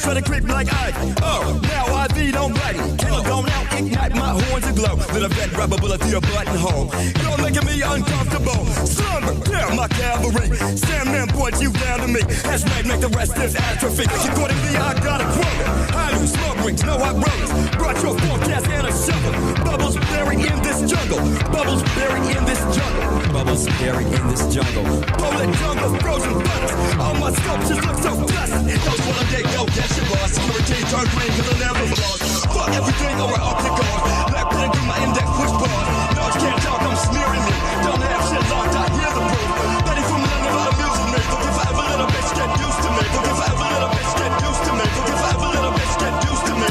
try to creep like ice. Oh, now I be don't bite me. Kill gone out, ignite my horns aglow. Little vet rubber bullet through your buttonhole. You're making me uncomfortable. Slumber down my cavalry. Stand man, point you down to me. That's right, make the rest is atrophy. According to me, I got a quote. I do smoke rings, no hot rollers. Brought your forecast and a shovel. Bubbles buried in this jungle. Bubbles buried in this jungle. Bubbles buried in this jungle. Polar jungle, frozen butters. All my sculptures look so blessed. Those what I did, go get your boss. Hurricane turn green, cause I never lost. Fuck everything over up the guard. Black pen through my index, push bars. No, you can't talk, I'm smearing you. Don't have shit locked, I hear the proof. Betty from London, but amusing me. Look if I ever let a bitch get used to me. Look if I ever let a bitch get used to me. Look if I ever let a bitch get used to me.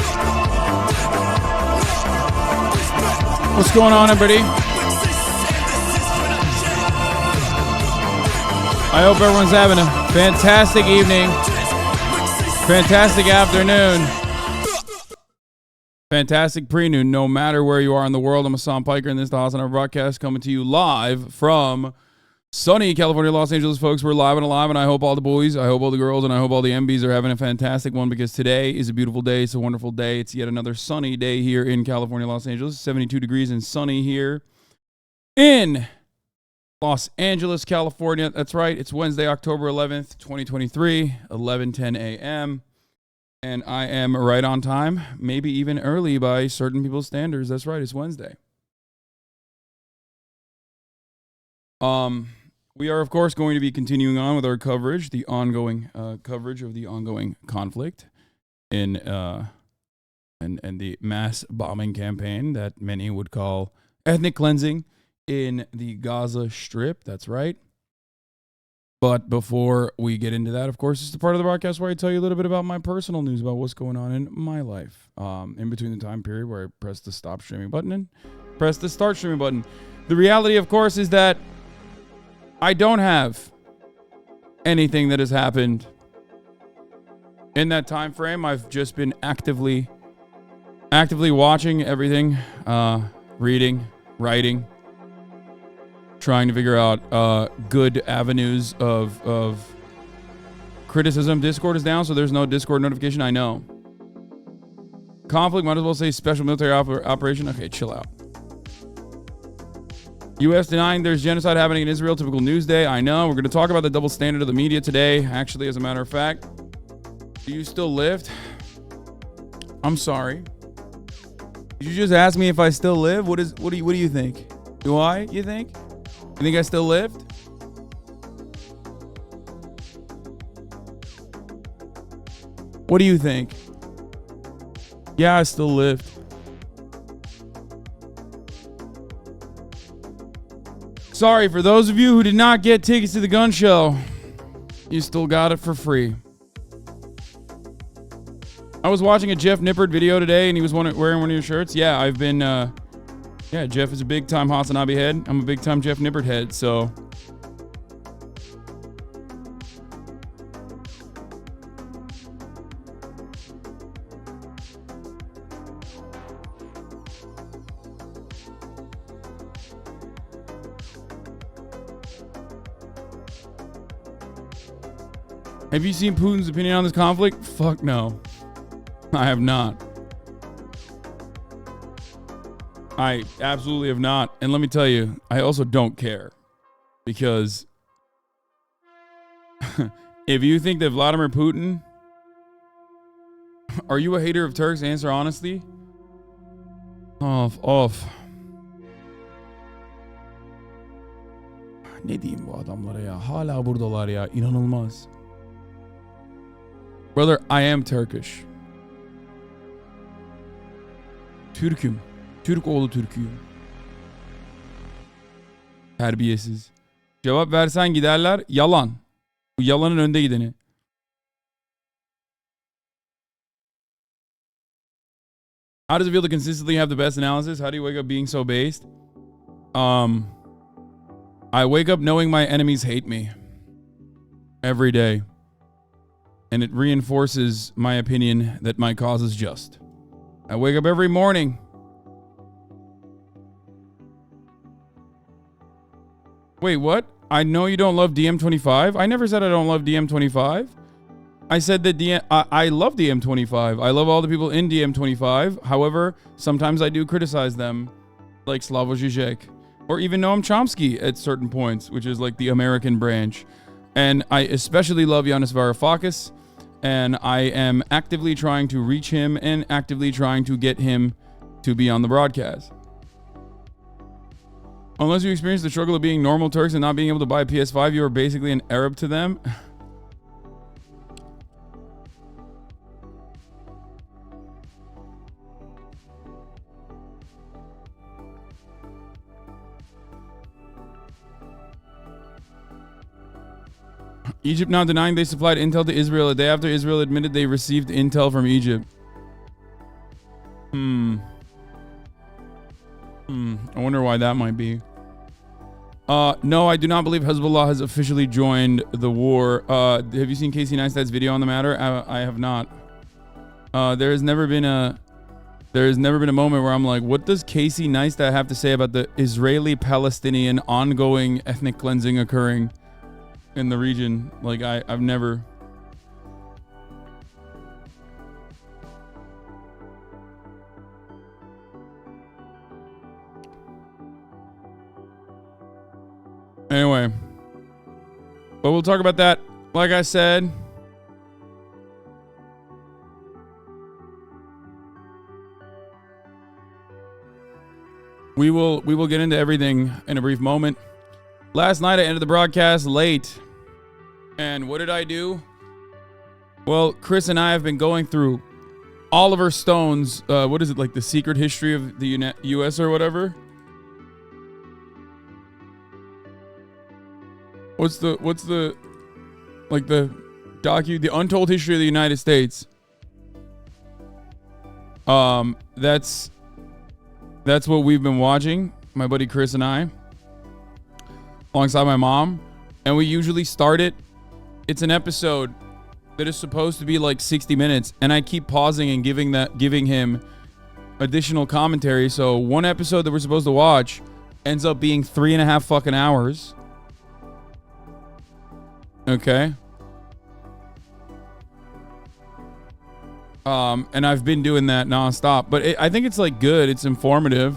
What's going on, everybody? I hope everyone's having a fantastic evening, fantastic afternoon, fantastic pre-noon, no matter where you are in the world. I'm Hassan Piker, and this is the HasanAbi broadcast coming to you live from sunny California, Los Angeles, folks. We're live and alive, and I hope all the boys, I hope all the girls, and I hope all the MBs are having a fantastic one, because today is a beautiful day. It's a wonderful day. It's yet another sunny day here in California, Los Angeles. 72 degrees and sunny here in Los Angeles, California. That's right. It's Wednesday, October 11th, 2023, 11:10 a.m. And I am right on time, maybe even early by certain people's standards. That's right. It's Wednesday. We are, of course, going to be continuing on with our coverage, the ongoing coverage of the ongoing conflict in and the mass bombing campaign that many would call ethnic cleansing in the Gaza Strip. That's right. But before we get into that, of course, it's the part of the broadcast where I tell you a little bit about my personal news, about what's going on in my life. In between the time period where I press the stop streaming button and press the start streaming button. The reality, of course, is that I don't have anything that has happened in that time frame. I've just been actively watching everything, reading, writing, trying to figure out good avenues of criticism. Discord is down, so there's no Discord notification. I know. Conflict, might as well say special military operation. Okay, chill out. U.S. denying there's genocide happening in Israel. Typical news day. I know. We're going to talk about the double standard of the media today. Actually, as a matter of fact, do you still live? I'm sorry. Did you just ask me if I still live? What do you think? Do I? You think? You think I still lived? What do you think? Yeah, I still lived. Sorry, for those of you who did not get tickets to the gun show, you still got it for free. I was watching a Jeff Nippert video today, and he was wearing one of your shirts. Yeah, I've been, Jeff is a big-time HasanAbi head. I'm a big-time Jeff Nippert head, so. Have you seen Putin's opinion on this conflict? Fuck no. I have not. I absolutely have not. And let me tell you, I also don't care. Because if you think that Vladimir Putin... Are you a hater of Turks? Answer honestly. Off. Ne diyeyim bu adamlara ya? Hala buradalar ya. İnanılmaz. Brother, I am Turkish. Türk'üm. Türk oğlu Türk'üyüm. Terbiyesiz. Cevap versen giderler. Yalan. Bu yalanın önde gideni. How does it feel to consistently have the best analysis? How do you wake up being so based? I wake up knowing my enemies hate me. Every day. And it reinforces my opinion that my cause is just. I wake up every morning. Wait, what? I know you don't love DM25? I never said I don't love DM25. I said that I love DM25. I love all the people in DM25. However, sometimes I do criticize them, like Slavoj Žižek, or even Noam Chomsky at certain points, which is like the American branch. And I especially love Yanis Varoufakis, and I am actively trying to reach him and actively trying to get him to be on the broadcast. Unless you experience the struggle of being normal Turks and not being able to buy a PS5, you are basically an Arab to them. Egypt now denying they supplied intel to Israel a day after Israel admitted they received intel from Egypt. I wonder why that might be. No, I do not believe Hezbollah has officially joined the war. Have you seen Casey Neistat's video on the matter? I have not. There has never been a moment where I'm like, what does Casey Neistat have to say about the Israeli-Palestinian ongoing ethnic cleansing occurring in the region? Like, I've never. Anyway, but we'll talk about that. Like I said, we will get into everything in a brief moment. Last night I ended the broadcast late, and what did I do? Well, Chris and I have been going through Oliver Stone's what is it, like the secret history of the U.S. or whatever. What's the like the untold history of the United States? That's what we've been watching, my buddy Chris and I, alongside my mom, and we usually start it. It's an episode that is supposed to be like 60 minutes, and I keep pausing and giving him additional commentary. So one episode that we're supposed to watch ends up being 3.5 fucking hours. Okay. And I've been doing that nonstop, but I think it's like good. It's informative.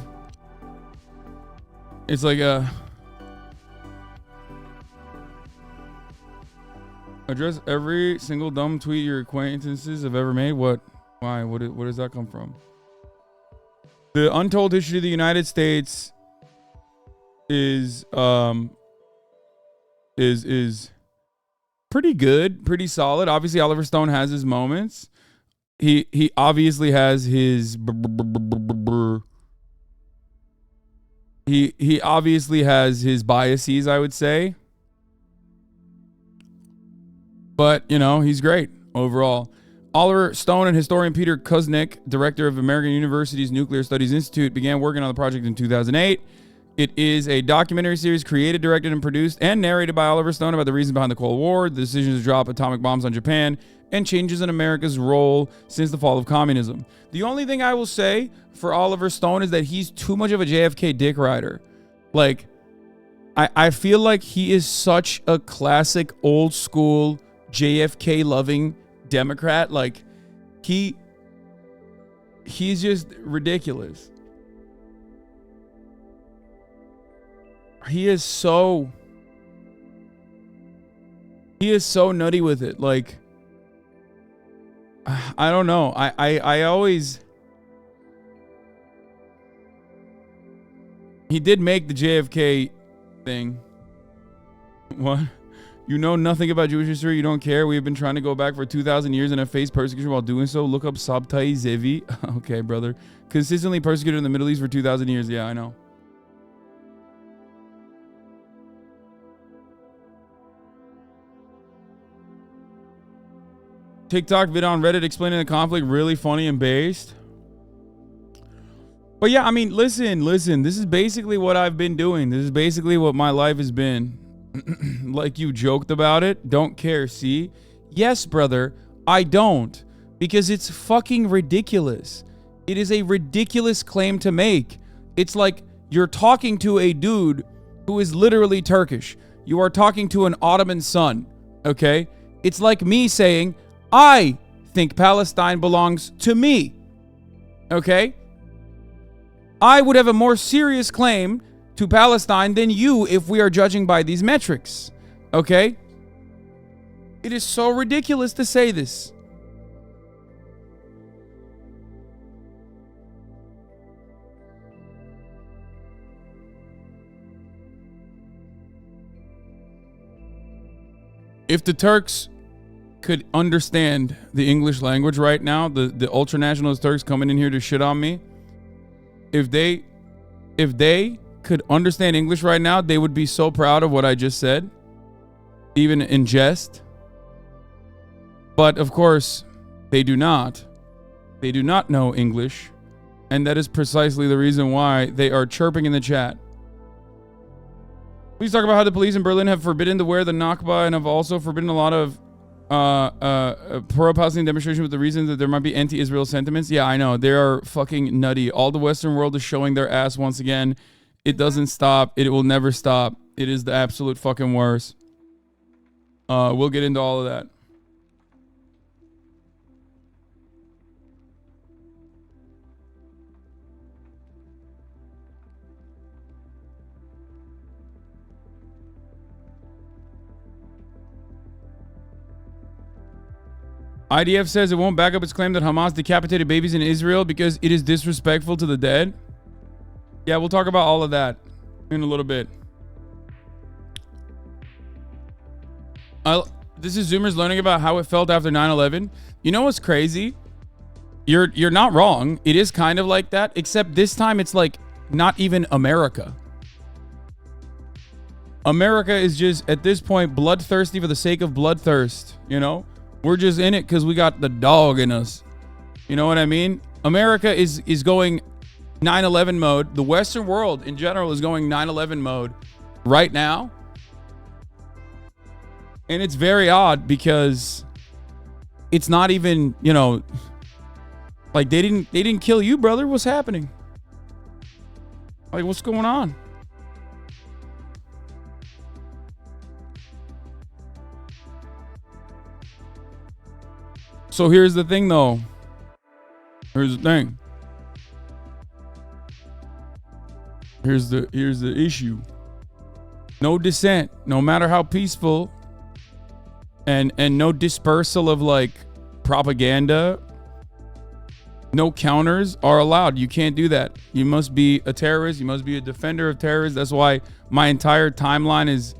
It's like address every single dumb tweet your acquaintances have ever made. What? Why? What does that come from? The untold history of the United States is pretty good, pretty solid. Obviously, Oliver Stone has his moments. He obviously has his he obviously has his biases, I would say. But, you know, he's great overall. Oliver Stone and historian Peter Kuznick, director of American University's Nuclear Studies Institute, began working on the project in 2008. It is a documentary series created, directed, and produced and narrated by Oliver Stone about the reasons behind the Cold War, the decision to drop atomic bombs on Japan, and changes in America's role since the fall of communism. The only thing I will say for Oliver Stone is that he's too much of a JFK dick rider. Like, I feel like he is such a classic old school JFK loving Democrat. Like, he's just ridiculous. He is so nutty with it. Like, I don't know. I always, he did make the JFK thing. What? You know nothing about Jewish history. You don't care. We have been trying to go back for 2,000 years and have faced persecution while doing so. Look up Sabtai Zevi. Okay, brother. Consistently persecuted in the Middle East for 2,000 years. Yeah, I know. TikTok vid on Reddit explaining the conflict, really funny and based. But yeah, I mean, listen. This is basically what I've been doing. This is basically what my life has been. Like, you joked about it. Don't care, see? Yes, brother, I don't. Because it's fucking ridiculous. It is a ridiculous claim to make. It's like you're talking to a dude who is literally Turkish. You are talking to an Ottoman son, okay? It's like me saying, I think Palestine belongs to me. Okay? I would have a more serious claim to Palestine than you if we are judging by these metrics. Okay? It is so ridiculous to say this. If the Turks could understand the English language right now, the ultra-nationalist Turks coming in here to shit on me, if they could understand English right now, they would be so proud of what I just said, even in jest. But of course, they do not. They do not know English, and that is precisely the reason why they are chirping in the chat. Please talk about how the police in Berlin have forbidden to wear the Nakba and have also forbidden a lot of pro-Palestinian demonstration with the reason that there might be anti-Israel sentiments. Yeah, I know. They are fucking nutty. All the Western world is showing their ass once again. It doesn't stop. It will never stop. It is the absolute fucking worst. We'll get into all of that. IDF says it won't back up its claim that Hamas decapitated babies in Israel because it is disrespectful to the dead. Yeah, we'll talk about all of that in a little bit. This is Zoomers learning about how it felt after 9/11. You know what's crazy? You're not wrong. It is kind of like that, except this time it's like not even America. America is just at this point bloodthirsty for the sake of bloodthirst, you know? We're just in it because we got the dog in us. You know what I mean? America is going 9/11 mode. The Western world in general is going 9/11 mode right now. And it's very odd because it's not even, you know, like they didn't kill you, brother. What's happening? Like, what's going on? So here's the thing, though. Here's the thing. Here's the issue. No dissent, no matter how peaceful, and no dispersal of like propaganda. No counters are allowed. You can't do that. You must be a terrorist. You must be a defender of terrorists. That's why my entire timeline is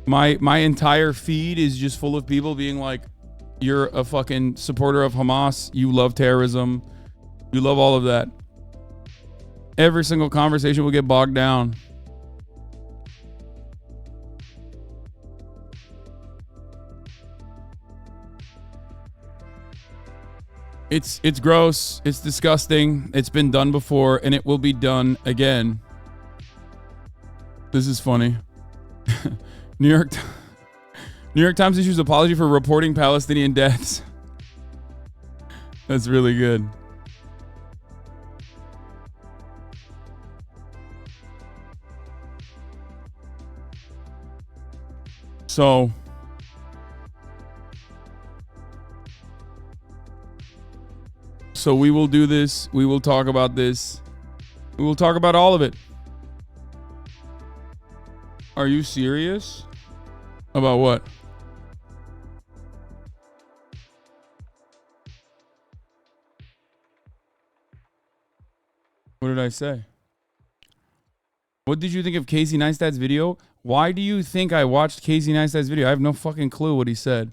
my entire feed is just full of people being like, you're a fucking supporter of Hamas. You love terrorism. You love all of that. Every single conversation will get bogged down. It's gross. It's disgusting. It's been done before, and it will be done again. This is funny. New York Times issues apology for reporting Palestinian deaths. That's really good. So we will do this. We will talk about this. We will talk about all of it. Are you serious? About what? What did I say? What did you think of Casey Neistat's video? Why do you think I watched Casey Neistat's video? I have no fucking clue what he said.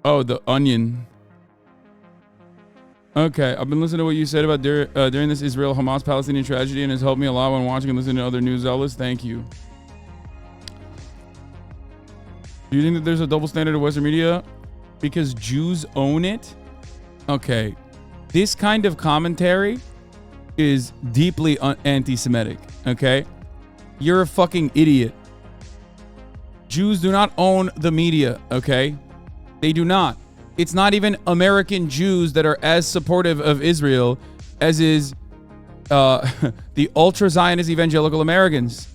Oh, the Onion. Okay, I've been listening to what you said about during this Israel-Hamas Palestinian tragedy, and has helped me a lot when watching and listening to other news outlets. Thank you. Do you think that there's a double standard of Western media because Jews own it? Okay, this kind of commentary is deeply anti-Semitic, okay? You're a fucking idiot. Jews do not own the media, okay? They do not. It's not even American Jews that are as supportive of Israel as is the ultra-Zionist evangelical Americans.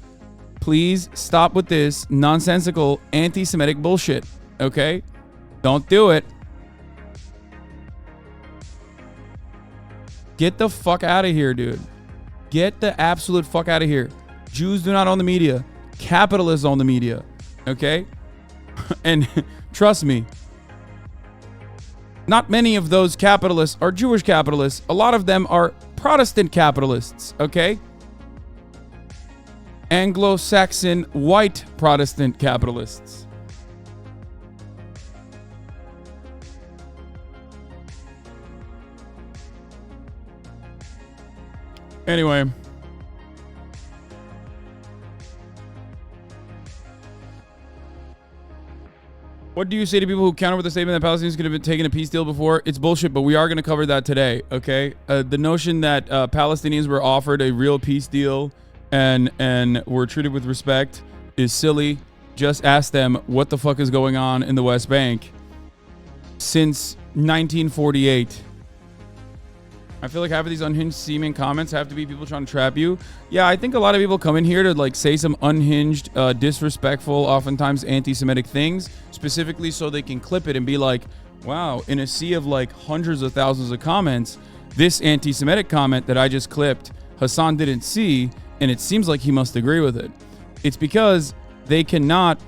Please stop with this nonsensical anti-Semitic bullshit, okay? Don't do it. Get the fuck out of here, dude. Get the absolute fuck out of here. Jews do not own the media. Capitalists own the media, okay? And trust me, not many of those capitalists are Jewish capitalists. A lot of them are Protestant capitalists, okay? Anglo-Saxon white Protestant capitalists. Anyway. What do you say to people who counter with the statement that Palestinians could have been taking a peace deal before? It's bullshit, but we are going to cover that today, okay? The notion that Palestinians were offered a real peace deal and were treated with respect is silly. Just ask them what the fuck is going on in the West Bank since 1948. I feel like half of these unhinged seeming comments have to be people trying to trap you. Yeah, I think a lot of people come in here to like say some unhinged, disrespectful, oftentimes anti-Semitic things, specifically so they can clip it and be like, wow, in a sea of like hundreds of thousands of comments, this anti-Semitic comment that I just clipped, Hasan didn't see, and it seems like he must agree with it. It's because they cannot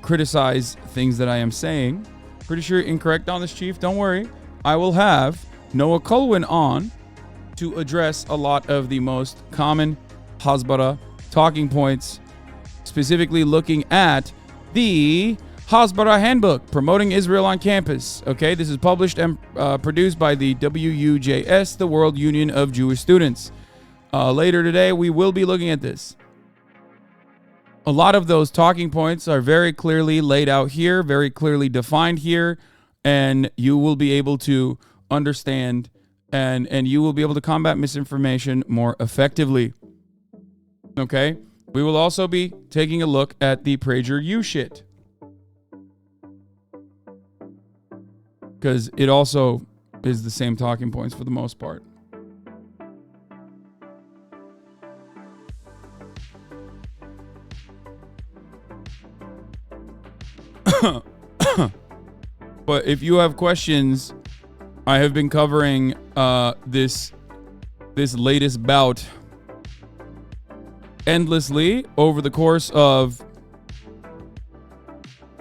criticize things that I am saying. Pretty sure incorrect on this, Chief. Don't worry. I will have Noah Kulwin on to address a lot of the most common Hasbara talking points, specifically looking at the Hasbara Handbook, Promoting Israel on Campus. Okay, this is published and produced by the WUJS, the World Union of Jewish Students. Later today, we will be looking at this. A lot of those talking points are very clearly laid out here, very clearly defined here, and you will be able to understand and you will be able to combat misinformation more effectively. Okay? We will also be taking a look at the PragerU shit, because it also is the same talking points for the most part. But if you have questions, I have been covering this latest bout endlessly over the course of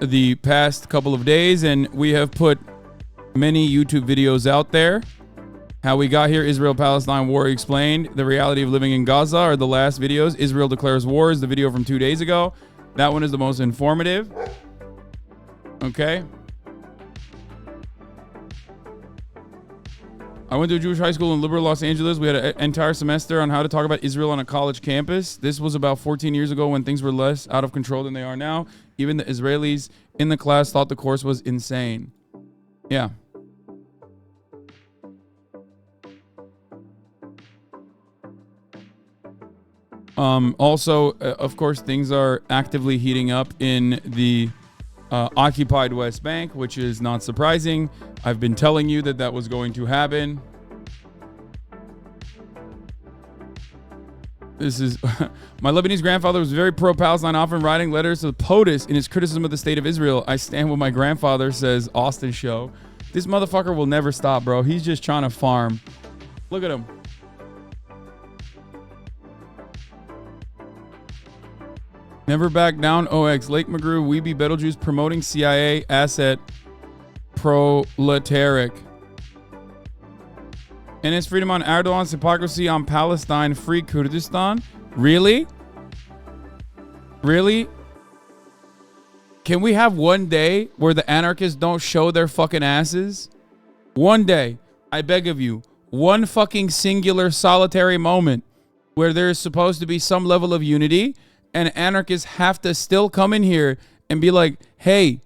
the past couple of days, and we have put many YouTube videos out there. How we got here, Israel-Palestine war explained. The reality of living in Gaza are the last videos. Israel declares war is the video from 2 days ago. That one is the most informative. Okay. I went to a Jewish high school in liberal Los Angeles. We had an entire semester on how to talk about Israel on a college campus. This was about 14 years ago when things were less out of control than they are now. Even the Israelis in the class thought the course was insane. Yeah. Also, of course, things are actively heating up in the occupied West Bank, which is not surprising. I've been telling you that that was going to happen. This is my Lebanese grandfather was very pro-Palestine, often writing letters to the POTUS in his criticism of the state of Israel. I stand with my grandfather, says Austin Show. This motherfucker will never stop, bro. He's just trying to farm. Look at him. Never back down, OX. Lake McGrew, Weeby Betelgeuse promoting CIA asset proletaric. And his freedom on Erdogan's hypocrisy on Palestine, free Kurdistan. Really? Really? Can we have one day where the anarchists don't show their fucking asses? One day. I beg of you. One fucking singular solitary moment where there is supposed to be some level of unity, and anarchists have to still come in here and be like, hey,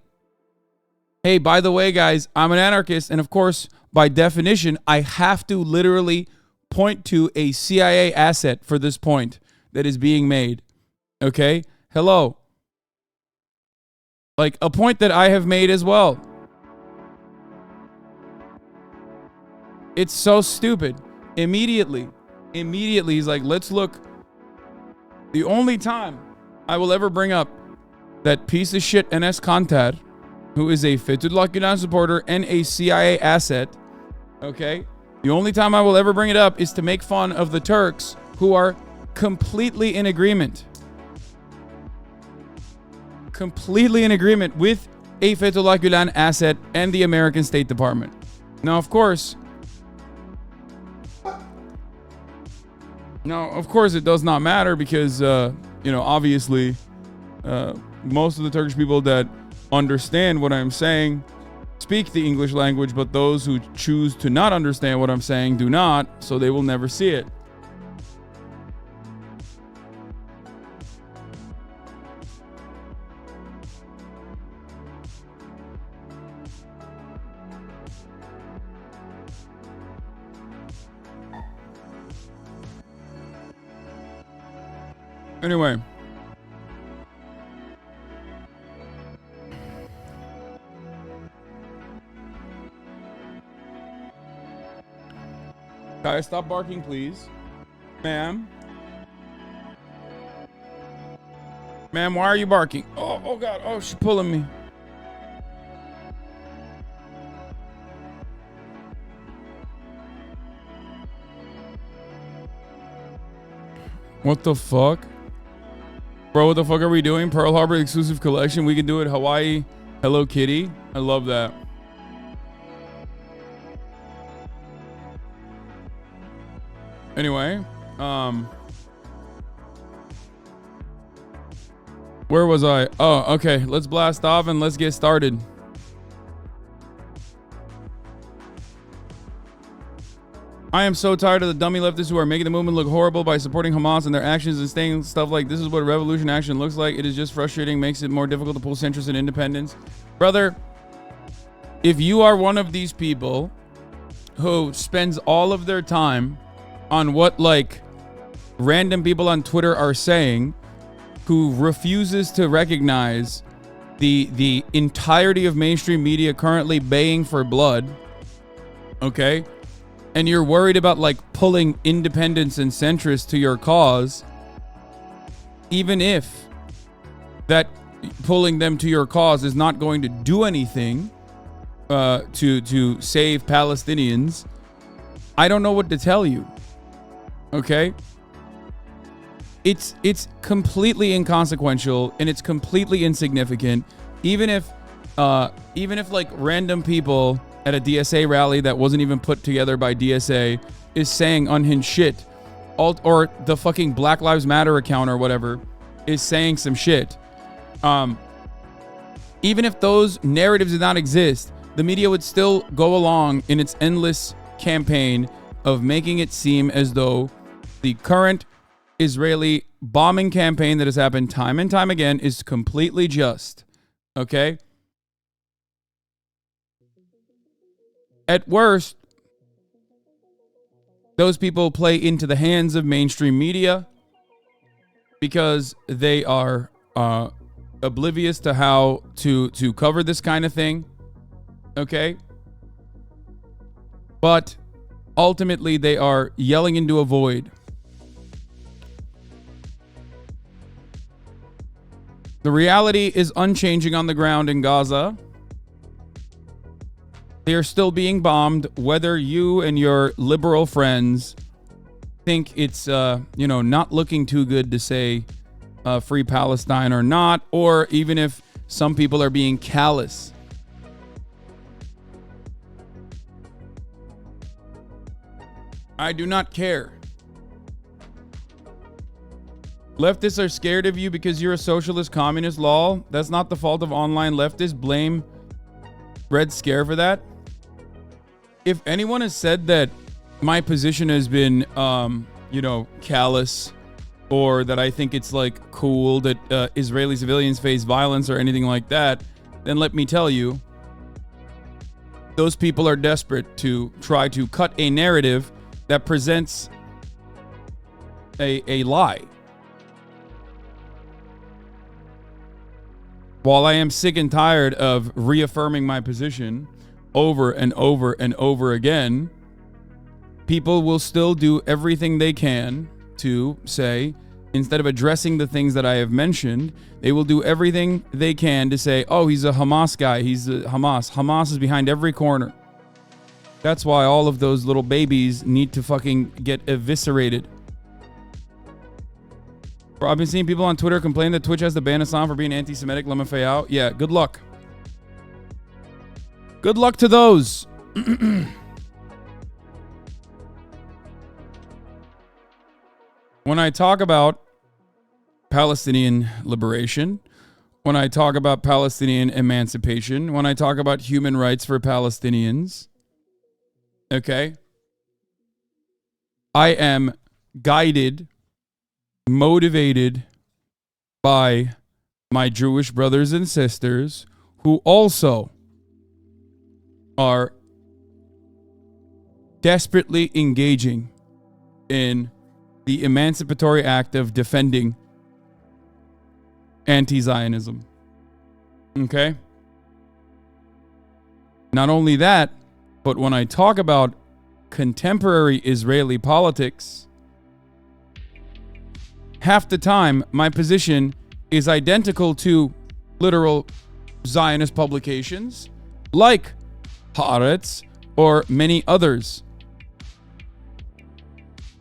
by the way, guys, I'm an anarchist. And of course, by definition, I have to literally point to a CIA asset for this point that is being made. Okay? Hello. Like a point that I have made as well. It's so stupid. Immediately, he's like, let's look The only time I will ever bring up that piece of shit Enes Kanter, who is a Fethullah Gulen supporter and a CIA asset, okay? The only time I will ever bring it up is to make fun of the Turks, who are completely in agreement. Completely in agreement with a Fethullah Gulen asset and the American State Department. Now, of course, it does not matter because, obviously, most of the Turkish people that understand what I'm saying speak the English language, but those who choose to not understand what I'm saying do not, so they will never see it. Anyway. Guys, stop barking, please. Ma'am. Ma'am, why are you barking? Oh God. Oh, she's pulling me. What the fuck? Bro, what the fuck are we doing? Pearl Harbor exclusive collection. We can do it Hawaii Hello Kitty. I love that. Anyway, where was I? Oh, okay. Let's blast off and let's get started. I am so tired of the dummy leftists who are making the movement look horrible by supporting Hamas and their actions and saying stuff like this is what revolution action looks like. It is just frustrating, makes it more difficult to pull centrists and independents. Brother, if you are one of these people who spends all of their time on what like random people on Twitter are saying, who refuses to recognize the entirety of mainstream media currently baying for blood, okay? And you're worried about like pulling independents and centrists to your cause, even if that pulling them to your cause is not going to do anything to save Palestinians, I don't know what to tell you. Okay? It's completely inconsequential and it's completely insignificant. Even if like random people at a DSA rally that wasn't even put together by DSA is saying unhinged shit, or the fucking Black Lives Matter account or whatever is saying some shit. Even if those narratives did not exist, the media would still go along in its endless campaign of making it seem as though the current Israeli bombing campaign that has happened time and time again is completely just. Okay? At worst, those people play into the hands of mainstream media because they are oblivious to how to cover this kind of thing. Okay? But ultimately, they are yelling into a void. The reality is unchanging on the ground in Gaza. They are still being bombed, whether you and your liberal friends think it's, not looking too good to say free Palestine or not, or even if some people are being callous. I do not care. Leftists are scared of you because you're a socialist communist, lol. That's not the fault of online leftists. Blame Red Scare for that. If anyone has said that my position has been, callous, or that I think it's like cool that Israeli civilians face violence or anything like that, then let me tell you, those people are desperate to try to cut a narrative that presents a lie. While I am sick and tired of reaffirming my position over and over and over again, people will still do everything they can to say instead of addressing the things that I have mentioned, they will do everything they can to say, oh, he's a Hamas guy. He's a Hamas. Hamas is behind every corner. That's why all of those little babies need to fucking get eviscerated. Bro, I've been seeing people on Twitter complain that Twitch has to ban Islam for being anti-Semitic. Let me fay out. Yeah, good luck. Good luck to those. When I talk about Palestinian liberation, when I talk about Palestinian emancipation, when I talk about human rights for Palestinians, okay, I am guided, motivated by my Jewish brothers and sisters who also are desperately engaging in the emancipatory act of defending anti-Zionism. Okay? Not only that, but when I talk about contemporary Israeli politics, half the time my position is identical to literal Zionist publications like Haaretz or many others.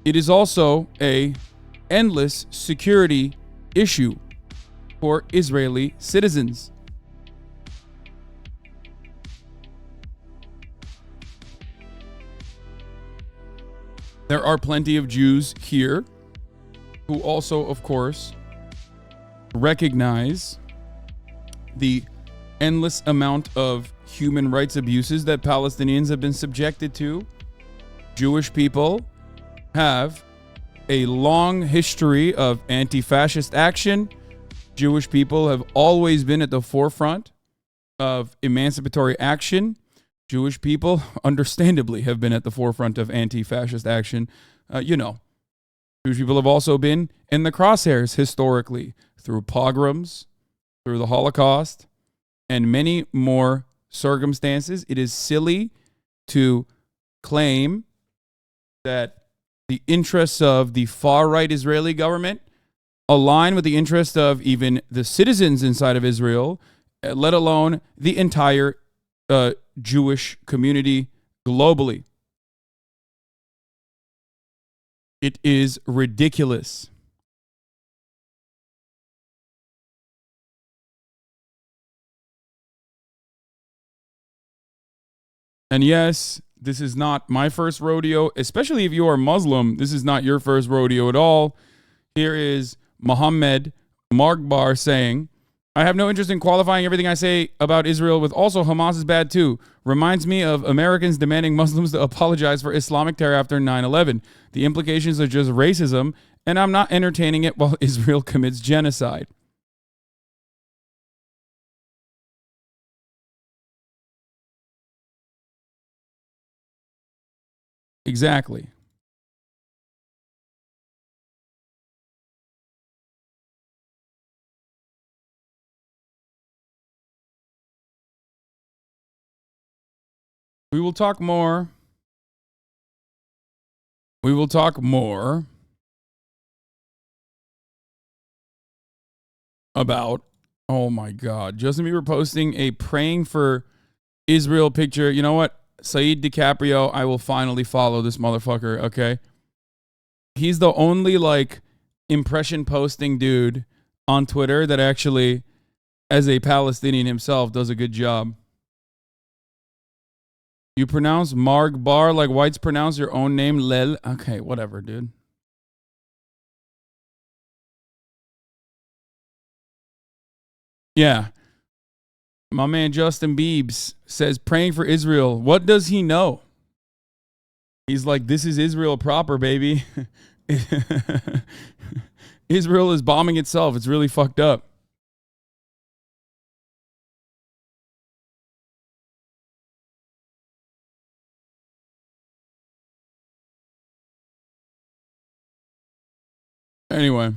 It is also a endless security issue for Israeli citizens. There are plenty of Jews here who also, of course, recognize the endless amount of human rights abuses that Palestinians have been subjected to. Jewish people have a long history of anti-fascist action. Jewish people have always been at the forefront of emancipatory action. Jewish people, understandably, have been at the forefront of anti-fascist action. Jewish people have also been in the crosshairs historically through pogroms, through the Holocaust, and many more circumstances. It is silly to claim that the interests of the far-right Israeli government align with the interests of even the citizens inside of Israel, let alone the entire Jewish community globally. It is ridiculous. And yes, this is not my first rodeo, especially if you are Muslim. This is not your first rodeo at all. Here is Mohammed Margbar saying, I have no interest in qualifying everything I say about Israel with also Hamas is bad too. Reminds me of Americans demanding Muslims to apologize for Islamic terror after 9/11. The implications are just racism, and I'm not entertaining it while Israel commits genocide. Exactly. We will talk more. We will talk more about, oh my God, Justin Bieber posting a praying for Israel picture. You know what? Saeed DiCaprio, I will finally follow this motherfucker, okay? He's the only, impression posting dude on Twitter that actually, as a Palestinian himself, does a good job. You pronounce Margbar like whites pronounce your own name, Lel? Okay, whatever, dude. Yeah. My man Justin Biebs says, praying for Israel. What does he know? He's like, this is Israel proper, baby. Israel is bombing itself. It's really fucked up. Anyway.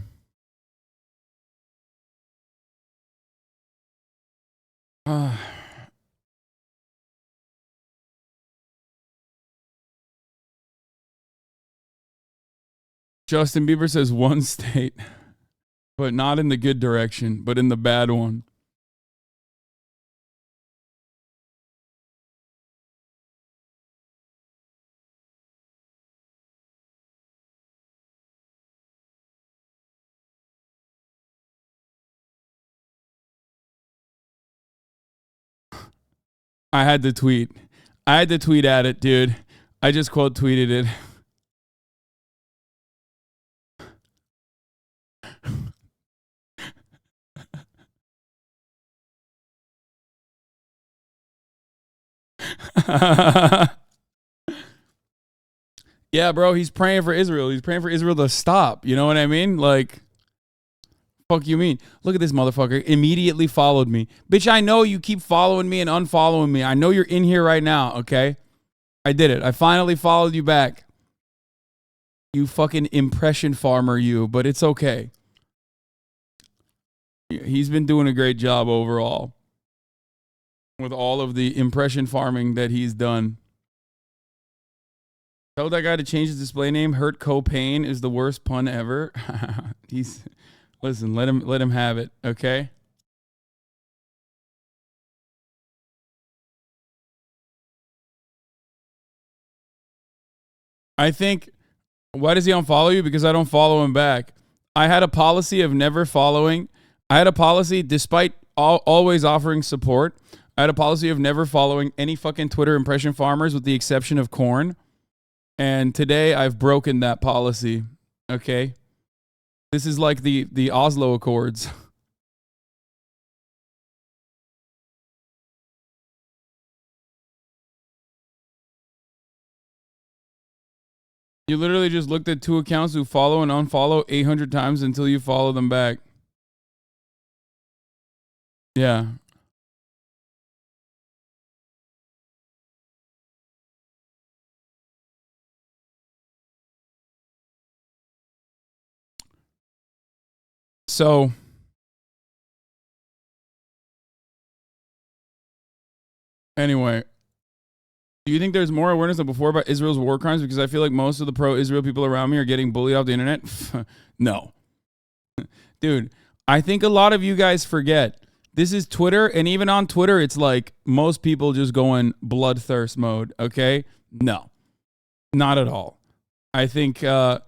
Justin Bieber says one state. but not in the good direction, but in the bad one. I had to tweet. I had to tweet at it, dude. I just quote tweeted it. Yeah, bro, he's praying for Israel. He's praying for Israel to stop. You know what I mean? Like, fuck you mean? Look at this motherfucker. Immediately followed me. Bitch, I know you keep following me and unfollowing me. I know you're in here right now, okay? I did it. I finally followed you back. You fucking impression farmer, you. But it's okay. He's been doing a great job overall with all of the impression farming that he's done. Tell that guy to change his display name. Hurt Copain is the worst pun ever. Listen, let him have it, okay? I think, why does he unfollow you? Because I don't follow him back. I had a policy of never following. I had a policy, despite always offering support, I had a policy of never following any fucking Twitter impression farmers with the exception of Korn. And today I've broken that policy, okay? This is like the Oslo Accords. You literally just looked at two accounts who follow and unfollow 800 times until you follow them back. Yeah. So, anyway, do you think there's more awareness than before about Israel's war crimes? Because I feel like most of the pro-Israel people around me are getting bullied off the internet. No. Dude, I think a lot of you guys forget. This is Twitter, and even on Twitter, it's like most people just go in bloodthirst mode, okay? No. Not at all. I think the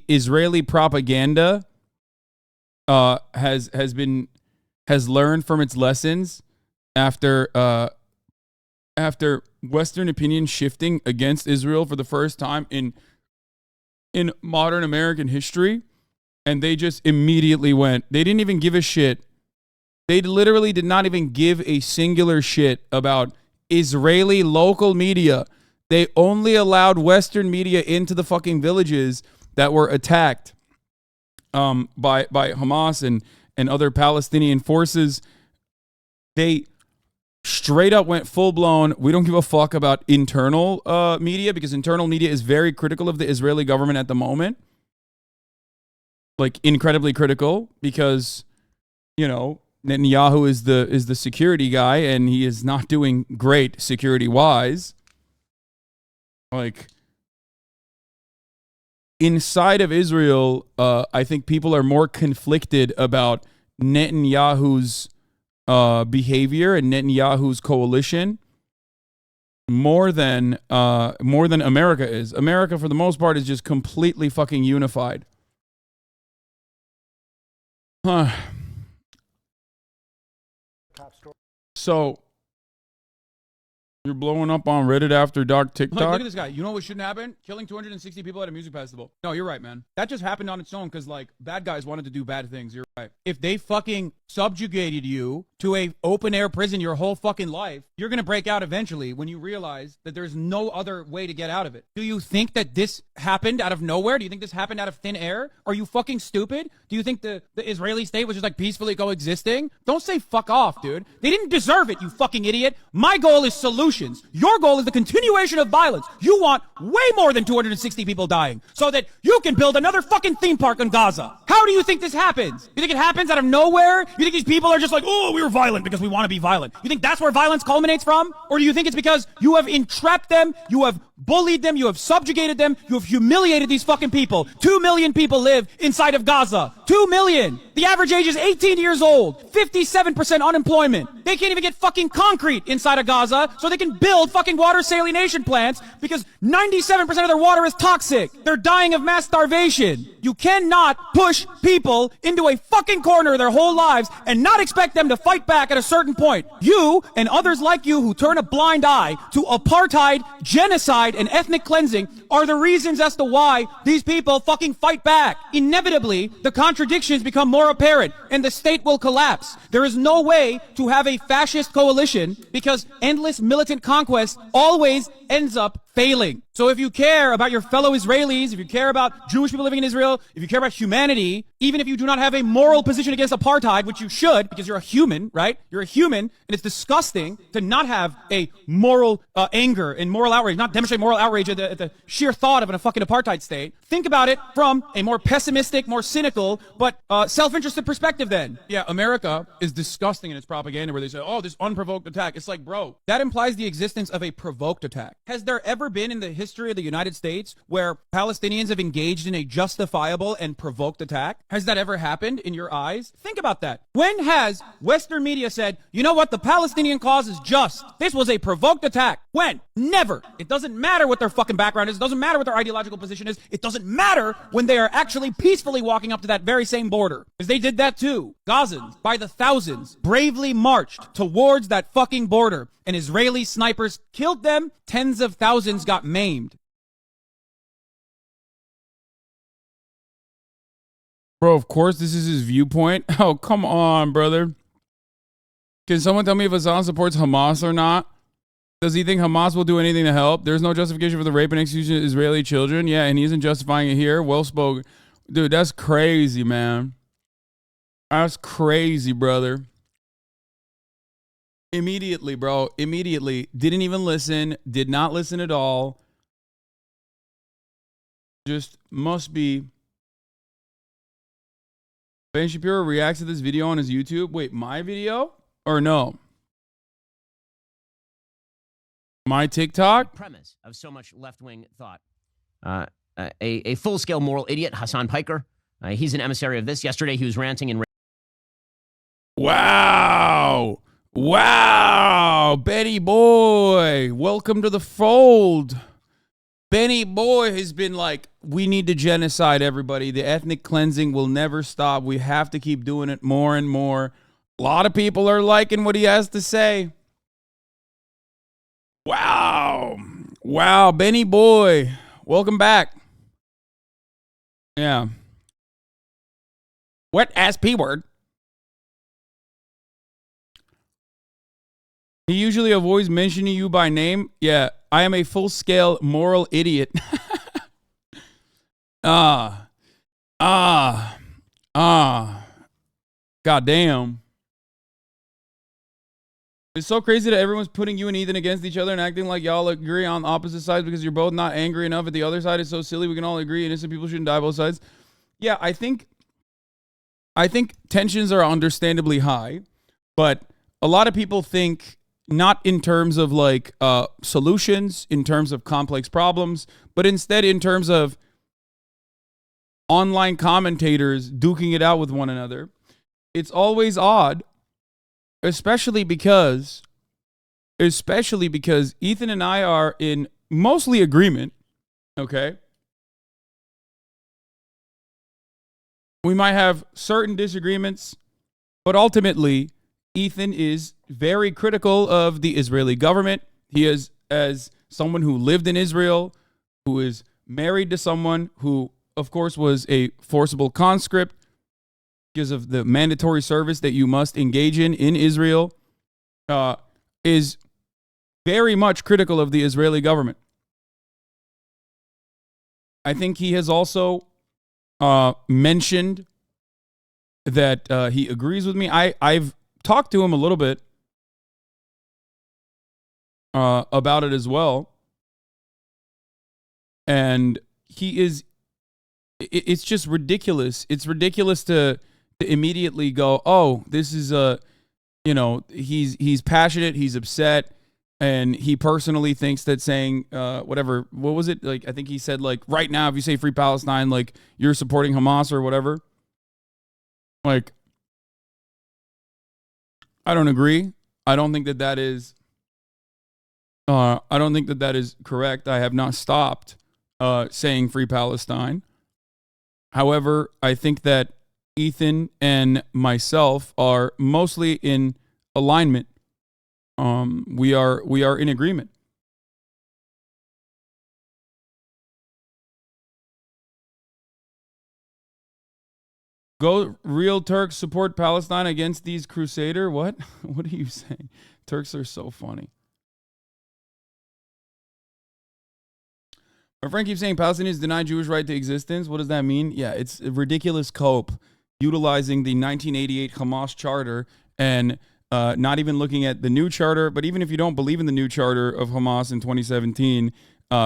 Israeli propaganda has learned from its lessons after Western opinion shifting against Israel for the first time in modern American history, and they just immediately went. They didn't even give a shit. They literally did not even give a singular shit about Israeli local media. They only allowed Western media into the fucking villages that were attacked by Hamas and other Palestinian forces. They straight up went full blown. We don't give a fuck about internal media, because internal media is very critical of the Israeli government at the moment. Like incredibly critical, because, you know, Netanyahu is the security guy, and he is not doing great security wise. Like, inside of Israel, I think people are more conflicted about Netanyahu's behavior and Netanyahu's coalition more than America is. America, for the most part, is just completely fucking unified. So, you're blowing up on Reddit after dark TikTok? Look at this guy. You know what shouldn't happen? Killing 260 people at a music festival. No, you're right, man. That just happened on its own because, like, bad guys wanted to do bad things. You're right. If they fucking subjugated you to a open-air prison your whole fucking life, you're going to break out eventually when you realize that there's no other way to get out of it. Do you think that this happened out of nowhere? Do you think this happened out of thin air? Are you fucking stupid? Do you think the Israeli state was just, like, peacefully coexisting? Don't say fuck off, dude. They didn't deserve it, you fucking idiot. My goal is solutions. Your goal is the continuation of violence. You want way more than 260 people dying so that you can build another fucking theme park in Gaza. How do you think this happens? You think it happens out of nowhere? You think these people are just like, oh, we were violent because we want to be violent? You think that's where violence culminates from? Or do you think it's because you have entrapped them, you have bullied them, you have subjugated them, you have humiliated these fucking people. 2 million people live inside of Gaza. 2 million. The average age is 18 years old. 57% unemployment. They can't even get fucking concrete inside of Gaza so they can build fucking water salination plants because 97% of their water is toxic. They're dying of mass starvation. You cannot push people into a fucking corner their whole lives and not expect them to fight back at a certain point. You and others like you who turn a blind eye to apartheid, genocide, and ethnic cleansing are the reasons as to why these people fucking fight back. Inevitably, the contradictions become more apparent and the state will collapse. There is no way to have a fascist coalition because endless militant conquest always ends up failing. So if you care about your fellow Israelis, if you care about Jewish people living in Israel, if you care about humanity, even if you do not have a moral position against apartheid, which you should because you're a human, right? You're a human, and it's disgusting to not have a moral anger and moral outrage, not demonstrate moral outrage at the sheer thought of a fucking apartheid state. Think about it from a more pessimistic, more cynical, but self-interested perspective then. Yeah, America is disgusting in its propaganda where they say, oh, this unprovoked attack. It's like, bro, that implies the existence of a provoked attack. Has there ever been in the history of the United States where Palestinians have engaged in a justifiable and provoked attack? Has that ever happened in your eyes? Think about that. When has Western media said, you know what, the Palestinian cause is just. This was a provoked attack. When? Never. It doesn't matter what their fucking background is. It doesn't matter what their ideological position is. It doesn't matter when they are actually peacefully walking up to that very same border. Because they did that too. Gazans, by the thousands, bravely marched towards that fucking border. And Israeli snipers killed them. Tens of thousands got maimed. Bro, of course this is his viewpoint. Oh, come on, brother. Can someone tell me if Hasan supports Hamas or not? Does he think Hamas will do anything to help? There's no justification for the rape and execution of Israeli children. Yeah, and he isn't justifying it here. Well spoken. Dude, that's crazy, man. That's crazy, brother. Immediately, bro. Immediately. Didn't even listen. Did not listen at all. Just must be. Ben Shapiro reacts to this video on his YouTube. Wait, my video? Or no? My TikTok? Premise of so much left-wing thought. A full-scale moral idiot, Hasan Piker. He's an emissary of this. Yesterday, he was ranting and... Wow. Wow. Benny boy. Welcome to the fold. Benny boy has been like, we need to genocide everybody. The ethnic cleansing will never stop. We have to keep doing it more and more. A lot of people are liking what he has to say. Wow. Wow, Benny boy. Welcome back. Yeah. Wet ass P word. He usually avoids mentioning you by name. Yeah, I am a full-scale moral idiot. Goddamn. It's so crazy that everyone's putting you and Ethan against each other and acting like y'all agree on opposite sides because you're both not angry enough at the other side. Is so silly. We can all agree innocent people shouldn't die both sides. Yeah, I think tensions are understandably high, but a lot of people think not in terms of like solutions, in terms of complex problems, but instead in terms of online commentators duking it out with one another. It's always odd. Especially because Ethan and I are in mostly agreement, okay? We might have certain disagreements, but ultimately, Ethan is very critical of the Israeli government. He is, as someone who lived in Israel, who is married to someone who, of course, was a forcible conscript, because of the mandatory service that you must engage in Israel, is very much critical of the Israeli government. I think he has also mentioned that he agrees with me. I've talked to him a little bit about it as well. And it's just ridiculous. It's ridiculous to immediately go, oh, this is he's passionate, he's upset, And he personally thinks that saying whatever, what was it? Like, I think he said, like, right now, if you say free Palestine, like, you're supporting Hamas or whatever. Like, I don't agree. I don't think that that is correct. I have not stopped saying free Palestine. However, I think that Ethan and myself are mostly in alignment. We are in agreement. Go real Turks support Palestine against these crusader. What? What are you saying? Turks are so funny. My friend keeps saying Palestinians deny Jewish right to existence. What does that mean? Yeah, it's a ridiculous cope utilizing the 1988 Hamas charter and not even looking at the new charter. But even if you don't believe in the new charter of Hamas in 2017,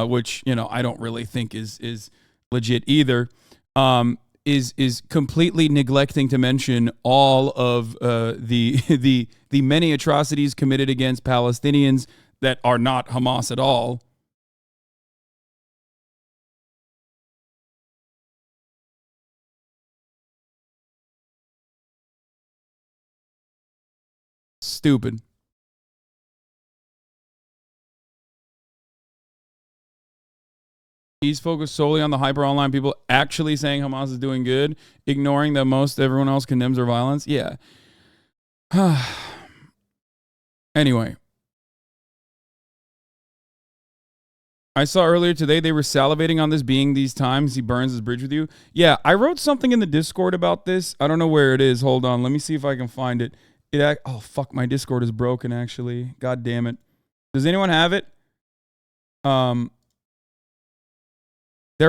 which, you know, I don't really think is legit either, is completely neglecting to mention all of the many atrocities committed against Palestinians that are not Hamas at all. Stupid. He's focused solely on the hyper online people actually saying Hamas is doing good, ignoring that most everyone else condemns their violence. Yeah. Anyway. I saw earlier today they were salivating on this being these times he burns his bridge with you. Yeah, I wrote something in the Discord about this. I don't know where it is. Hold on. Let me see if I can find it. Oh, fuck. My Discord is broken, actually. God damn it. Does anyone have it? There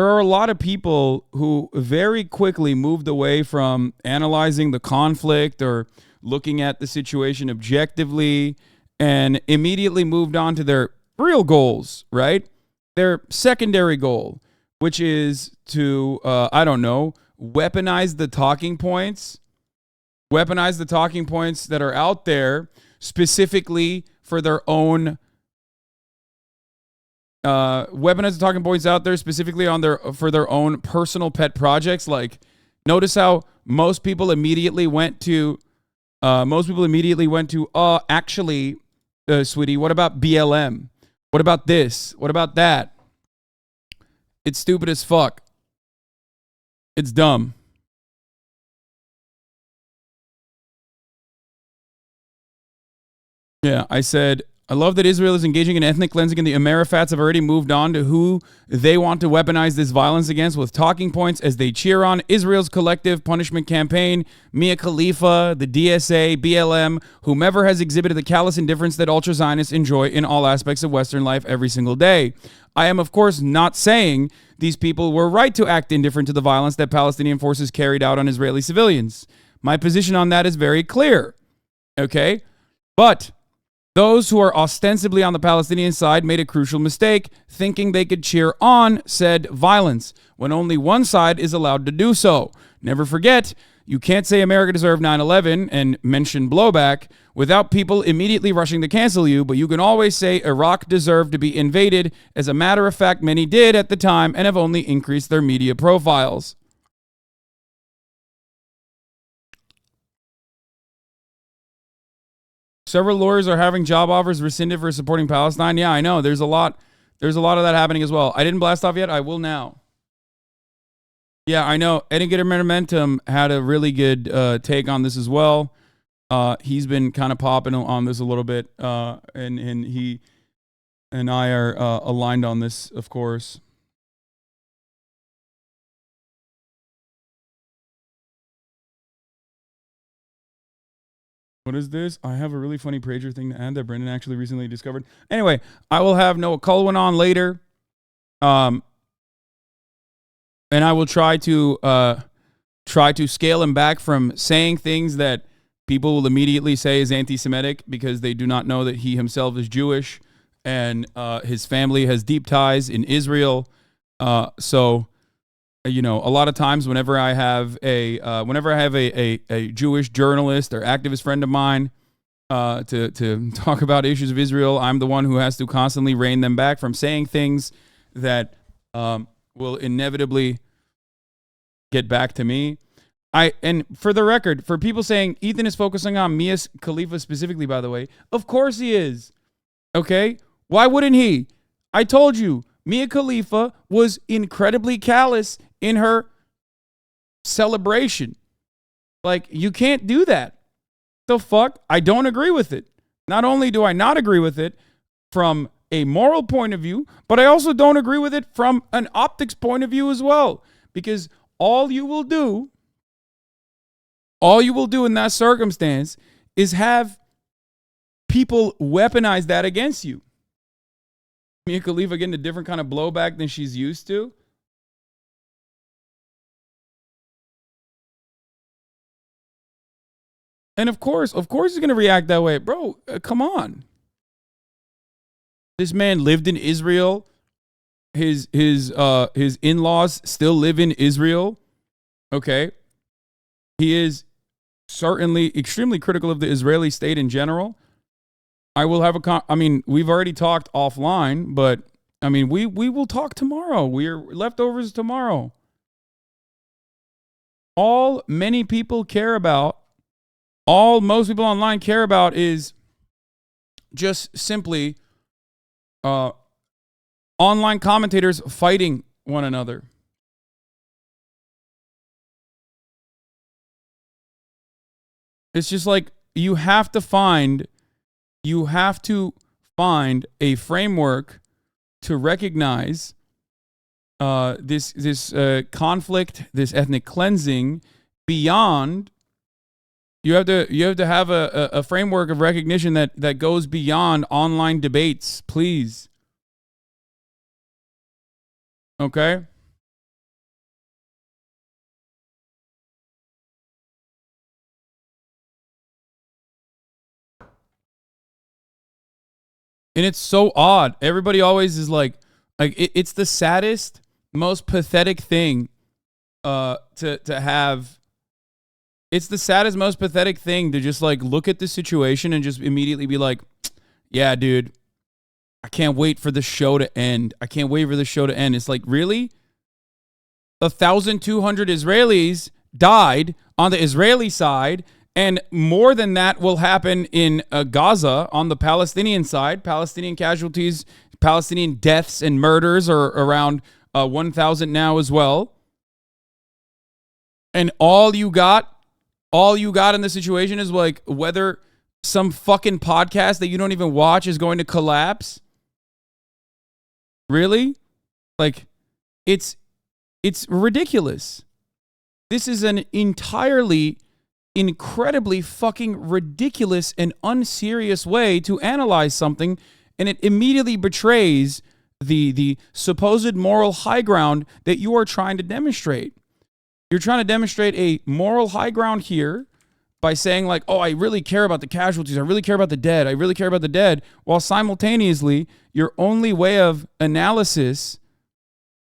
are a lot of people who very quickly moved away from analyzing the conflict or looking at the situation objectively and immediately moved on to their real goals, right? Their secondary goal, which is to, I don't know, weaponize the talking points that are out there specifically for their own weaponize the talking points out there specifically for their own personal pet projects. Like, notice how most people immediately went to actually, sweetie, what about BLM? What about this? What about that? It's stupid as fuck. It's dumb. Yeah, I said, I love that Israel is engaging in ethnic cleansing and the Amerifats have already moved on to who they want to weaponize this violence against with talking points as they cheer on Israel's collective punishment campaign, Mia Khalifa, the DSA, BLM, whomever has exhibited the callous indifference that ultra-Zionists enjoy in all aspects of Western life every single day. I am, of course, not saying these people were right to act indifferent to the violence that Palestinian forces carried out on Israeli civilians. My position on that is very clear. Okay? But those who are ostensibly on the Palestinian side made a crucial mistake, thinking they could cheer on said violence, when only one side is allowed to do so. Never forget, you can't say America deserved 9/11 and mention Blowback without people immediately rushing to cancel you, but you can always say Iraq deserved to be invaded. As a matter of fact, many did at the time and have only increased their media profiles. Several lawyers are having job offers rescinded for supporting Palestine. Yeah, I know. There's a lot of that happening as well. I didn't blast off yet. I will now. Yeah, I know. Educator Momentum had a really good take on this as well. He's been kind of popping on this a little bit, and he and I are aligned on this, of course. What is this? I have a really funny Prager thing to add that Brendan actually recently discovered. Anyway, I will have Noah Kulwin on later. And I will try to scale him back from saying things that people will immediately say is anti-Semitic because they do not know that he himself is Jewish and his family has deep ties in Israel. So, you know, a lot of times whenever I have a Jewish journalist or activist friend of mine to talk about issues of Israel. I'm the one who has to constantly rein them back from saying things that will inevitably get back to me. And for the record, for people saying Ethan is focusing on Mia Khalifa specifically, by the way, of course he is. Okay? Why wouldn't he? I told you, Mia Khalifa was incredibly callous in her celebration. Like, you can't do that. The fuck? I don't agree with it. Not only do I not agree with it from a moral point of view, but I also don't agree with it from an optics point of view as well. Because all you will do in that circumstance is have people weaponize that against you. Mia Khalifa getting a different kind of blowback than she's used to. And of course he's going to react that way. Bro, come on. This man lived in Israel. His in-laws still live in Israel. Okay. He is certainly extremely critical of the Israeli state in general. I will have we've already talked offline, but we will talk tomorrow. We're leftovers tomorrow. All most people online care about is just simply online commentators fighting one another. It's just like you have to find a framework to recognize this conflict, this ethnic cleansing beyond. You have to have a framework of recognition that goes beyond online debates, please. Okay? And it's so odd. Everybody always is like it's the saddest, most pathetic thing to have. It's the saddest, most pathetic thing to just like look at the situation and just immediately be like, yeah, dude, I can't wait for the show to end. It's like, really? 1,200 Israelis died on the Israeli side, and more than that will happen in Gaza on the Palestinian side. Palestinian casualties, Palestinian deaths and murders are around 1,000 now as well. And all you got in the situation is like whether some fucking podcast that you don't even watch is going to collapse. Really? Like, it's ridiculous. This is an entirely, incredibly fucking ridiculous and unserious way to analyze something, and it immediately betrays the supposed moral high ground that you are trying to demonstrate. You're trying to demonstrate a moral high ground here by saying like, oh, I really care about the casualties. I really care about the dead. While simultaneously, your only way of analysis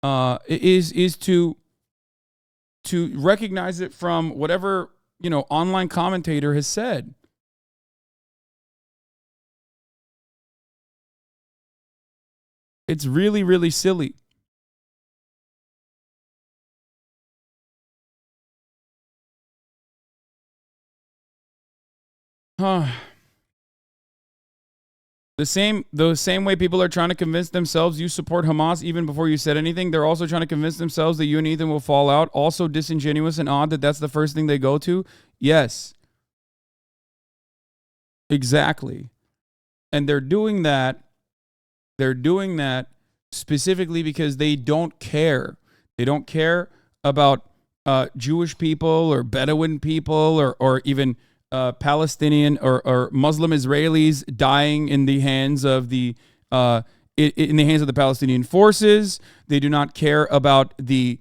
is to recognize it from whatever, online commentator has said. It's really, really silly. The same way people are trying to convince themselves you support Hamas even before you said anything, they're also trying to convince themselves that you and Ethan will fall out. Also disingenuous and odd that that's the first thing they go to. Yes. Exactly. And they're doing that specifically because they don't care. They don't care about Jewish people or Bedouin people or even Palestinian or Muslim Israelis dying in the hands of the Palestinian forces. They do not care about the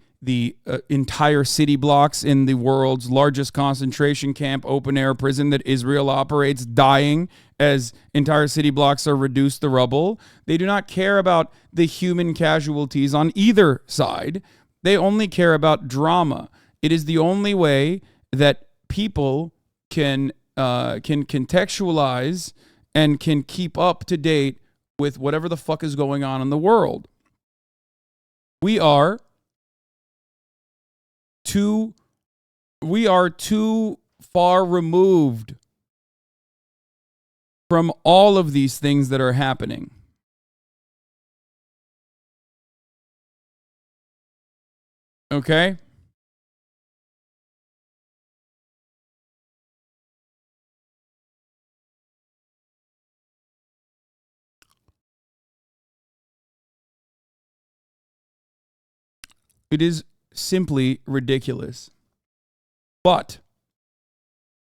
entire city blocks in the world's largest concentration camp, open air prison that Israel operates, dying as entire city blocks are reduced to rubble. They do not care about the human casualties on either side. They only care about drama. It is the only way that people can contextualize and can keep up to date with whatever the fuck is going on in the world. We are too far removed from all of these things that are happening. Okay? It is simply ridiculous. But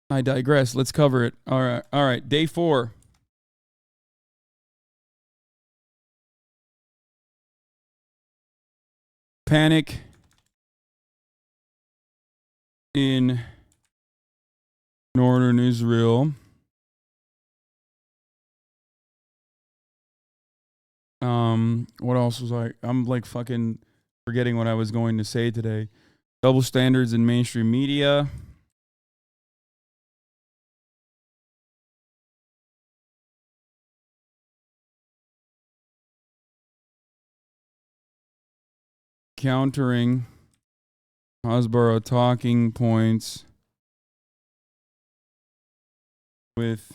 I digress. Let's cover it. All right. Day 4. Panic in northern Israel. What else was I'm like fucking forgetting what I was going to say today. Double standards in mainstream media. Countering Hasbara talking points with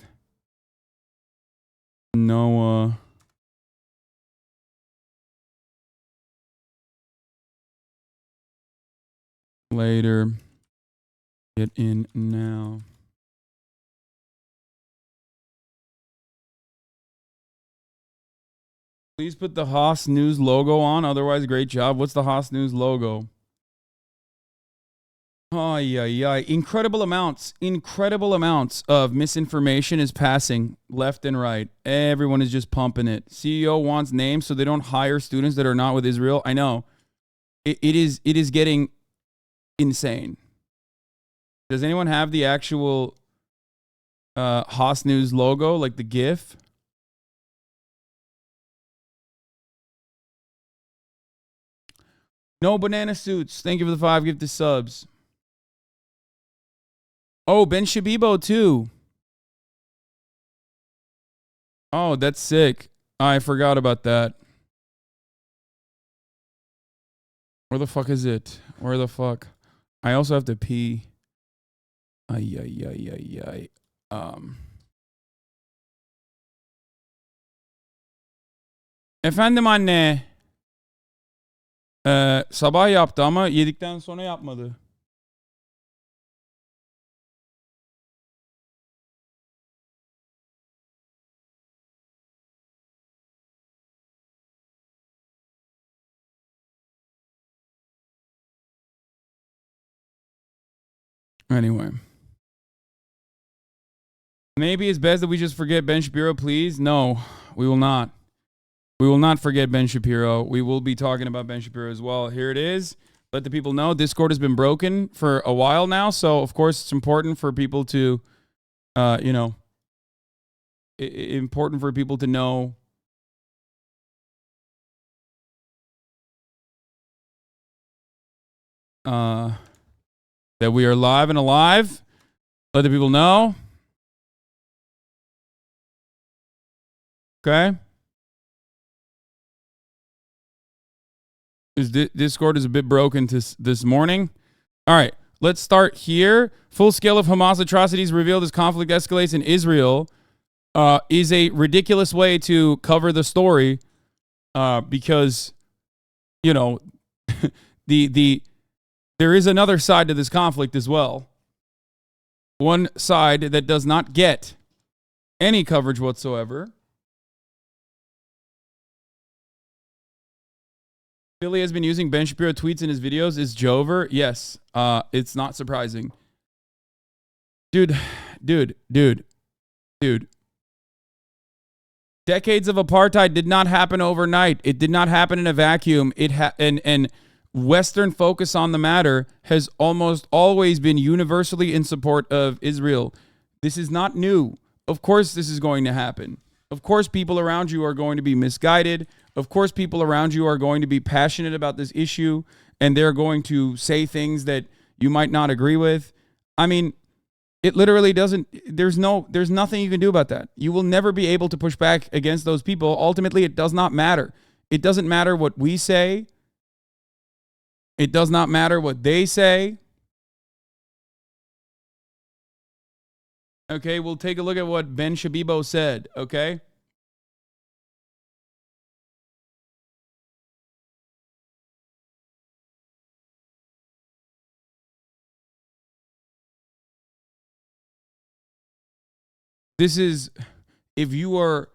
Noah later. Get in now. Please put the Haas News logo on. Otherwise, great job. What's the Haas News logo? Oh, yeah. Incredible amounts of misinformation is passing left and right. Everyone is just pumping it. CEO wants names so they don't hire students that are not with Israel. I know. It is getting insane. Does anyone have the actual Haas News logo, like the GIF? No banana suits. Thank you for the 5 gifted subs. Oh, Ben Shapiro too. Oh, that's sick. I forgot about that. Where the fuck is it? Where the fuck? I also have to pee. Ay. Efendim anne. Sabah yaptı ama yedikten sonra yapmadı. Anyway. Maybe it's best that we just forget Ben Shapiro, please. No, we will not. We will not forget Ben Shapiro. We will be talking about Ben Shapiro as well. Here it is. Let the people know Discord has been broken for a while now. So, of course, it's important for people to, important for people to know that we are live and alive. Let the people know. Okay. Discord is a bit broken this morning. All right, let's start here. Full scale of Hamas atrocities revealed as conflict escalates in Israel is a ridiculous way to cover the story because, there is another side to this conflict as well. One side that does not get any coverage whatsoever. Philly has been using Ben Shapiro tweets in his videos. Is Jover? Yes. It's not surprising. Dude. Decades of apartheid did not happen overnight. It did not happen in a vacuum. And Western focus on the matter has almost always been universally in support of Israel. This is not new. Of course this is going to happen. Of course people around you are going to be misguided. Of course, people around you are going to be passionate about this issue, and they're going to say things that you might not agree with. I mean, It literally doesn't, there's nothing you can do about that. You will never be able to push back against those people. Ultimately, it does not matter. It doesn't matter what we say. It does not matter what they say. Okay, we'll take a look at what Ben Shapiro said, okay? This is, if you are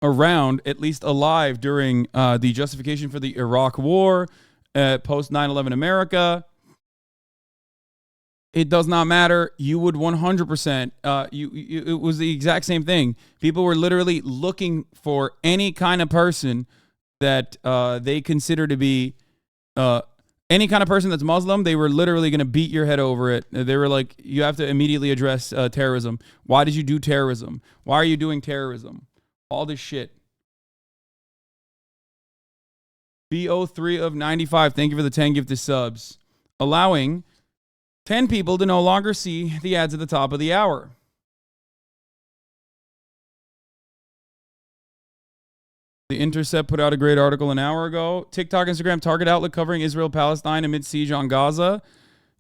around, at least alive during the justification for the Iraq War, post 9/11 America, it does not matter. You would 100%. It was the exact same thing. People were literally looking for any kind of person that they consider to be any kind of person that's Muslim. They were literally going to beat your head over it. They were like, you have to immediately address terrorism. Why did you do terrorism? Why are you doing terrorism? All this shit. BO3 of 95. Thank you for the 10 gifted subs. Allowing 10 people to no longer see the ads at the top of the hour. The Intercept put out a great article an hour ago. TikTok, Instagram, Target outlet covering Israel-Palestine amid siege on Gaza.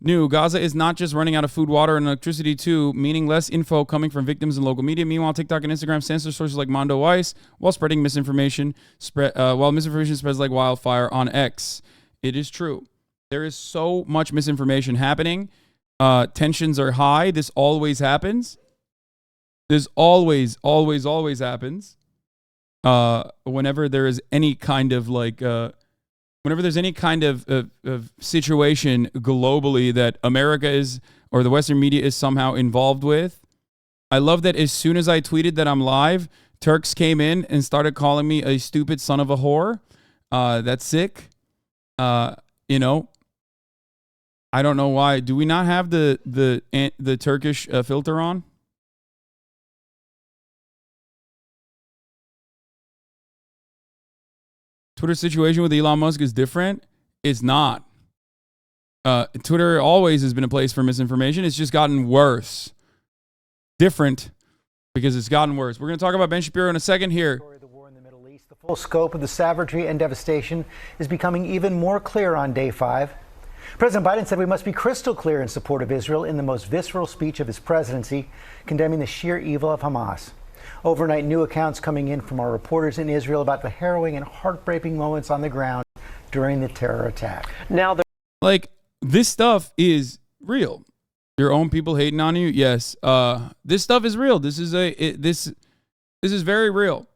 New, Gaza is not just running out of food, water, and electricity too, meaning less info coming from victims in local media. Meanwhile, TikTok and Instagram censor sources like Mondo Weiss while spreading misinformation, while misinformation spreads like wildfire on X. It is true. There is so much misinformation happening. Tensions are high. This always happens. This always happens. Whenever there is any kind of whenever there's any kind of situation globally that America is, or the Western media is somehow involved with. I love that as soon as I tweeted that I'm live, Turks came in and started calling me a stupid son of a whore. That's sick. You know, I don't know why. Do we not have the Turkish filter on? Twitter situation with Elon Musk is different. It's not. Twitter always has been a place for misinformation. It's just gotten worse. Different because it's gotten worse. We're going to talk about Ben Shapiro in a second here. The war in the Middle East, the full scope of the savagery and devastation is becoming even more clear on day 5. President Biden said we must be crystal clear in support of Israel in the most visceral speech of his presidency, condemning the sheer evil of Hamas. Overnight, new accounts coming in from our reporters in Israel about the harrowing and heartbreaking moments on the ground during the terror attack. Now, like, this stuff is real. Your own people hating on you, yes. This stuff is real. This is this is very real.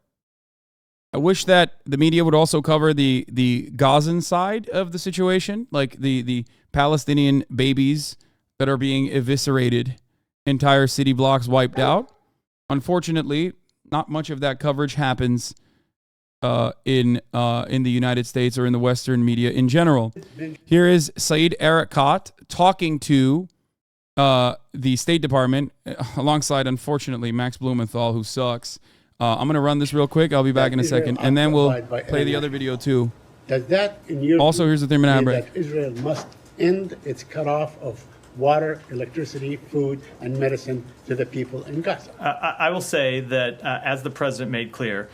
I wish that the media would also cover the Gazan side of the situation, like the Palestinian babies that are being eviscerated, entire city blocks wiped out. Unfortunately, not much of that coverage happens in the United States or in the Western media in general. Here is Saeed Arikat talking to the State Department alongside, unfortunately, Max Blumenthal, who sucks. I'm going to run this real quick. I'll be back in a second, and then we'll play the other video too. Does that, in your also, here's the thing that Israel must end its cutoff of water, electricity, food, and medicine to the people in Gaza? I will say that, as the president made clear,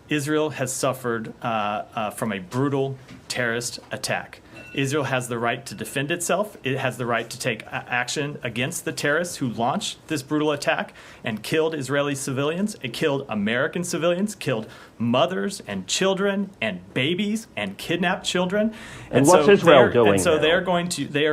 Israel has suffered from a brutal terrorist attack. Israel has the right to defend itself. It has the right to take action against the terrorists who launched this brutal attack and killed Israeli civilians. It killed American civilians, killed mothers and children and babies and kidnapped children. And what's Israel doing? And so they are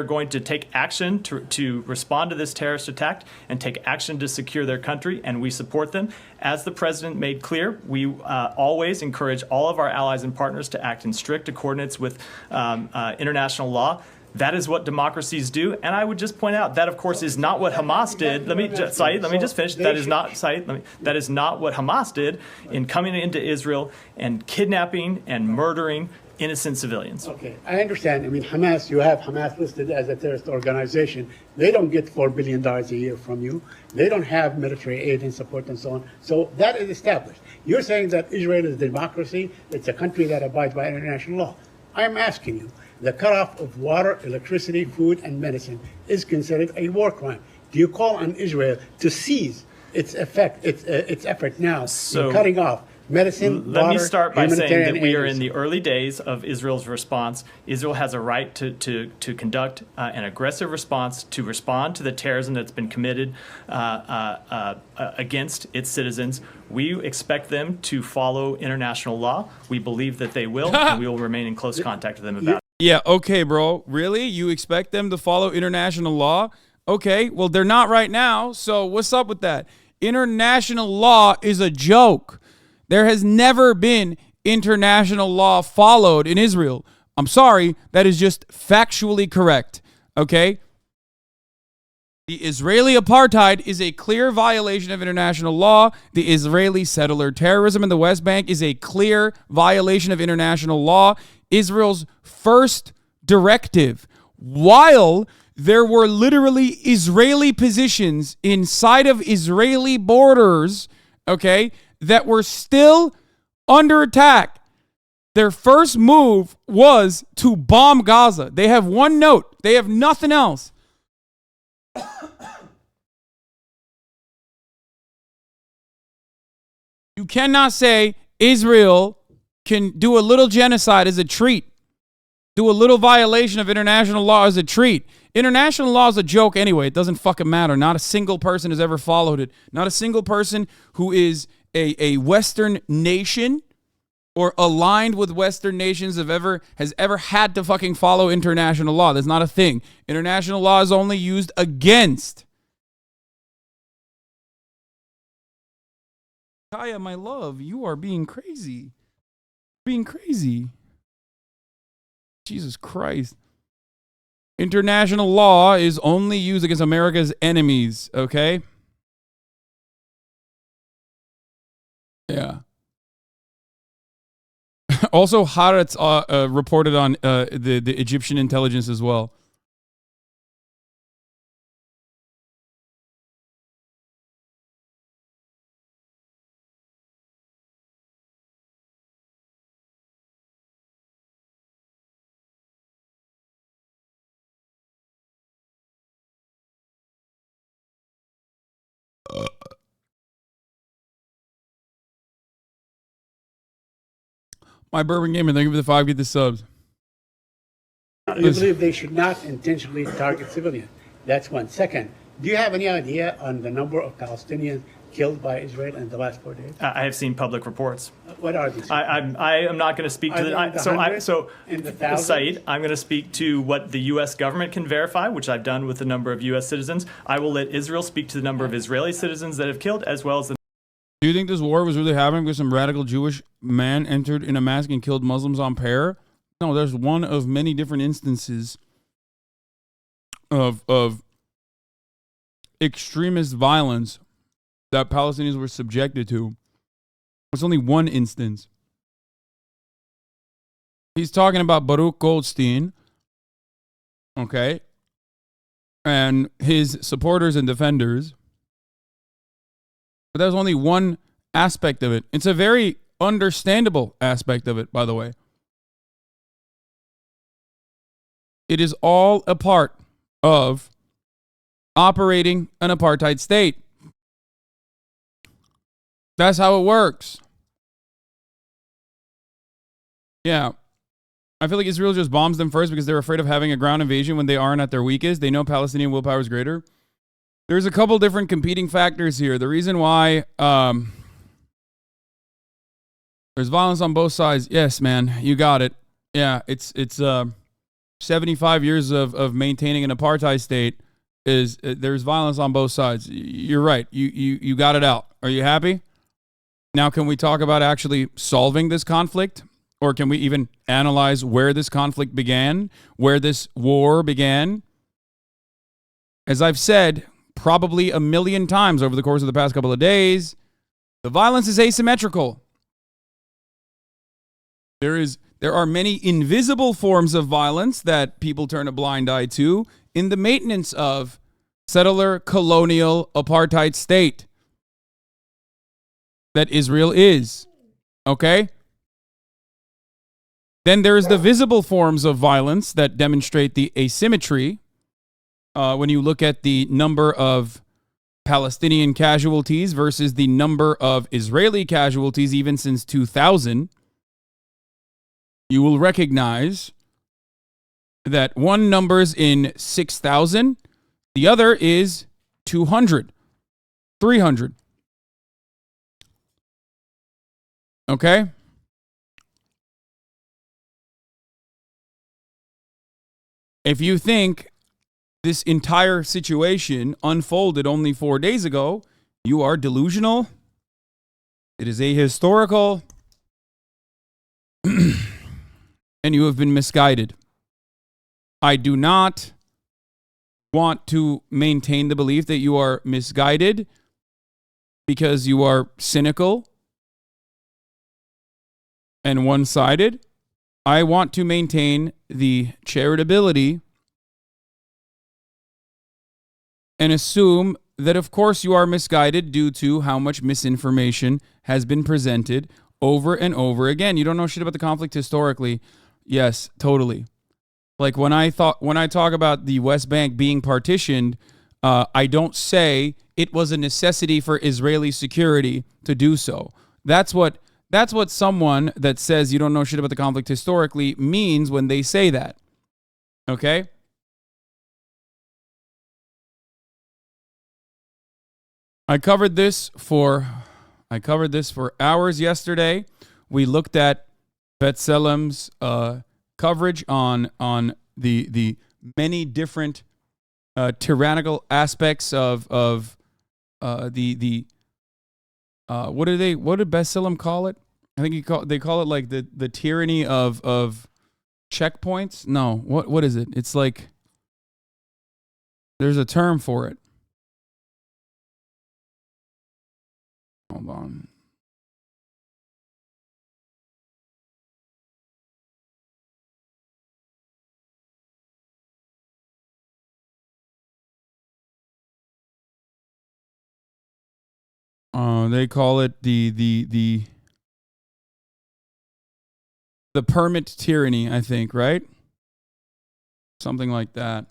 going to take action to respond to this terrorist attack and take action to secure their country, and we support them. As the president made clear, we always encourage all of our allies and partners to act in strict accordance with international law. That is what democracies do, and I would just point out that, of course, is not what Hamas did. Let me just finish. That is not what Hamas did in coming into Israel and kidnapping and murdering innocent civilians. Okay, I understand. I mean, Hamas, you have Hamas listed as a terrorist organization. They don't get $4 billion a year from you. They don't have military aid and support and so on. So that is established. You're saying that Israel is a democracy. It's a country that abides by international law. I'm asking you, the cutoff of water, electricity, food, and medicine is considered a war crime. Do you call on Israel to cease its effort now So- in cutting off medicine, Let me water, start by saying humanitarian that we are aid? in the early days of Israel's response. Israel has a right to conduct an aggressive response, to respond to the terrorism that's been committed against its citizens. We expect them to follow international law. We believe that they will, and we will remain in close contact with them about it. Yeah, okay, bro. Really? You expect them to follow international law? Okay, well, they're not right now, so what's up with that? International law is a joke. There has never been international law followed in Israel. I'm sorry, that is just factually correct, okay? The Israeli apartheid is a clear violation of international law. The Israeli settler terrorism in the West Bank is a clear violation of international law. Israel's first directive, while there were literally Israeli positions inside of Israeli borders, okay, that were still under attack. Their first move was to bomb Gaza. They have one note. They have nothing else. You cannot say Israel can do a little genocide as a treat, do a little violation of international law as a treat. International law is a joke anyway. It doesn't fucking matter. Not a single person has ever followed it. Not a single person who is a Western nation or aligned with Western nations has ever had to fucking follow international law. That's not a thing. International law is only used against. Kaya, my love, you are being crazy. Being crazy. Jesus Christ. International law is only used against America's enemies, okay? Yeah. Also, Haaretz reported on the Egyptian intelligence as well. My Bourbon Gamer, thank you for the 5, get the subs. You believe they should not intentionally target civilians. That's one. Second, do you have any idea on the number of Palestinians killed by Israel in the last 4 days? I have seen public reports. What are these? I am not going to speak to Saeed, I'm going to speak to what the U.S. government can verify, which I've done with a number of U.S. citizens. I will let Israel speak to the number of Israeli citizens that have killed, as well as the. Do you think this war was really happening because some radical Jewish man entered in a mask and killed Muslims on prayer? No, there's one of many different instances of extremist violence that Palestinians were subjected to. It's only one instance. He's talking about Baruch Goldstein, okay, and his supporters and defenders. But that was only one aspect of it. It's a very understandable aspect of it, by the way. It is all a part of operating an apartheid state. That's how it works. Yeah. I feel like Israel just bombs them first because they're afraid of having a ground invasion when they aren't at their weakest. They know Palestinian willpower is greater. There's a couple different competing factors here. The reason why there's violence on both sides. Yes, man, you got it. Yeah, it's 75 years of maintaining an apartheid state. There's violence on both sides. You're right. You got it out. Are you happy? Now, can we talk about actually solving this conflict? Or can we even analyze where this conflict began, where this war began? As I've said probably 1 million times over the course of the past couple of days, the violence is asymmetrical. There are many invisible forms of violence that people turn a blind eye to in the maintenance of settler colonial apartheid state that Israel is. Okay? Then there's the visible forms of violence that demonstrate the asymmetry when you look at the number of Palestinian casualties versus the number of Israeli casualties, even since 2000, you will recognize that one numbers in 6,000, the other is 200, 300. Okay? If you think this entire situation unfolded only 4 days ago, you are delusional. It is ahistorical. And you have been misguided. I do not want to maintain the belief that you are misguided because you are cynical and one-sided. I want to maintain the charitability and assume that, of course, you are misguided due to how much misinformation has been presented over and over again. You don't know shit about the conflict historically. Yes, totally. Like when I talk about the West Bank being partitioned, I don't say it was a necessity for Israeli security to do so. That's what someone that says you don't know shit about the conflict historically means when they say that. Okay? I covered this for hours yesterday. We looked at B'Tselem's coverage on the many different tyrannical aspects of what did B'Tselem call it? I think they call it like the tyranny of checkpoints. No, what is it? It's like there's a term for it. Hold on. They call it the permit tyranny, I think, right? Something like that.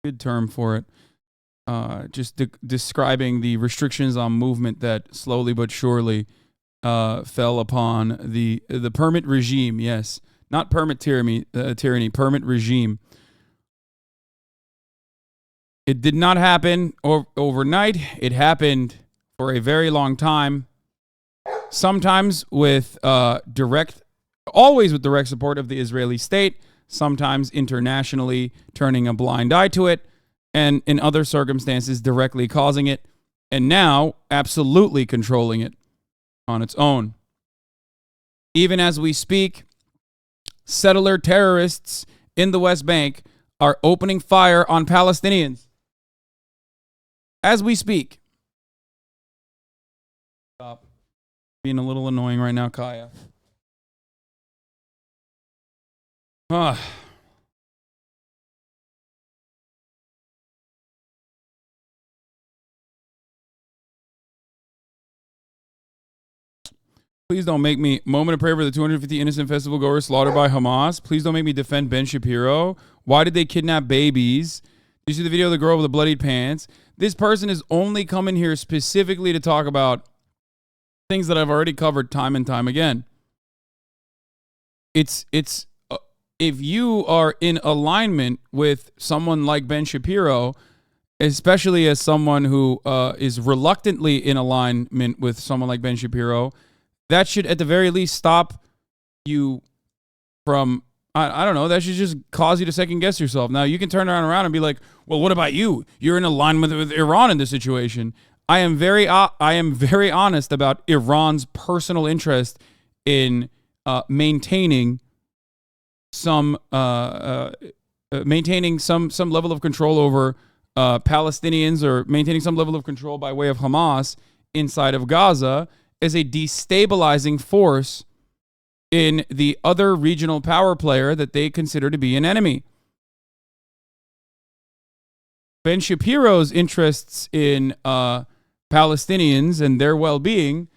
Good term for it. Just describing the restrictions on movement that slowly but surely fell upon the permit regime. Yes, not permit tyranny, permit regime. It did not happen overnight. It happened for a very long time. Sometimes with always with direct support of the Israeli state. Sometimes internationally turning a blind eye to it. And in other circumstances, directly causing it, and now absolutely controlling it on its own. Even as we speak, settler terrorists in the West Bank are opening fire on Palestinians. As we speak. Stop being a little annoying right now, Kaya. Please don't make me, moment of prayer for the 250 innocent festival goers slaughtered by Hamas. Please don't make me defend Ben Shapiro. Why did they kidnap babies? Did you see the video of the girl with the bloodied pants? This person is only coming here specifically to talk about things that I've already covered time and time again. It's if you are in alignment with someone like Ben Shapiro, especially as someone who is reluctantly in alignment with someone like Ben Shapiro, that should at the very least stop you from, I don't know, that should just cause you to second guess yourself. Now, you can turn around and be like, well, what about you? You're in alignment with Iran in this situation. I am very honest about Iran's personal interest in maintaining some level of control over Palestinians, or maintaining some level of control by way of Hamas inside of Gaza, as a destabilizing force in the other regional power player that they consider to be an enemy. Ben Shapiro's interests in Palestinians and their well-being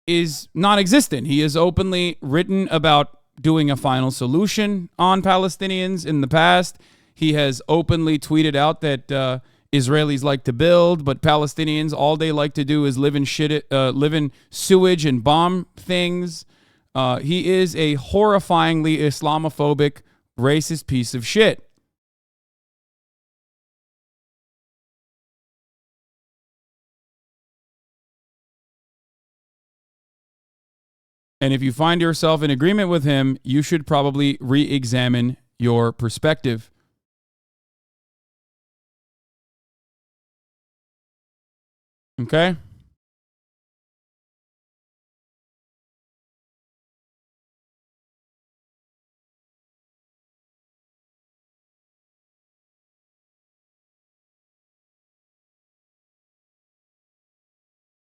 is non-existent. He has openly written about doing a final solution on Palestinians in the past. He has openly tweeted out that Israelis like to build, but Palestinians, all they like to do is live in sewage and bomb things. He is a horrifyingly Islamophobic, racist piece of shit. And if you find yourself in agreement with him, you should probably re-examine your perspective. Okay?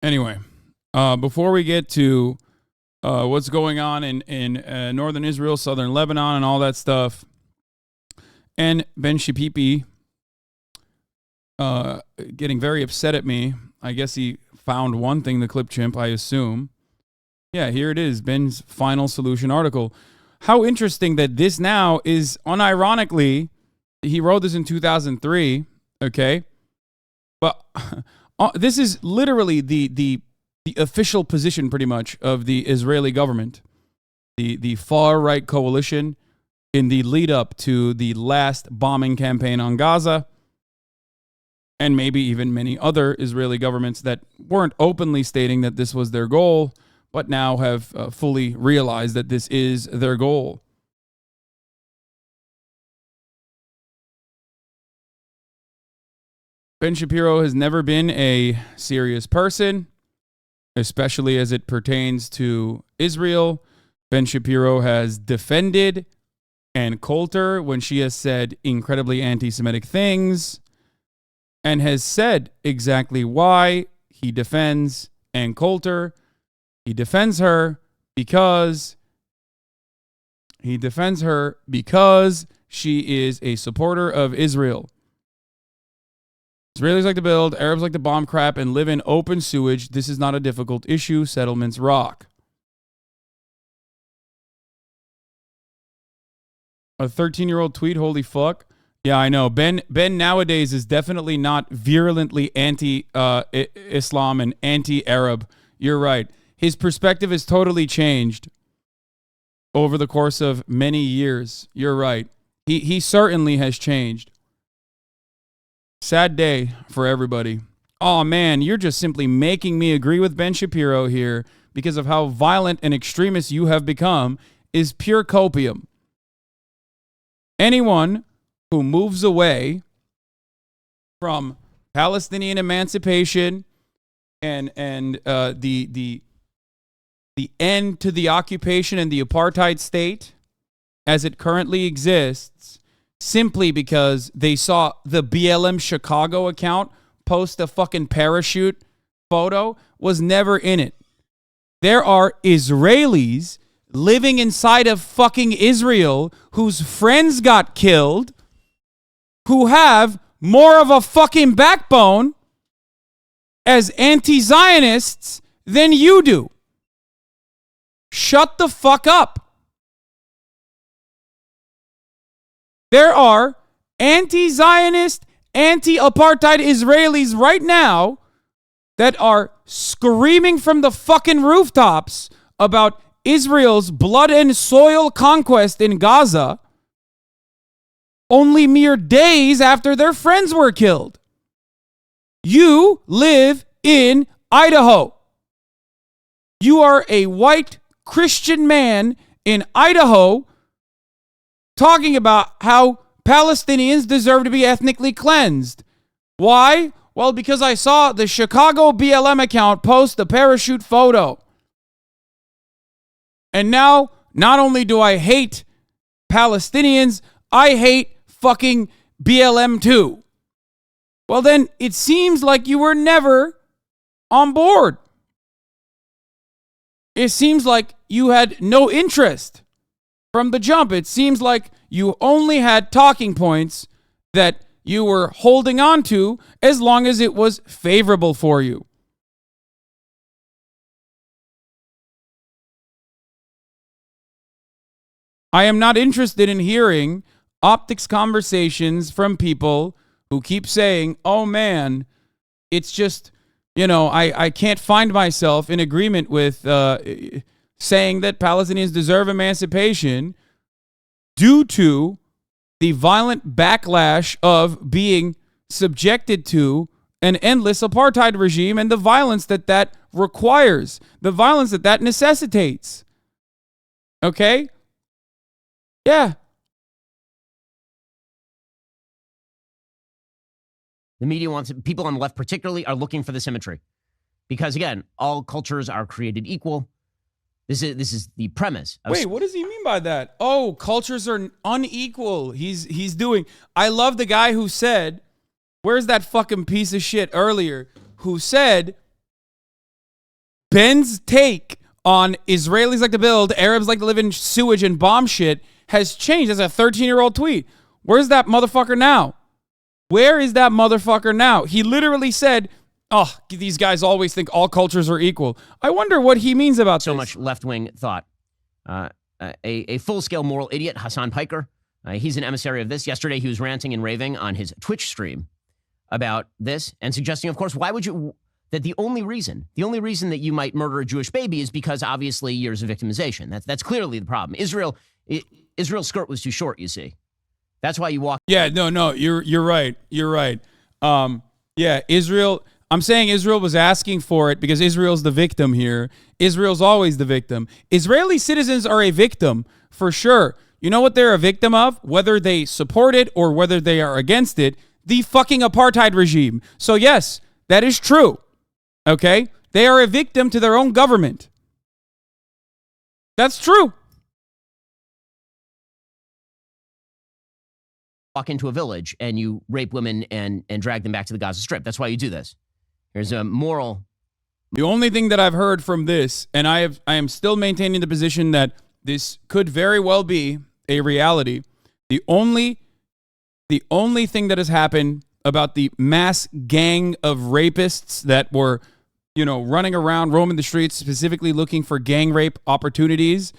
Anyway, before we get to what's going on in northern Israel, southern Lebanon, and all that stuff, and Ben Shapiro getting very upset at me. I guess he found one thing, the clip chimp, I assume. Yeah, here it is, Ben's final solution article. How interesting that this now is, unironically, he wrote this in 2003, okay? But this is literally the official position, pretty much, of the Israeli government, the far-right coalition in the lead-up to the last bombing campaign on Gaza, and maybe even many other Israeli governments that weren't openly stating that this was their goal, but now have fully realized that this is their goal. Ben Shapiro has never been a serious person, especially as it pertains to Israel. Ben Shapiro has defended Ann Coulter when she has said incredibly anti-Semitic things, and has said exactly why he defends Ann Coulter. He defends her because she is a supporter of Israel. Israelis like to build, Arabs like to bomb crap and live in open sewage. This is not a difficult issue. Settlements rock. A 13-year-old tweet, holy fuck. Yeah, I know. Ben nowadays is definitely not virulently anti-Islam and anti-Arab. You're right. His perspective has totally changed over the course of many years. You're right. He certainly has changed. Sad day for everybody. Oh man, you're just simply making me agree with Ben Shapiro here because of how violent and extremist you have become is pure copium. Anyone who moves away from Palestinian emancipation and the end to the occupation and the apartheid state as it currently exists, simply because they saw the BLM Chicago account post a fucking parachute photo, was never in it. There are Israelis living inside of fucking Israel whose friends got killed, who have more of a fucking backbone as anti-Zionists than you do. Shut the fuck up. There are anti-Zionist, anti-apartheid Israelis right now that are screaming from the fucking rooftops about Israel's blood and soil conquest in Gaza only mere days after their friends were killed. You live in Idaho. You are a white Christian man in Idaho talking about how Palestinians deserve to be ethnically cleansed. Why? Well, because I saw the Chicago BLM account post the parachute photo. And now, not only do I hate Palestinians, I hate fucking BLM too. Well, then it seems like you were never on board. It seems like you had no interest from the jump. It seems like you only had talking points that you were holding on to as long as it was favorable for you. I am not interested in hearing optics conversations from people who keep saying, oh man, it's just, I can't find myself in agreement with saying that Palestinians deserve emancipation due to the violent backlash of being subjected to an endless apartheid regime and the violence that requires, the violence that necessitates. Okay? Yeah. The media wants it. People on the left particularly are looking for the symmetry. Because again, all cultures are created equal. This is the premise. Wait, what does he mean by that? Oh, cultures are unequal. He's doing. I love the guy who said, where's that fucking piece of shit earlier, who said Ben's take on Israelis like to build, Arabs like to live in sewage and bomb shit has changed. As a 13-year-old tweet. Where's that motherfucker now? Where is that motherfucker now? He literally said, oh, these guys always think all cultures are equal. I wonder what he means about so this. Much left-wing thought. A full-scale moral idiot, Hasan Piker. He's an emissary of this. Yesterday, he was ranting and raving on his Twitch stream about this and suggesting, of course, why would you, that the only reason that you might murder a Jewish baby is because obviously years of victimization. That's clearly the problem. Israel's skirt was too short, you see. That's why you walk. Yeah, no, you're right. You're right. Yeah, Israel. I'm saying Israel was asking for it because Israel's the victim here. Israel's always the victim. Israeli citizens are a victim for sure. You know what they're a victim of? Whether they support it or whether they are against it, the fucking apartheid regime. So yes, that is true. Okay? They are a victim to their own government. That's true. Walk into a village and you rape women and drag them back to the Gaza Strip. That's why you do this. There's a moral. The only thing that I've heard from this, and I am still maintaining the position that this could very well be a reality. The only thing that has happened about the mass gang of rapists that were, running around, roaming the streets, specifically looking for gang rape opportunities,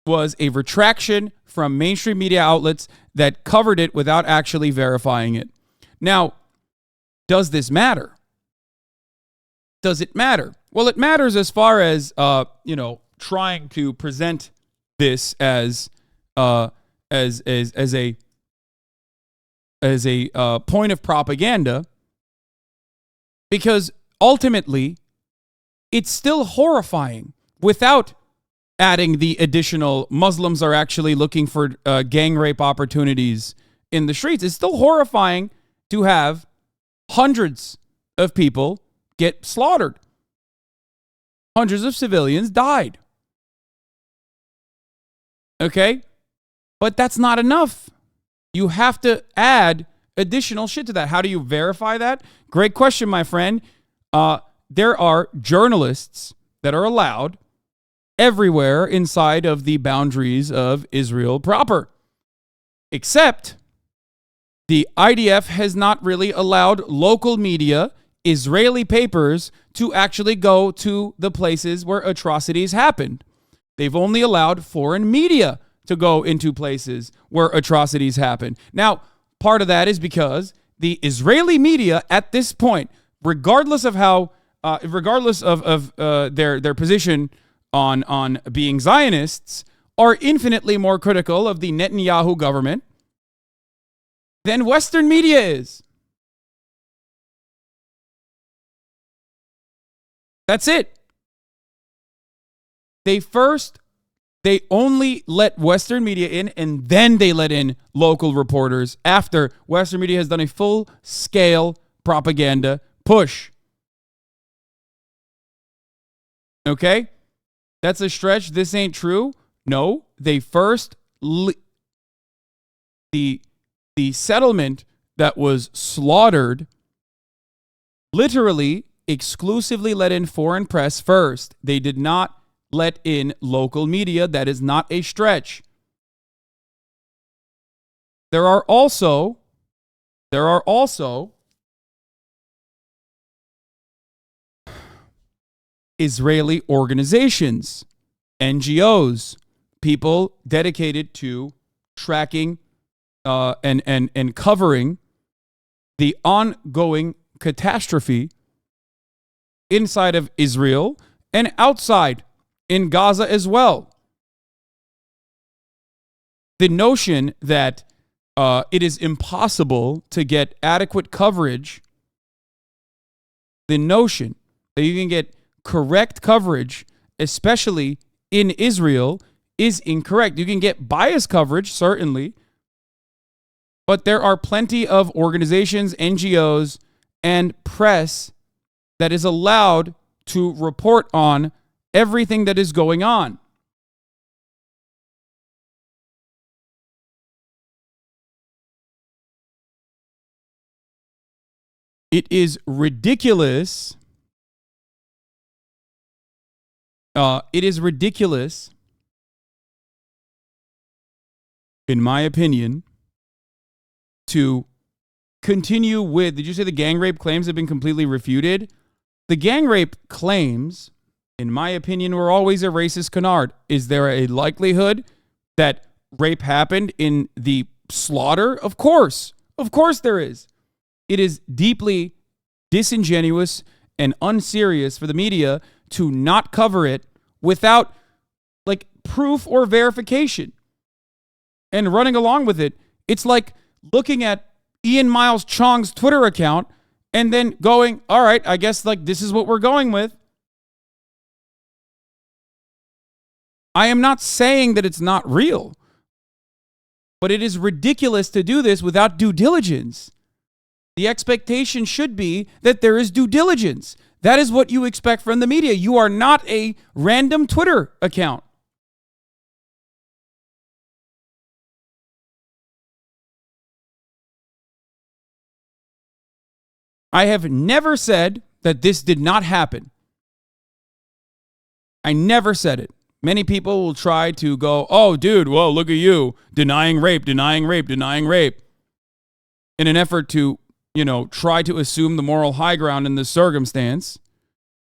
was a retraction from mainstream media outlets that covered it without actually verifying it. Now, does this matter? Does it matter? Well, it matters as far as trying to present this as a point of propaganda, because ultimately it's still horrifying without adding the additional Muslims are actually looking for gang rape opportunities in the streets. It's still horrifying to have hundreds of people get slaughtered. Hundreds of civilians died. Okay? But that's not enough. You have to add additional shit to that. How do you verify that? Great question, my friend. There are journalists that are allowed everywhere inside of the boundaries of Israel proper. Except the IDF has not really allowed local media, Israeli papers, to actually go to the places where atrocities happened. They've only allowed foreign media to go into places where atrocities happen. Now, part of that is because the Israeli media at this point, regardless of their position on being Zionists, are infinitely more critical of the Netanyahu government than Western media is. That's it. They only let Western media in, and then they let in local reporters after Western media has done a full-scale propaganda push. Okay? That's a stretch. This ain't true. No, they first the settlement that was slaughtered literally exclusively let in foreign press first. They did not let in local media. That is not a stretch. There are also Israeli organizations, NGOs, people dedicated to tracking and covering the ongoing catastrophe inside of Israel and outside in Gaza as well. The notion that it is impossible to get adequate coverage, the notion that you can get correct coverage, especially in Israel, is incorrect. You can get biased coverage, certainly, but there are plenty of organizations, NGOs, and press that is allowed to report on everything that is going on. It is ridiculous. It is ridiculous, in my opinion, to continue with, did you say the gang rape claims have been completely refuted? The gang rape claims, in my opinion, were always a racist canard. Is there a likelihood that rape happened in the slaughter? Of course. Of course there is. It is deeply disingenuous and unserious for the media to not cover it without like proof or verification and running along with it. It's like looking at Ian Miles Chong's Twitter account and then going, all right, I guess like this is what we're going with. I am not saying that it's not real, but it is ridiculous to do this without due diligence. The expectation should be that there is due diligence. That is what you expect from the media. You are not a random Twitter account. I have never said that this did not happen. I never said it. Many people will try to go, oh, dude, well, look at you, denying rape, in an effort to, try to assume the moral high ground in this circumstance.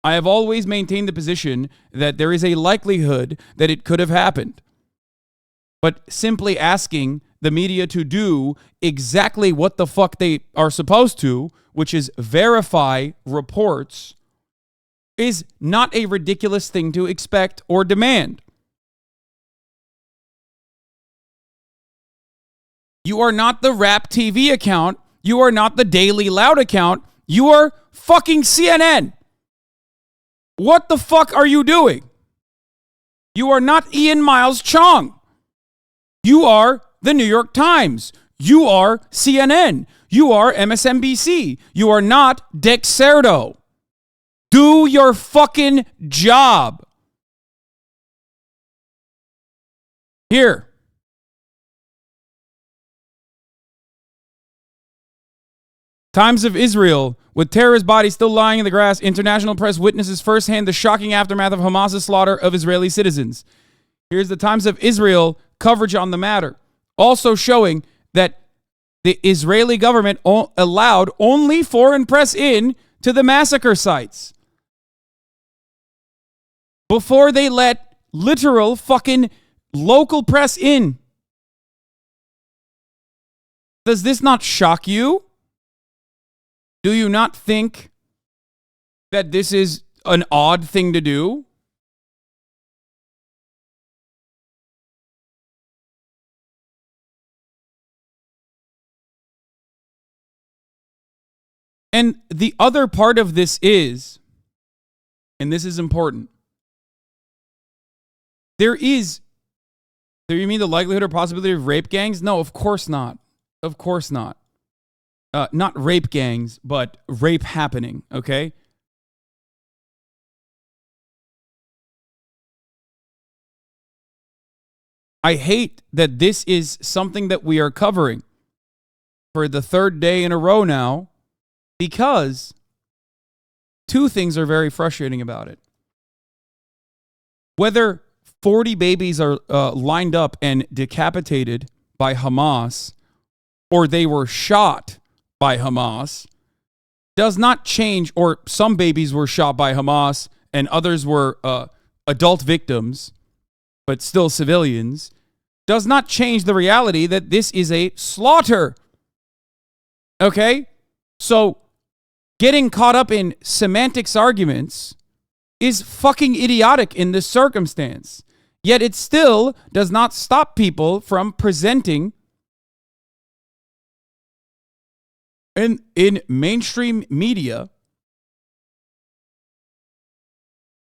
I have always maintained the position that there is a likelihood that it could have happened. But simply asking the media to do exactly what the fuck they are supposed to, which is verify reports, is not a ridiculous thing to expect or demand. You are not the Rap TV account. You are not the Daily Loud account. You are fucking CNN. What the fuck are you doing? You are not Ian Miles Chong. You are the New York Times. You are CNN. You are MSNBC. You are not Dexerto. Do your fucking job. Here. Times of Israel. With terrorist bodies still lying in the grass, international press witnesses firsthand the shocking aftermath of Hamas's slaughter of Israeli citizens. Here's the Times of Israel coverage on the matter. Also showing that the Israeli government allowed only foreign press in to the massacre sites before they let literal fucking local press in. Does this not shock you? Do you not think that this is an odd thing to do? And the other part of this is, and this is important, there you mean the likelihood or possibility of rape gangs? No, of course not. Of course not. Not rape gangs, but rape happening, okay? I hate that this is something that we are covering for the third day in a row now, because two things are very frustrating about it. Whether 40 babies are lined up and decapitated by Hamas, or they were shot by Hamas, does not change, or some babies were shot by Hamas and others were adult victims, but still civilians, does not change the reality that this is a slaughter. Okay? So getting caught up in semantics arguments is fucking idiotic in this circumstance. Yet it still does not stop people from presenting in mainstream media,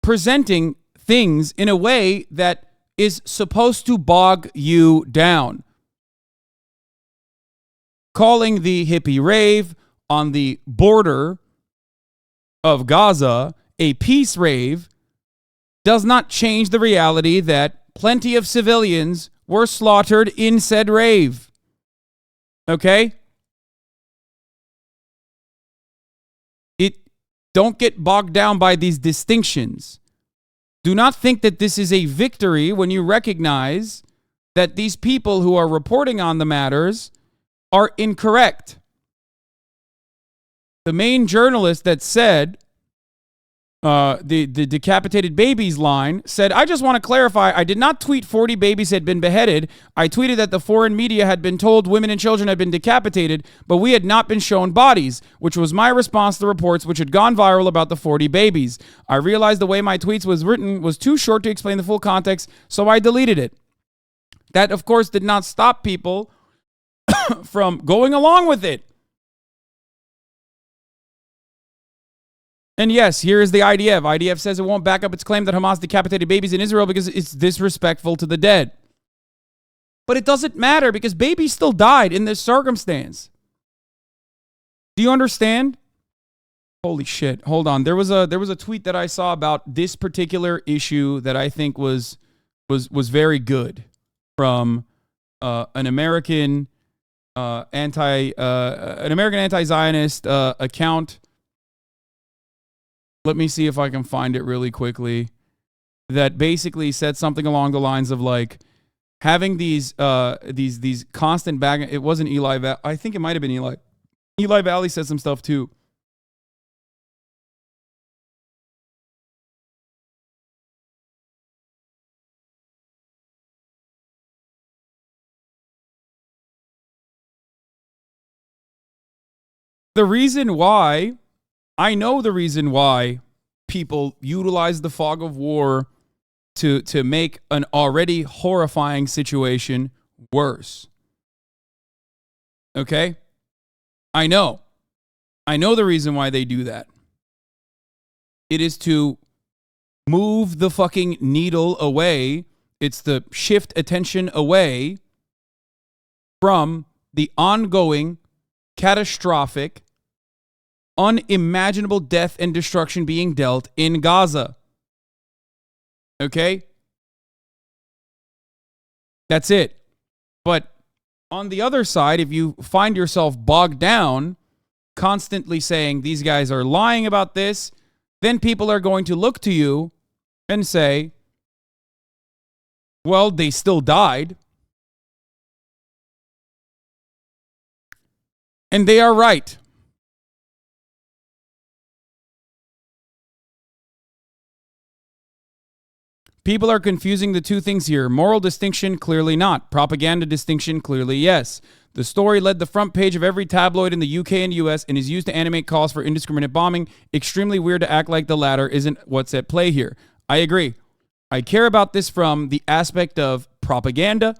presenting things in a way that is supposed to bog you down. Calling the hippie rave on the border of Gaza a peace rave does not change the reality that plenty of civilians were slaughtered in said rave. Okay? Don't get bogged down by these distinctions. Do not think that this is a victory when you recognize that these people who are reporting on the matters are incorrect. The main journalist that said the decapitated babies line said, I just want to clarify, I did not tweet 40 babies had been beheaded. I tweeted that the foreign media had been told women and children had been decapitated, but we had not been shown bodies, which was my response to the reports which had gone viral about the 40 babies. I realized the way my tweets was written was too short to explain the full context, so I deleted it. That, of course, did not stop people from going along with it. And yes, here is the IDF. IDF says it won't back up its claim that Hamas decapitated babies in Israel because it's disrespectful to the dead. But it doesn't matter because babies still died in this circumstance. Do you understand? Holy shit. Hold on. There was a tweet that I saw about this particular issue that I think was very good from an American anti-Zionist account. Let me see if I can find it really quickly. That basically said something along the lines of like having these constant back. It wasn't Eli. I think it might have been Eli. Eli Valley said some stuff too. I know the reason why people utilize the fog of war to make an already horrifying situation worse. Okay? I know the reason why they do that. It is to move the fucking needle away. It's to shift attention away from the ongoing catastrophic unimaginable death and destruction being dealt in Gaza. Okay? That's it. But on the other side, if you find yourself bogged down, constantly saying these guys are lying about this, then people are going to look to you and say, well, they still died. And they are right. People are confusing the two things here. Moral distinction, clearly not. Propaganda distinction, clearly yes. The story led the front page of every tabloid in the UK and US and is used to animate calls for indiscriminate bombing. Extremely weird to act like the latter isn't what's at play here. I agree. I care about this from the aspect of propaganda.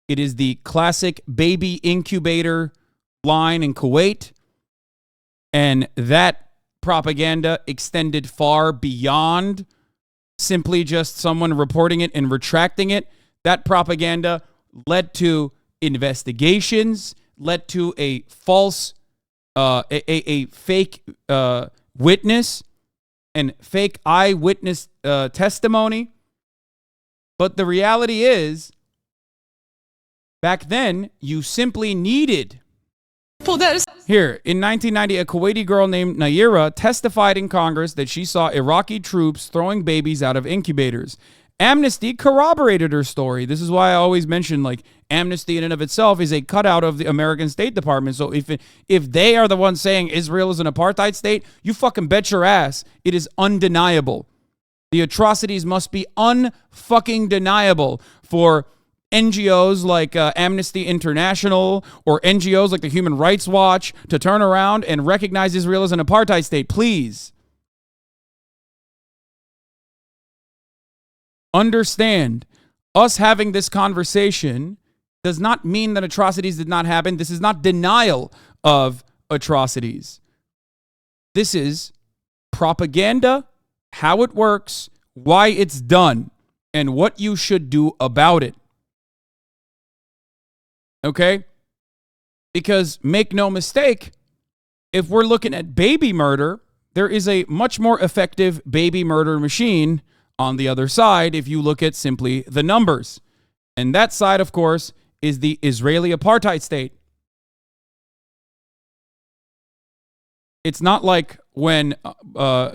It is the classic baby incubator line in Kuwait. And that propaganda extended far beyond simply just someone reporting it and retracting it. That propaganda led to investigations, led to a false, a fake witness and fake eyewitness testimony. But the reality is, back then, you simply needed. Here, in 1990, a Kuwaiti girl named Naira testified in Congress that she saw Iraqi troops throwing babies out of incubators. Amnesty corroborated her story. This is why I always mention, like, Amnesty in and of itself is a cutout of the American State Department. So if they are the ones saying Israel is an apartheid state, you fucking bet your ass it is undeniable. The atrocities must be unfucking deniable for NGOs like Amnesty International or NGOs like the Human Rights Watch to turn around and recognize Israel as an apartheid state. Please. Understand, us having this conversation does not mean that atrocities did not happen. This is not denial of atrocities. This is propaganda, how it works, why it's done, and what you should do about it. Okay? Because make no mistake, if we're looking at baby murder, there is a much more effective baby murder machine on the other side if you look at simply the numbers. And that side, of course, is the Israeli apartheid state. It's not like when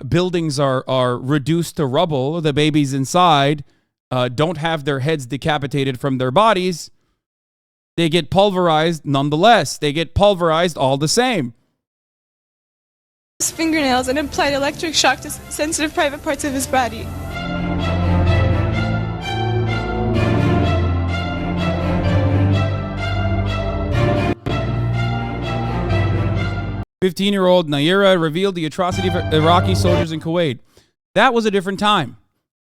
buildings are reduced to rubble, the babies inside don't have their heads decapitated from their bodies. They get pulverized nonetheless. They get pulverized all the same. His fingernails and applied electric shock to sensitive private parts of his body. 15-year-old Naira revealed the atrocity of Iraqi soldiers in Kuwait. That was a different time.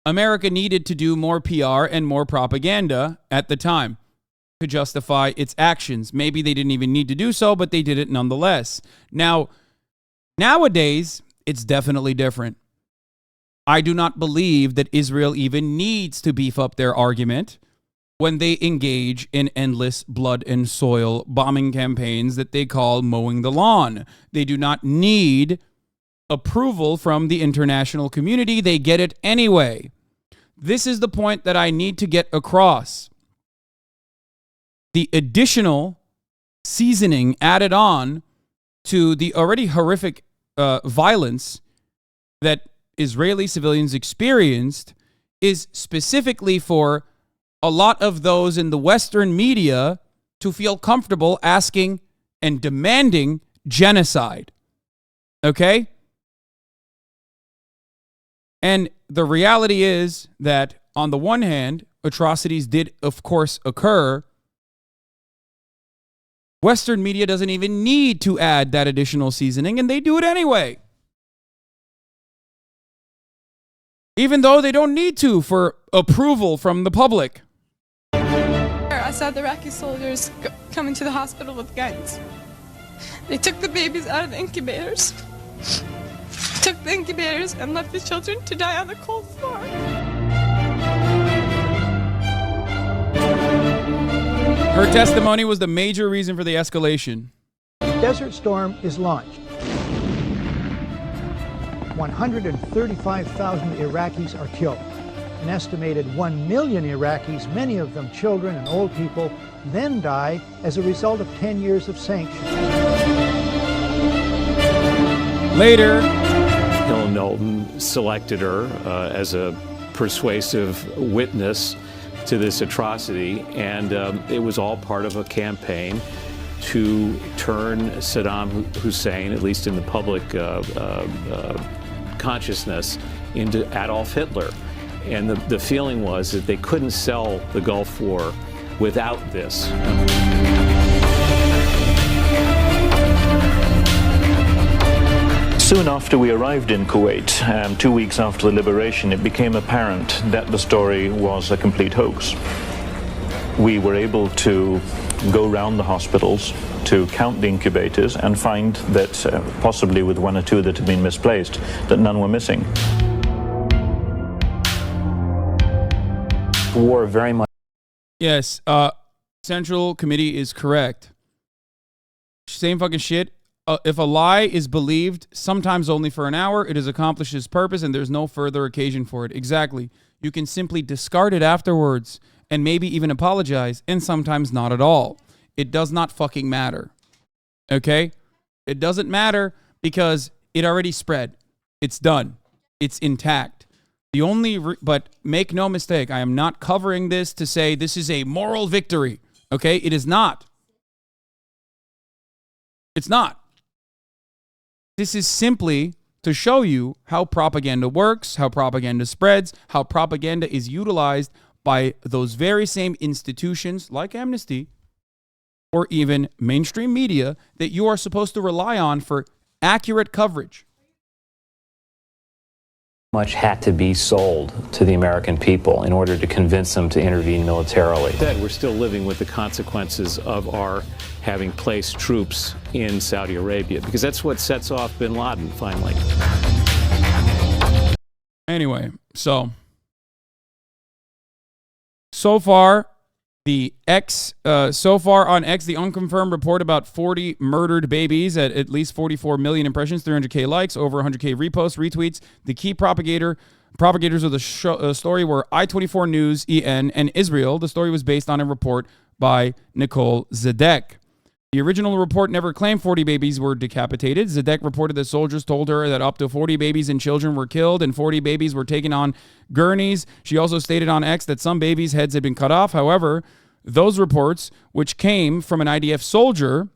America needed to do more PR and more propaganda at the time to justify its actions. Maybe they didn't even need to do so, but they did it nonetheless. Now, nowadays, it's definitely different. I do not believe that Israel even needs to beef up their argument when they engage in endless blood and soil bombing campaigns that they call mowing the lawn. They do not need approval from the international community. They get it anyway. This is the point that I need to get across. The additional seasoning added on to the already horrific violence that Israeli civilians experienced is specifically for a lot of those in the Western media to feel comfortable asking and demanding genocide. Okay? And the reality is that, on the one hand, atrocities did, of course, occur. Western media doesn't even need to add that additional seasoning, and they do it anyway. Even though they don't need to for approval from the public. I saw the Iraqi soldiers come into the hospital with guns. They took the babies out of the incubators. Took the incubators and left the children to die on the cold floor. Her testimony was the major reason for the escalation. Desert Storm is launched. 135,000 Iraqis are killed. An estimated 1 million Iraqis, many of them children and old people, then die as a result of 10 years of sanctions. Later, Helen Knowlton selected her as a persuasive witness to this atrocity, and it was all part of a campaign to turn Saddam Hussein, at least in the public consciousness, into Adolf Hitler. And the feeling was that they couldn't sell the Gulf War without this. Soon after we arrived in Kuwait, 2 weeks after the liberation, it became apparent that the story was a complete hoax. We were able to go round the hospitals to count the incubators and find that, possibly with one or two that had been misplaced, that none were missing. War very much. Yes, Central Committee is correct. Same fucking shit. If a lie is believed, sometimes only for an hour, it has accomplished its purpose and there's no further occasion for it. Exactly. You can simply discard it afterwards and maybe even apologize, and sometimes not at all. It does not fucking matter. Okay? It doesn't matter because it already spread. It's done. It's intact. But make no mistake, I am not covering this to say this is a moral victory. Okay? It is not. It's not. This is simply to show you how propaganda works, how propaganda spreads, how propaganda is utilized by those very same institutions like Amnesty or even mainstream media that you are supposed to rely on for accurate coverage. Much had to be sold to the American people in order to convince them to intervene militarily. Instead, we're still living with the consequences of our having placed troops in Saudi Arabia, because that's what sets off bin Laden finally. Anyway, so far on X, the unconfirmed report about 40 murdered babies at least 44 million impressions, 300K likes, over 100K reposts, retweets. The key propagators of the story were I-24 News, EN, and Israel. The story was based on a report by Nicole Zedek. The original report never claimed 40 babies were decapitated. Zedek reported that soldiers told her that up to 40 babies and children were killed and 40 babies were taken on gurneys. She also stated on X that some babies' heads had been cut off. However, those reports, which came from an IDF soldier,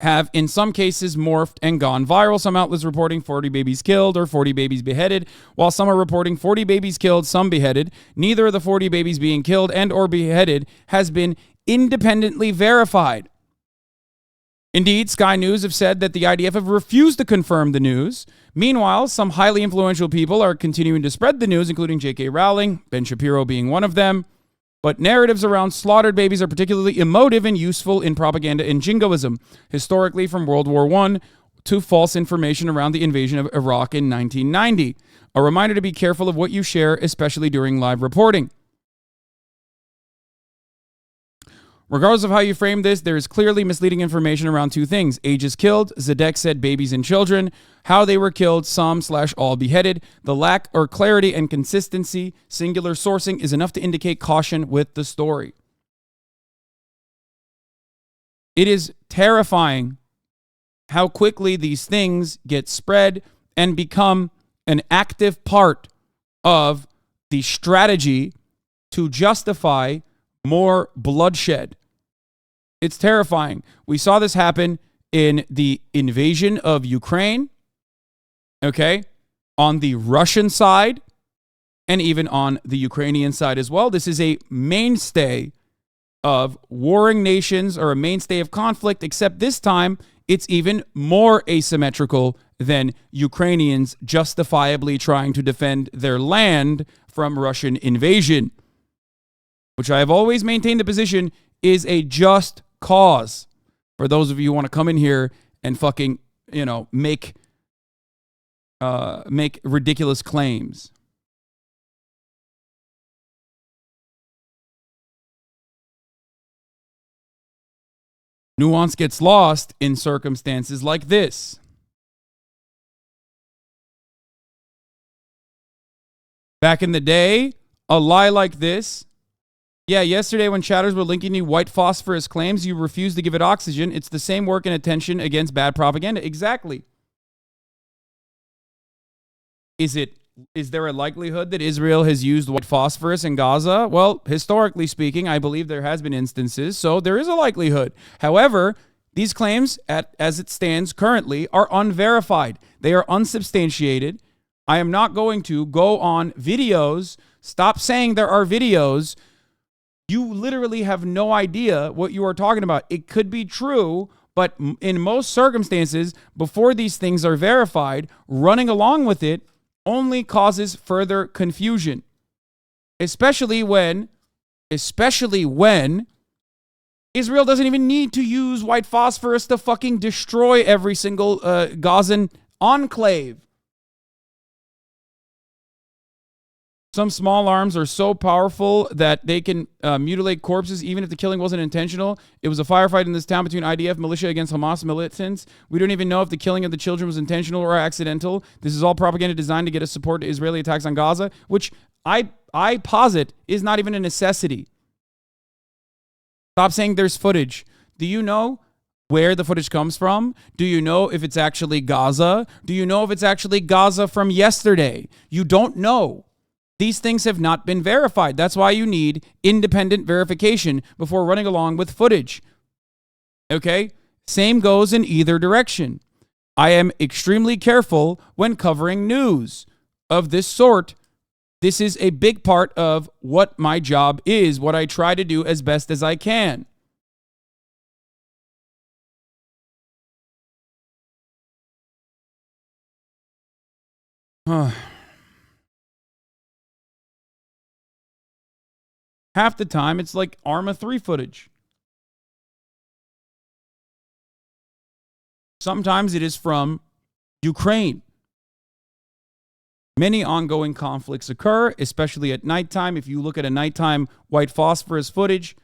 have in some cases morphed and gone viral. Some outlets reporting 40 babies killed or 40 babies beheaded, while some are reporting 40 babies killed, some beheaded. Neither of the 40 babies being killed and or beheaded has been independently verified. Indeed, Sky News have said that the IDF have refused to confirm the news. Meanwhile, some highly influential people are continuing to spread the news, including J.K. Rowling, Ben Shapiro being one of them. But narratives around slaughtered babies are particularly emotive and useful in propaganda and jingoism, historically from World War I to false information around the invasion of Iraq in 1990. A reminder to be careful of what you share, especially during live reporting. Regardless of how you frame this, there is clearly misleading information around two things. Ages killed, Zedek said babies and children. How they were killed, some/all beheaded. The lack or clarity and consistency, singular sourcing, is enough to indicate caution with the story. It is terrifying how quickly these things get spread and become an active part of the strategy to justify more bloodshed. It's terrifying. We saw this happen in the invasion of Ukraine, okay, on the Russian side, and even on the Ukrainian side as well. This is a mainstay of warring nations, or a mainstay of conflict, except this time it's even more asymmetrical than Ukrainians justifiably trying to defend their land from Russian invasion, which I have always maintained the position is a just cause. For those of you who want to come in here and fucking, make ridiculous claims. Nuance gets lost in circumstances like this. Back in the day, a lie like this. Yeah, yesterday when chatters were linking you white phosphorus claims, you refused to give it oxygen. It's the same work and attention against bad propaganda. Exactly. Is there a likelihood that Israel has used white phosphorus in Gaza? Well, historically speaking, I believe there has been instances, so there is a likelihood. However, these claims, as it stands currently, are unverified. They are unsubstantiated. I am not going to go on videos. Stop saying there are videos. You literally have no idea what you are talking about. It could be true, but in most circumstances, before these things are verified, running along with it only causes further confusion. Especially when Israel doesn't even need to use white phosphorus to fucking destroy every single Gazan enclave. Some small arms are so powerful that they can mutilate corpses even if the killing wasn't intentional. It was a firefight in this town between IDF militia against Hamas militants. We don't even know if the killing of the children was intentional or accidental. This is all propaganda designed to get us support to Israeli attacks on Gaza, which I posit is not even a necessity. Stop saying there's footage. Do you know where the footage comes from? Do you know if it's actually Gaza? Do you know if it's actually Gaza from yesterday? You don't know. These things have not been verified. That's why you need independent verification before running along with footage. Okay? Same goes in either direction. I am extremely careful when covering news of this sort This is a big part of what my job is, what I try to do as best as I can. Half the time, it's like Arma 3 footage. Sometimes it is from Ukraine. Many ongoing conflicts occur, especially at nighttime. If you look at a nighttime white phosphorus footage,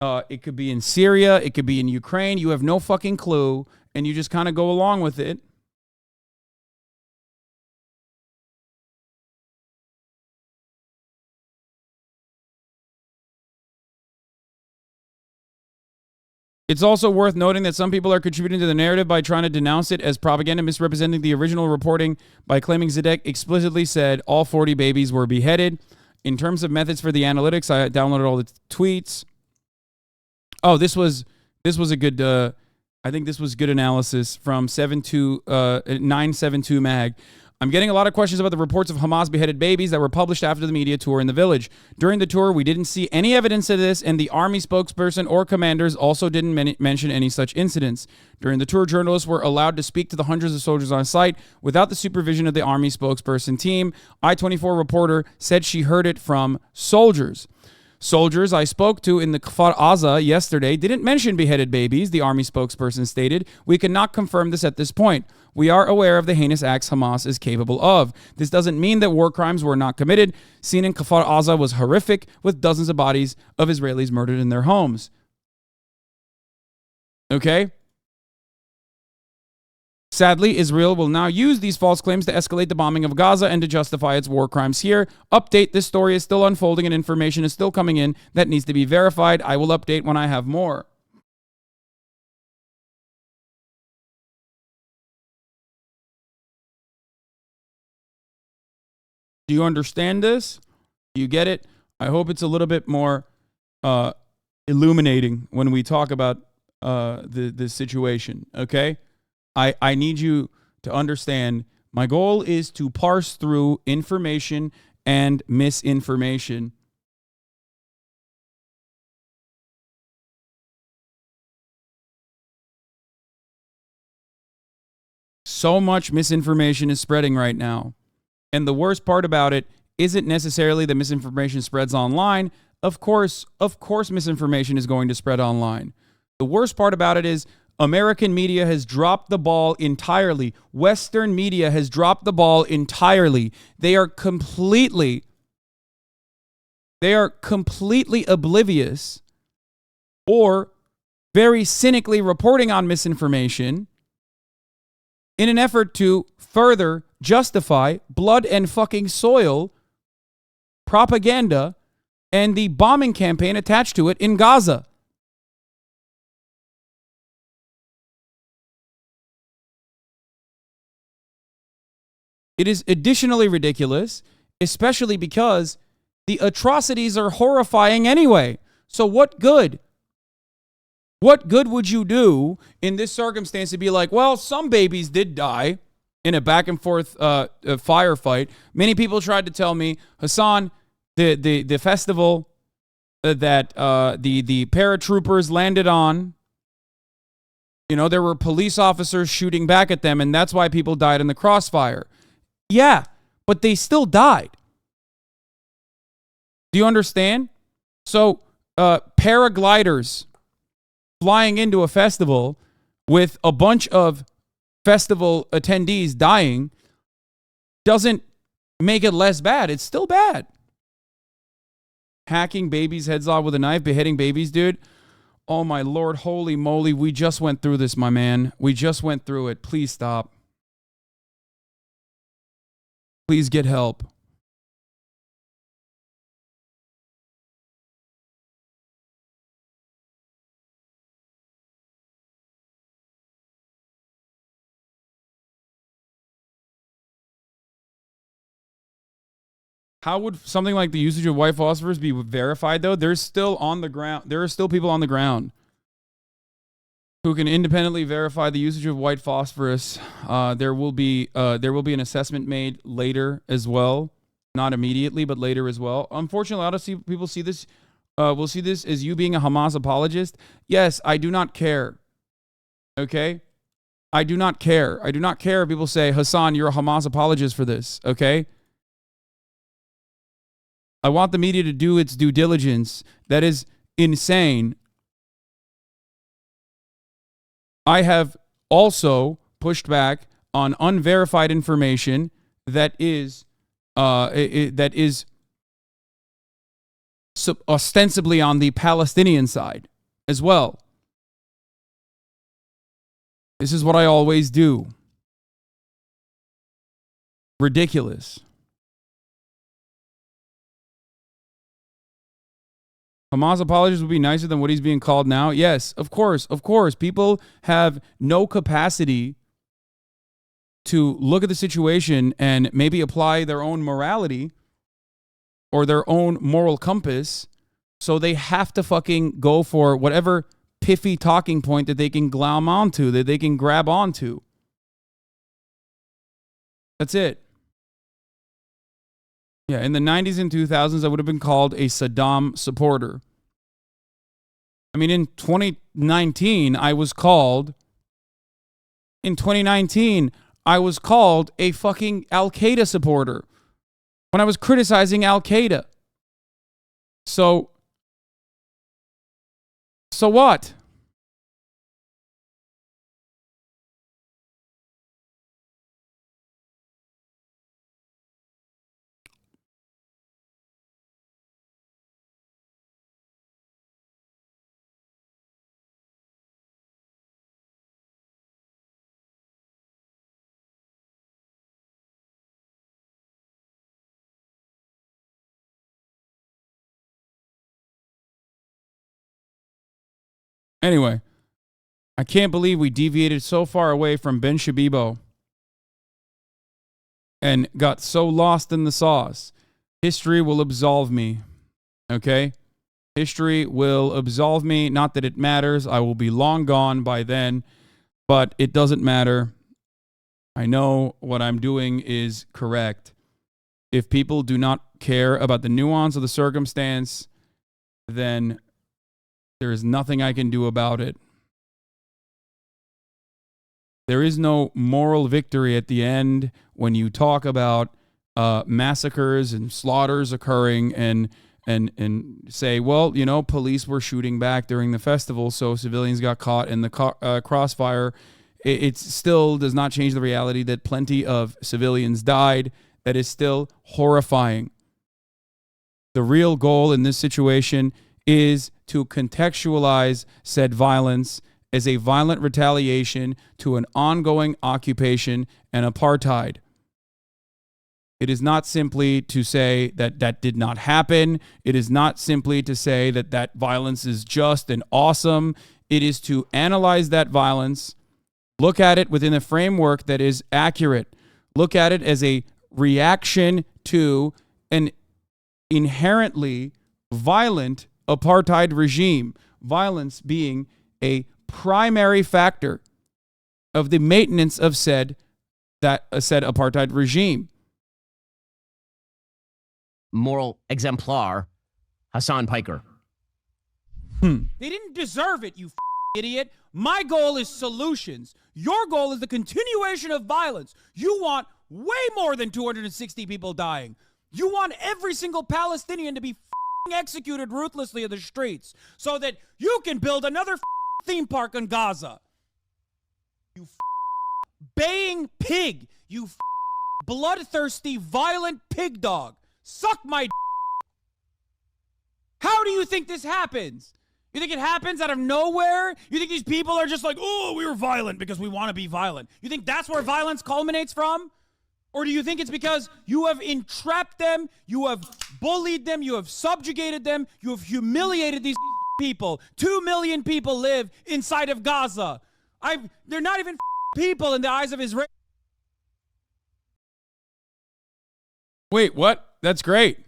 it could be in Syria, it could be in Ukraine. You have no fucking clue, and you just kind of go along with it. It's also worth noting that some people are contributing to the narrative by trying to denounce it as propaganda, misrepresenting the original reporting by claiming Zedek explicitly said all 40 babies were beheaded. In terms of methods for the analytics, I downloaded all the tweets. Oh, this was a good, I think this was good analysis from 972 Mag. I'm getting a lot of questions about the reports of Hamas beheaded babies that were published after the media tour in the village. During the tour, we didn't see any evidence of this, and the army spokesperson or commanders also didn't mention any such incidents. During the tour, journalists were allowed to speak to the hundreds of soldiers on site without the supervision of the army spokesperson team. I-24 reporter said she heard it from soldiers. Soldiers I spoke to in the Kfar Aza yesterday didn't mention beheaded babies, the army spokesperson stated. We cannot confirm this at this point. We are aware of the heinous acts Hamas is capable of. This doesn't mean that war crimes were not committed. Scene in Kfar Aza was horrific, with dozens of bodies of Israelis murdered in their homes. Okay? Sadly, Israel will now use these false claims to escalate the bombing of Gaza and to justify its war crimes here. Update, this story is still unfolding and information is still coming in that needs to be verified. I will update when I have more. Do you understand this? Do you get it? I hope it's a little bit more illuminating when we talk about the situation, okay? I need you to understand my goal is to parse through information and misinformation. So much misinformation is spreading right now. And the worst part about it isn't necessarily that misinformation spreads online. Of course, misinformation is going to spread online. The worst part about it is American media has dropped the ball entirely. Western media has dropped the ball entirely. They are completely oblivious or very cynically reporting on misinformation in an effort to further justify blood and fucking soil propaganda and the bombing campaign attached to it in Gaza. It is additionally ridiculous, especially because the atrocities are horrifying anyway. So what good? What good would you do in this circumstance to be like, well, some babies did die in a back and forth firefight? Many people tried to tell me, Hasan, the festival that the paratroopers landed on, you know, there were police officers shooting back at them, and that's why people died in the crossfire. Yeah, but they still died. Do you understand? So, paragliders flying into a festival with a bunch of festival attendees dying doesn't make it less bad. It's still bad. Hacking babies' heads off with a knife, beheading babies, dude. Oh my Lord, holy moly. We just went through this, my man. We just went through it. Please stop. Please get help. How would something like the usage of white phosphorus be verified, though? There are still people on the ground who can independently verify the usage of white phosphorus. There will be an assessment made later as well not immediately, but later as well. Unfortunately, a lot of people see this. Will see this as you being a Hamas apologist. Yes, I do not care. Okay, I do not care. I do not care if people say, Hasan, you're a Hamas apologist for this. Okay. I want the media to do its due diligence. That is insane. I have also pushed back on unverified information that is ostensibly on the Palestinian side as well. This is what I always do. Ridiculous. Hamas apologists would be nicer than what he's being called now. Yes, of course. Of course. People have no capacity to look at the situation and maybe apply their own morality or their own moral compass. So they have to fucking go for whatever piffy talking point that they can glom onto, that they can grab onto. That's it. Yeah, in the 90s and 2000s, I would have been called a Saddam supporter. I mean, in 2019, I was called a fucking Al-Qaeda supporter when I was criticizing Al-Qaeda. So what? Anyway, I can't believe we deviated so far away from Ben Shapiro and got so lost in the sauce. History will absolve me. Okay? History will absolve me. Not that it matters. I will be long gone by then, but it doesn't matter. I know what I'm doing is correct. If people do not care about the nuance of the circumstance, then there is nothing I can do about it. There is no moral victory at the end when you talk about massacres and slaughters occurring and say, well, you know, police were shooting back during the festival, so civilians got caught in the crossfire. It still does not change the reality that plenty of civilians died. That is still horrifying. The real goal in this situation is to contextualize said violence as a violent retaliation to an ongoing occupation and apartheid. It is not simply to say that that did not happen. It is not simply to say that that violence is just and awesome. It is to analyze that violence, look at it within a framework that is accurate, look at it as a reaction to an inherently violent apartheid regime, violence being a primary factor of the maintenance of said apartheid regime. Moral exemplar, Hasan Piker. They didn't deserve it, you idiot. My goal is solutions. Your goal is the continuation of violence. You want way more than 260 people dying. You want every single Palestinian to be executed ruthlessly in the streets so that you can build another theme park in Gaza. You baying pig. You bloodthirsty, violent pig dog. Suck my How do you think this happens? You think it happens out of nowhere? You think these people are just like, oh, we were violent because we want to be violent? You think that's where violence culminates from? Or do you think it's because you have entrapped them, you have bullied them, you have subjugated them, you have humiliated these people? 2 million people live inside of Gaza. They're not even people in the eyes of Israel. Wait, what? That's great.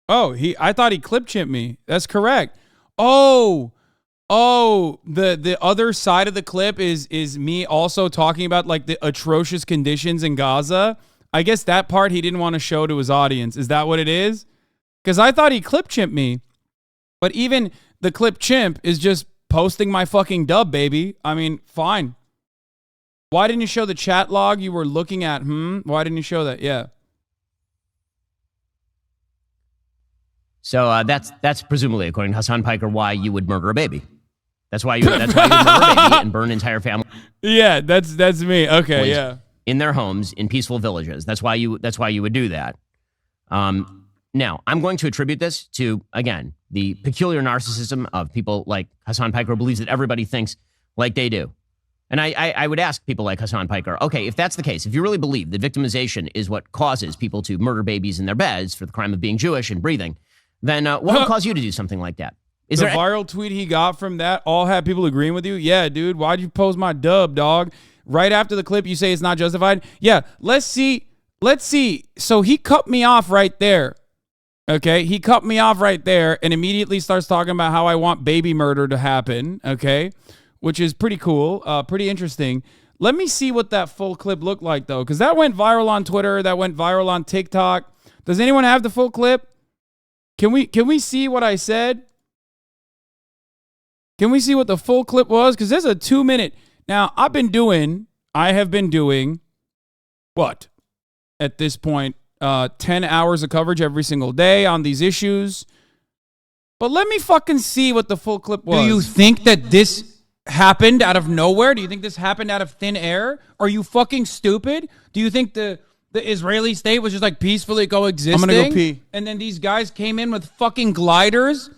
Oh, I thought he clip-chimped me. That's correct. Oh, the other side of the clip is me also talking about like the atrocious conditions in Gaza. I guess that part he didn't want to show to his audience. Is that what it is? Because I thought he clip chimped me. But even the clip chimp is just posting my fucking dub, baby. I mean, fine. Why didn't you show the chat log you were looking at? Why didn't you show that? Yeah. So that's presumably, according to Hasan Piker, why you would murder a baby. That's why you would murder a baby and burn entire family. Yeah, that's me. Okay, yeah. In their homes, in peaceful villages. That's why you would do that. Now, I'm going to attribute this to, again, the peculiar narcissism of people like Hasan Piker, who believes that everybody thinks like they do. And I would ask people like Hasan Piker, okay, if that's the case, if you really believe that victimization is what causes people to murder babies in their beds for the crime of being Jewish and breathing, then what would cause you to do something like that? Is the there viral tweet he got from that all had people agreeing with you? Yeah, dude, why'd you post my dub, dog? Right after the clip, you say it's not justified? Yeah, let's see. So he cut me off right there. Okay, he cut me off right there and immediately starts talking about how I want baby murder to happen, okay, which is pretty cool, pretty interesting. Let me see what that full clip looked like, though, because that went viral on Twitter, that went viral on TikTok. Does anyone have the full clip? Can we see what I said? Can we see what the full clip was? Because there's a 2-minute. Now, I have been doing, what, at this point, 10 hours of coverage every single day on these issues. But let me fucking see what the full clip was. Do you think that this happened out of nowhere? Do you think this happened out of thin air? Are you fucking stupid? Do you think the Israeli state was just like peacefully coexisting? I'm gonna go pee. And then these guys came in with fucking gliders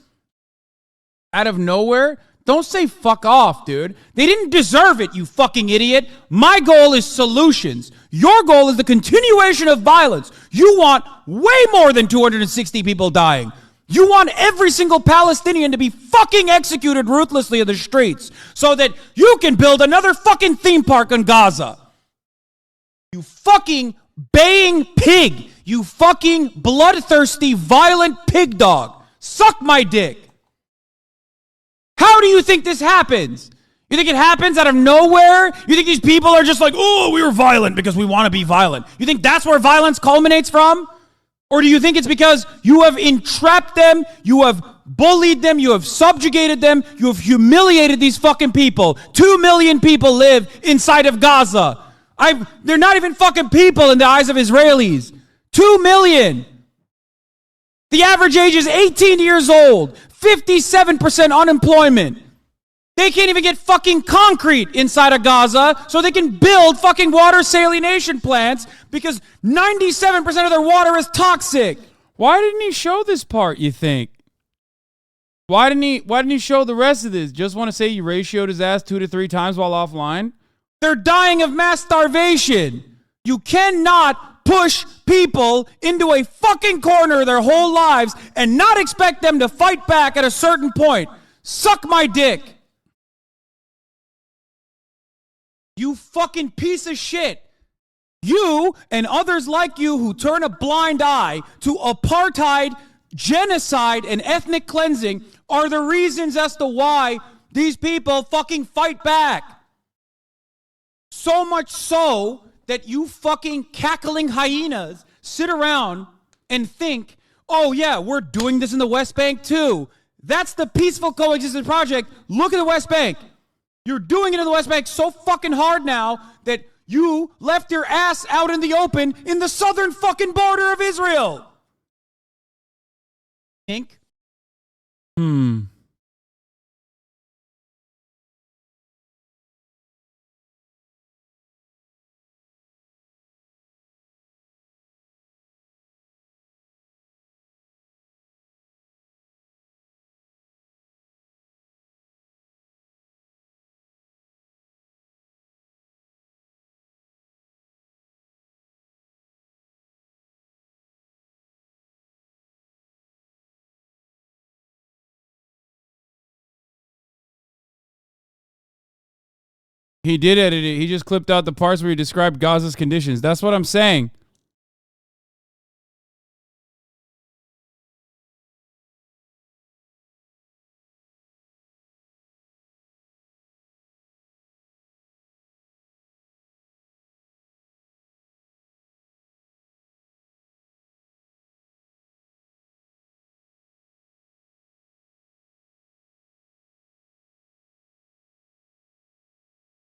out of nowhere? Don't say fuck off, dude. They didn't deserve it, you fucking idiot. My goal is solutions. Your goal is the continuation of violence. You want way more than 260 people dying. You want every single Palestinian to be fucking executed ruthlessly in the streets so that you can build another fucking theme park in Gaza. You fucking baying pig. You fucking bloodthirsty, violent pig dog. Suck my dick. How do you think this happens? You think it happens out of nowhere? You think these people are just like, oh, we were violent because we want to be violent? You think that's where violence culminates from? Or do you think it's because you have entrapped them, you have bullied them, you have subjugated them, you have humiliated these fucking people? 2 million people live inside of Gaza. They're not even fucking people in the eyes of Israelis. 2 million. The average age is 18 years old. 57% unemployment. They can't even get fucking concrete inside of Gaza so they can build fucking water salination plants because 97% of their water is toxic. Why didn't he show this part, you think? Why didn't he show the rest of this? Just want to say he ratioed his ass 2 to 3 times while offline? They're dying of mass starvation. You cannot push people into a fucking corner their whole lives and not expect them to fight back at a certain point. Suck my dick. You fucking piece of shit. You and others like you who turn a blind eye to apartheid, genocide, and ethnic cleansing are the reasons as to why these people fucking fight back. So much so that you fucking cackling hyenas sit around and think, oh yeah, we're doing this in the West Bank too. That's the peaceful coexistence project. Look at the West Bank. You're doing it in the West Bank so fucking hard now that you left your ass out in the open in the southern fucking border of Israel. Think? He did edit it. He just clipped out the parts where he described Gaza's conditions. That's what I'm saying.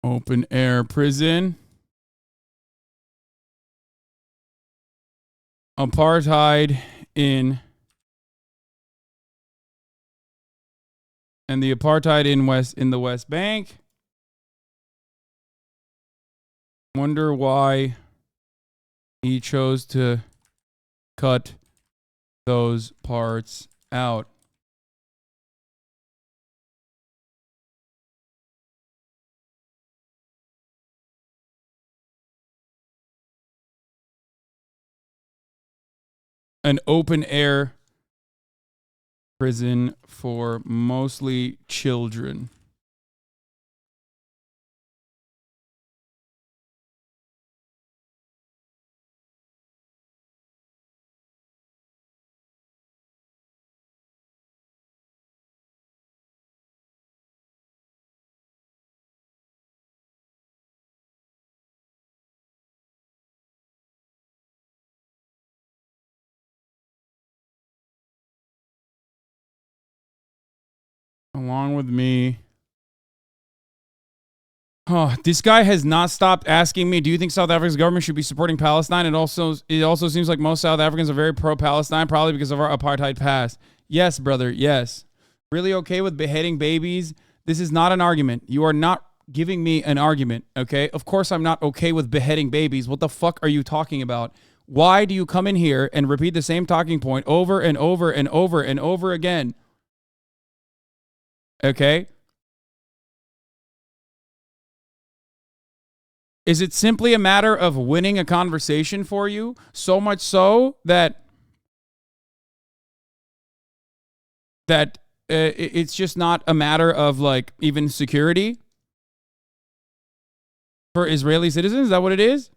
Open air prison. Apartheid in and the apartheid in the West Bank. Wonder why he chose to cut those parts out. An open air prison for mostly children. Along with me. Oh, this guy has not stopped asking me, do you think South Africa's government should be supporting Palestine? It also seems like most South Africans are very pro-Palestine, probably because of our apartheid past. Yes, brother, yes. Really okay with beheading babies? This is not an argument. You are not giving me an argument, okay? Of course I'm not okay with beheading babies. What the fuck are you talking about? Why do you come in here and repeat the same talking point over and over and over and over again? Okay? Is it simply a matter of winning a conversation for you? So much so that it's just not a matter of like even security for Israeli citizens? Is that what it is?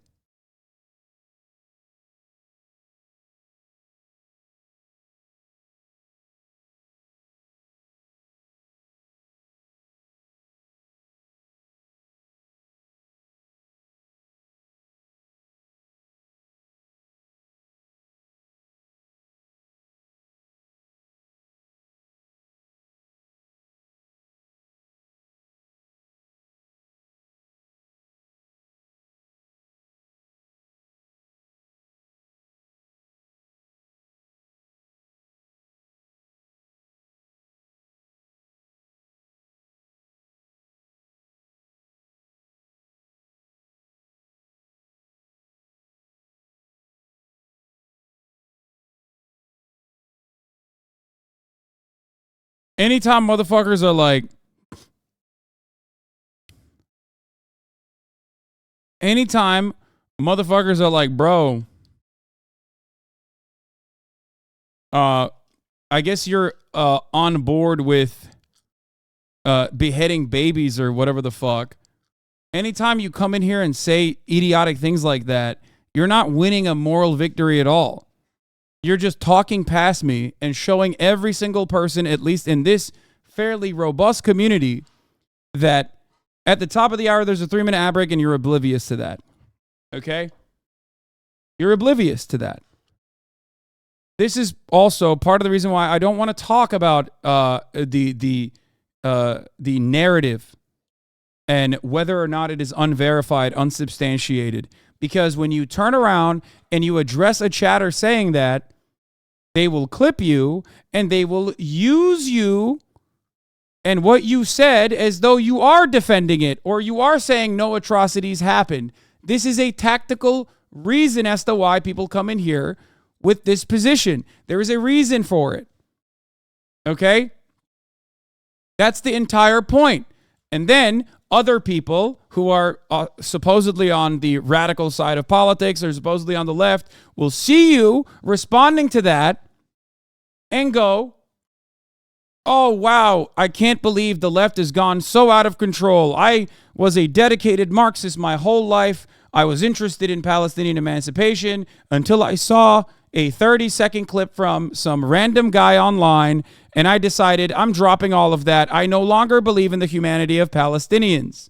Anytime motherfuckers are like, bro, I guess you're on board with beheading babies or whatever the fuck. Anytime you come in here and say idiotic things like that, you're not winning a moral victory at all. You're just talking past me and showing every single person, at least in this fairly robust community, that at the top of the hour, there's a 3-minute ad break and you're oblivious to that. Okay? You're oblivious to that. This is also part of the reason why I don't want to talk about the narrative and whether or not it is unverified, unsubstantiated. Because when you turn around and you address a chatter saying that, they will clip you and they will use you and what you said as though you are defending it or you are saying no atrocities happened. This is a tactical reason as to why people come in here with this position. There is a reason for it. Okay? That's the entire point. And then other people who are supposedly on the radical side of politics or supposedly on the left will see you responding to that and go, oh, wow, I can't believe the left has gone so out of control. I was a dedicated Marxist my whole life. I was interested in Palestinian emancipation until I saw a 30-second clip from some random guy online, and I decided I'm dropping all of that. I no longer believe in the humanity of Palestinians.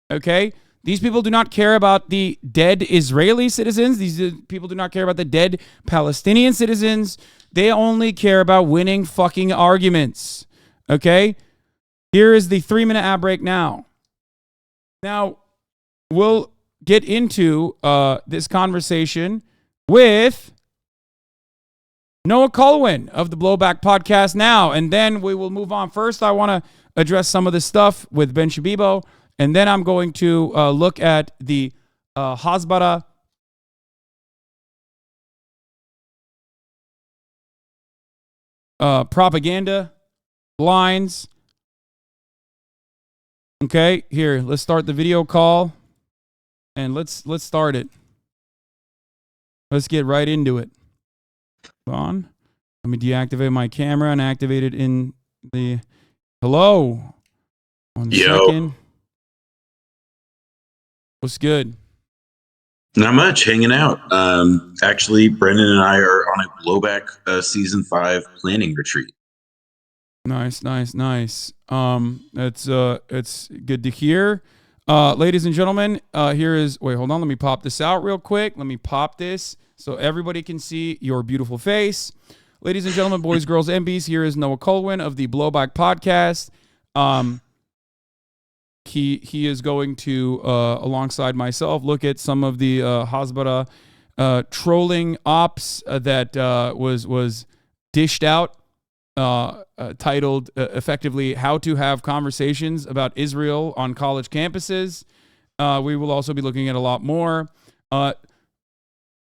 Okay? These people do not care about the dead Israeli citizens. These people do not care about the dead Palestinian citizens. They only care about winning fucking arguments. Okay? Here is the 3-minute ad break now. Now, we'll get into this conversation with Noah Kulwin of the Blowback podcast now, and then we will move on. First, I want to address some of this stuff with Ben Shapiro, and then I'm going to look at the Hasbara propaganda lines. Okay, here, let's start the video call, and let's start it. Let's get right into it. Hold on. Let me deactivate my camera and activate it in the... Hello. 1 second. What's good? Not much, hanging out. Actually, Brendan and I are on a Blowback season 5 planning retreat. Nice. It's good to hear. Ladies and gentlemen, here is... Wait, hold on. Let me pop this out real quick. Let me pop this so everybody can see your beautiful face. Ladies and gentlemen, boys, girls, MBs, here is Noah Kulwin of the Blowback podcast. He is going to, alongside myself, look at some of the Hasbara trolling ops that was dished out, titled effectively "How to Have Conversations About Israel on College Campuses." We will also be looking at a lot more.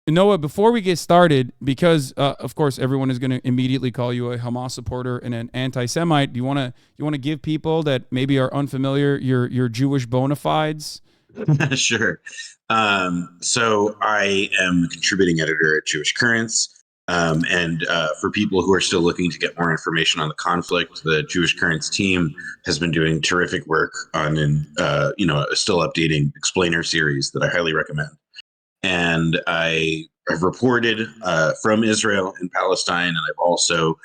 Noah, before we get started, because of course everyone is going to immediately call you a Hamas supporter and an anti-Semite, do you want to give people that maybe are unfamiliar your Jewish bona fides? Sure. So I am a contributing editor at Jewish Currents, and for people who are still looking to get more information on the conflict, the Jewish Currents team has been doing terrific work on a still updating explainer series that I highly recommend. And I have reported from Israel and Palestine, and I've also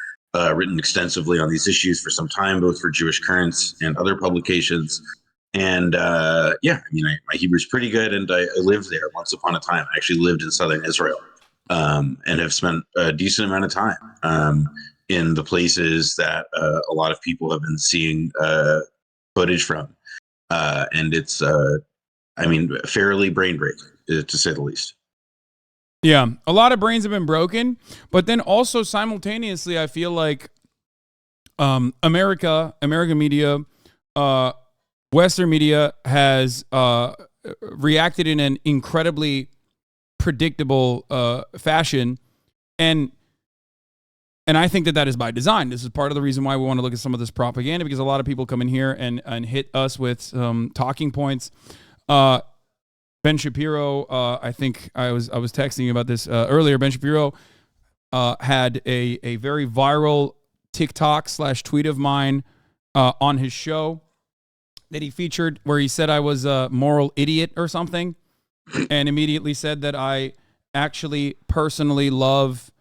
written extensively on these issues for some time, both for Jewish Currents and other publications. And my Hebrew's pretty good, and I lived there once upon a time. I actually lived in southern Israel and have spent a decent amount of time in the places that a lot of people have been seeing footage from. And it's, fairly brain-breaking, to say the least. Yeah, a lot of brains have been broken, but then also simultaneously, I feel like American media, Western media has reacted in an incredibly predictable fashion, and I think that is by design. This is part of the reason why we want to look at some of this propaganda, because a lot of people come in here and hit us with talking points. Ben Shapiro, I think I was texting you about this earlier. Ben Shapiro had a very viral TikTok/tweet of mine on his show that he featured, where he said I was a moral idiot or something, and immediately said that I actually personally love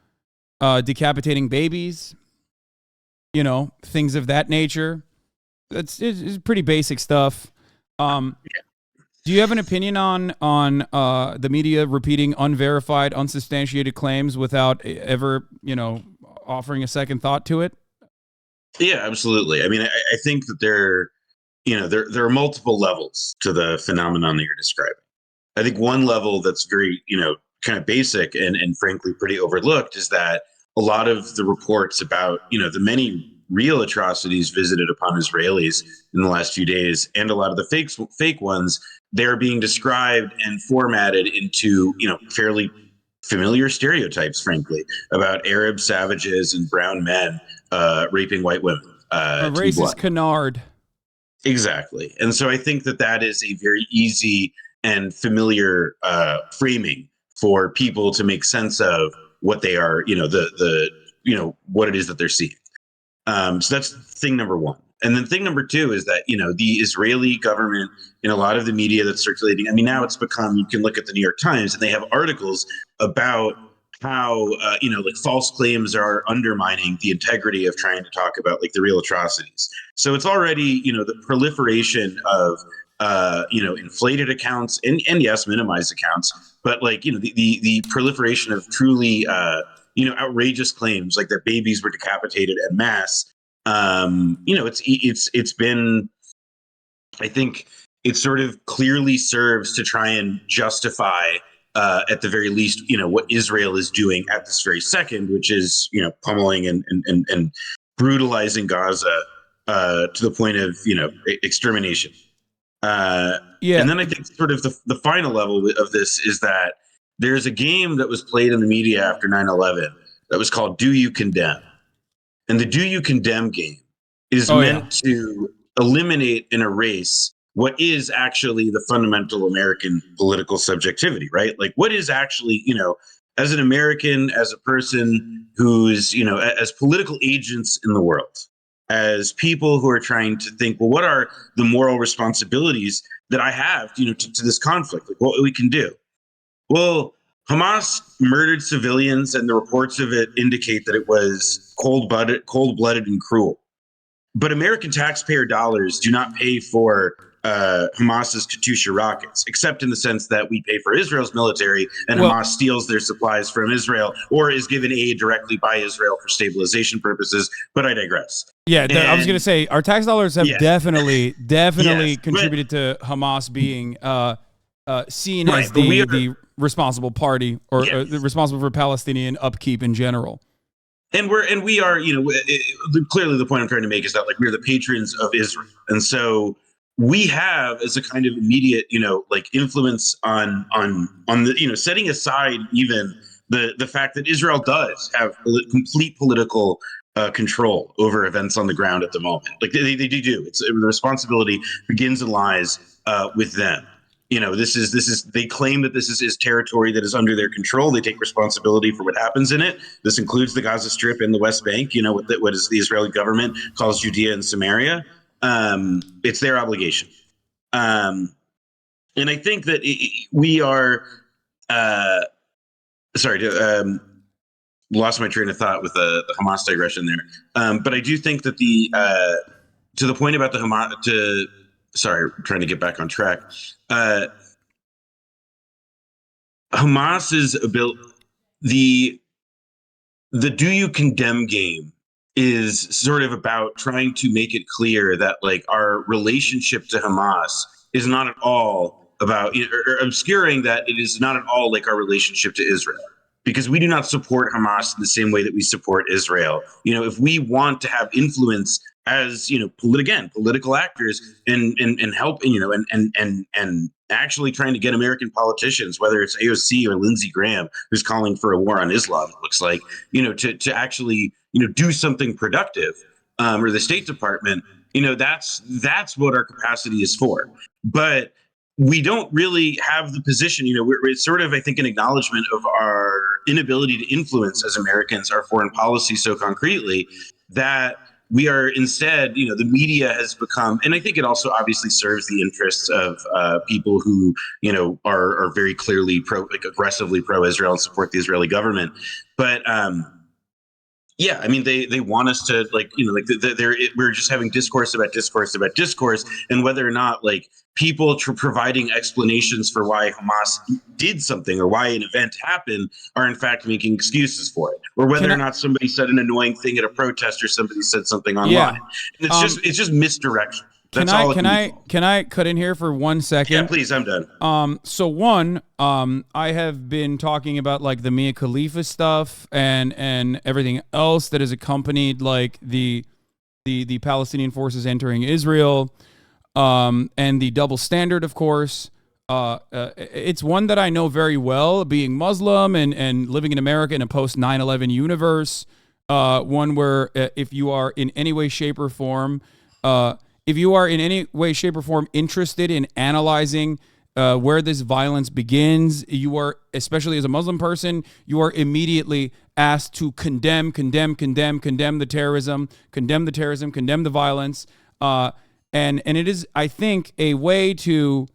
decapitating babies, things of that nature. It's pretty basic stuff. Do you have an opinion on the media repeating unverified, unsubstantiated claims without ever, offering a second thought to it? Yeah, absolutely. I mean, I think that there are multiple levels to the phenomenon that you're describing. I think one level that's very, kind of basic and frankly pretty overlooked is that a lot of the reports about, the many real atrocities visited upon Israelis in the last few days, and a lot of the fake ones, they're being described and formatted into, fairly familiar stereotypes, frankly, about Arab savages and brown men raping white women. A racist canard. Exactly. And so I think that is a very easy and familiar framing for people to make sense of what they are, what it is that they're seeing. So that's thing number one. And then thing number two is that, the Israeli government, in a lot of the media that's circulating, now it's become, you can look at the New York Times and they have articles about how, false claims are undermining the integrity of trying to talk about the real atrocities. So it's already, the proliferation of, inflated accounts and yes, minimized accounts, but the proliferation of truly, outrageous claims like that babies were decapitated en masse. It's been, I think, it sort of clearly serves to try and justify, at the very least, what Israel is doing at this very second, which is, pummeling and brutalizing Gaza to the point of, extermination. And then I think sort of the final level of this is that there's a game that was played in the media after 9/11 that was called Do You Condemn? And the Do You Condemn game is meant to eliminate and erase what is actually the fundamental American political subjectivity, right? Like what is actually, as an American, as a person who's, as political agents in the world, as people who are trying to think, well, what are the moral responsibilities that I have, to this conflict? Like what we can do? Well, Hamas murdered civilians, and the reports of it indicate that it was cold-blooded and cruel. But American taxpayer dollars do not pay for Hamas's Katyusha rockets, except in the sense that we pay for Israel's military, and Hamas steals their supplies from Israel or is given aid directly by Israel for stabilization purposes. But I digress. Yeah, I was going to say our tax dollars have definitely contributed to Hamas being seen as the responsible party or responsible for Palestinian upkeep in general. And we are, clearly the point I'm trying to make is that like we're the patrons of Israel, and so we have as a kind of immediate, influence on the, setting aside even the fact that Israel does have complete political control over events on the ground at the moment. Like they do. It's the responsibility begins and lies with them. This is they claim that this is territory that is under their control. They take responsibility for what happens in it. This includes the Gaza Strip and the West Bank, what is the Israeli government calls Judea and Samaria. It's their obligation. And I think that we are, lost my train of thought with the Hamas digression there. But I do think that to the point about the Hamas, trying to get back on track. Hamas's ability, the Do You Condemn game is sort of about trying to make it clear that like our relationship to Hamas is not at all about, or obscuring that it is not at all like our relationship to Israel, because we do not support Hamas in the same way that we support Israel. If we want to have influence as political actors and help, and actually trying to get American politicians, whether it's AOC or Lindsey Graham, who's calling for a war on Islam, it looks like, to actually, do something productive, or the State Department, that's what our capacity is for. But we don't really have the position, it's sort of, I think, an acknowledgement of our inability to influence as Americans our foreign policy so concretely that we are instead, the media has become, and I think it also obviously serves the interests of people who, are very clearly aggressively pro-Israel and support the Israeli government. But they want us to we're just having discourse about discourse, and whether or not people providing explanations for why Hamas did something or why an event happened are in fact making excuses for it, or whether or not somebody said an annoying thing at a protest or somebody said something online. And it's just misdirection. That's all. Can I cut in here for 1 second? Yeah, please. I'm done. So one, I have been talking about the Mia Khalifa stuff and everything else that has accompanied the Palestinian forces entering Israel, and the double standard, of course. It's one that I know very well, being Muslim and living in America in a post 9/11 universe. One where if you are in any way, shape, or form, interested in analyzing where this violence begins, you are, especially as a Muslim person, you are immediately asked to condemn the terrorism, condemn the violence, and it is, I think, a way to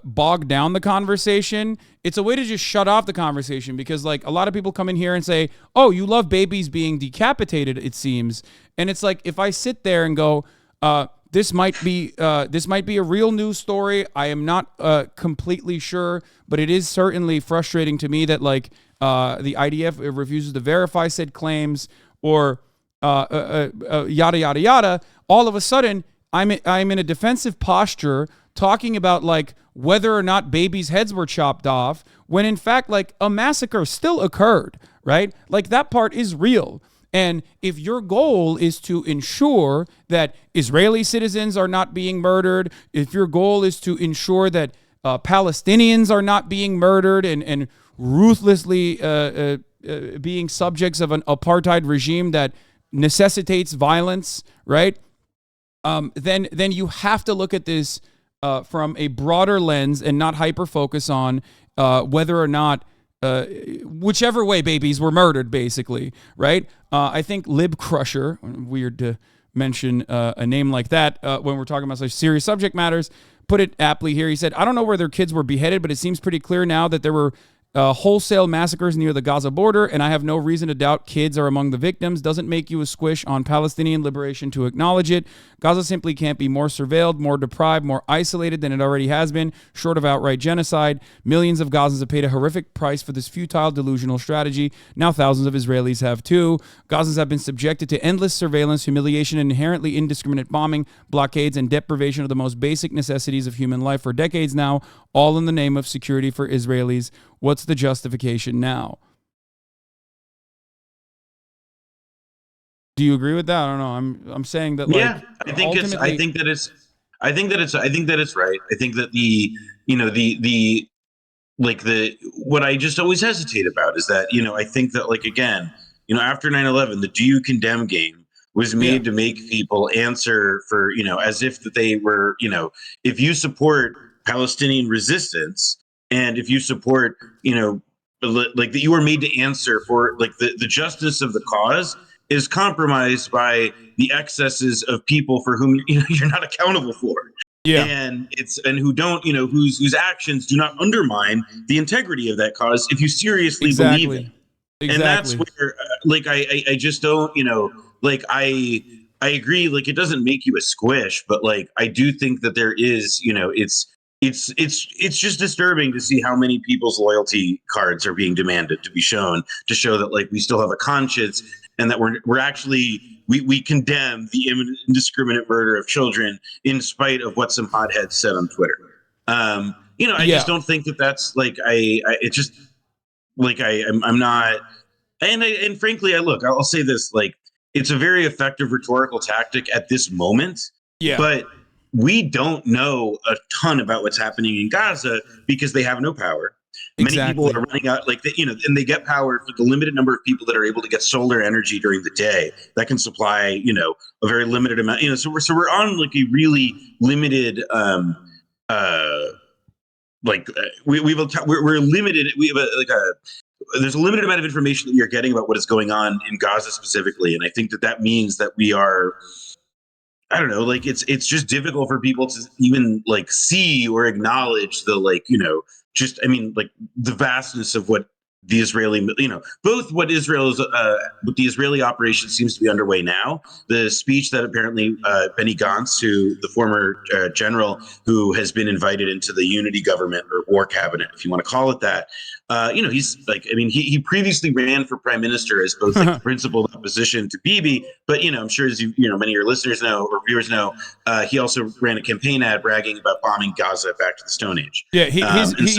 bog down the conversation. It's a way to just shut off the conversation, because a lot of people come in here and say, oh, you love babies being decapitated, it seems. And it's if I sit there and go, this might be a real news story. I am not completely sure, but it is certainly frustrating to me that the IDF refuses to verify said claims, or yada, yada, yada. All of a sudden, I'm in a defensive posture talking about like whether or not babies' heads were chopped off, when in fact like a massacre still occurred, right? Like that part is real. And if your goal is to ensure that Israeli citizens are not being murdered, if your goal is to ensure that Palestinians are not being murdered and ruthlessly being subjects of an apartheid regime that necessitates violence, right? Then you have to look at this from a broader lens and not hyper focus on whether or not whichever way babies were murdered, basically, right? I think Lib Crusher, weird to mention a name like that when we're talking about such serious subject matters, put it aptly here. He said, I don't know where their kids were beheaded, but it seems pretty clear now that there were wholesale massacres near the Gaza border, and I have no reason to doubt kids are among the victims. Doesn't make you a squish on Palestinian liberation to acknowledge it. Gaza simply can't be more surveilled, more deprived, more isolated than it already has been, short of outright genocide. Millions of Gazans have paid a horrific price for this futile, delusional strategy. Now thousands of Israelis have too. Gazans have been subjected to endless surveillance, humiliation, and inherently indiscriminate bombing, blockades, and deprivation of the most basic necessities of human life for decades now, all in the name of security for Israelis. What's the justification now? Do you agree with that? I don't know. I'm saying that, like, yeah, I think that it's right. I think that what I just always hesitate about is that, I think that, like, again, after 9/11, the do you condemn game was made to make people answer for, as if that they were, if you support Palestinian resistance, and if you support, like that you are made to answer for, like, the justice of the cause is compromised by the excesses of people for whom you're not accountable for. Yeah. And who don't, whose actions do not undermine the integrity of that cause if you seriously believe it. Exactly. And that's where, I just don't, I agree, like, it doesn't make you a squish, but, like, I do think that there is, it's just disturbing to see how many people's loyalty cards are being demanded to be shown to show that, like, we still have a conscience and that we're actually we condemn the indiscriminate murder of children in spite of what some hotheads said on Twitter. I just don't think that that's, like, it's just like I'm not, and frankly, I'll say this, like, it's a very effective rhetorical tactic at this moment. Yeah, but we don't know a ton about what's happening in Gaza because they have no power. Many people are running out, like, and they get power for the limited number of people that are able to get solar energy during the day that can supply, a very limited amount. So we're on, like, a really limited, we're limited. We have there's a limited amount of information that we are getting about what is going on in Gaza specifically, and I think that means that we are, I don't know, like, it's just difficult for people to even, like, see or acknowledge the, like, like, the vastness of what the Israeli, both what Israel's, what the Israeli operation seems to be underway now, the speech that apparently Benny Gantz, the former general who has been invited into the unity government or war cabinet, if you want to call it that, he's like, he previously ran for prime minister as both, like, the principal opposition to Bibi, but, I'm sure as many of your listeners know or viewers know, he also ran a campaign ad bragging about bombing Gaza back to the Stone Age. Yeah, he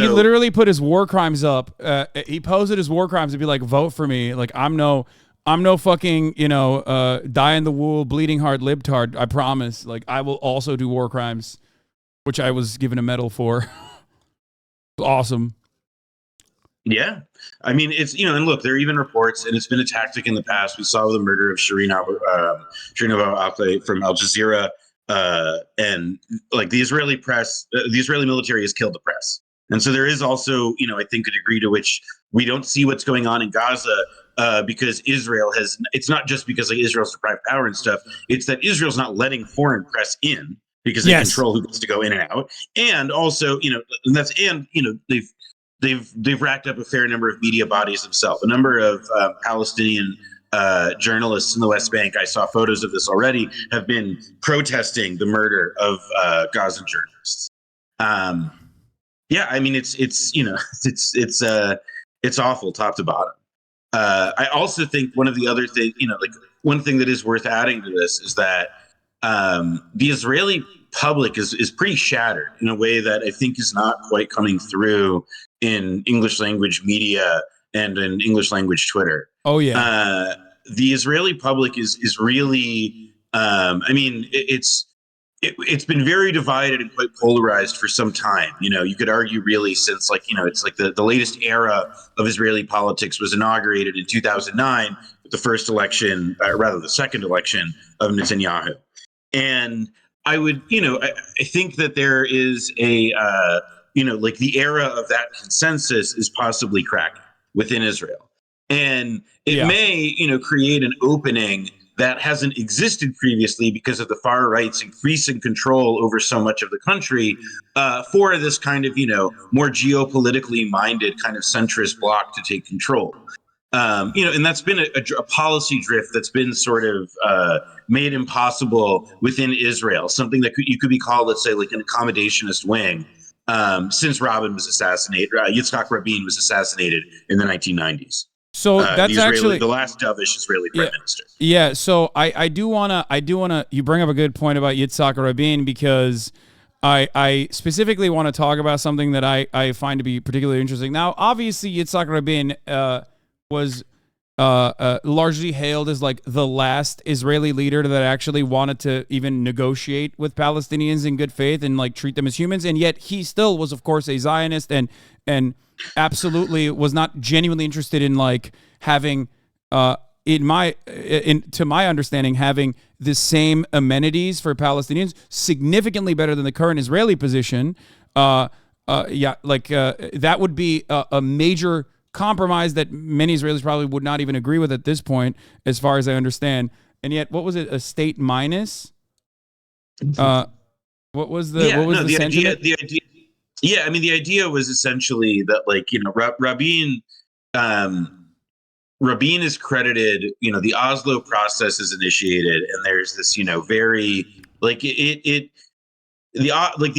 literally put his war crimes up. He posted his war crimes to be like, vote for me. Like, I'm no fucking, die in the wool, bleeding heart libtard. I promise. Like, I will also do war crimes, which I was given a medal for. Awesome. Yeah. It's, and look, there are even reports, and it's been a tactic in the past. We saw the murder of Shireen Abu Akleh from Al Jazeera. And, like, the Israeli press, the Israeli military has killed the press. And so there is also, I think, a degree to which we don't see what's going on in Gaza because Israel has, it's not just because, like, Israel's deprived power and stuff. It's that Israel's not letting foreign press in because they control who gets to go in and out. And also, they've racked up a fair number of media bodies themselves. A number of Palestinian journalists in the West Bank, I saw photos of this already, have been protesting the murder of Gazan journalists. It's awful top to bottom. I also think one of the other things, one thing that is worth adding to this is that the Israeli public is pretty shattered in a way that I think is not quite coming through in English language media and in English language Twitter. Oh yeah. The Israeli public is really, it's been very divided and quite polarized for some time. You could argue really since it's like the latest era of Israeli politics was inaugurated in 2009 with the first election, rather the second election of Netanyahu. And I would, I think that there is a, the era of that consensus is possibly cracking within Israel. And it may, create an opening that hasn't existed previously because of the far right's increasing control over so much of the country for this kind of, more geopolitically minded kind of centrist bloc to take control. And that's been a policy drift that's been sort of made impossible within Israel, something that you could be called, let's say, like an accommodationist wing since Rabin was assassinated. Yitzhak Rabin was assassinated in the 1990s. So that's actually the last dovish Israeli prime minister. Yeah. So I do wanna. You bring up a good point about Yitzhak Rabin because I specifically want to talk about something that I find to be particularly interesting. Now, obviously, Yitzhak Rabin was largely hailed as like the last Israeli leader that actually wanted to even negotiate with Palestinians in good faith and like treat them as humans, and yet he still was, of course, a Zionist and absolutely was not genuinely interested in like having to my understanding, having the same amenities for Palestinians, significantly better than the current Israeli position. That would be a major compromise that many Israelis probably would not even agree with at this point, as far as I understand. And yet, what was it? A state minus? What was the sentiment? The idea. Yeah, I mean, the idea was essentially that, like, Rabin is credited, the Oslo process is initiated, and there's this, very like the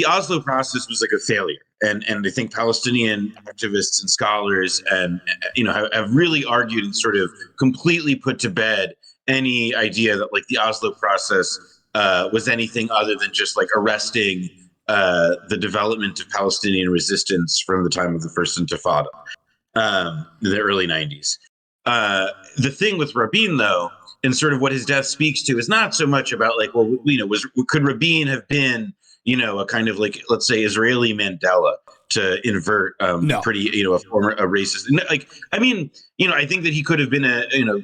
Oslo process was like a failure, and I think Palestinian activists and scholars and have really argued and sort of completely put to bed any idea that like the Oslo process was anything other than just like arresting the development of Palestinian resistance from the time of the first Intifada, in the early 90s. The thing with Rabin, though, and sort of what his death speaks to, is not so much about like, could Rabin have been, a kind of like, let's say, Israeli Mandela to invert pretty, a former racist. Like, I mean, I think that he could have been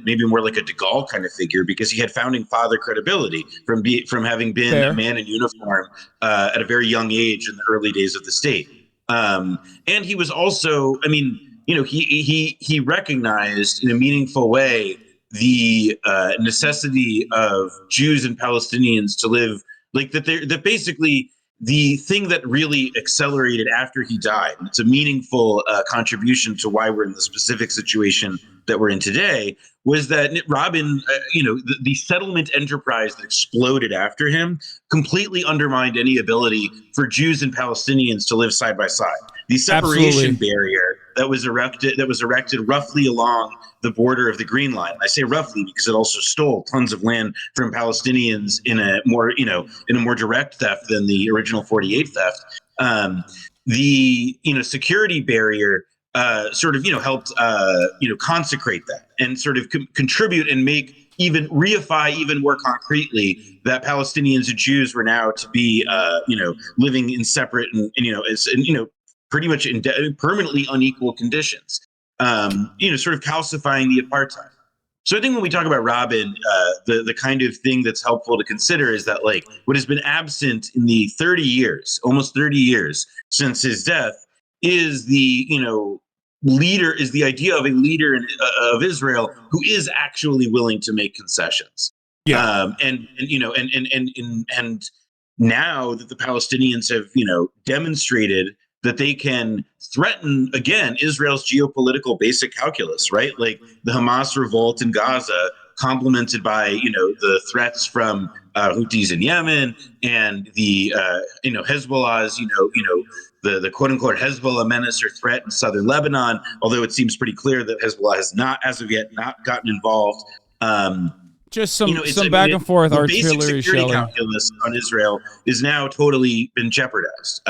maybe more like a de Gaulle kind of figure, because he had founding father credibility from having been a man in uniform at a very young age in the early days of the state. And he was also, I mean, he recognized in a meaningful way the necessity of Jews and Palestinians to live like that basically the thing that really accelerated after he died, and it's a meaningful contribution to why we're in the specific situation that we're in today, was that Rabin, the settlement enterprise that exploded after him completely undermined any ability for Jews and Palestinians to live side by side. The separation barrier that was erected roughly along the border of the Green Line. I say roughly because it also stole tons of land from Palestinians in a more direct theft than the original 48 theft. The security barrier sort of helped consecrate that and sort of contribute and reify even more concretely that Palestinians and Jews were now to be living in separate and pretty much in permanently unequal conditions, sort of calcifying the apartheid. So I think when we talk about Rabin, the kind of thing that's helpful to consider is that like what has been absent in the almost 30 years since his death is the idea of a leader of Israel who is actually willing to make concessions. Yeah. And now that the Palestinians have, demonstrated that they can threaten, again, Israel's geopolitical basic calculus, right? Like the Hamas revolt in Gaza, complemented by, the threats from Houthis in Yemen and the, Hezbollah's, the quote unquote Hezbollah menace or threat in southern Lebanon, although it seems pretty clear that Hezbollah has not, as of yet, not gotten involved. Just some some back and forth the basic artillery security shelling. calculus on Israel is now totally been jeopardized.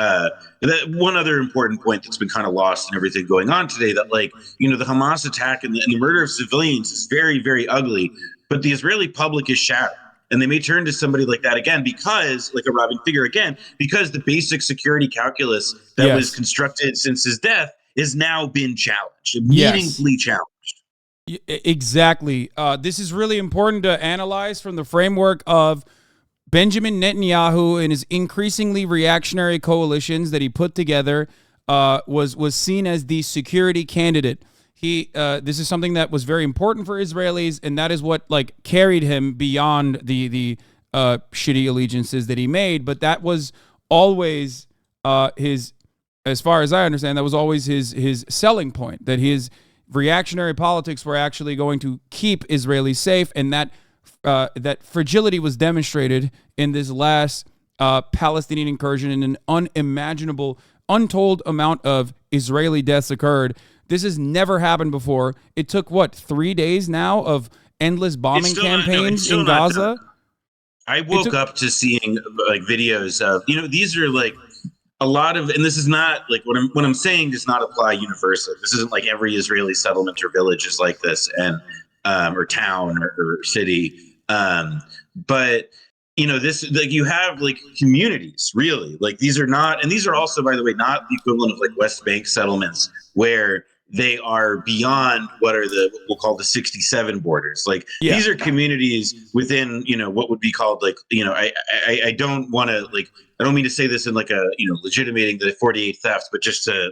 One other important point that's been kind of lost in everything going on today, that the Hamas attack and the murder of civilians is very, very ugly, but the Israeli public is shattered. And they may turn to somebody like that again because, like a Robin figure again, because the basic security calculus that was constructed since his death has now been challenged, meaningfully challenged. Exactly. This is really important to analyze from the framework of Benjamin Netanyahu and his increasingly reactionary coalitions that he put together. Was seen as the security candidate. This is something that was very important for Israelis, and that is what carried him beyond the shitty allegiances that he made. But that was always his, as far as I understand, that was always his selling point, that his reactionary politics were actually going to keep Israelis safe, and that fragility was demonstrated in this last Palestinian incursion, and an unimaginable, untold amount of Israeli deaths occurred. This has never happened before. It took 3 days now of endless bombing campaigns in Gaza. I woke up to seeing videos of these are a lot of, and this is not what I'm saying does not apply universally. This isn't like every Israeli settlement or village is like this, and or town or city. But this you have communities really these are not, and these are also, by the way, not the equivalent of West Bank settlements where they are beyond what we'll call the 67 borders. These are communities within, what would be called I don't want to I don't mean to say this in legitimating the 48 thefts, but just to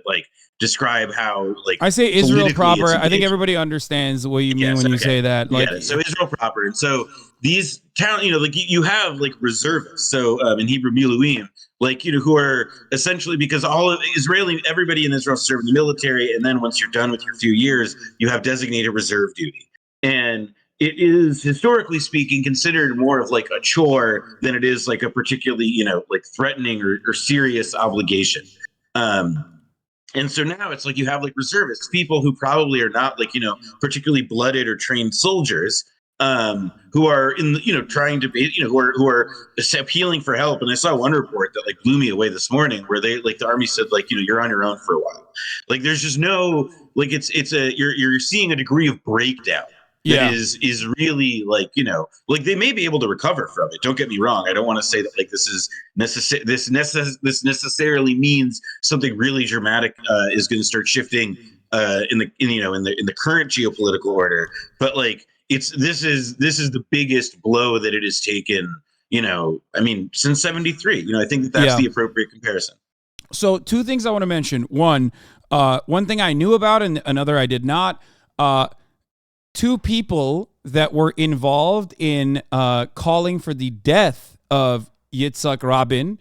describe how I say Israel proper. I think everybody understands what you mean when you say that. So Israel proper. And so these town, you have reservists. So in Hebrew, miluim, who are essentially, because everybody in Israel served in the military. And then once you're done with your few years, you have designated reserve duty. And it is, historically speaking, considered more of a chore than it is a particularly, threatening or serious obligation. And so now it's you have reservists, people who probably are not particularly blooded or trained soldiers, who are trying to be, who are appealing for help. And I saw one report that blew me away this morning, where they the army said you're on your own for a while. There's just no you're seeing a degree of breakdown. That is really they may be able to recover from it. Don't get me wrong. I don't want to say that this necessarily means something really dramatic is going to start shifting in the current geopolitical order. But this is the biggest blow that it has taken. Since '73. I think that's the appropriate comparison. So 2 things I want to mention. One thing I knew about, and another I did not. 2 people that were involved in calling for the death of Yitzhak Rabin,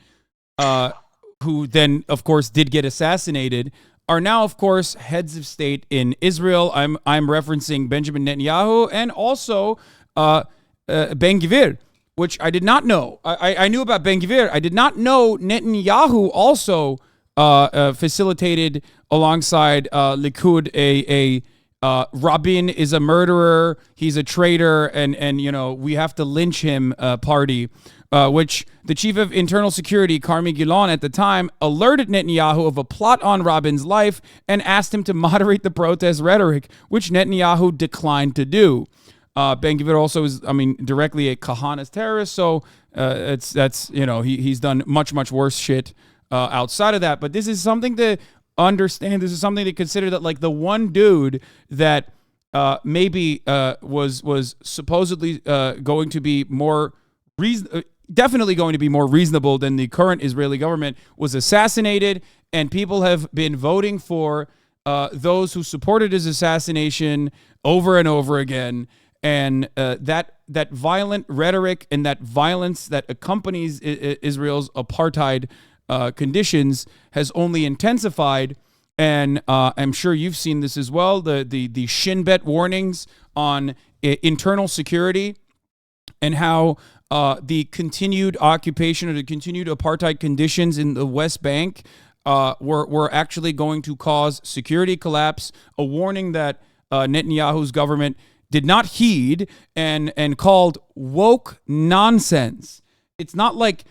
who then, of course, did get assassinated, are now, of course, heads of state in Israel. I'm referencing Benjamin Netanyahu and also Ben Gvir, which I did not know. I knew about Ben Gvir. I did not know Netanyahu also facilitated alongside Likud Rabin is a murderer, he's a traitor, and we have to lynch him party, which the chief of internal security, Carmi Gilon, at the time alerted Netanyahu of a plot on Rabin's life and asked him to moderate the protest rhetoric, which Netanyahu declined to do. Ben Gvir also is, directly a Kahanas terrorist, so he's done much worse shit outside of that. But this is something to understand. This is something to consider, that the one dude that maybe was supposedly going to be more definitely going to be more reasonable than the current Israeli government was assassinated, and people have been voting for those who supported his assassination over and over again. And that violent rhetoric and that violence that accompanies Israel's apartheid conditions has only intensified. And I'm sure you've seen this as well, the Shin Bet warnings on internal security, and how the continued occupation or the continued apartheid conditions in the West Bank were actually going to cause security collapse, a warning that Netanyahu's government did not heed and called woke nonsense. It's not like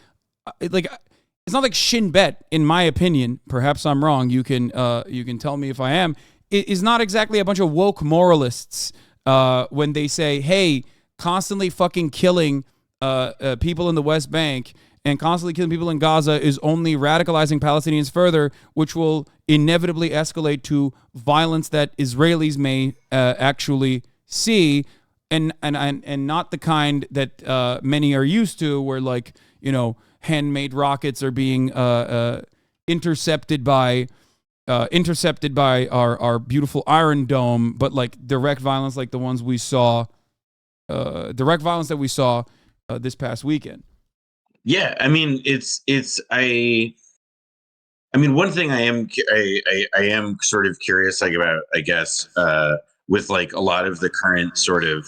it's not like Shin Bet, in my opinion. Perhaps I'm wrong. You can tell me if I am. It is not exactly a bunch of woke moralists when they say, hey, constantly fucking killing people in the West Bank and constantly killing people in Gaza is only radicalizing Palestinians further, which will inevitably escalate to violence that Israelis may actually see, and not the kind that many are used to, where, like, you know, handmade rockets are being intercepted by our beautiful Iron Dome, but like direct violence like the ones we saw, direct violence that we saw this past weekend. Yeah, I mean, I mean, one thing I am sort of curious, like, about, I guess, with like a lot of the current sort of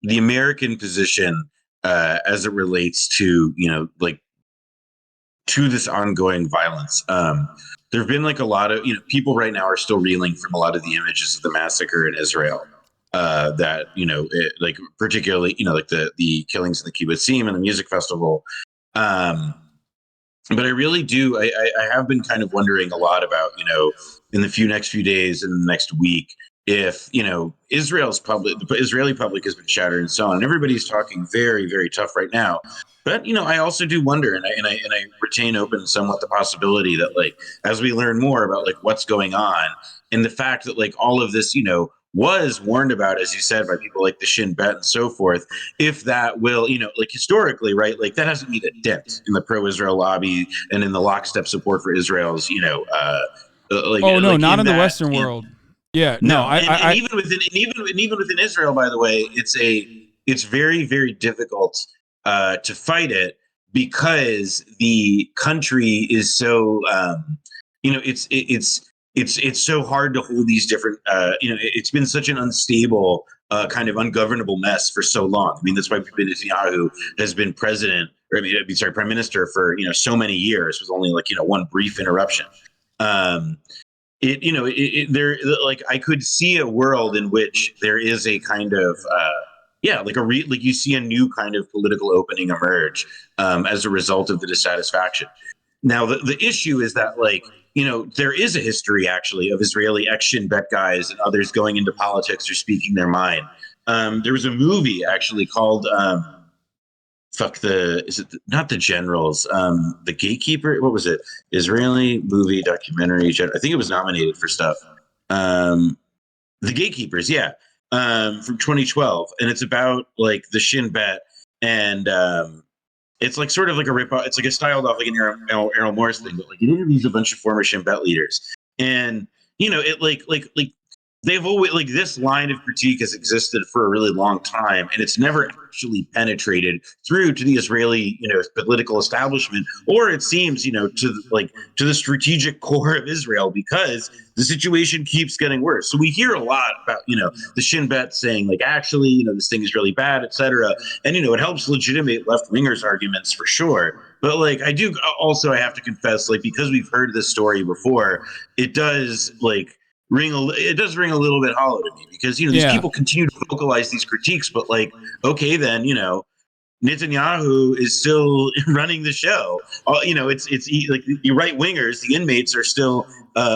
the American position as it relates to, you know, like, to this ongoing violence. There have been like a lot of, you know, people right now are still reeling from a lot of the images of the massacre in Israel. That, you know, like, particularly, you know, like the killings in the Kibbutzim and the music festival. But I really do. I have been kind of wondering a lot about, you know, in the next few days and the next week, if, you know, the Israeli public has been shattered and so on, and everybody's talking very, very tough right now. But, you know, I also do wonder, and I retain open somewhat the possibility that, like, as we learn more about like what's going on, and the fact that like all of this, you know, was warned about, as you said, by people like the Shin Bet and so forth, if that will, you know, like, historically, right, like, that hasn't made a dent in the pro-Israel lobby and in the lockstep support for Israel's, you know, like, oh no, like not in the Western world. Yeah, no, and even within Israel, by the way, it's very, very difficult to fight it, because the country is so, you know, it's so hard to hold these different, you know, it's been such an unstable, kind of ungovernable mess for so long. I mean, that's why Netanyahu has been prime minister for, you know, so many years, with only, like, you know, one brief interruption. You know, like, I could see a world in which there is a kind of, like like you see a new kind of political opening emerge as a result of the dissatisfaction. Now, the issue is that, like, you know, there is a history, actually, of Israeli Shin Bet guys and others going into politics or speaking their mind. There was a movie actually called not the Generals, The Gatekeeper? What was it? Israeli movie documentary. I think it was nominated for stuff. The Gatekeepers, yeah, from 2012, and it's about, like, the Shin Bet, and it's like sort of like a rip-off. It's like a styled off like an Errol Morris thing, but like it interviews a bunch of former Shin Bet leaders, and, you know, it like they've always, like, this line of critique has existed for a really long time, and it's never actually penetrated through to the Israeli, you know, political establishment, or it seems, you know, to the strategic core of Israel, because the situation keeps getting worse. So we hear a lot about, you know, the Shin Bet saying, like, actually, you know, this thing is really bad, etc. And, you know, it helps legitimate left-wingers' arguments for sure. But, like, I have to confess, like, because we've heard this story before, it does, like, ring a little bit hollow to me, because, you know, these people continue to vocalize these critiques, but, like, okay, then, you know, Netanyahu is still running the show. You know, it's like the right wingers, the inmates are still,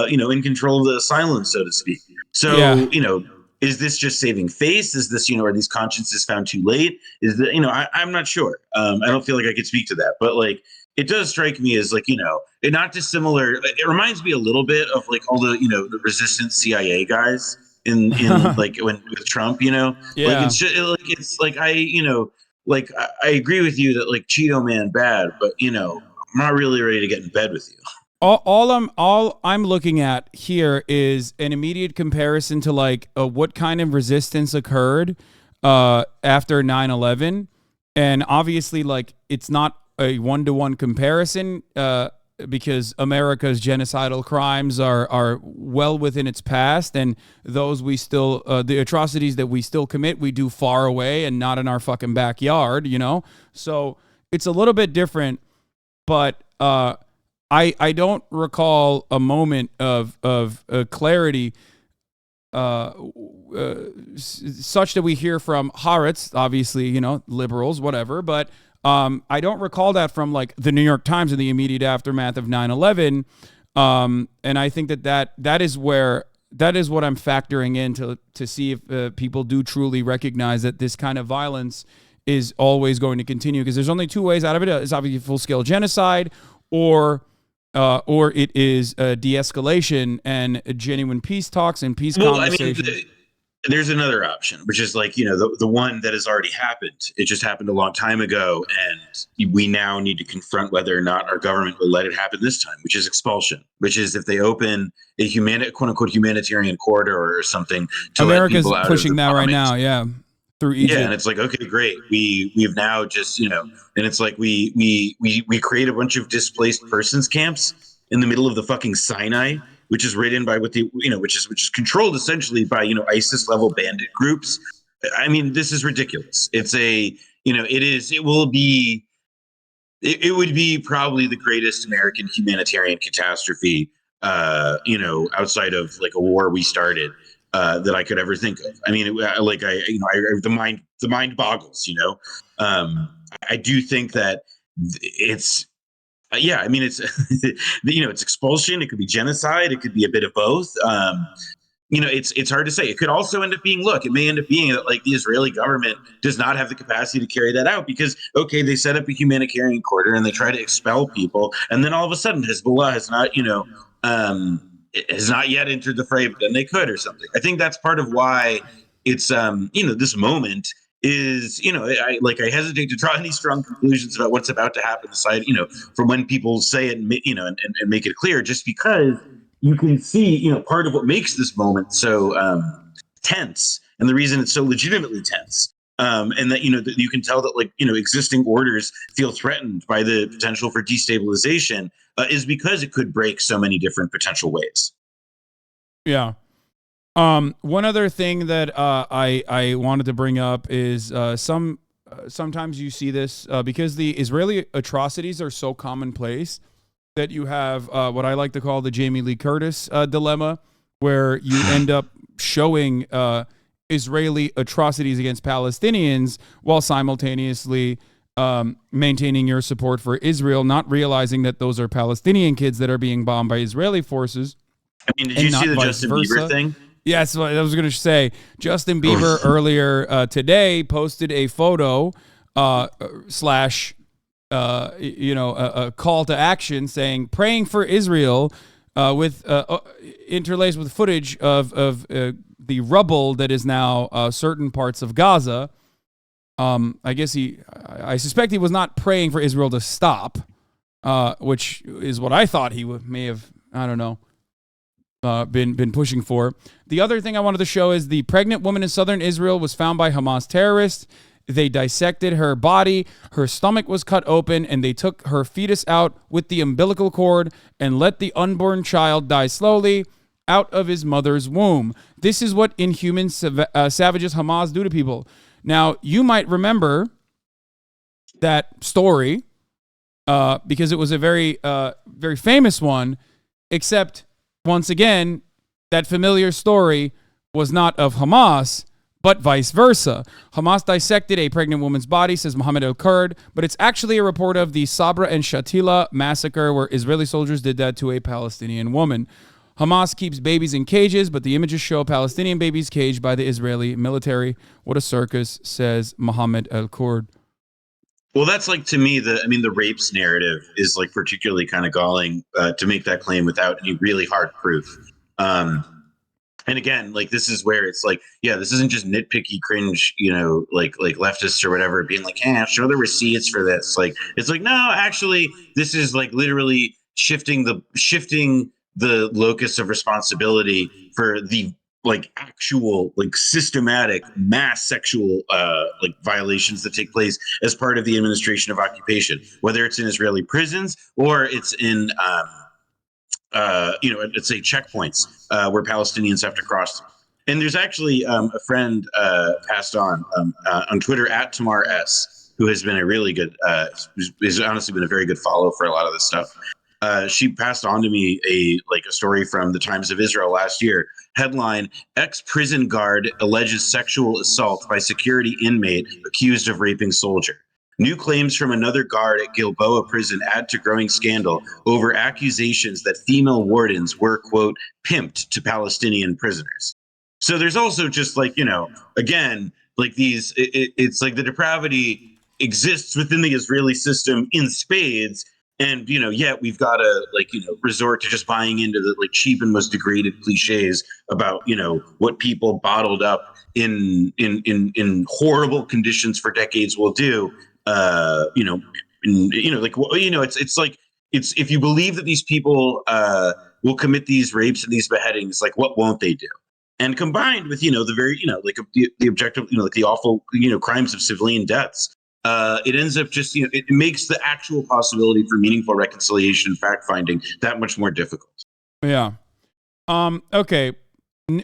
you know, in control of the asylum, so to speak. So, you know, is this just saving face? Is this, you know, are these consciences found too late? Is that, you know, I'm not sure. I don't feel like I could speak to that, but, like, it does strike me as, like, you know, not dissimilar. It reminds me a little bit of, like, all the, you know, the resistant CIA guys in like with Trump, you know, like, it's just, like, it's like, you know, like, I agree with you that, like, Cheeto Man bad, but, you know, I'm not really ready to get in bed with you. All I'm looking at here is an immediate comparison to, like, what kind of resistance occurred after 9/11, and obviously, like, it's not a one-to-one comparison because America's genocidal crimes are well within its past, and those we still the atrocities that we still commit, we do far away and not in our fucking backyard, you know. So it's a little bit different, but I don't recall a moment of clarity such that we hear from Haaretz, obviously, liberals, whatever, but I don't recall that from like the New York Times in the immediate aftermath of 9/11. And I think that is what I'm factoring in to see if people do truly recognize that this kind of violence is always going to continue, because there's only two ways out of it. It's obviously full-scale genocide, or it is de-escalation and genuine peace talks and peace conversations. I mean, there's another option, which is like, the one that has already happened. It just happened a long time ago, and we now need to confront whether or not our government will let it happen this time, which is expulsion, which is if they open a quote unquote humanitarian corridor or something to America's let people out pushing of the that right bombings. now, yeah, through Egypt. Yeah, and it's like, okay, great. We've now just, and it's like we create a bunch of displaced persons camps in the middle of the fucking Sinai, which is ridden by which is controlled essentially by ISIS level bandit groups. I mean, this is ridiculous. It's it would be probably the greatest American humanitarian catastrophe, outside of like a war we started, that I could ever think of. I mean, the mind boggles. I do think that it's. I mean, it's it's expulsion. It could be genocide. It could be a bit of both. It's hard to say. It could also end up being. Look, it may end up being that like the Israeli government does not have the capacity to carry that out because they set up a humanitarian corridor and they try to expel people, and then all of a sudden Hezbollah has not has not yet entered the fray, but then they could or something. I think that's part of why it's this moment is, I hesitate to draw any strong conclusions about what's about to happen aside, from when people say it, and make it clear, just because you can see, part of what makes this moment so tense, and the reason it's so legitimately tense, and that, that you can tell that existing orders feel threatened by the potential for destabilization, is because it could break so many different potential ways. Yeah. One other thing that I wanted to bring up is sometimes you see this because the Israeli atrocities are so commonplace that you have what I like to call the Jamie Lee Curtis dilemma, where you end up showing Israeli atrocities against Palestinians while simultaneously maintaining your support for Israel, not realizing that those are Palestinian kids that are being bombed by Israeli forces. I mean, did you see the Justin Bieber thing? Yes, I was going to say. Justin Bieber earlier today posted a photo slash a call to action saying praying for Israel with interlaced with footage of the rubble that is now certain parts of Gaza. I suspect he was not praying for Israel to stop, which is what I thought he may have, I don't know, been pushing for. The other thing I wanted to show is the pregnant woman in southern Israel was found by Hamas terrorists. They dissected her body. Her stomach was cut open, and they took her fetus out with the umbilical cord and let the unborn child die slowly out of his mother's womb. This is what inhuman savages Hamas do to people. Now, you might remember that story because it was a very, very famous one, except once again, that familiar story was not of Hamas, but vice versa. Hamas dissected a pregnant woman's body, says Mohammed al-Kurd, but it's actually a report of the Sabra and Shatila massacre where Israeli soldiers did that to a Palestinian woman. Hamas keeps babies in cages, but the images show Palestinian babies caged by the Israeli military. What a circus, says Mohammed al-Kurd. Well, that's like, to me, the rapes narrative is like particularly kind of galling to make that claim without any really hard proof. And again, like, this is where it's like, yeah, this isn't just nitpicky cringe, like leftists or whatever being like, show the receipts for this. Like, it's like, no, actually, this is like literally shifting the locus of responsibility for the actual systematic mass sexual violations that take place as part of the administration of occupation, whether it's in Israeli prisons or it's in let's say checkpoints where Palestinians have to cross them. And there's actually a friend passed on Twitter at Tamar S, who has been a really good has honestly been a very good follow for a lot of this stuff. she passed on to me a story from the Times of Israel last year. Headline: Ex-prison guard alleges sexual assault by security inmate accused of raping soldier. New claims from another guard at Gilboa prison add to growing scandal over accusations that female wardens were, quote, pimped to Palestinian prisoners. So there's also just again, it's like the depravity exists within the Israeli system in spades. And, yet we've got to resort to just buying into the cheap and most degraded cliches about, what people bottled up in horrible conditions for decades will do. It's if you believe that these people will commit these rapes and these beheadings, what won't they do? And combined with, the very, the objective, the awful, crimes of civilian deaths, it ends up just, it makes the actual possibility for meaningful reconciliation and fact finding that much more difficult. Yeah. Okay.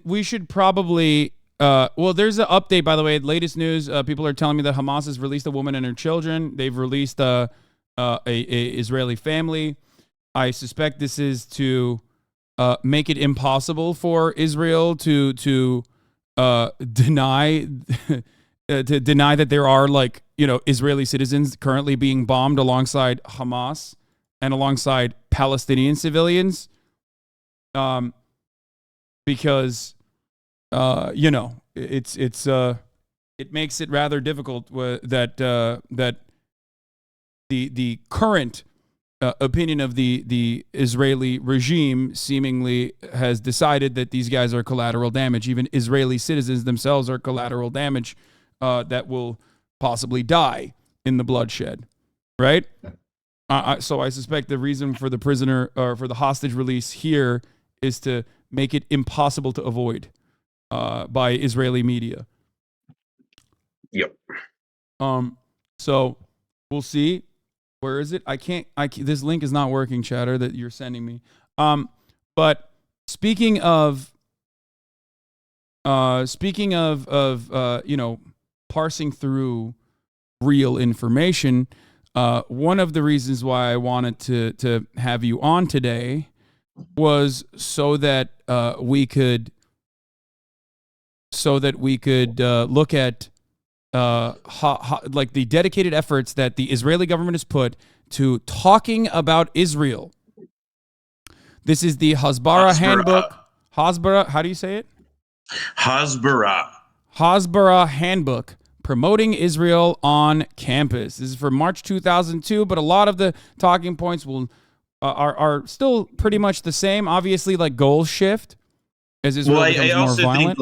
We should probably, there's an update, by the way. Latest news, people are telling me that Hamas has released a woman and her children. They've released a Israeli family. I suspect this is to make it impossible for Israel to deny that there are Israeli citizens currently being bombed alongside Hamas and alongside Palestinian civilians, because it makes it rather difficult that the current opinion of the Israeli regime seemingly has decided that these guys are collateral damage. Even Israeli citizens themselves are collateral damage that will possibly die in the bloodshed, right? So I suspect the reason for the prisoner or for the hostage release here is to make it impossible to avoid by Israeli media. Yep. So we'll see. Where is it? This link is not working, chatter, that you're sending me. But speaking of parsing through real information, one of the reasons why I wanted to have you on today was so that we could look at the dedicated efforts that the Israeli government has put to talking about Israel. This is the Hasbara Handbook. Hasbara, how do you say it? Hasbara Handbook, promoting Israel on campus. This is from March 2002, but a lot of the talking points are still pretty much the same. Obviously, goals shift as Israel becomes more violent.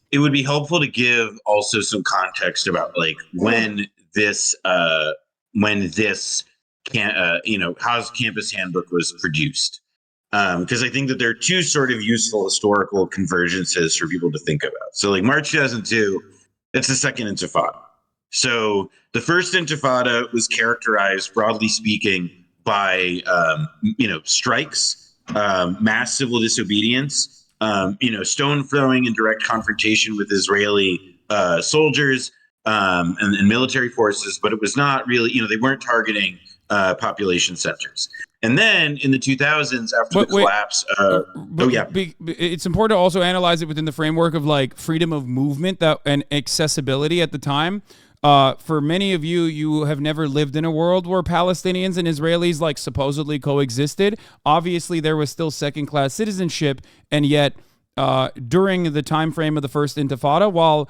It would be helpful to give also some context about when this Haas Campus Handbook was produced, because I think that there are two sort of useful historical convergences for people to think about. So March 2002, it's the second Intifada. So the first Intifada was characterized, broadly speaking, by strikes, mass civil disobedience, stone throwing and direct confrontation with Israeli soldiers and military forces, but it was not really, they weren't targeting population centers. And then in the 2000s, after the collapse, it's important to also analyze it within the framework of freedom of movement and accessibility at the time. For many of you, you have never lived in a world where Palestinians and Israelis supposedly coexisted. Obviously, there was still second-class citizenship, and yet during the time frame of the first Intifada, while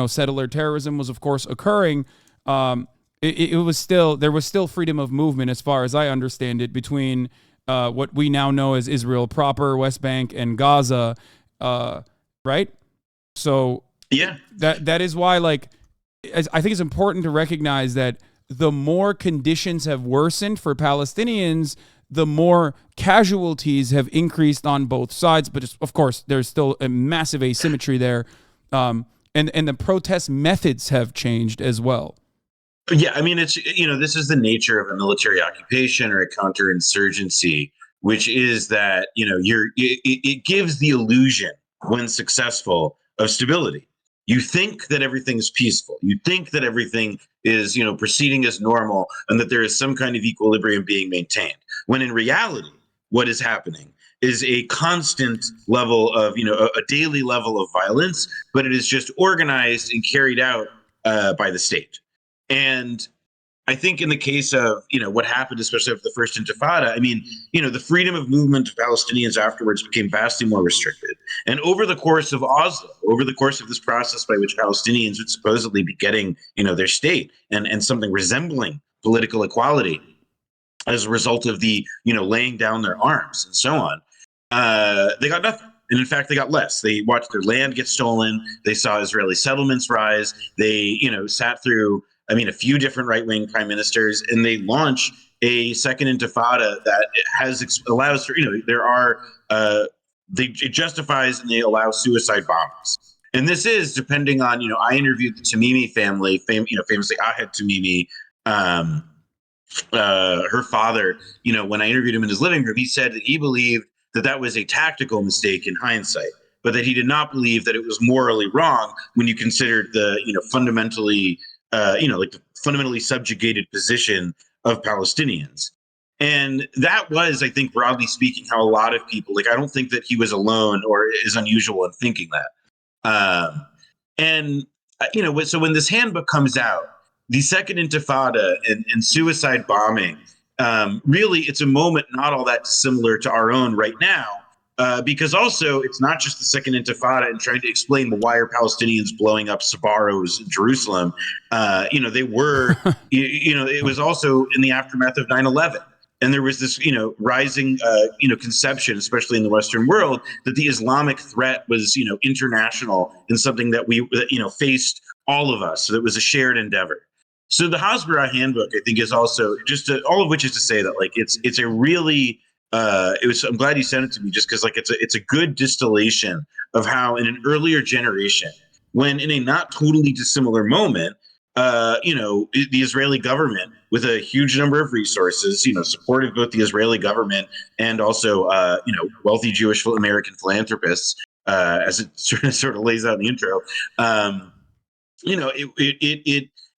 settler terrorism was of course occurring, there was still freedom of movement, as far as I understand it, between what we now know as Israel proper, West Bank, and Gaza, right? So yeah, that is why I think it's important to recognize that the more conditions have worsened for Palestinians, the more casualties have increased on both sides. But of course, there's still a massive asymmetry there. And the protest methods have changed as well. Yeah, I mean, it's, this is the nature of a military occupation or a counterinsurgency, which is that, it gives the illusion, when successful, of stability. You think that everything is peaceful. You think that everything is, proceeding as normal and that there is some kind of equilibrium being maintained. When in reality, what is happening is a constant level of, a daily level of violence, but it is just organized and carried out by the state. And I think in the case of, what happened, especially after the first Intifada, the freedom of movement of Palestinians afterwards became vastly more restricted. And over the course of Oslo, over the course of this process by which Palestinians would supposedly be getting, their state and something resembling political equality as a result of the, laying down their arms and so on, they got nothing. And in fact, they got less. They watched their land get stolen. They saw Israeli settlements rise. They, sat through, a few different right-wing prime ministers, and they launch a second intifada that allows for, it justifies and they allow suicide bombers. And this is depending on, I interviewed the Tamimi family, famously Ahed Tamimi, her father, when I interviewed him in his living room, he said that he believed that was a tactical mistake in hindsight, but that he did not believe that it was morally wrong when you considered the, fundamentally, the fundamentally subjugated position of Palestinians. And that was, I think, broadly speaking, how a lot of people, I don't think that he was alone or is unusual in thinking that. So when this handbook comes out, the second intifada and suicide bombing, really, it's a moment not all that dissimilar to our own right now, because also it's not just the second intifada and trying to explain, well, why are Palestinians blowing up Sbarros in Jerusalem? They were, it was also in the aftermath of 9/11. And there was this, rising, conception, especially in the Western world, that the Islamic threat was, international and something that we, faced all of us. So it was a shared endeavor. So the Hasbara Handbook, I think, is also all of which is to say that, it's a really, I'm glad you sent it to me, just because, it's a good distillation of how in an earlier generation, when in a not totally dissimilar moment, the Israeli government, with a huge number of resources, supported both the Israeli government and also, wealthy Jewish American philanthropists, as it sort of lays out in the intro.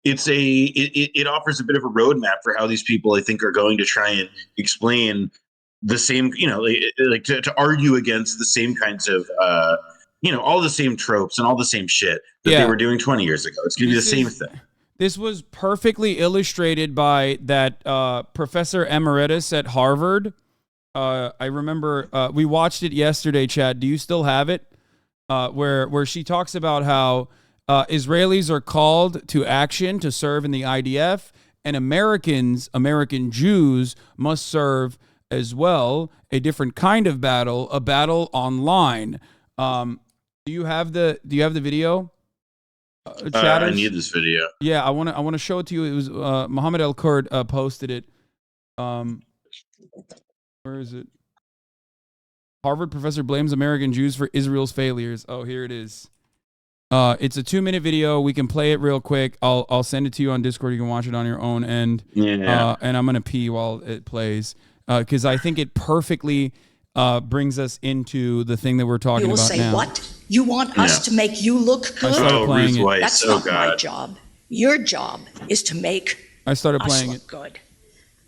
It offers a bit of a roadmap for how these people, I think, are going to try and explain the same, to argue against the same kinds of, all the same tropes and all the same shit that they were doing 20 years ago. It's going to be the same thing. This was perfectly illustrated by that professor emeritus at Harvard. I remember we watched it yesterday, Chad. Do you still have it? Where she talks about how Israelis are called to action to serve in the IDF, and American Jews must serve as well, a different kind of battle, a battle online. Do you have the video? I need this video. Yeah, I want to show it to you. It was Mohammed El Kurd posted it. Where is it? Harvard professor blames American Jews for Israel's failures. Oh, here it is. It's a 2-minute video. We can play it real quick. I'll send it to you on Discord. You can watch it on your own end. Yeah. And I'm gonna pee while it plays because I think it perfectly brings us into the thing that we're talking about now. You will say what? You want us to make you look good? Ruth Weiss. That's not my job. Your job is to make us look good.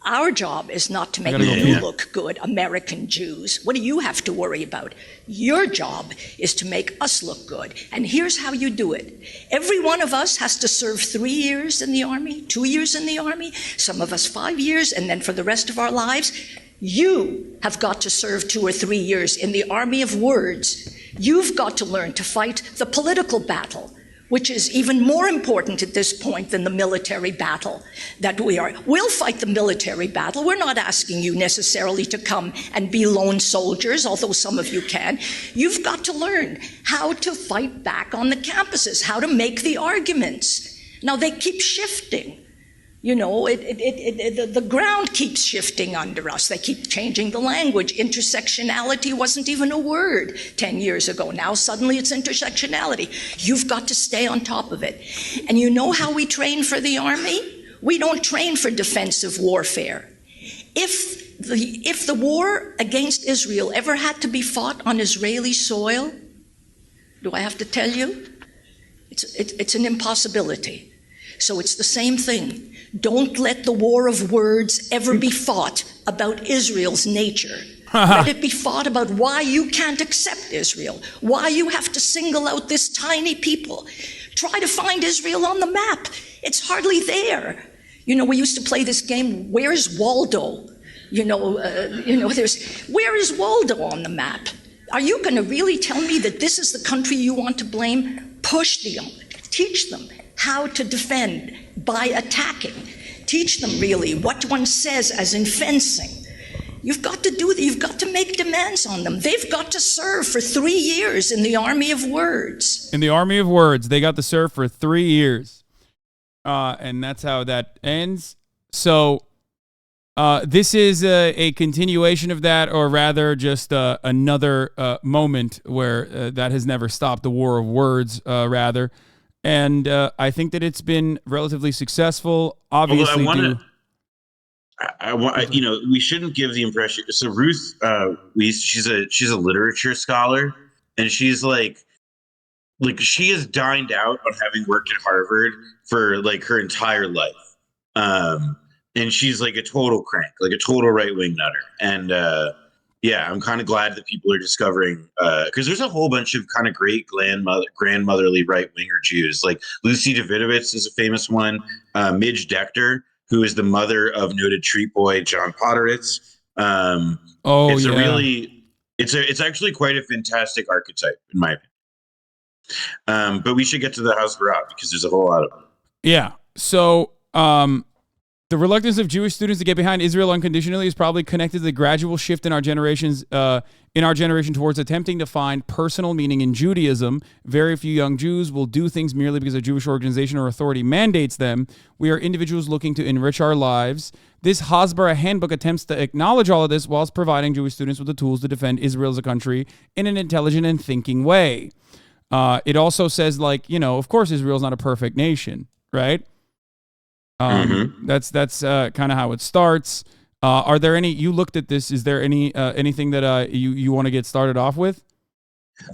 Our job is not to make you look good, American Jews. What do you have to worry about? Your job is to make us look good. And here's how you do it. Every one of us has to serve 3 years in the Army, 2 years in the Army, some of us 5 years, and then for the rest of our lives, you have got to serve 2 or 3 years in the army of words. You've got to learn to fight the political battle, which is even more important at this point than the military battle that we are. We'll fight the military battle. We're not asking you necessarily to come and be lone soldiers, although some of you can. You've got to learn how to fight back on the campuses, how to make the arguments. Now, they keep shifting. You know, the ground keeps shifting under us. They keep changing the language. Intersectionality wasn't even a word 10 years ago. Now suddenly it's intersectionality. You've got to stay on top of it. And you know how we train for the Army? We don't train for defensive warfare. If the war against Israel ever had to be fought on Israeli soil, do I have to tell you? It's an impossibility. So it's the same thing. Don't let the war of words ever be fought about Israel's nature. Let it be fought about why you can't accept Israel, why you have to single out this tiny people. Try to find Israel on the map. It's hardly there. You know, we used to play this game, Where's Waldo? Where is Waldo on the map? Are you going to really tell me that this is the country you want to blame? Push them, teach them how to defend by attacking. Teach them really what one says as in fencing. You've got to do that. You've got to make demands on them. They've got to serve for 3 years in the army of words. In the army of words, they got to serve for 3 years. And that's how that ends. So this is a continuation of that, or rather just another moment where that has never stopped, the war of words, rather. And I think that it's been relatively successful. Obviously, we shouldn't give the impression. So Ruth, she's a literature scholar, and she's like she has dined out on having worked at Harvard for like her entire life. And she's like a total crank, like a total right-wing nutter. And I'm kind of glad that people are discovering, because there's a whole bunch of kind of great grandmotherly right-winger Jews. Like Lucy Davidovitz is a famous one. Midge Decter, who is the mother of noted street boy John Podhoretz. It's actually quite a fantastic archetype, in my opinion. But we should get to the Hasbara because there's a whole lot of them. Yeah. So, the reluctance of Jewish students to get behind Israel unconditionally is probably connected to the gradual shift in our generation towards attempting to find personal meaning in Judaism. Very few young Jews will do things merely because a Jewish organization or authority mandates them. We are individuals looking to enrich our lives. This Hasbara Handbook attempts to acknowledge all of this whilst providing Jewish students with the tools to defend Israel as a country in an intelligent and thinking way. It also says, of course Israel's not a perfect nation, right? That's kind of how it starts. Are there any? You looked at this. Is there anything that you want to get started off with?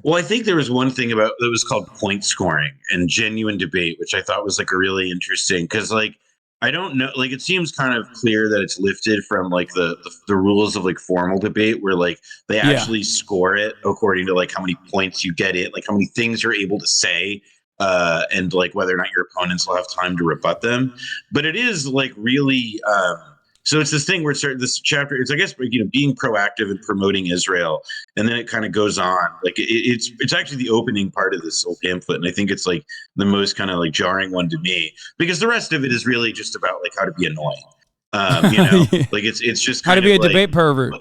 Well, I think there was one thing about that was called point scoring and genuine debate, which I thought was like a really interesting, because I don't know, it seems kind of clear that it's lifted from the rules of formal debate, where they actually score it according to how many points you get it, how many things you're able to say. And whether or not your opponents will have time to rebut them. But it is really, so it's this thing where this chapter, it's, I guess, being proactive and promoting Israel. And then it kind of goes on. It's actually the opening part of this whole pamphlet. And I think it's the most kind of jarring one to me, because the rest of it is really just about how to be annoying. It's just how to be a debate pervert.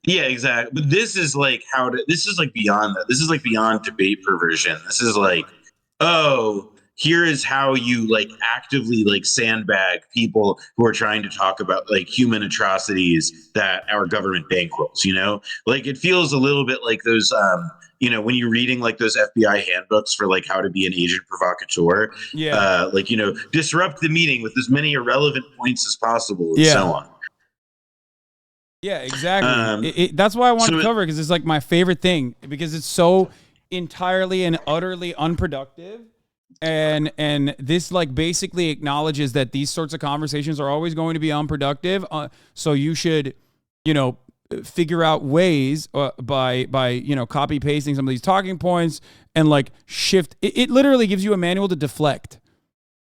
Yeah, exactly. But this is this is beyond that. This is beyond debate perversion. This is here is how you actively sandbag people who are trying to talk about human atrocities that our government bankrolls, it feels a little bit like those when you're reading those FBI handbooks for how to be an agent provocateur, disrupt the meeting with as many irrelevant points as possible and so on. Yeah, exactly. That's why I want to cover it, because it's my favorite thing, because it's so entirely and utterly unproductive, and this basically acknowledges that these sorts of conversations are always going to be unproductive, so you should figure out ways by copy pasting some of these talking points and shift it literally gives you a manual to deflect,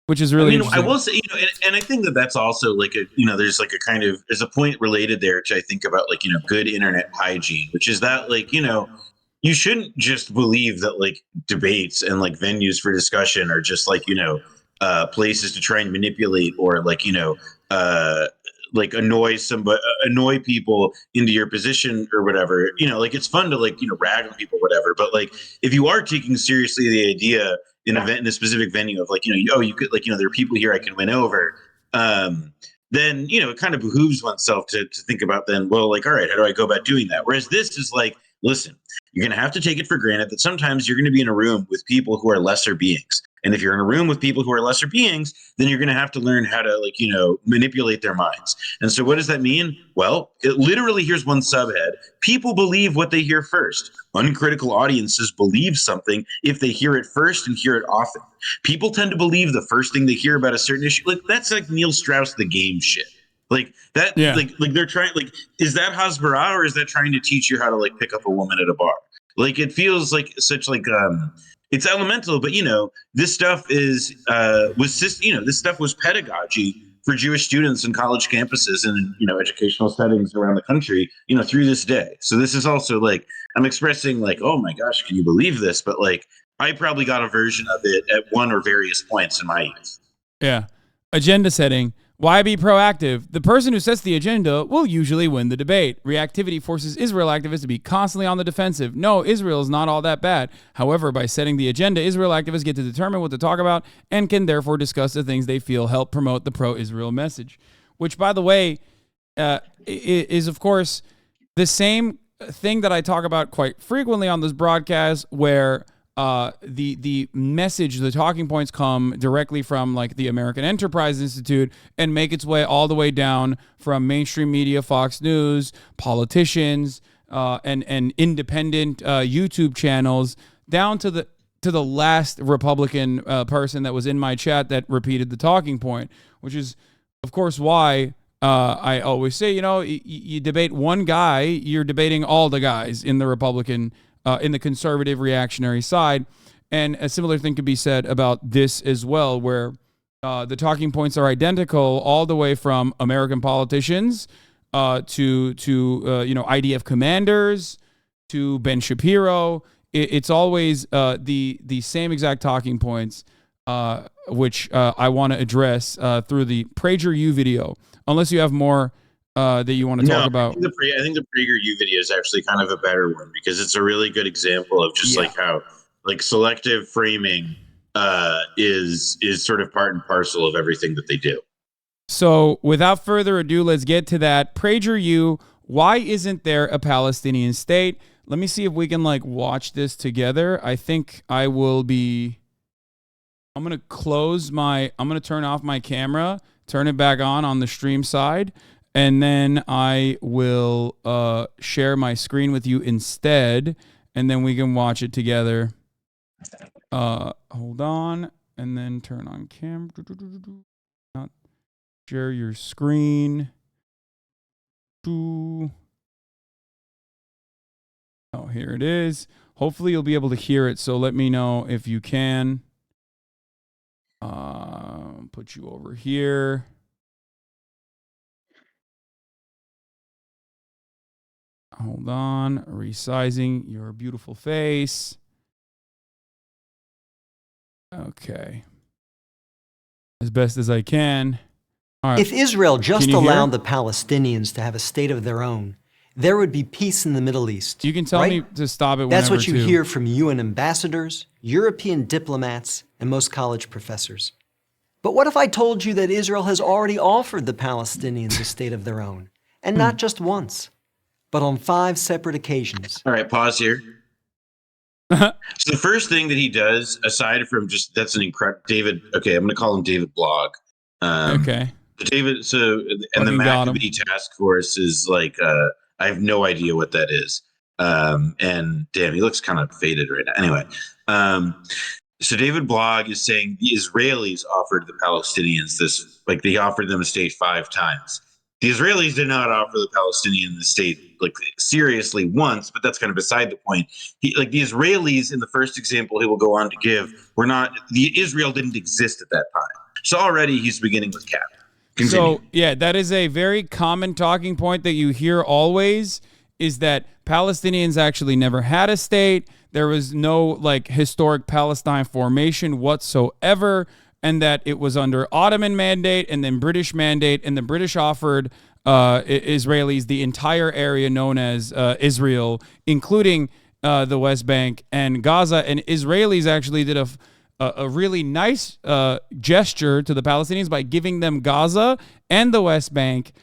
which is really interesting. I will say, and I think that's also there's there's a point related there to, I think, about good internet hygiene, which is that you shouldn't just believe that debates and venues for discussion are just places to try and manipulate or annoy people into your position or whatever. It's fun to rag on people, whatever. But if you are taking seriously the idea in a specific venue of you could there are people here I can win over, then it kind of behooves oneself to think about then, well, all right, how do I go about doing that? Whereas this is listen, you're going to have to take it for granted that sometimes you're going to be in a room with people who are lesser beings. And if you're in a room with people who are lesser beings, then you're going to have to learn how to, manipulate their minds. And so what does that mean? Well, it literally, here's one subhead. People believe what they hear first. Uncritical audiences believe something if they hear it first and hear it often. People tend to believe the first thing they hear about a certain issue. Like, that's like Neil Strauss, the game shit. Like that, like they're trying, is that Hasbara, or is that trying to teach you how to pick up a woman at a bar? Like, it feels like such it's elemental, but this stuff is this stuff was pedagogy for Jewish students in college campuses and educational settings around the country, through this day. So this is also I'm expressing oh my gosh, can you believe this? But I probably got a version of it at one or various points in my youth. Yeah. Agenda setting. Why be proactive? The person who sets the agenda will usually win the debate. Reactivity forces Israel activists to be constantly on the defensive. No, Israel is not all that bad. However, by setting the agenda, Israel activists get to determine what to talk about and can therefore discuss the things they feel help promote the pro-Israel message. Which, by the way, is, of course, the same thing that I talk about quite frequently on this broadcast, where the message, the talking points come directly from the American Enterprise Institute and make its way all the way down from mainstream media, Fox News, politicians, and independent YouTube channels down to the last Republican person that was in my chat that repeated the talking point, which is, of course, why I always say, you debate one guy, you're debating all the guys in the Republican in the conservative reactionary side. And a similar thing could be said about this as well, where the talking points are identical all the way from American politicians to IDF commanders to Ben Shapiro. It's always the same exact talking points, which I want to address through the PragerU video, unless you have more that you want to talk about. I think the PragerU video is actually kind of a better one, because it's a really good example of just how selective framing is sort of part and parcel of everything that they do. So without further ado, let's get to that. PragerU, why isn't there a Palestinian state? Let me see if we can watch this together. I think I'm going to turn off my camera, turn it back on the stream side, and then I will share my screen with you instead, and then we can watch it together. Hold on, and then turn on camera. Not share your screen. Oh, here it is. Hopefully you'll be able to hear it, so let me know if you can. Put you over here. Hold on, resizing your beautiful face. Okay. As best as I can. All right. If Israel just allowed the Palestinians to have a state of their own, there would be peace in the Middle East. You can tell me to stop it whenever. That's what you hear from UN ambassadors, European diplomats, and most college professors. But what if I told you that Israel has already offered the Palestinians a state of their own, and not just once, but on 5 separate occasions? All right, pause here. So the first thing that he does, aside from just, that's an incredible, David, okay, I'm going to call him David Blog. Okay. David, and the Maccabee Task Force is I have no idea what that is. And damn, he looks kind of faded right now. Anyway, so David Blog is saying the Israelis offered the Palestinians this, they offered them a state 5 times. The Israelis did not offer the Palestinians the state seriously once, but that's kind of beside the point. The Israelis in the first example he will go on to give Israel didn't exist at that time. So already he's beginning with cap. Continue. So yeah, that is a very common talking point that you hear always, is that Palestinians actually never had a state. There was no historic Palestine formation whatsoever, and that it was under Ottoman mandate and then British mandate, and the British offered Israelis the entire area known as Israel, including the West Bank and Gaza. And Israelis actually did a really nice gesture to the Palestinians by giving them Gaza and the West Bank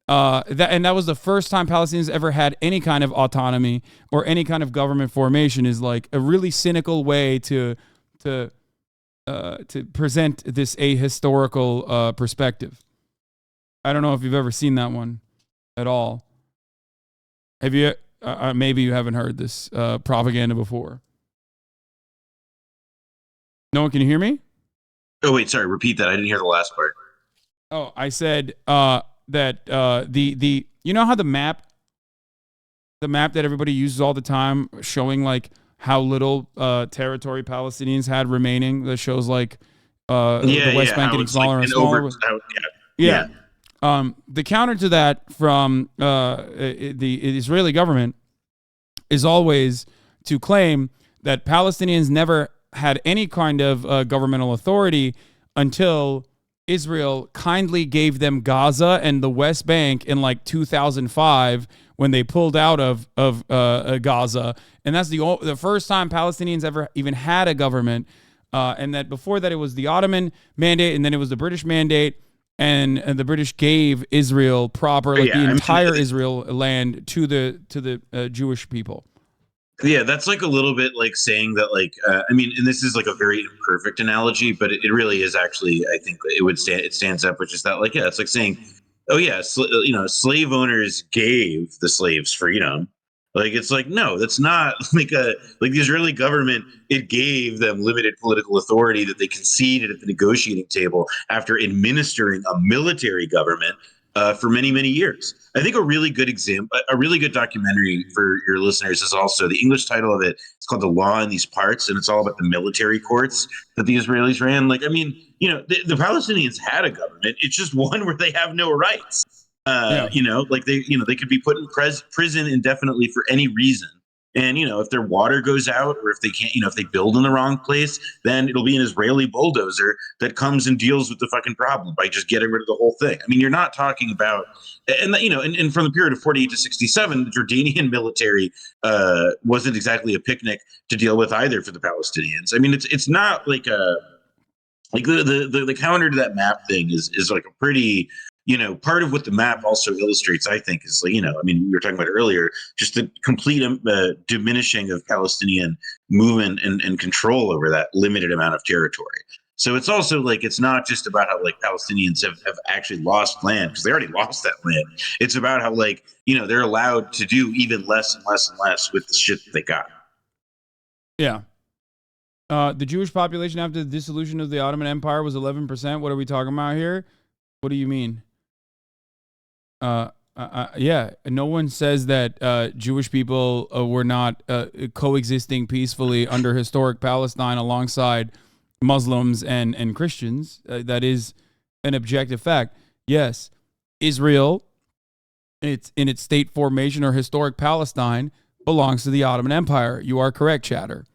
That was the first time Palestinians ever had any kind of autonomy or any kind of government formation. Is like a really cynical way to present this ahistorical perspective. I don't know if you've ever seen that one at all. Have you? Maybe you haven't heard this propaganda before. No one can hear me? Oh, wait, sorry. Repeat that. I didn't hear the last part. Oh, I said that you know how the map that everybody uses all the time, showing like how little territory Palestinians had remaining, that shows like the West Bank getting smaller and smaller. Yeah. The counter to that from the Israeli government is always to claim that Palestinians never had any kind of governmental authority until Israel kindly gave them Gaza and the West Bank in like 2005 when they pulled out of Gaza. And that's the first time Palestinians ever even had a government. And that before that, it was the Ottoman mandate, and then it was the British mandate. And the British gave Israel proper, like the entire Israel land to the Jewish people. Yeah, that's like a little bit like saying that, like, I mean, and this is like a very imperfect analogy, but it really is actually, I think it stands up, which is that, like, yeah, it's like saying, oh yeah, slave owners gave the slaves freedom. Like, it's like, no, that's not like the Israeli government. It gave them limited political authority that they conceded at the negotiating table after administering a military government for many, many years. I think a really good documentary for your listeners is also, the English title of it, it's called The Law in These Parts, and it's all about the military courts that the Israelis ran. Like, I mean, the Palestinians had a government. It's just one where they have no rights. They could be put in prison indefinitely for any reason. And, if their water goes out, or if they can't, if they build in the wrong place, then it'll be an Israeli bulldozer that comes and deals with the fucking problem by just getting rid of the whole thing. I mean, you're not talking about, and from the period of 48 to 67, the Jordanian military wasn't exactly a picnic to deal with either for the Palestinians. I mean, it's not like the counter to that map thing is like a pretty, part of what the map also illustrates, I think, is, like, I mean, we were talking about earlier, just the complete diminishing of Palestinian movement and control over that limited amount of territory. So it's also like, it's not just about how, like, Palestinians have actually lost land, because they already lost that land. It's about how, like, they're allowed to do even less and less and less with the shit that they got. Yeah. The Jewish population after the dissolution of the Ottoman Empire was 11%. What are we talking about here? What do you mean? Yeah, no one says that Jewish people were not coexisting peacefully under historic Palestine alongside Muslims and Christians. That is an objective fact. Yes, Israel, it's in its state formation, or historic Palestine, belongs to the Ottoman Empire. You are correct, Chatter.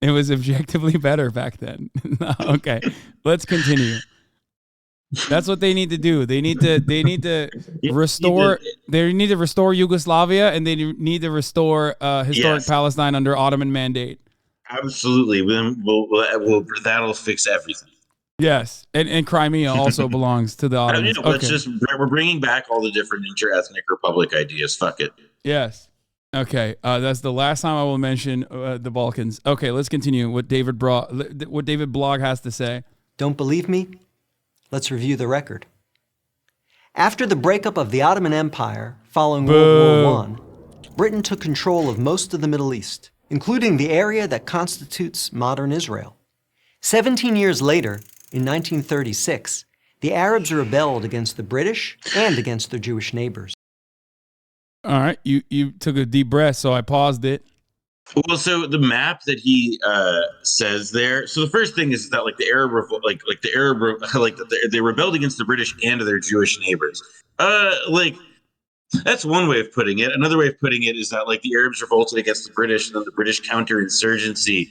It was objectively better back then. Okay, let's continue. That's what they need to do. They need to restore. They need to restore Yugoslavia, and they need to restore historic Palestine under Ottoman mandate. Absolutely, that'll fix everything. Yes, and Crimea also belongs to the Ottomans. We're bringing back all the different inter-ethnic republic ideas. Fuck it. Yes. Okay, that's the last time I will mention the Balkans. Okay, let's continue. What David Blog has to say. Don't believe me? Let's review the record. After the breakup of the Ottoman Empire following World War I, Britain took control of most of the Middle East, including the area that constitutes modern Israel. 17 years later, in 1936, the Arabs rebelled against the British and against their Jewish neighbors. All right, you took a deep breath, so I paused it. Well, so the map that he says there. So the first thing is that, like, the Arab revolt, they rebelled against the British and their Jewish neighbors. That's one way of putting it. Another way of putting it is that, like, the Arabs revolted against the British, and then the British counterinsurgency,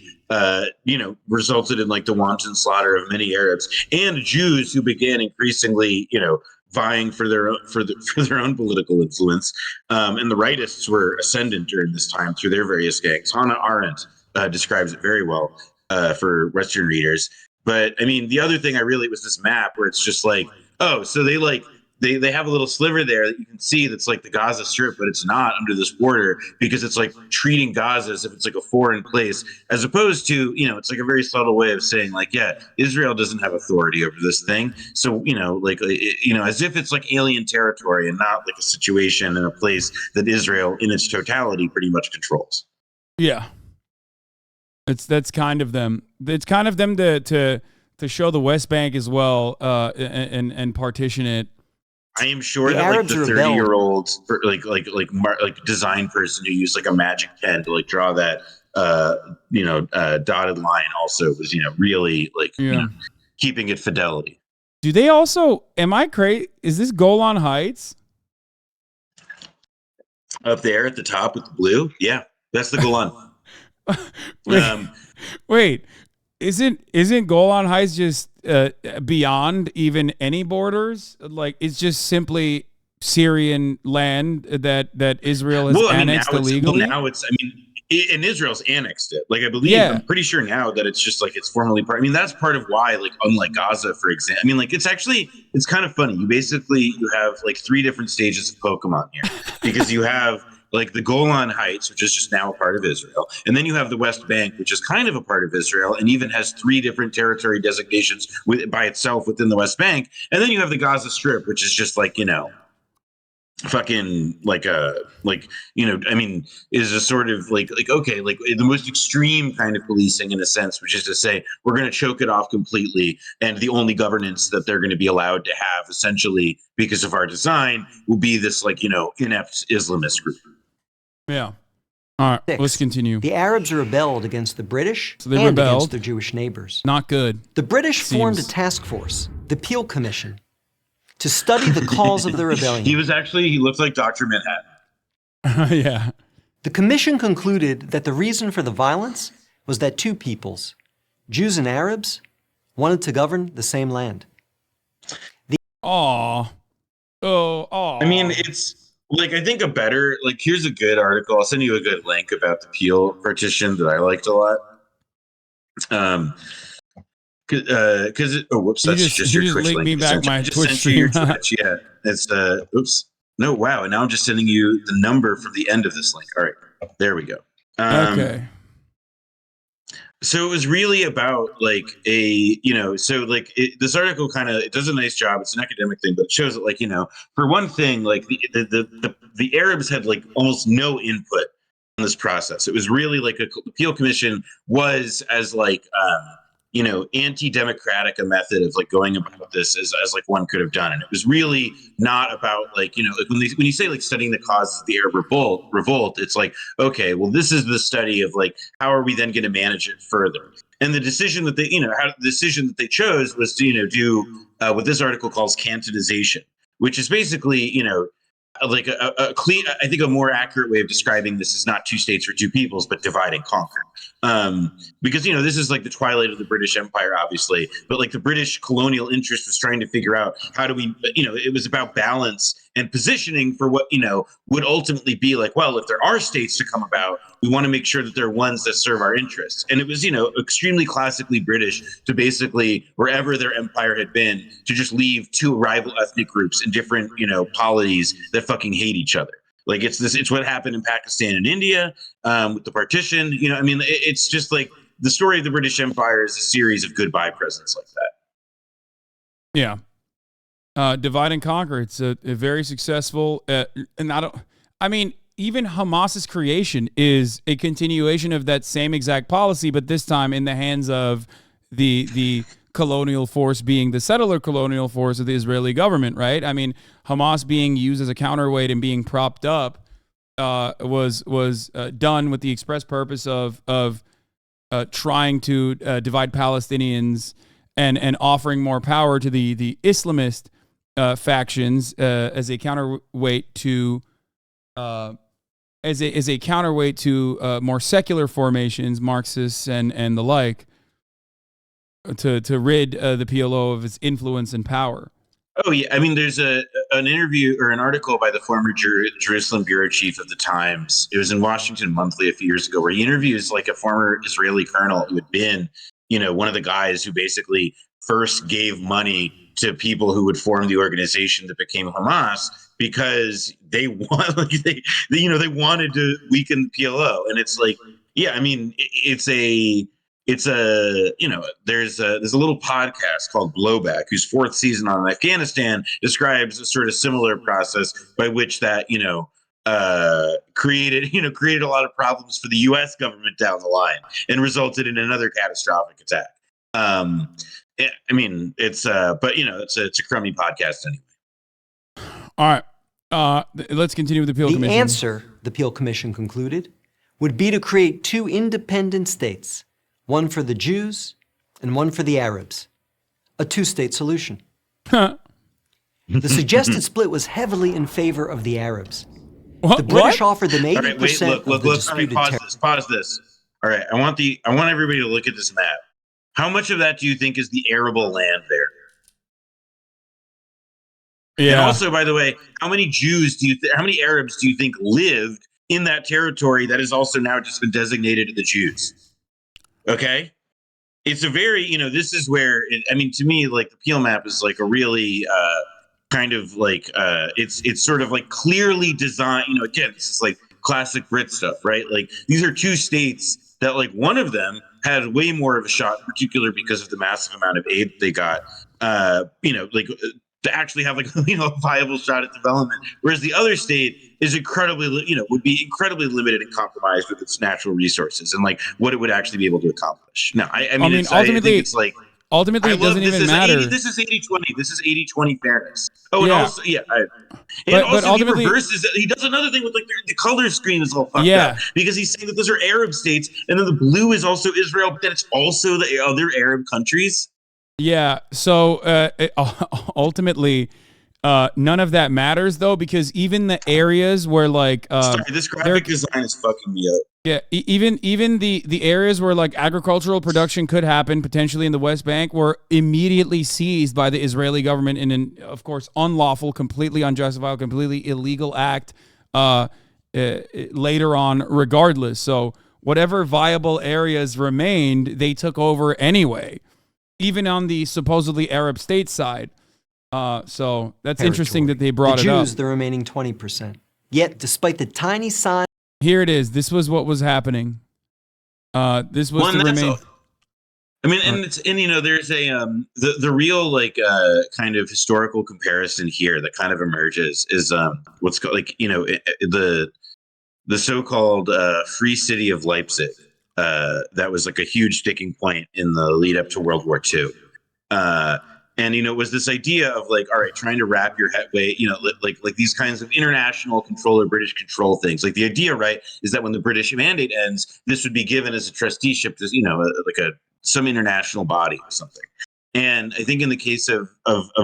resulted in, like, the wanton slaughter of many Arabs and Jews, who began increasingly, vying for their own political influence, and the rightists were ascendant during this time through their various gangs. Hannah Arendt describes it very well for Western readers. But I mean, the other thing was this map where it's just like, oh, so they they have a little sliver there that you can see that's like the Gaza Strip, but it's not under this border because it's like treating Gaza as if it's like a foreign place, as opposed to, it's like a very subtle way of saying like, yeah, Israel doesn't have authority over this thing. So, as if it's like alien territory and not like a situation in a place that Israel in its totality pretty much controls. Yeah. That's kind of them. It's kind of them to show the West Bank as well, and partition it. I am sure that like the 30-year-old like design person who used like a magic pen to like draw that dotted line also was really like keeping it fidelity. Do they also? Am I crazy? Is this Golan Heights? Up there at the top with the blue? Yeah, that's the Golan. Wait, isn't Golan Heights just beyond even any borders? Like it's just simply Syrian land that Israel has annexed illegally. And Israel's annexed it. Like I believe, I'm pretty sure now that it's just like it's formally part. I mean, that's part of why, like, unlike Gaza, for example, I mean, like it's kind of funny. You have like 3 different stages of Pokemon here because you have like the Golan Heights, which is just now a part of Israel. And then you have the West Bank, which is kind of a part of Israel and even has 3 different territory designations by itself within the West Bank. And then you have the Gaza Strip, which is just like, fucking is a sort of like okay, like the most extreme kind of policing in a sense, which is to say we're going to choke it off completely, and the only governance that they're going to be allowed to have essentially because of our design will be this like inept Islamist group. Yeah. All right, let's continue. The Arabs rebelled against the British against their Jewish neighbors. Not good. The British formed a task force, the Peel Commission, to study the cause of the rebellion. He looked like Dr. Manhattan. Yeah. The commission concluded that the reason for the violence was that 2 peoples, Jews and Arabs, wanted to govern the same land. I mean, it's like, I think here's a good article. I'll send you a good link about the Peel partition that I liked a lot. Because that's just your Twitch link. Me back my Twitch stream. Yeah, it's no, wow. And now I'm just sending you the number from the end of this link. All right, there we go. Okay. So it was really about like this article it does a nice job. It's an academic thing, but it shows that for one thing, like the Arabs had like almost no input in this process. It was really like the Peel Commission was as anti-democratic a method of like going about this as like one could have done. And it was really not about like when you say like studying the causes of the Arab revolt, it's like, okay, well, this is the study of like, how are we then going to manage it further? And the decision that they chose was to, do what this article calls Cantonization, which is basically, like a clean, I think a more accurate way of describing this is not 2 states or 2 peoples, but divide and conquer. Because, this is like the twilight of the British Empire, obviously, but like the British colonial interest was trying to figure out how do we, it was about balance and positioning for what, would ultimately be like, well, if there are states to come about, we want to make sure that they're ones that serve our interests. And it was, extremely classically British to basically, wherever their empire had been, to just leave 2 rival ethnic groups in different, polities that fucking hate each other. Like it's what happened in Pakistan and India with the partition. It's just like the story of the British Empire is a series of goodbye presents like that. Yeah. Divide and conquer. It's a very successful, even Hamas's creation is a continuation of that same exact policy, but this time in the hands of the colonial force being the settler colonial force of the Israeli government, right? I mean, Hamas being used as a counterweight and being propped up was done with the express purpose of trying to divide Palestinians and offering more power to the Islamist factions as a counterweight to more secular formations, Marxists and the like, to rid the PLO of its influence and power. Oh yeah, I mean, there's an interview or an article by the former Jerusalem bureau chief of the Times. It was in Washington Monthly a few years ago, where he interviews like a former Israeli colonel who had been, one of the guys who basically first gave money to people who would form the organization that became Hamas because they want, like, they wanted to weaken the PLO. And it's like, yeah, I mean, it's a there's a little podcast called Blowback, whose fourth season on Afghanistan describes a sort of similar process by which that, created a lot of problems for the U.S. government down the line and resulted in another catastrophic attack. I mean, it's a crummy podcast anyway. All right. Let's continue with the Peel Commission. The answer, the Peel Commission concluded, would be to create two independent states, one for the Jews and one for the Arabs. A two-state solution. The suggested split was heavily in favor of the Arabs. What? The British offered them 80% All right, wait, look, of the disputed all right, pause this. All right, I want everybody to look at this map. How much of that do you think is the arable land there? Yeah. And also, by the way, how many Arabs do you think lived in that territory that has also now just been designated to the Jews? Okay, it's a very, this is where to me, like, the Peel map is like a really kind of like it's sort of like clearly designed. Again, this is like classic Brit stuff, right? Like, these are two states that, like, one of them had way more of a shot, in particular because of the massive amount of aid they got, to actually have, like, a viable shot at development. Whereas the other state is would be incredibly limited and compromised with its natural resources and, like, what it would actually be able to accomplish. No, I mean, ultimately, I think it's like, ultimately, it doesn't even matter. This is 80-20. This is 80-20 fairness. Oh, yeah. And also, yeah. But ultimately, he reverses it. He does another thing with, like, the color screen is all fucked up because he's saying that those are Arab states, and then the blue is also Israel, but then it's also the other Arab countries. Yeah. So ultimately, none of that matters, though, because even the areas where, like, sorry, this graphic design is fucking me up. Yeah, even the areas where, like, agricultural production could happen potentially in the West Bank were immediately seized by the Israeli government in an, of course, unlawful, completely unjustified, completely illegal act later on, regardless. So whatever viable areas remained, they took over anyway, even on the supposedly Arab state side. So that's interesting that they brought it up. The Jews, the remaining 20%. Yet, despite the tiny size. Here it is. This was what was happening. This was the remain. There's the real, like, kind of historical comparison here that kind of emerges is what's called, like, the so-called Free City of Leipzig. That was, like, a huge sticking point in the lead up to World War II. And, it was this idea of, like, all right, trying to wrap your head way, like these kinds of international control or British control things. Like, the idea, right, is that when the British mandate ends, this would be given as a trusteeship to, some international body or something. And I think in the case of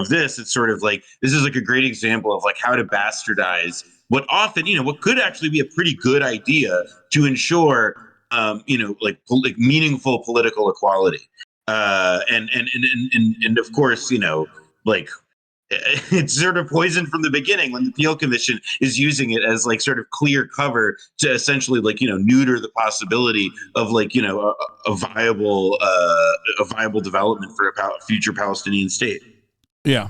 this, it's sort of like, this is like a great example of, like, how to bastardize what often, what could actually be a pretty good idea to ensure, meaningful political equality. And of course, like, it's sort of poisoned from the beginning when the Peel Commission is using it as, like, sort of clear cover to essentially, like, neuter the possibility of, like, a viable development for a future Palestinian state. Yeah.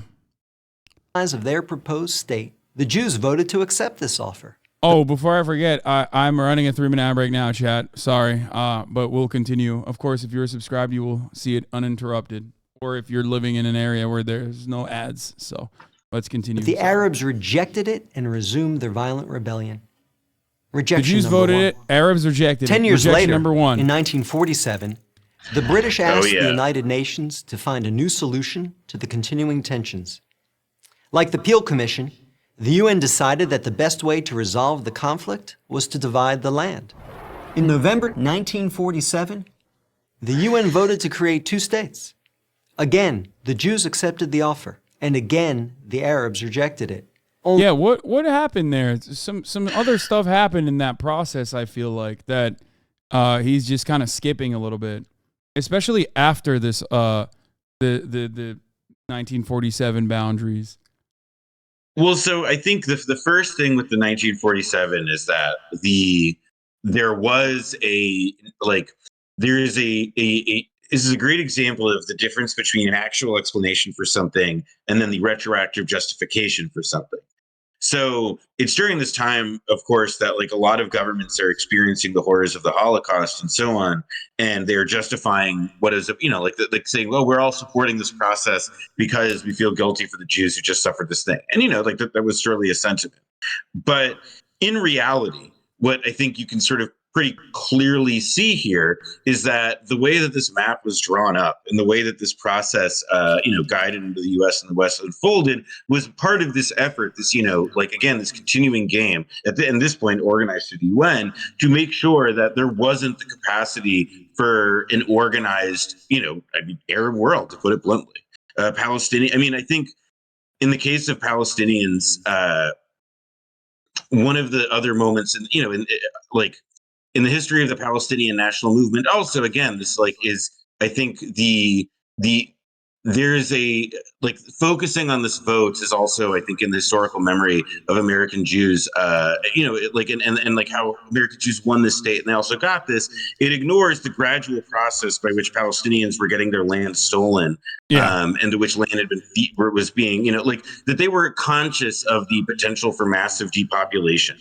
Of their proposed state, the Jews voted to accept this offer. Oh, before I forget, I'm running a 3-minute ad break now, chat. Sorry, but we'll continue. Of course, if you're subscribed, you will see it uninterrupted. Or if you're living in an area where there's no ads. So let's continue. The Arabs rejected it and resumed their violent rebellion. Rejection. The Jews voted it. Arabs rejected it. 10 years later, number one. In 1947, the British asked the United Nations to find a new solution to the continuing tensions. Like the Peel Commission, the UN decided that the best way to resolve the conflict was to divide the land. In November 1947, the UN voted to create two states. Again, the Jews accepted the offer, and again, the Arabs rejected it. Yeah, what happened there? Some other stuff happened in that process, I feel like, that he's just kind of skipping a little bit, especially after this the 1947 boundaries. Well, so I think the first thing with the 1947 is that there was a, like, there is a this is a great example of the difference between an actual explanation for something and then the retroactive justification for something. So it's during this time, of course, that like a lot of governments are experiencing the horrors of the Holocaust and so on, and they're justifying what is, like saying, well, we're all supporting this process because we feel guilty for the Jews who just suffered this thing. And, like that was surely a sentiment. But in reality, what I think you can sort of pretty clearly see here is that the way that this map was drawn up and the way that this process, guided into the U.S. and the West unfolded was part of this effort, this, this continuing game at this point organized through the UN to make sure that there wasn't the capacity for an organized, Arab world, to put it bluntly. Palestinian. I think in the case of Palestinians, one of the other moments, in the history of the Palestinian national movement, also, again, this is, I think there's a focusing on this vote is also, I think, in the historical memory of American Jews, and how American Jews won this state and they also got this. It ignores the gradual process by which Palestinians were getting their land stolen, and to which land had been was being, that they were conscious of the potential for massive depopulation,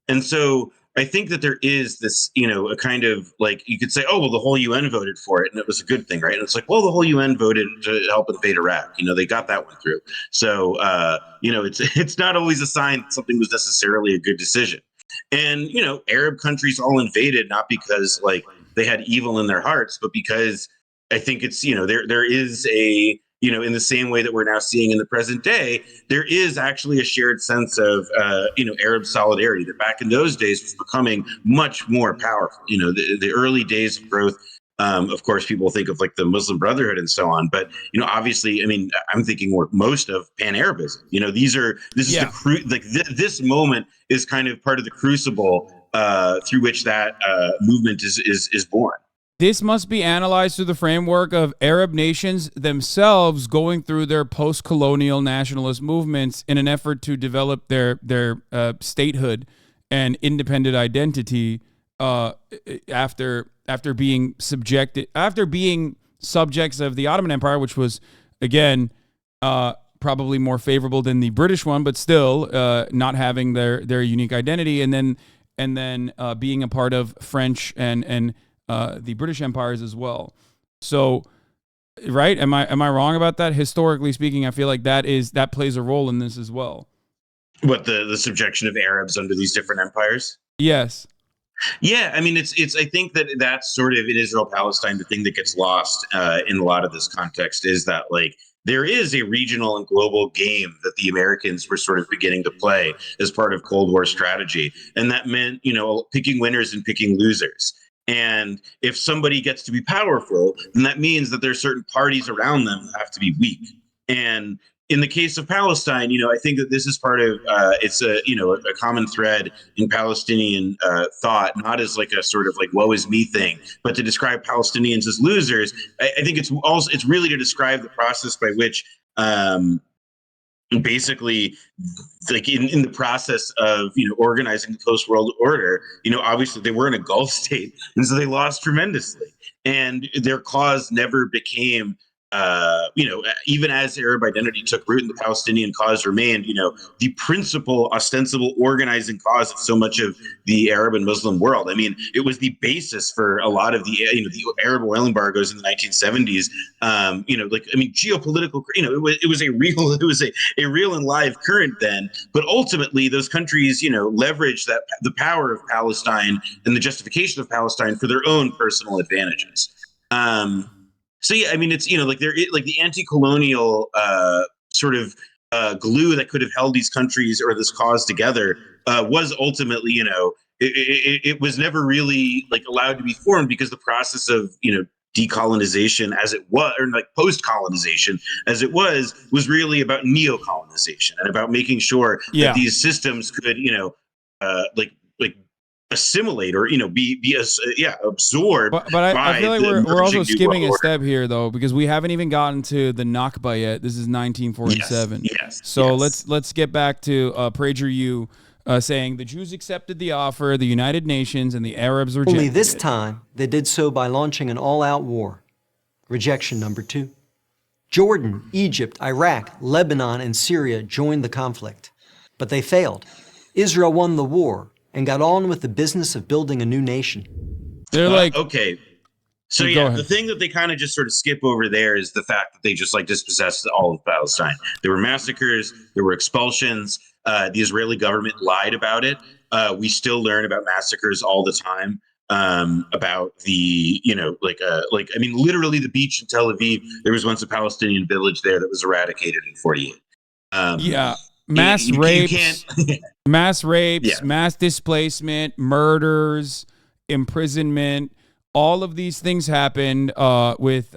and so. I think that there is this, a kind of you could say, oh, well, the whole UN voted for it and it was a good thing, right? And it's well, the whole UN voted to help invade Iraq. They got that one through. So, it's not always a sign that something was necessarily a good decision. And, Arab countries all invaded, not because they had evil in their hearts, but because I think it's, there is a, in the same way that we're now seeing in the present day, there is actually a shared sense of, Arab solidarity that back in those days was becoming much more powerful. The early days of growth, of course, people think of the Muslim Brotherhood and so on. But, obviously, I'm thinking most of Pan-Arabism. This moment is kind of part of the crucible through which that movement is born. This must be analyzed through the framework of Arab nations themselves going through their post-colonial nationalist movements in an effort to develop their statehood and independent identity after being subjects of the Ottoman Empire, which was again probably more favorable than the British one, but still not having their unique identity, and then being a part of French and the British empires as well. So, right? Am I wrong about that? Historically speaking, I feel like that plays a role in this as well. What, the subjection of Arabs under these different empires? Yes. Yeah, it's I think that's sort of in Israel-Palestine, the thing that gets lost in a lot of this context is that there is a regional and global game that the Americans were sort of beginning to play as part of Cold War strategy, and that meant picking winners and picking losers. And if somebody gets to be powerful, then that means that there's certain parties around them that have to be weak. And in the case of Palestine, I think that this is part of it's a common thread in Palestinian thought, not as a sort of woe is me thing, but to describe Palestinians as losers. I think it's really to describe the process by which basically in the process of organizing the post-world order, obviously they were in a Gulf state, and so they lost tremendously, and their cause never became even as Arab identity took root and the Palestinian cause remained, the principal ostensible organizing cause of so much of the Arab and Muslim world. It was the basis for a lot of the Arab oil embargoes in the 1970s. Geopolitical, it was a real and live current then. But ultimately, those countries, leveraged the power of Palestine and the justification of Palestine for their own personal advantages. So yeah, it's the anti-colonial sort of glue that could have held these countries or this cause together was ultimately it was never really allowed to be formed because the process of decolonization as it was, or post-colonization as it was really about neo-colonization and about making sure that these systems could assimilate or be absorbed. But I feel like we're also skipping a step here though, because we haven't even gotten to the Nakba yet. This is 1947. Yes. So let's get back to PragerU saying the Jews accepted the offer, the United Nations and the Arabs rejected Only this it. time they did so by launching an all-out war. Rejection number 2. Jordan, Egypt, Iraq, Lebanon, and Syria joined the conflict, but they failed. Israel won the war and got on with the business of building a new nation. They're like, okay. So Go ahead. the thing that they kind of just sort of skip over there is the fact that they just like dispossessed all of Palestine. There were massacres, there were expulsions. The Israeli government lied about it. We still learn about massacres all the time. About the, I mean, literally the beach in Tel Aviv. There was once a Palestinian village there that was eradicated in 48. Mass rapes, Yeah. mass displacement, murders, imprisonment. All of these things happened with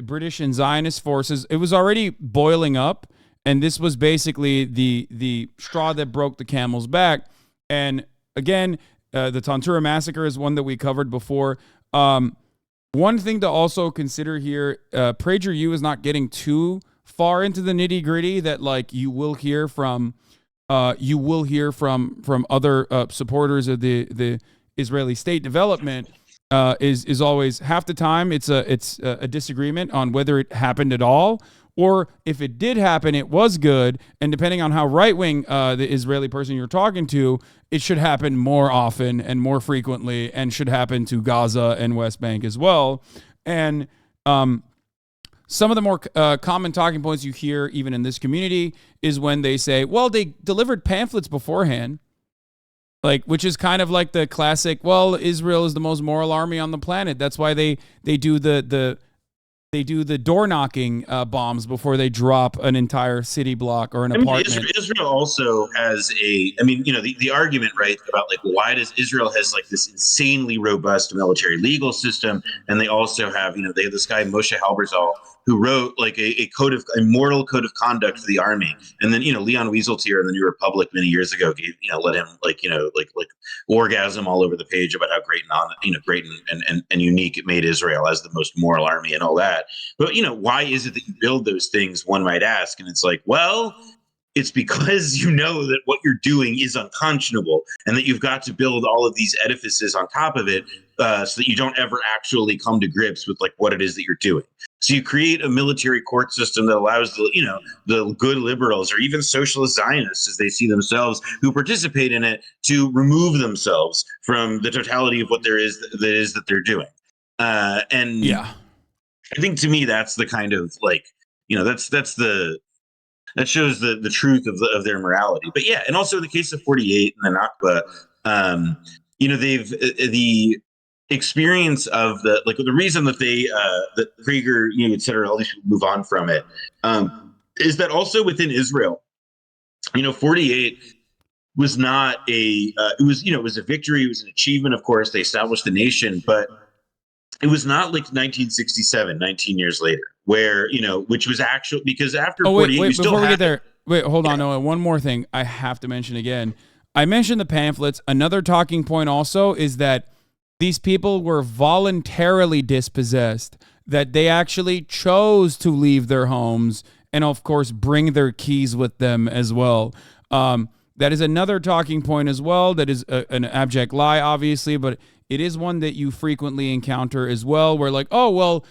British and Zionist forces. It was already boiling up, and this was basically the straw that broke the camel's back. And again, the Tantura massacre is one that we covered before. One thing to also consider here, PragerU is not getting too far into the nitty gritty that like you will hear from other supporters of the Israeli state development. Is always half the time it's a disagreement on whether it happened at all, or if it did happen, it was good. And depending on how right wing the Israeli person you're talking to, it should happen more often and more frequently, and should happen to Gaza and West Bank as well. And some of the more common talking points you hear even in this community is when they say, well, they delivered pamphlets beforehand. Like, which is kind of like the classic, well, Israel is the most moral army on the planet. That's why they do the door knocking bombs before they drop an entire city block or an apartment. Israel also has the argument, right, about like why does Israel has like this insanely robust military legal system, and they also have they have this guy Moshe Halberstal who wrote like a moral code of conduct for the army, and then Leon Wieseltier in the New Republic many years ago gave let him like orgasm all over the page about how great and unique it made Israel as the most moral army and all that. But why is it that you build those things, one might ask? And it's like, well, it's because you know that what you're doing is unconscionable, and that you've got to build all of these edifices on top of it so that you don't ever actually come to grips with like what it is that you're doing. So you create a military court system that allows the good liberals or even socialist Zionists, as they see themselves, who participate in it, to remove themselves from the totality of what there is that they're doing. And yeah, I think to me that's the kind of like that shows the truth of their morality. But yeah, and also in the case of 48 and the Nakba, they've the experience of the reason that they that Krieger, et cetera, all these people move on from it, is that also within Israel, 48 was not it was a victory, it was an achievement, of course, they established the nation, but it was not like 1967, 19 years later, where, which was actually, because after 48, wait, you still before we had get there, wait, hold on, Noah. One more thing I have to mention again. I mentioned the pamphlets. Another talking point also is that these people were voluntarily dispossessed, that they actually chose to leave their homes and, of course, bring their keys with them as well. That is another talking point as well. That is an abject lie, obviously, but it is one that you frequently encounter as well, where like, oh, well,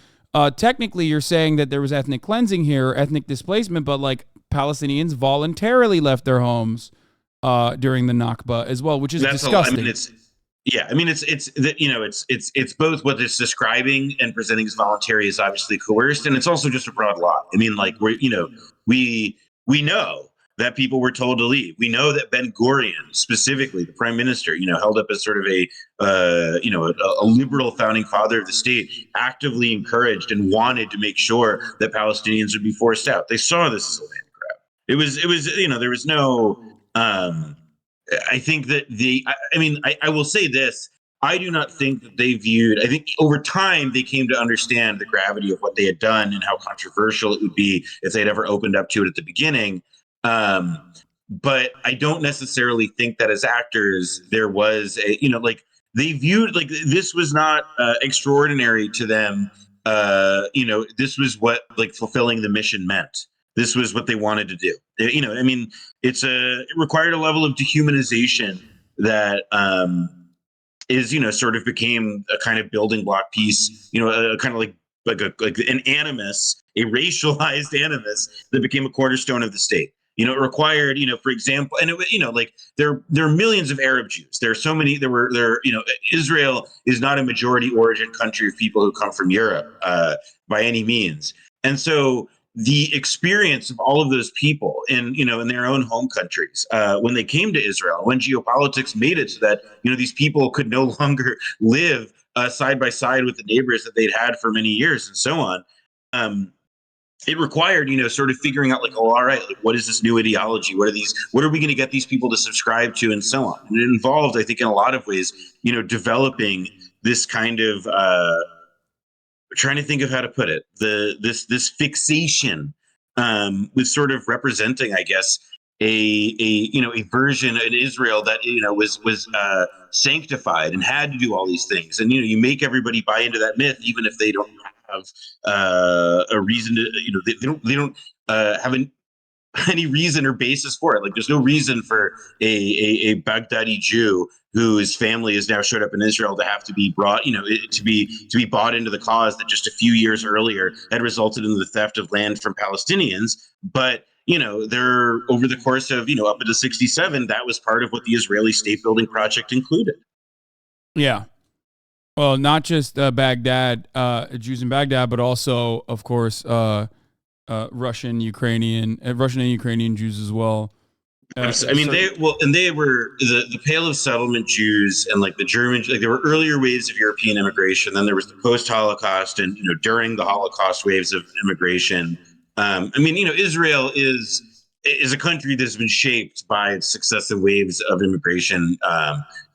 technically you're saying that there was ethnic cleansing here, ethnic displacement, but like Palestinians voluntarily left their homes during the Nakba as well, which is disgusting. It's both what it's describing and presenting as voluntary is obviously coerced, and it's also just a broad lie. I mean, like we know that people were told to leave. We know that Ben Gurion, specifically the prime minister, held up as sort of a liberal founding father of the state, actively encouraged and wanted to make sure that Palestinians would be forced out. They saw this as a land grab. It was there was no. I think that I will say this. I do not think that they viewed, I think over time they came to understand the gravity of what they had done and how controversial it would be if they'd ever opened up to it at the beginning. But I don't necessarily think that as actors, there was they viewed like this was not extraordinary to them. This was what like fulfilling the mission meant. This was what they wanted to do. It required a level of dehumanization that is, sort of became a kind of building block piece, a kind of like like an animus, a racialized animus that became a cornerstone of the state. It required, for example, and like there are millions of Arab Jews. There are so many. Israel is not a majority origin country of people who come from Europe by any means, and so the experience of all of those people in their own home countries when they came to Israel, when geopolitics made it so that these people could no longer live side by side with the neighbors that they'd had for many years and so on. It required, sort of figuring out like, oh, all right, like what is this new ideology? What are we going to get these people to subscribe to and so on? And it involved, I think, in a lot of ways, developing this kind of trying to think of how to put it, this fixation with sort of representing, I guess, a version in Israel that was sanctified and had to do all these things, and you make everybody buy into that myth, even if they don't have a reason to, they don't have any reason or basis for it. Like there's no reason for a Baghdadi Jew whose family has now showed up in Israel to have to be brought, to be bought into the cause that just a few years earlier had resulted in the theft of land from Palestinians. But there over the course of up into '67, that was part of what the Israeli state building project included. Yeah. Well, not just Baghdad, Jews in Baghdad, but also, of course, Russian and Ukrainian Jews as well. They were the Pale of Settlement Jews and like the German, like there were earlier waves of European immigration. Then there was the post-Holocaust and during the Holocaust waves of immigration. Israel is a country that's been shaped by its successive waves of immigration.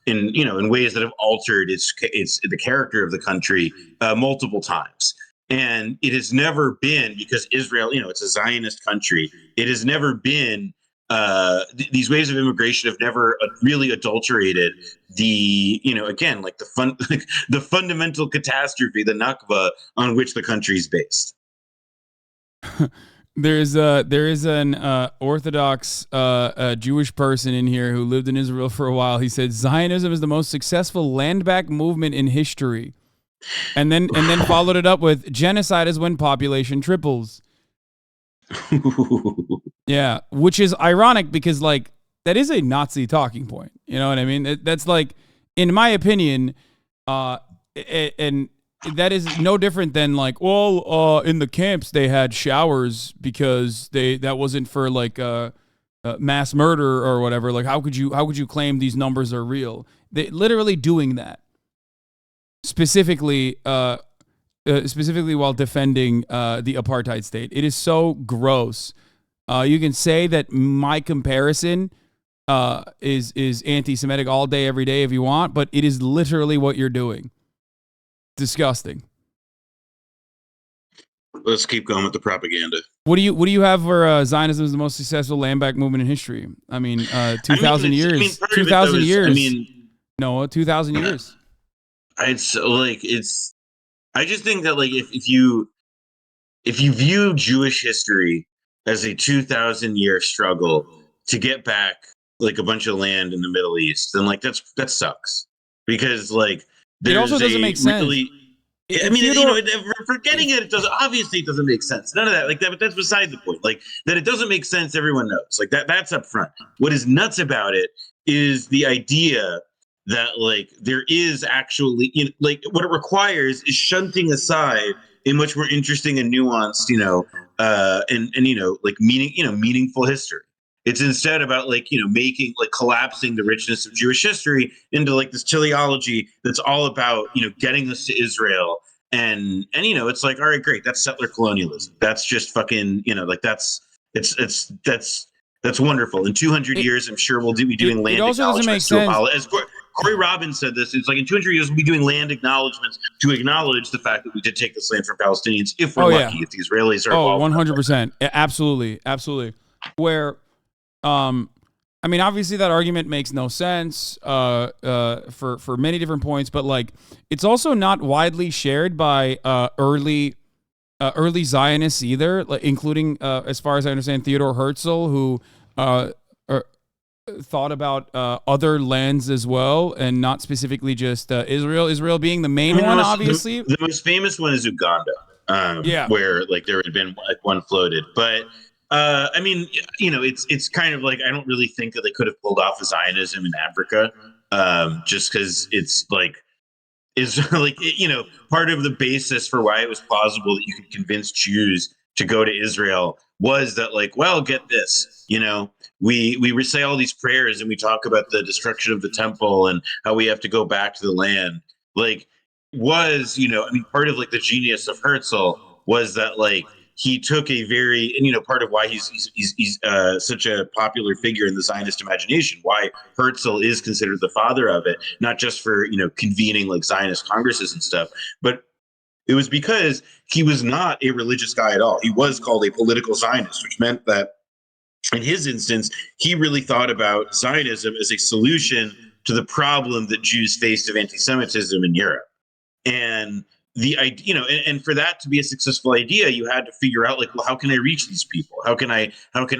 In ways that have altered the character of the country multiple times. And it has never been, because Israel, it's a Zionist country. It has never been, these waves of immigration have never really adulterated the, again, like the fundamental catastrophe, the Nakba, on which the country is based. There is an Orthodox Jewish person in here who lived in Israel for a while. He said Zionism is the most successful land-back movement in history, and then followed it up with genocide is when population triples. Yeah, which is ironic because like that is a Nazi talking point. You know what I mean? That's like, in my opinion, and that is no different than like, well, in the camps they had showers because that wasn't for like mass murder or whatever. Like, how could you claim these numbers are real? They literally doing that specifically while defending the apartheid state. It is so gross. You can say that my comparison is anti-Semitic all day, every day if you want, but it is literally what you're doing. Disgusting. Let's keep going with the propaganda. What do you have for Zionism is the most successful land-back movement in history? I mean, 2,000 years. 2,000 years. Noah, 2,000 years. I just think that like if you view Jewish history as a 2,000-year struggle to get back like a bunch of land in the Middle East, then like that sucks, because like. It also doesn't make sense. Forgetting it doesn't make sense. None of that, like that, but that's beside the point. Like that, it doesn't make sense. Everyone knows, like that's up front. What is nuts about it is the idea that like there is actually, like what it requires is shunting aside a much more interesting and nuanced, meaningful history. It's instead about making collapsing the richness of Jewish history into like this teleology that's all about getting us to Israel, and it's like, all right, great, that's settler colonialism. That's just fucking that's wonderful. In 200 years, I'm sure we'll be doing land acknowledgements to apologize. As Corey Robbins said this, it's like in 200 years we'll be doing land acknowledgements to acknowledge the fact that we did take this land from Palestinians if we're lucky, if the Israelis are involved. 100%, absolutely. Where obviously that argument makes no sense for many different points, but like it's also not widely shared by early Zionists either, like, including as far as I understand Theodore Herzl, who thought about other lands as well, and not specifically just Israel. Israel being the main one, obviously. The most famous one is Uganda. where like there had been like one floated. But I mean, it's kind of like I don't really think that they could have pulled off a Zionism in Africa, just because it's like is like part of the basis for why it was plausible that you could convince Jews to go to Israel was that like, well, get this, we say all these prayers and we talk about the destruction of the temple and how we have to go back to the land. Like, was part of like the genius of Herzl was that like he took a very part of why he's such a popular figure in the Zionist imagination, why Herzl is considered the father of it, not just for convening like Zionist congresses and stuff, but it was because he was not a religious guy at all. He was called a political Zionist, which meant that in his instance, he really thought about Zionism as a solution to the problem that Jews faced of anti-Semitism in Europe. And the idea, and for that to be a successful idea, you had to figure out like, well, how can I reach these people? How can I touch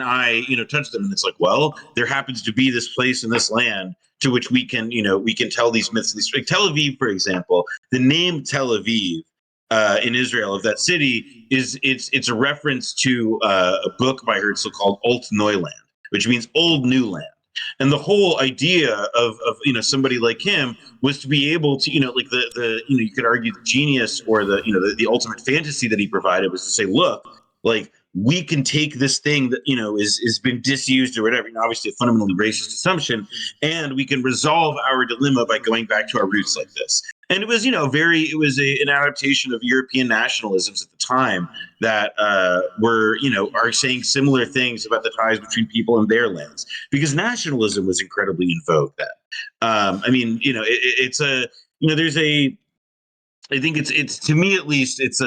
them? And it's like, well, there happens to be this place in this land to which we can tell these myths. Like Tel Aviv, for example, the name Tel Aviv in Israel of that city it's a reference to a book by Herzl called Alt Neuland, which means old new land. And the whole idea of somebody like him was to be able to like the you could argue the genius or the ultimate fantasy that he provided was to say, look, like we can take this thing that is been disused or whatever, obviously a fundamentally racist assumption, and we can resolve our dilemma by going back to our roots like this. And it was an adaptation of European nationalisms at the time that are saying similar things about the ties between people and their lands, because nationalism was incredibly in vogue then. I think it's to me at least it's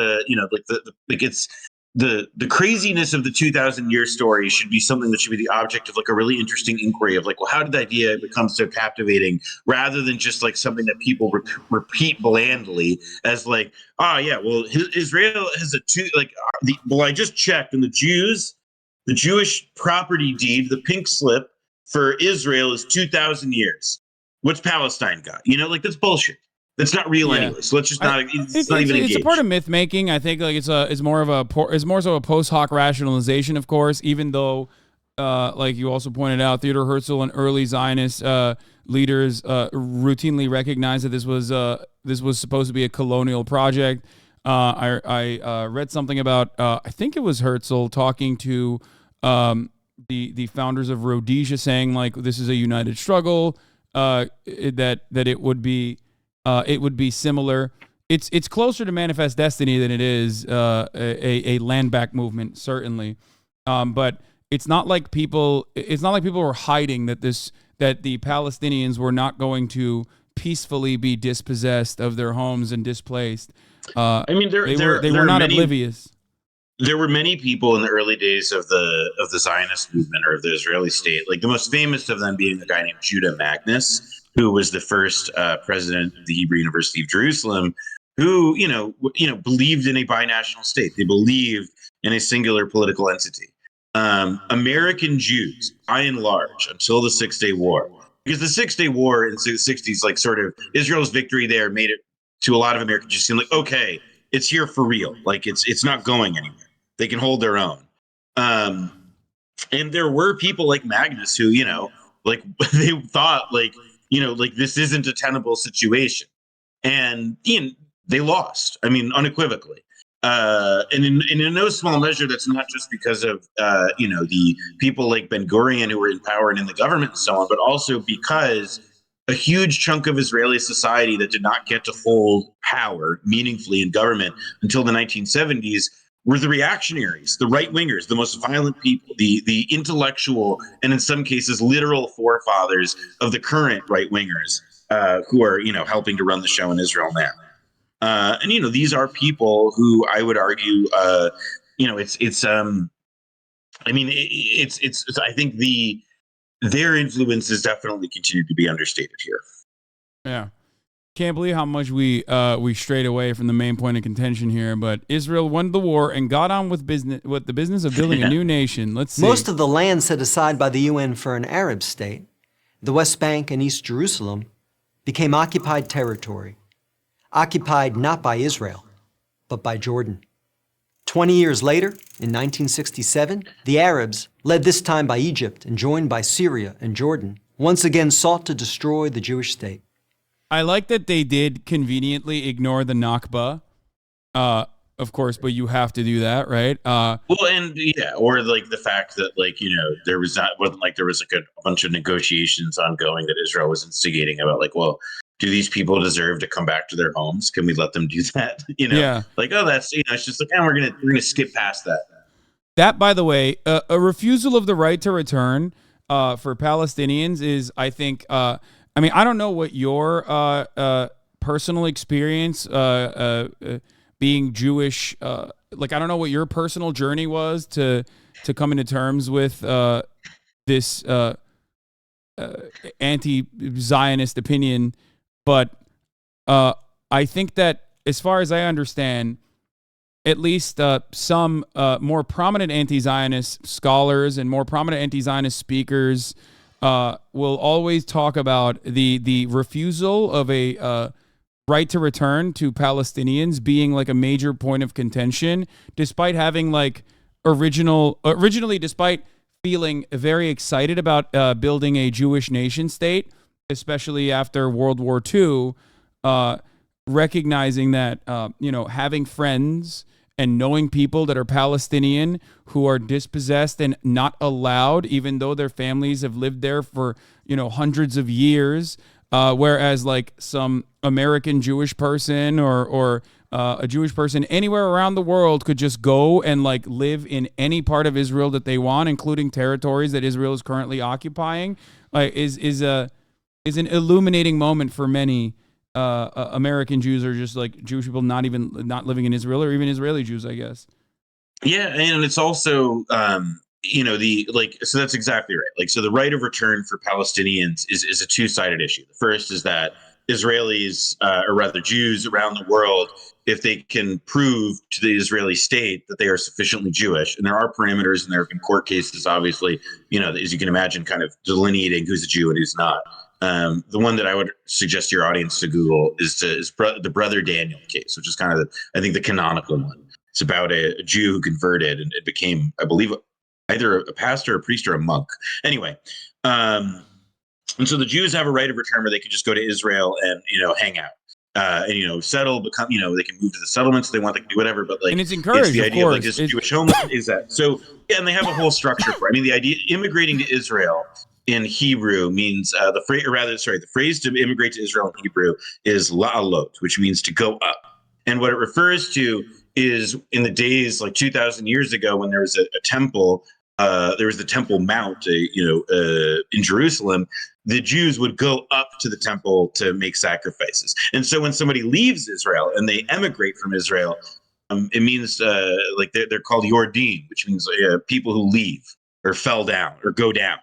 the craziness of the 2,000-year story should be something that should be the object of like a really interesting inquiry of like, well, how did the idea become so captivating, rather than just like something that people repeat blandly as like, Israel has I just checked, and the Jewish property deed, the pink slip for Israel is 2,000 years. What's Palestine got? Like that's bullshit. That's not real anyway. So let's just not. It's not even engaged. It's a part of myth making. I think like it's more so a post hoc rationalization, of course. Even though, like you also pointed out, Theodor Herzl and early Zionist leaders routinely recognized that this was supposed to be a colonial project. I read something about I think it was Herzl talking to the founders of Rhodesia, saying like this is a united struggle. That it would be. It would be similar. It's closer to Manifest Destiny than it is a land back movement, certainly. But it's not like people were hiding that the Palestinians were not going to peacefully be dispossessed of their homes and displaced. They were not oblivious. There were many people in the early days of the Zionist movement or of the Israeli state, like the most famous of them being the guy named Judah Magnus, who was the first president of the Hebrew University of Jerusalem, who believed in a binational state. They believed in a singular political entity. American Jews, by and large, until the 6-Day War, because the 6-Day War in the 60s, like sort of Israel's victory there made it to a lot of Americans just seem like, okay, it's here for real. Like it's not going anywhere. They can hold their own. And there were people like Magnus who, like they thought like this isn't a tenable situation. And they lost, unequivocally. And in no small measure, that's not just because of, the people like Ben Gurion who were in power and in the government and so on, but also because a huge chunk of Israeli society that did not get to hold power meaningfully in government until the 1970s were the reactionaries, the right-wingers, the most violent people, the intellectual, and in some cases, literal forefathers of the current right-wingers who are, helping to run the show in Israel now. And these are people who I would argue, I think their influence has definitely continued to be understated here. Yeah. Can't believe how much we strayed away from the main point of contention here, but Israel won the war and got on with the business of building a new nation. Let's see. Most of the land set aside by the UN for an Arab state, the West Bank and East Jerusalem, became occupied territory. Occupied not by Israel, but by Jordan. 20 years later, in 1967, the Arabs, led this time by Egypt and joined by Syria and Jordan, once again sought to destroy the Jewish state. I like that they did conveniently ignore the Nakba, of course, but you have to do that, right? Well, and yeah, or like the fact that like, you know, there was a bunch of negotiations ongoing that Israel was instigating about like, well, do these people deserve to come back to their homes? Can we let them do that? You know, Yeah. like, oh, that's, you know, it's just like, we're gonna skip past that. That, by the way, a refusal of the right to return for Palestinians is, I think, I mean, I don't know what your personal experience being Jewish, like, I don't know what your personal journey was to come into terms with this anti-Zionist opinion, but I think that, as far as I understand, at least some more prominent anti-Zionist scholars and more prominent anti-Zionist speakers will always talk about the refusal of a right to return to Palestinians being like a major point of contention, despite having like originally, despite feeling very excited about building a Jewish nation state, especially after World War II, recognizing that, you know, having friends and knowing people that are Palestinian who are dispossessed and not allowed, even though their families have lived there for, you know, hundreds of years, whereas like some American Jewish person or a Jewish person anywhere around the world could just go and like live in any part of Israel that they want, including territories that Israel is currently occupying, is an illuminating moment for many American Jews, or just like Jewish people not living in Israel, or even Israeli Jews, I guess. Yeah, and it's also you know, so that's exactly right. Like, so the right of return for Palestinians is a two-sided issue. The first is that Israelis, or rather Jews around the world, if they can prove to the Israeli state that they are sufficiently Jewish, and there are parameters and there have been court cases, obviously, you know, as you can imagine, kind of delineating who's a Jew and who's not. The one that I would suggest your audience to Google is the Brother Daniel case, which is kind of, I think, the canonical one. It's about a Jew who converted and it became, I believe, either a pastor, a priest, or a monk. Anyway, and so the Jews have a right of return where they can just go to Israel and, you know, hang out, and, you know, settle, become, you know, they can move to the settlements if they want, they can do whatever. But like, and it's encouraged, the of idea course. of like this Jewish homeland is that. So yeah, and they have a whole structure for it. I mean, the idea immigrating to Israel in Hebrew means the phrase to immigrate to Israel in Hebrew is la'alot, which means to go up. And what it refers to is, in the days like 2,000 years ago, when there was a temple, there was the Temple Mount, in Jerusalem, the Jews would go up to the temple to make sacrifices. And so when somebody leaves Israel and they emigrate from Israel, it means like they're called Yordim, which means people who leave or fell down or go down.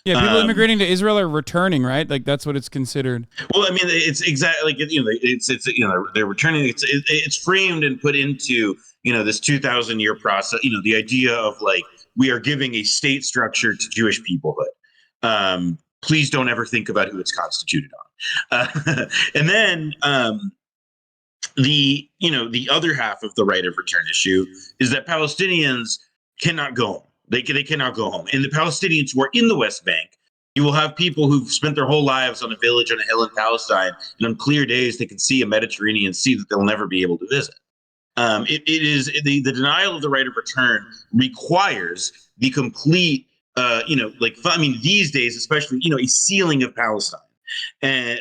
Yeah, people immigrating to Israel are returning, right? Like, that's what it's considered. Well, I mean, it's exactly like, you know, it's you know, they're returning. It's framed and put into, you know, this 2,000-year process. You know, the idea of like, we are giving a state structure to Jewish peoplehood. Please don't ever think about who it's constituted on. And then the other half of the right of return issue is that Palestinians cannot go home. They cannot go home. And the Palestinians who are in the West Bank, you will have people who've spent their whole lives on a village on a hill in Palestine, and on clear days they can see a Mediterranean Sea that they'll never be able to visit. It is the denial of the right of return requires the complete, these days, especially, you know, a sealing of Palestine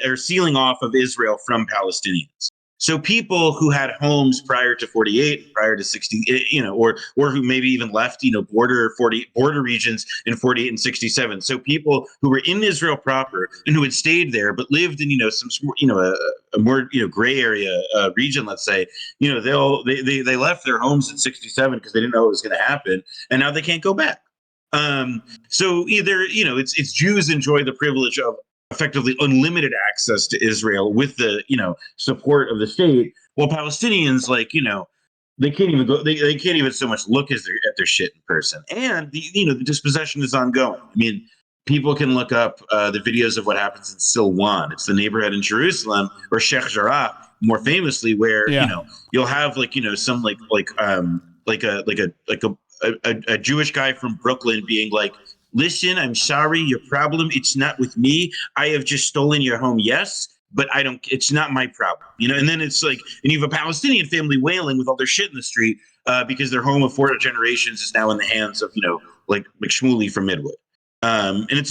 or sealing off of Israel from Palestinians. So people who had homes prior to 48, prior to 60, you know, or who maybe even left, you know, border regions in 48 and 67. So people who were in Israel proper and who had stayed there but lived in, you know, some, you know, a more, you know, gray area region, let's say, you know, they left their homes in 67 because they didn't know what was going to happen, and now they can't go back. So either, you know, it's Jews enjoy the privilege of effectively unlimited access to Israel with the, you know, support of the state, while Palestinians, like, you know, they can't even go, they can't even so much look at their shit in person. And the dispossession is ongoing. I mean, people can look up the videos of what happens in Silwan. It's the neighborhood in Jerusalem, or Sheikh Jarrah, more famously, where you know, you'll have like, you know, some like a Jewish guy from Brooklyn being like, listen, I'm sorry, your problem, it's not with me. I have just stolen your home, yes, but it's not my problem. And then it's like, and you have a Palestinian family wailing with all their shit in the street because their home of 4 generations is now in the hands of, like Shmuley from Midwood. And it's,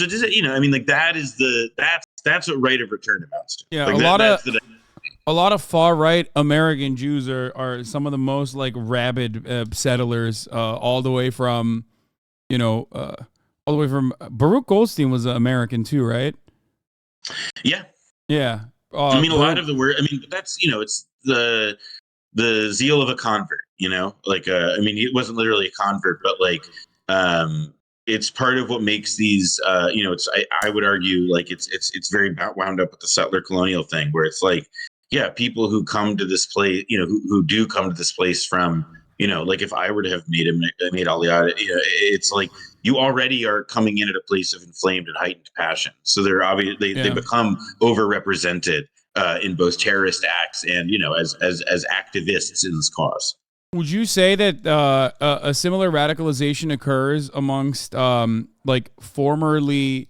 that's what right of return amounts to. Yeah, Like a lot of far right American Jews are some of the most like rabid settlers, all the way from, Baruch Goldstein was American too, right? Yeah. Yeah. A lot of the word. That's it's the zeal of a convert. He wasn't literally a convert, but it's part of what makes these. I would argue it's very wound up with the settler colonial thing, where it's like, yeah, people who come to this place, who do come to this place from, if I were to have made Aliyah, it's like you already are coming in at a place of inflamed and heightened passion. So they're obviously they become overrepresented in both terrorist acts and as activists in this cause. Would you say that a similar radicalization occurs amongst formerly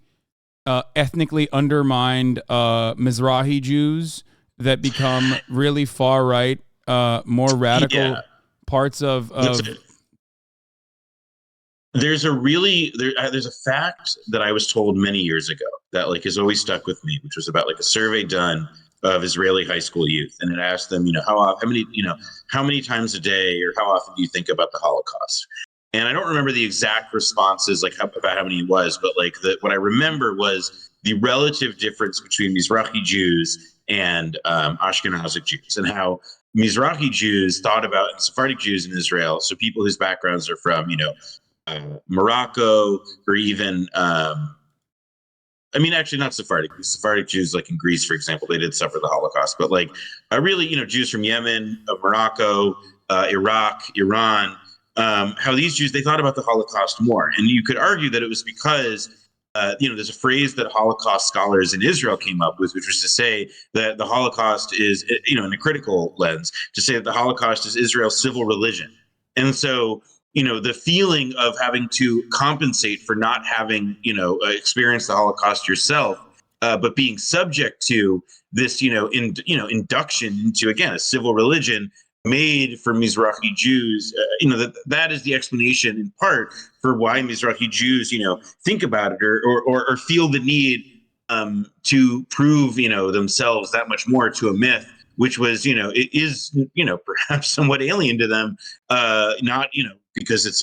ethnically undermined Mizrahi Jews that become really far right, more radical parts of There's a fact that I was told many years ago that has always stuck with me, which was about a survey done of Israeli high school youth, and it asked them, how many times a day or how often do you think about the Holocaust? And I don't remember the exact responses about how many it was, but what I remember was the relative difference between Mizrahi Jews and Ashkenazic Jews, and how Mizrahi Jews thought about, and Sephardic Jews in Israel, so people whose backgrounds are from Morocco, or even actually not Sephardic. Sephardic Jews, in Greece, for example, they did suffer the Holocaust, but really, Jews from Yemen, Morocco, Iraq, Iran, how these Jews, they thought about the Holocaust more. And you could argue that it was because, there's a phrase that Holocaust scholars in Israel came up with, which was to say that the Holocaust is, in a critical lens, to say that the Holocaust is Israel's civil religion. And so, the feeling of having to compensate for not having, experienced the Holocaust yourself, but being subject to this, induction into, again, a civil religion made for Mizrahi Jews, that is the explanation in part for why Mizrahi Jews, think about it or feel the need to prove, themselves that much more to a myth, which was, it is, perhaps somewhat alien to them, not, because it's,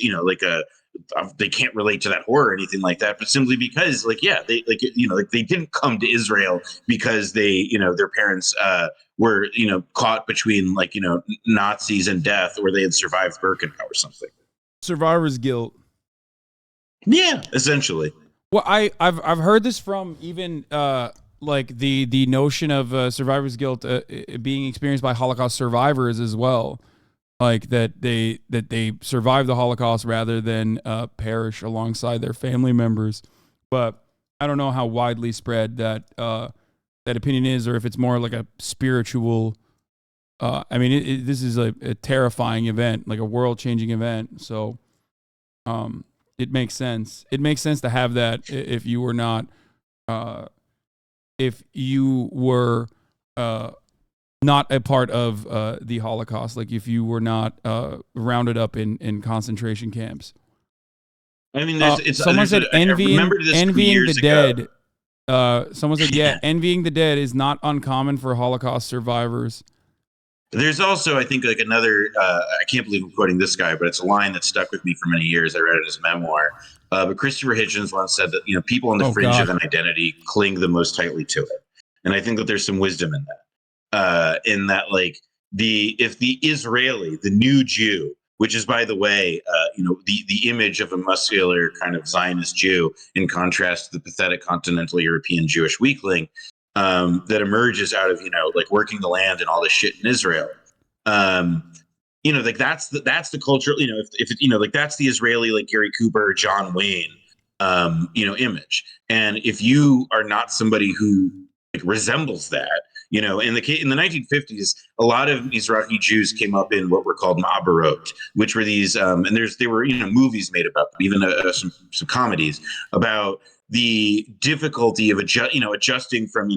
they can't relate to that horror or anything like that, but simply because they didn't come to Israel because they, their parents were, caught between Nazis and death, or they had survived Birkenau or something. Survivor's guilt. Yeah, essentially. Well, I've heard this from even the notion of survivor's guilt being experienced by Holocaust survivors as well. That they survive the Holocaust rather than perish alongside their family members. But I don't know how widely spread that opinion is, or if it's more like a spiritual. This is a terrifying event, like a world-changing event. So, it makes sense. It makes sense to have that if you were not, not a part of the Holocaust, if you were not rounded up in concentration camps. Someone said envying the dead. Someone said, envying the dead is not uncommon for Holocaust survivors. There's also, I think, another, I can't believe I'm quoting this guy, but it's a line that stuck with me for many years. I read it as a memoir. But Christopher Hitchens once said that, people on the fringe of an identity cling the most tightly to it. And I think that there's some wisdom in that. In that, if the Israeli, the new Jew, which is, by the way, the image of a muscular kind of Zionist Jew in contrast to the pathetic continental European Jewish weakling that emerges out of, working the land and all this shit in Israel. That's the culture, if that's the Israeli, Gary Cooper or John Wayne, image. And if you are not somebody who resembles that, You know, in the 1950s, a lot of Mizrahi Jews came up in what were called ma'abarot, which were these, and there were movies made about them, even some comedies about the difficulty of adjusting from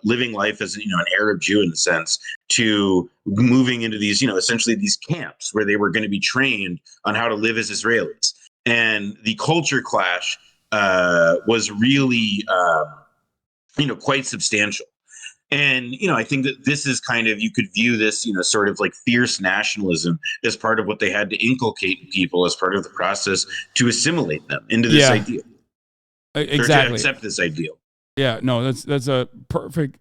living life as an Arab Jew in the sense to moving into these essentially these camps where they were going to be trained on how to live as Israelis, and the culture clash was really quite substantial. And, I think that this is kind of, you could view this, sort of like fierce nationalism as part of what they had to inculcate in people as part of the process to assimilate them into this ideal. Exactly. Or to accept this ideal. Yeah, no, that's a perfect,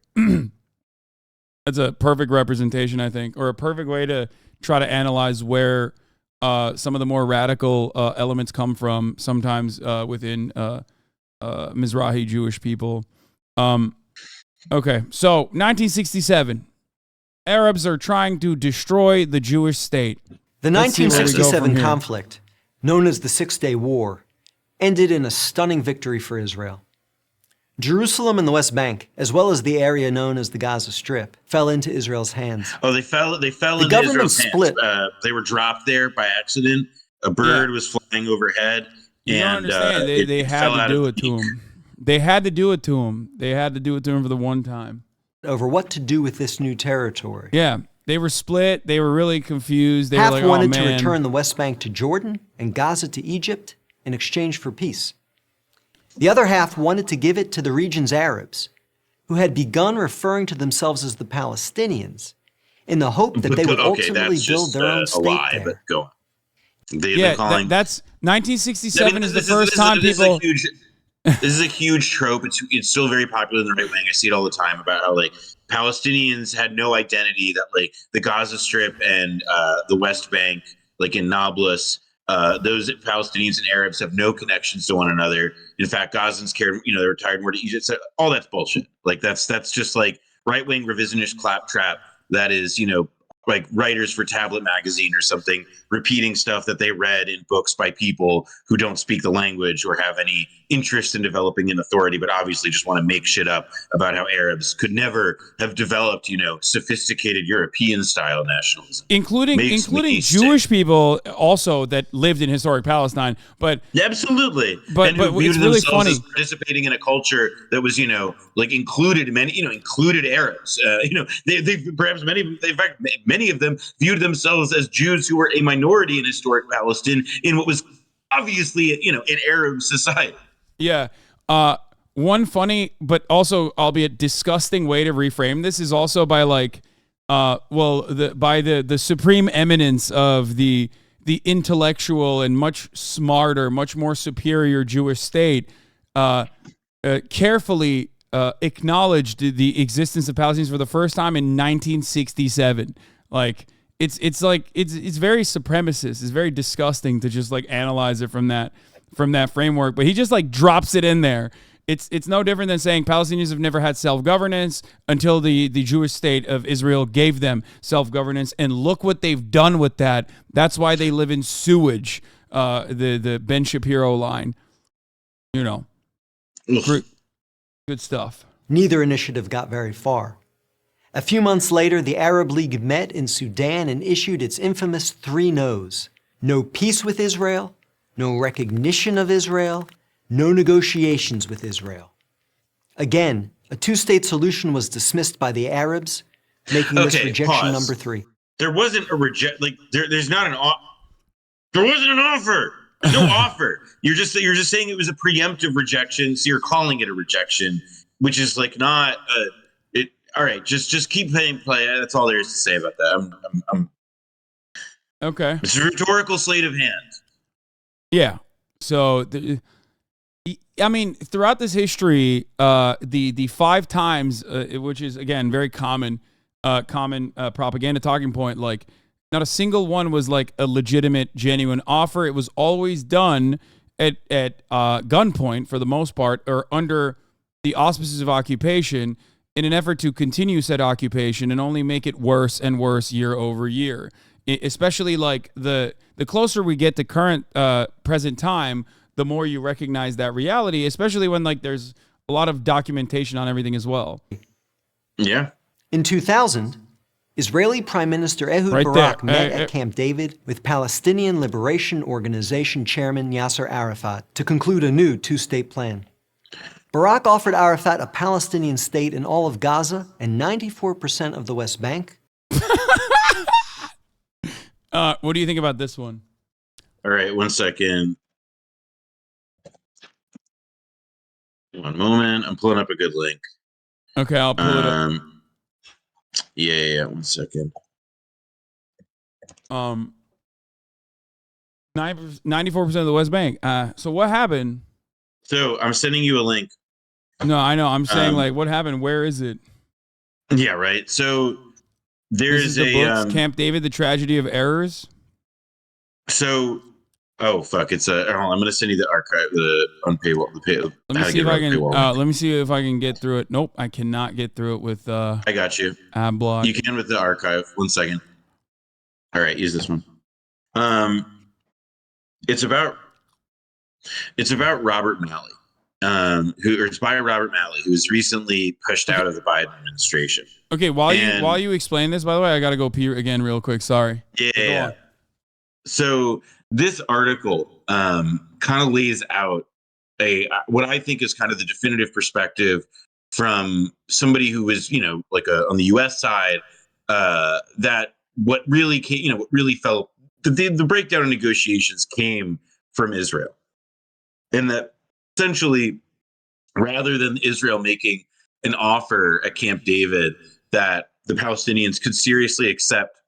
that's a perfect representation, I think, or a perfect way to try to analyze where some of the more radical elements come from, sometimes within Mizrahi Jewish people. Okay, so 1967, Arabs are trying to destroy the Jewish state. The 1967 conflict, known as the Six-Day War, ended in a stunning victory for Israel. Jerusalem and the West Bank, as well as the area known as the Gaza Strip, fell into Israel's hands. Oh, they fell into Israel's hands. They were dropped there by accident. A bird was flying overhead. You don't understand. They had to do it to him. They had to do it to him. They had to do it to him for the one time. Over what to do with this new territory. Yeah. They were split. They were really confused. They Half were like, wanted to return the West Bank to Jordan and Gaza to Egypt in exchange for peace. The other half wanted to give it to the region's Arabs, who had begun referring to themselves as the Palestinians, in the hope that they would ultimately build their own state there. But go on. That's 1967 is the first time people... This is a huge trope. It's still very popular in the right wing. I see it all the time about how Palestinians had no identity, that the Gaza Strip and the West Bank, in Nablus, those Palestinians and Arabs have no connections to one another. In fact, Gazans cared, they retired more to Egypt. So all that's bullshit. That's just right wing revisionist claptrap. That is, writers for Tablet magazine or something repeating stuff that they read in books by people who don't speak the language or have any interest in developing an authority, but obviously just want to make shit up about how Arabs could never have developed, sophisticated European style nationalism, including Jewish people also that lived in historic Palestine. But absolutely, but viewed it's really themselves funny as participating in a culture that was, included Arabs. They perhaps many of them viewed themselves as Jews who were a minority in historic Palestine in what was obviously, an Arab society. Yeah. One funny, but also albeit disgusting way to reframe this is also by the supreme eminence of the intellectual and much smarter, much more superior Jewish state, carefully acknowledged the existence of Palestinians for the first time in 1967. It's very supremacist. It's very disgusting to just analyze it from that framework. But he just drops it in there. It's no different than saying Palestinians have never had self-governance until the Jewish state of Israel gave them self-governance, and look what they've done with that. That's why they live in sewage. The Ben Shapiro line, good stuff. Neither initiative got very far. A few months later, the Arab League met in Sudan and issued its infamous 3 no's. No peace with Israel, no recognition of Israel, no negotiations with Israel. Again, a 2-state solution was dismissed by the Arabs, making this rejection number 3. There wasn't a there's not an there wasn't an offer. No offer. You're just saying it was a preemptive rejection, so you're calling it a rejection, which is not all right, just keep playing. That's all there is to say about that. I'm okay. It's a rhetorical sleight of hand. Yeah. So, throughout this history, the 5 times, which is again very common propaganda talking point, not a single one was a legitimate, genuine offer. It was always done at gunpoint for the most part, or under the auspices of occupation, in an effort to continue said occupation and only make it worse and worse year over year. Especially the closer we get to current present time, the more you recognize that reality, especially when there's a lot of documentation on everything as well. Yeah. In 2000, Israeli Prime Minister Ehud Right Barak there. met at Camp David with Palestinian Liberation Organization Chairman Yasser Arafat to conclude a new two-state plan. Barak offered Arafat a Palestinian state in all of Gaza and 94% of the West Bank. What do you think about this one? All right, 1 second. One moment. I'm pulling up a good link. Okay, I'll pull it up. Yeah. 1 second. 94% of the West Bank. So what happened? So I'm sending you a link. No, I know. I'm saying like, what happened? Where is it? Yeah, right. So there's the books, Camp David: The Tragedy of Errors. So, oh fuck! It's hold on, I'm going to send you the archive, the unpaywall. Let me see if I can. Let me see if I can get through it. Nope, I cannot get through it with. I got you. Ad block. You can with the archive. 1 second. All right, use this one. It's about Robert Malley, it's by Robert Malley, who was recently pushed out of the Biden administration. Okay, while you explain this, by the way, I got to go pee again real quick. Sorry. Yeah. So this article kind of lays out what I think is kind of the definitive perspective from somebody who was, like on the U.S. side, that what really fell, the breakdown in negotiations came from Israel. And that essentially, rather than Israel making an offer at Camp David that the Palestinians could seriously accept,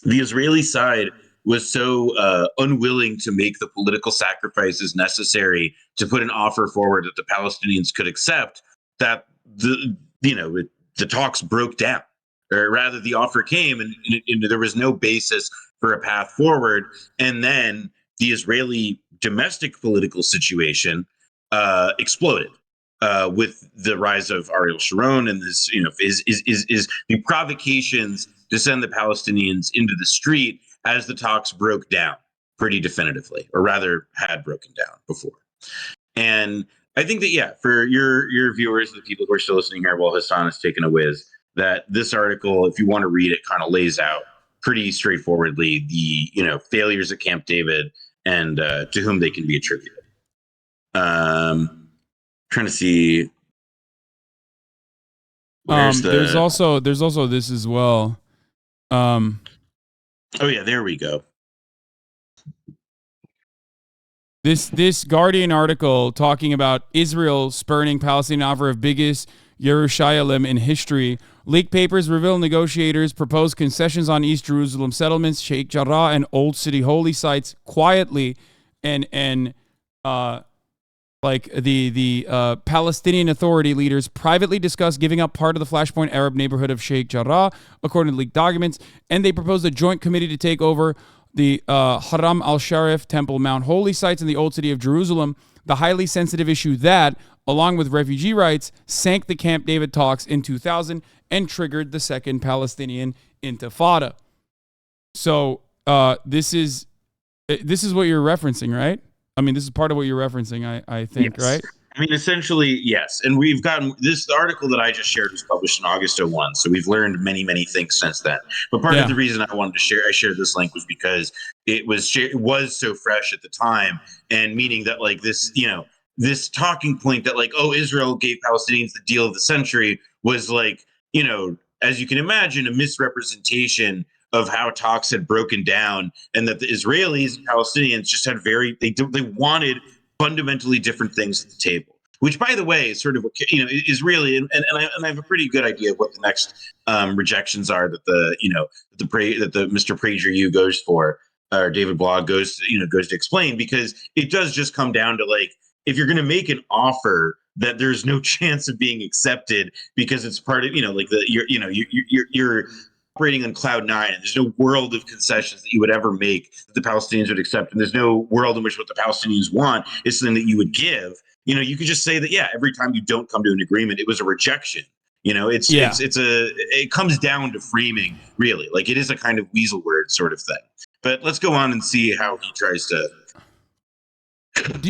the Israeli side was so unwilling to make the political sacrifices necessary to put an offer forward that the Palestinians could accept that the talks broke down. Or rather, the offer came and there was no basis for a path forward. And then the Israeli domestic political situation exploded with the rise of Ariel Sharon and this, is the provocations to send the Palestinians into the street as the talks broke down pretty definitively, or rather had broken down before. And I think that, for your viewers, the people who are still listening here while Hasan is taking a whiz, that this article, if you want to read it, kind of lays out pretty straightforwardly the, failures at Camp David and to whom they can be attributed. Trying to see. There's also this as well. Oh yeah, there we go. This Guardian article talking about Israel spurning Palestinian offer of biggest Yerushalayim in history. Leaked papers reveal negotiators proposed concessions on East Jerusalem settlements, Sheikh Jarrah, and Old City holy sites quietly, and the Palestinian Authority leaders privately discussed giving up part of the Flashpoint Arab neighborhood of Sheikh Jarrah, according to leaked documents, and they proposed a joint committee to take over the Haram al-Sharif Temple Mount holy sites in the Old City of Jerusalem, the highly sensitive issue that, along with refugee rights, sank the Camp David talks in 2000 and triggered the Second Palestinian Intifada. So this is what you're referencing, right? I mean, this is part of what you're referencing, I think, yes. Right? I mean, essentially, yes. And we've gotten the article that I just shared was published in August 2001. So we've learned many, many things since then. But part of the reason I wanted to I shared this link was because it was so fresh at the time, and meaning that like this, this talking point that like, oh, Israel gave Palestinians the deal of the century was like, as you can imagine, a misrepresentation of how talks had broken down, and that the Israelis and Palestinians just had they wanted fundamentally different things at the table, which, by the way, is sort of is really, and I have a pretty good idea of what the next rejections are that the Mr. PragerU goes for, or David Blog goes to explain, because it does just come down to like, if you're going to make an offer that there's no chance of being accepted because it's part of you're operating on cloud nine, and there's no world of concessions that you would ever make that the Palestinians would accept, and there's no world in which what the Palestinians want is something that you would give. You could just say that, every time you don't come to an agreement, it was a rejection. It comes down to framing, really. Like, it is a kind of weasel word sort of thing. But let's go on and see how he tries to.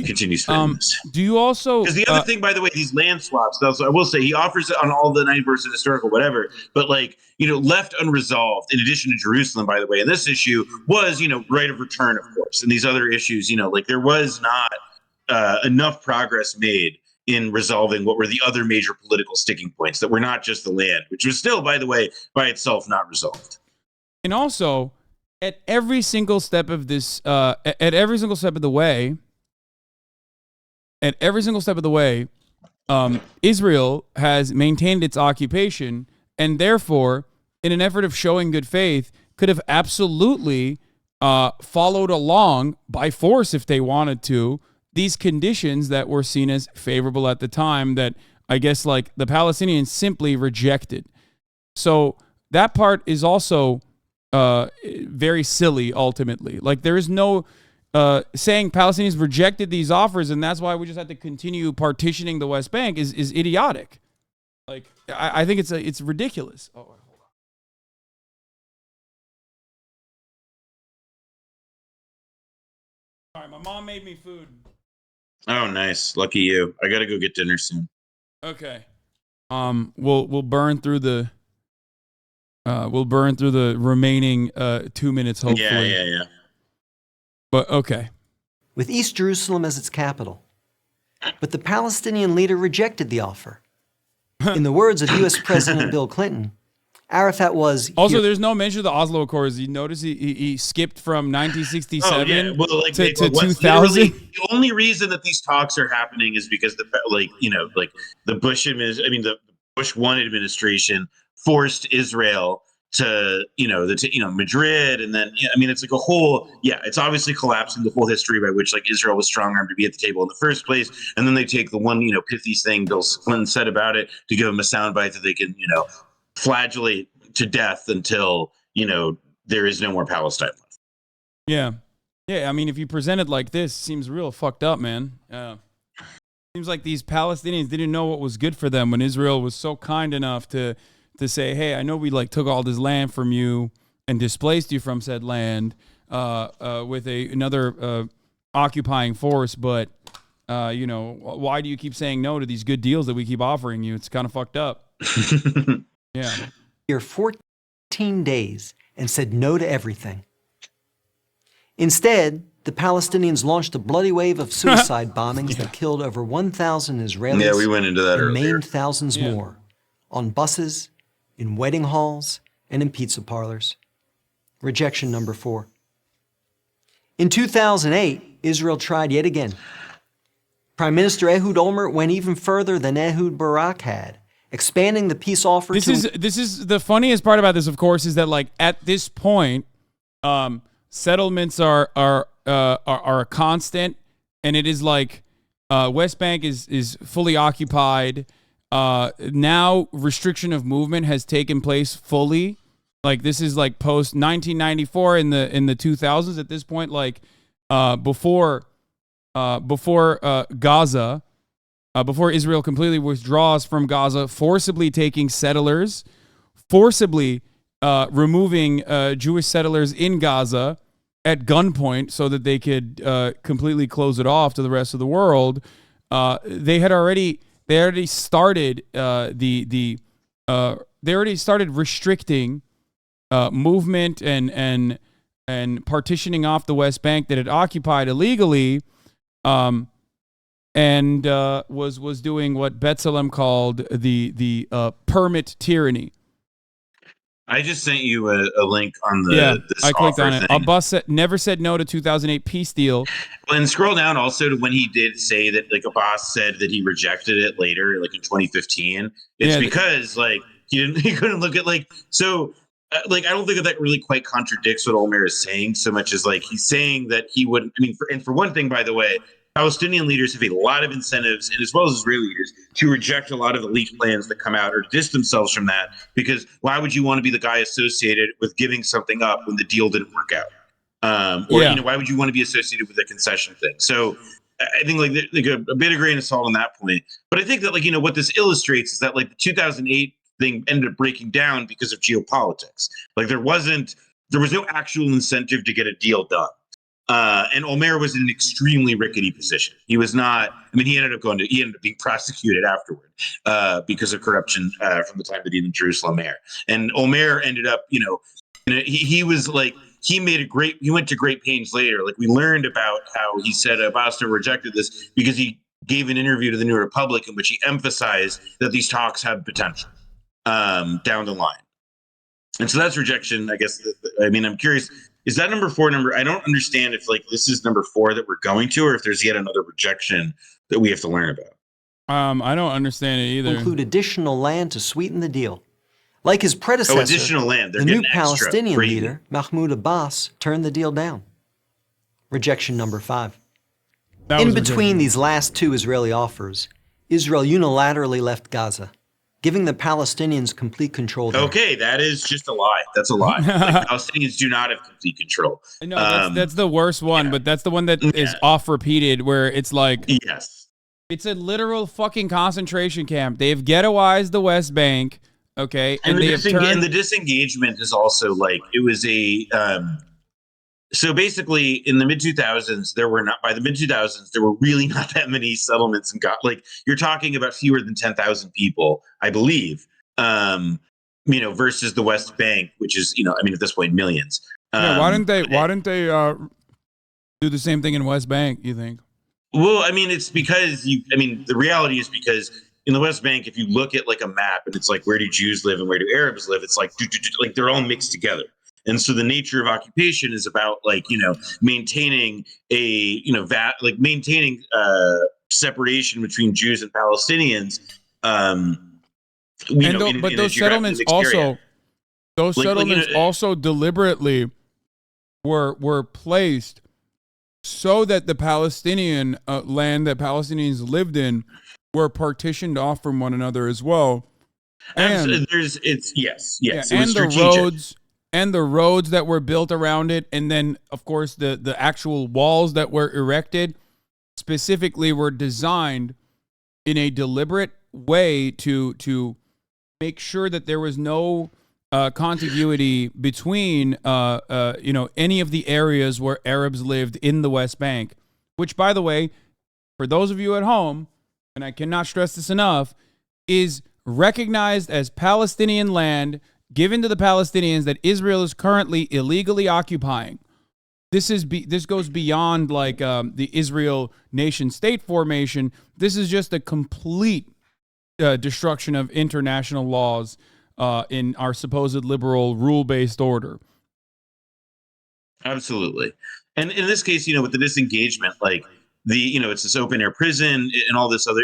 continue spreading this. Do you also? Because the other thing, by the way, these land swaps. Also, I will say he offers it on all the 90% historical, whatever. But left unresolved. In addition to Jerusalem, by the way, and this issue was, right of return, of course, and these other issues. There was not enough progress made in resolving what were the other major political sticking points that were not just the land, which was still, by the way, by itself not resolved. And also, at every single step of this, at every single step of the way, Israel has maintained its occupation, and therefore, in an effort of showing good faith, could have absolutely followed along by force if they wanted to these conditions that were seen as favorable at the time that I guess the Palestinians simply rejected. So that part is also very silly ultimately. There is no saying Palestinians rejected these offers and that's why we just have to continue partitioning the West Bank is idiotic. I think it's ridiculous. Oh, hold on. All right, my mom made me food. Oh, nice. Lucky you. I got to go get dinner soon. Okay. We'll burn through the remaining 2 minutes, hopefully. Yeah. But okay. With East Jerusalem as its capital. But the Palestinian leader rejected the offer. In the words of U.S. President Bill Clinton, Arafat was... Also, there's no mention of the Oslo Accords. You notice he skipped from 1967 to 2000. The only reason that these talks are happening is because the Bush the Bush 1 administration forced Israel to Madrid, and then it's a whole it's obviously collapsing the whole history by which Israel was strong-armed to be at the table in the first place, and then they take the one pithy thing Bill Clinton said about it to give them a soundbite that they can flagellate to death until there is no more Palestine left. Yeah. If you present it like this, it seems real fucked up, man. Seems like these Palestinians didn't know what was good for them when Israel was so kind enough to say, hey, I know we took all this land from you and displaced you from said land with another occupying force, but why do you keep saying no to these good deals that we keep offering you? It's kind of fucked up. Yeah. Here 14 days and said no to everything. Instead, the Palestinians launched a bloody wave of suicide bombings that killed over 1,000 Israelis. Yeah, we went into that and earlier. maimed thousands more on buses, in wedding halls, and in pizza parlors. Rejection number 4. In 2008, Israel tried yet again. Prime Minister Ehud Olmert went even further than Ehud Barak had, expanding the peace offer. This is the funniest part about this, of course, is that at this point, settlements are a constant, and it is West Bank is fully occupied. Now restriction of movement has taken place fully. This is post 1994 in the 2000s at this point. Before Gaza. Before Israel completely withdraws from Gaza, forcibly taking settlers, forcibly removing Jewish settlers in Gaza at gunpoint so that they could completely close it off to the rest of the world. They already started restricting movement and partitioning off the West Bank that had occupied illegally. And was doing what B'Tselem called the permit tyranny. I just sent you a link on the this I clicked on it. thing. Abbas never said no to 2008 peace deal. Well, and scroll down also to when he did say that Abbas said that he rejected it later, in 2015. It's because he couldn't look at so. I don't think that really quite contradicts what Olmer is saying so much as he's saying that he wouldn't. For one thing, by the way, Palestinian leaders have a lot of incentives, and as well as Israeli leaders, to reject a lot of the leaked plans that come out or distance themselves from that. Because why would you want to be the guy associated with giving something up when the deal didn't work out? Why would you want to be associated with a concession thing? So I think a bit of grain of salt on that point. But I think that what this illustrates is that the 2008 thing ended up breaking down because of geopolitics. There was no actual incentive to get a deal done. And Omer was in an extremely rickety position. He was not. I mean, he ended up being prosecuted afterward because of corruption from the time that he was in Jerusalem mayor. And Omer ended up, he was like. He went to great pains later. Like we learned about how he said Abbas rejected this because he gave an interview to the New Republic in which he emphasized that these talks have potential down the line. And so that's rejection, I guess. I mean, I'm curious, is that number 4 number? I don't understand if like this is number 4 that we're going to, or if there's yet another rejection that we have to learn about. I don't understand it either. Include additional land to sweeten the deal. Like his predecessor, additional land. The new Palestinian leader, Mahmoud Abbas, turned the deal down. Rejection number 5. In between these last 2 Israeli offers, Israel unilaterally left Gaza, giving the Palestinians complete control there. Okay, that is just a lie. That's a lie. Like, Palestinians do not have complete control. No, that's the worst one, but that's the one that is off repeated, where it's like, yes, it's a literal fucking concentration camp. They've ghettoized the West Bank. Okay, and the disengagement is also like it was a. So basically, in the mid 2000s, there were really not that many settlements and you're talking about fewer than 10,000 people, I believe. Versus the West Bank, which is at this point millions. Why didn't they do the same thing in West Bank? You think? Well, I mean, it's because the reality is because. In the West Bank, if you look at like a map and it's like, where do Jews live and where do Arabs live? It's like they're all mixed together. And so the nature of occupation is about maintaining maintaining separation between Jews and Palestinians. Those settlements also deliberately were placed so that the Palestinian land that Palestinians lived in were partitioned off from one another as well. And the roads that were built around it, and then of course the actual walls that were erected specifically were designed in a deliberate way to make sure that there was no contiguity between any of the areas where Arabs lived in the West Bank, which, by the way, for those of you at home, and I cannot stress this enough, is recognized as Palestinian land given to the Palestinians that Israel is currently illegally occupying. This goes beyond the Israel nation-state formation. This is just a complete destruction of international laws in our supposed liberal rule-based order. Absolutely. And in this case, with the disengagement, it's this open air prison and all this other,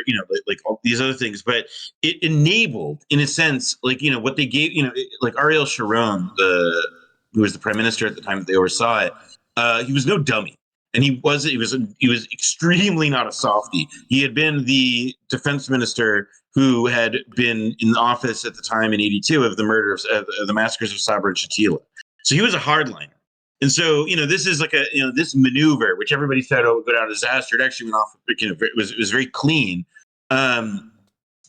all these other things, but it enabled, in a sense, what they gave, Ariel Sharon, who was the prime minister at the time that they oversaw it, he was no dummy, and he was extremely not a softie. He had been the defense minister who had been in office at the time in '82 of the murder of the massacres of Sabra and Shatila. So he was a hardliner. And so, this is this maneuver, which everybody said, would go down a disaster. It actually went off, it was very clean. The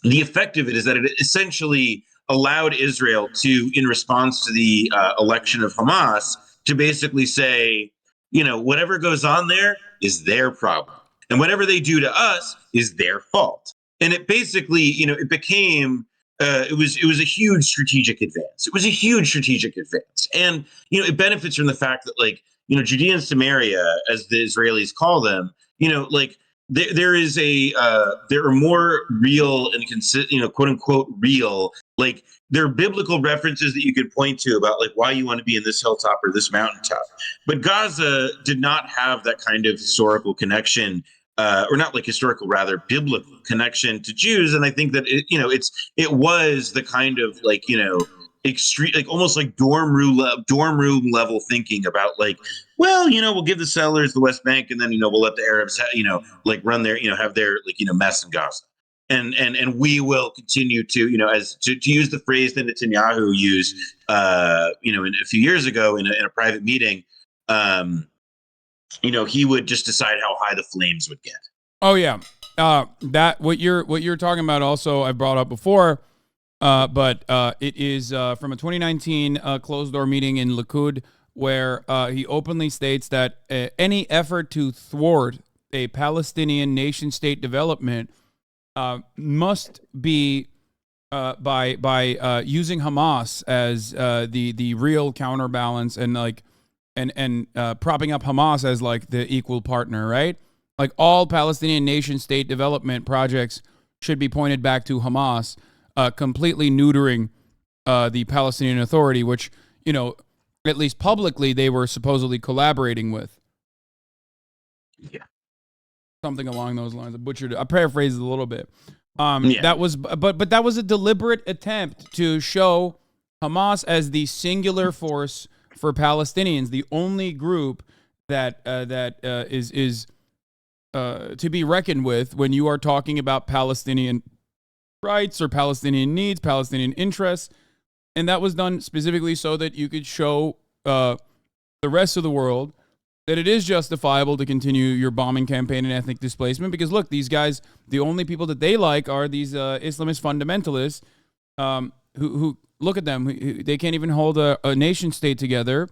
effect of it is that it essentially allowed Israel to, in response to the election of Hamas, to basically say, whatever goes on there is their problem. And whatever they do to us is their fault. And it basically, it became... it was a huge strategic advance. It was a huge strategic advance. And, it benefits from the fact that, Judea and Samaria, as the Israelis call them, there are more real and quote unquote real, there are biblical references that you could point to about why you want to be in this hilltop or this mountaintop. But Gaza did not have that kind of historical connection. Or not historical, rather biblical connection to Jews, and I think that it was the kind of extreme, almost dorm room level thinking about we'll give the settlers the West Bank, and then we'll let the Arabs run their have their mess in Gaza, and we will continue to as to use the phrase that Netanyahu used in a few years ago in a private meeting. He would just decide how high the flames would get. Oh yeah, that what you're talking about. Also, I brought up before, but it is from a 2019 closed door meeting in Likud where he openly states that any effort to thwart a Palestinian nation-state development must be by using Hamas as the real counterbalance and propping up Hamas as like the equal partner, right? Like all Palestinian nation-state development projects should be pointed back to Hamas, completely neutering the Palestinian Authority, which, you know, at least publicly they were supposedly collaborating with. Yeah. Something along those lines. I paraphrased it a little bit. That was, but that was a deliberate attempt to show Hamas as the singular force for Palestinians, the only group that is to be reckoned with when you are talking about Palestinian rights or Palestinian needs, Palestinian interests. And that was done specifically so that you could show the rest of the world that it is justifiable to continue your bombing campaign and ethnic displacement. Because look, these guys, the only people that they like are these Islamist fundamentalists who look at them. They can't even hold a nation state together.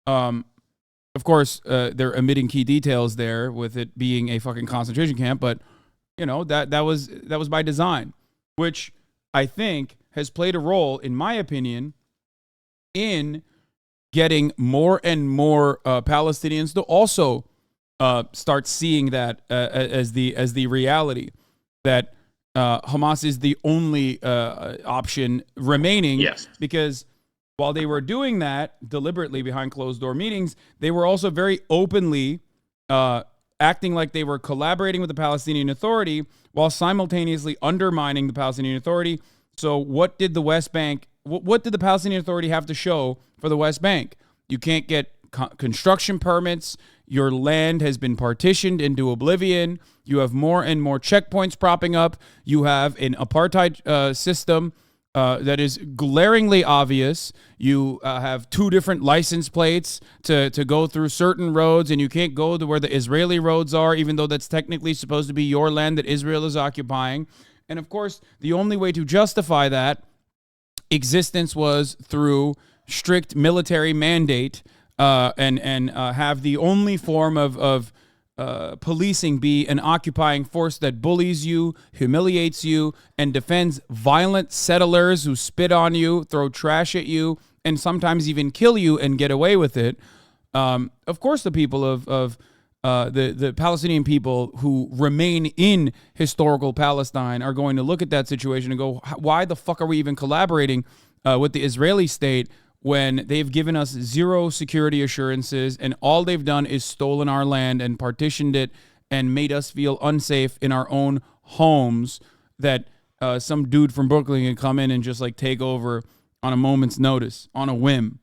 Of course, they're omitting key details there with it being a fucking concentration camp. But, you know, that was by design, which I think has played a role, in my opinion, in getting more and more Palestinians to also start seeing that as the reality that Hamas is the only option remaining. Yes. Because while they were doing that deliberately behind closed door meetings, they were also very openly acting like they were collaborating with the Palestinian Authority while simultaneously undermining the Palestinian Authority. So what did the West Bank, what did the Palestinian Authority have to show for the West Bank? You can't get construction permits. Your land has been partitioned into oblivion. You have more and more checkpoints propping up. You have an apartheid system that is glaringly obvious. You have two different license plates to go through certain roads, and you can't go to where the Israeli roads are, even though that's technically supposed to be your land that Israel is occupying. And of course, the only way to justify that existence was through strict military mandate and have the only form of policing be an occupying force that bullies you, humiliates you, and defends violent settlers who spit on you, throw trash at you, and sometimes even kill you and get away with it. Of course, the people of the Palestinian people who remain in historical Palestine are going to look at that situation and go, why the fuck are we even collaborating with the Israeli state when they've given us zero security assurances and all they've done is stolen our land and partitioned it and made us feel unsafe in our own homes, that some dude from Brooklyn can come in and just like take over on a moment's notice, on a whim.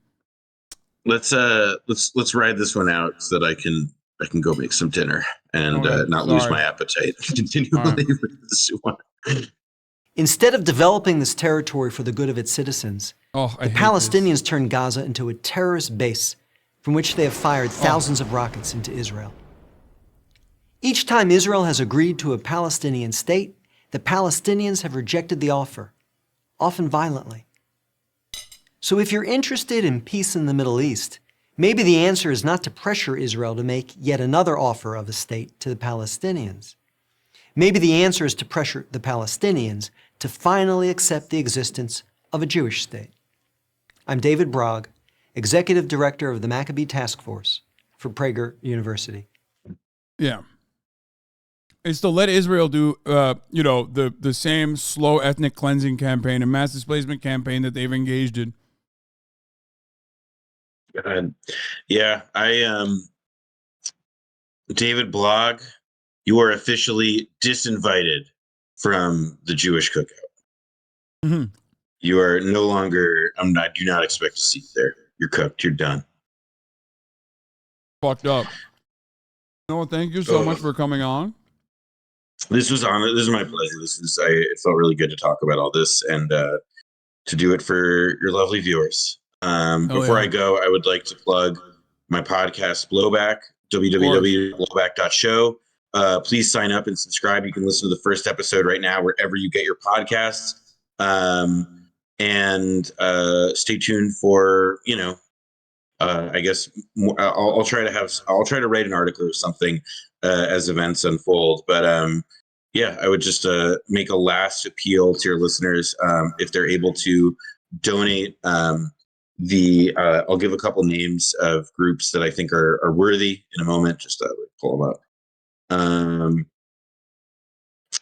Let's ride this one out so that I can go make some dinner and not lose my appetite. Continue with this one. Instead of developing this territory for the good of its citizens, the Palestinians turned Gaza into a terrorist base from which they have fired thousands of rockets into Israel. Each time Israel has agreed to a Palestinian state, the Palestinians have rejected the offer, often violently. So if you're interested in peace in the Middle East, maybe the answer is not to pressure Israel to make yet another offer of a state to the Palestinians. Maybe the answer is to pressure the Palestinians to finally accept the existence of a Jewish state. I'm David Bragg, Executive Director of the Maccabee Task Force for Prager University. Yeah. It's to let Israel do, the same slow ethnic cleansing campaign and mass displacement campaign that they've engaged in. David Blogg, you are officially disinvited from the Jewish cookout. Mm-hmm. You are no longer, do not expect a seat there. You're cooked. You're done. Fucked up. Noah, thank you so much for coming on. This is my pleasure. It felt really good to talk about all this and to do it for your lovely viewers. Before I go, I would like to plug my podcast, Blowback, www.blowback.show. Please sign up and subscribe. You can listen to the first episode right now wherever you get your podcasts. And stay tuned for, I guess I'll try to write an article or something as events unfold. But yeah, I would just make a last appeal to your listeners, if they're able to donate. I'll give a couple names of groups that I think are worthy in a moment. Just pull them up.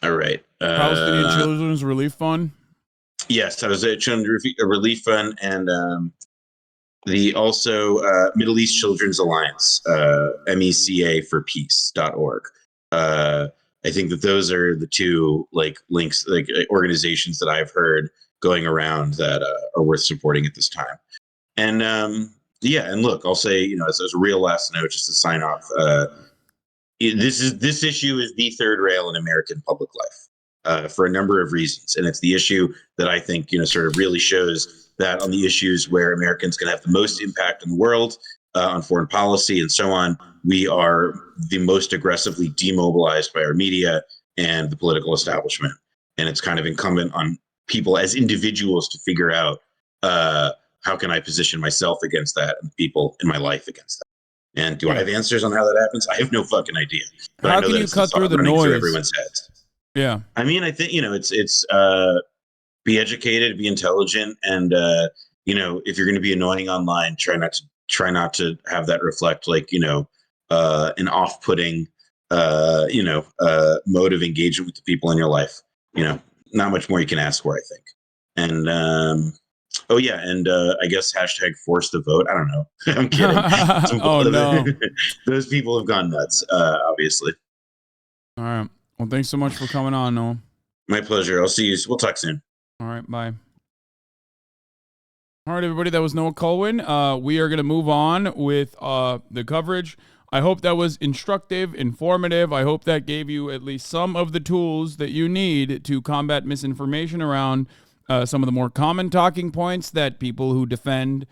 All right. Palestinian Children's Relief Fund. Yes, that was a Children's Relief Fund, and the also Middle East Children's Alliance, MECA4Peace.org. I think that those are the two links, organizations that I've heard going around that are worth supporting at this time. And yeah, and look, I'll say, as a real last note, just to sign off, this issue is the third rail in American public life for a number of reasons, and it's the issue that I think sort of really shows that on the issues where Americans can have the most impact in the world, on foreign policy and so on, we are the most aggressively demobilized by our media and the political establishment. And it's kind of incumbent on people as individuals to figure out how can I position myself against that and people in my life against that. And do I have answers on how that happens? I have no fucking idea. But how I know can that you it's cut through the noise? through everyone's heads. Yeah. I mean, I think, it's be educated, be intelligent, and if you're going to be annoying online, try not to have that reflect an off-putting mode of engagement with the people in your life. Not much more you can ask for, I think. And oh yeah, and I guess #force the vote. I don't know. I'm kidding. Oh no, those people have gone nuts. Obviously. All right. Well, thanks so much for coming on, Noam. My pleasure. I'll see you. We'll talk soon. All right. Bye. All right, everybody. That was Noah Kulwin. We are going to move on with the coverage. I hope that was instructive, informative. I hope that gave you at least some of the tools that you need to combat misinformation around some of the more common talking points that people who defend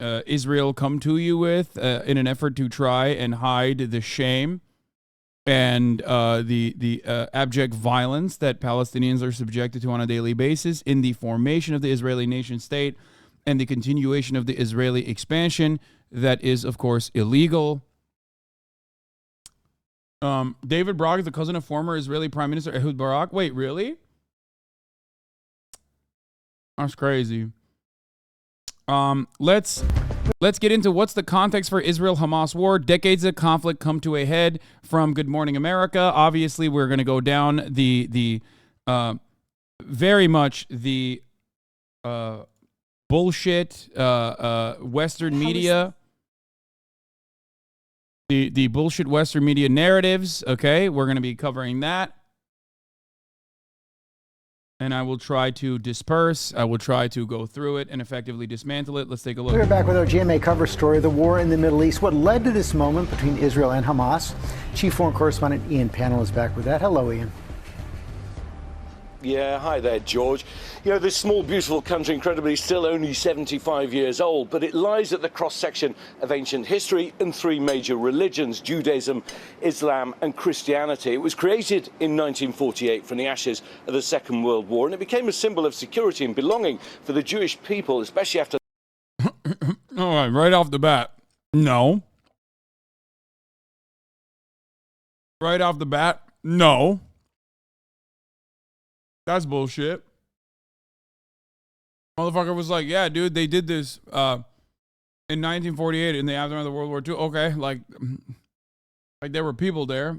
Israel come to you with in an effort to try and hide the shame and the abject violence that Palestinians are subjected to on a daily basis in the formation of the Israeli nation state and the continuation of the Israeli expansion that is, of course, illegal. David Barak is the cousin of former Israeli Prime Minister Ehud Barak. Wait, really? That's crazy. Let's get into what's the context for Israel-Hamas war. Decades of conflict come to a head from Good Morning America. Obviously, we're going to go down the very much the bullshit Western media. The bullshit Western media narratives. Okay, we're going to be covering that. And I will try to disperse. I will try to go through it and effectively dismantle it. Let's take a look. We're back with our GMA cover story, the war in the Middle East. What led to this moment between Israel and Hamas? Chief foreign correspondent Ian Pannell is back with that. Hello, Ian. Yeah, hi there, George. This small, beautiful country, incredibly, still only 75 years old, but it lies at the cross-section of ancient history and three major religions, Judaism, Islam and Christianity. It was created in 1948 from the ashes of the Second World War, and it became a symbol of security and belonging for the Jewish people, especially after... All right off the bat, no. Right off the bat, no. That's bullshit. Motherfucker was like, yeah, dude, they did this in 1948 in the aftermath of World War II. Okay, like there were people there,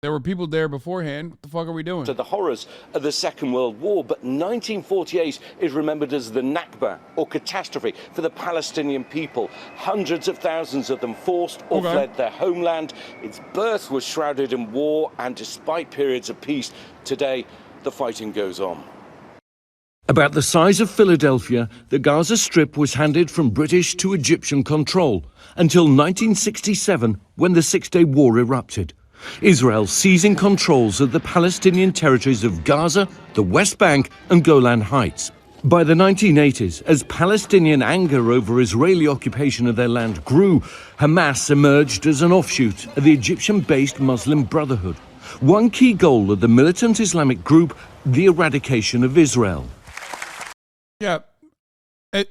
There were people there beforehand. What the fuck are we doing? To the horrors of the Second World War, but 1948 is remembered as the Nakba, or catastrophe, for the Palestinian people. Hundreds of thousands of them forced or fled their homeland. Its birth was shrouded in war, and despite periods of peace, today the fighting goes on. About the size of Philadelphia, the Gaza Strip was handed from British to Egyptian control until 1967, when the Six-Day War erupted. Israel seizing controls of the Palestinian territories of Gaza, the West Bank and Golan Heights. By the 1980s, as Palestinian anger over Israeli occupation of their land grew, Hamas emerged as an offshoot of the Egyptian-based Muslim Brotherhood. One key goal of the militant Islamic group, the eradication of Israel. Yeah.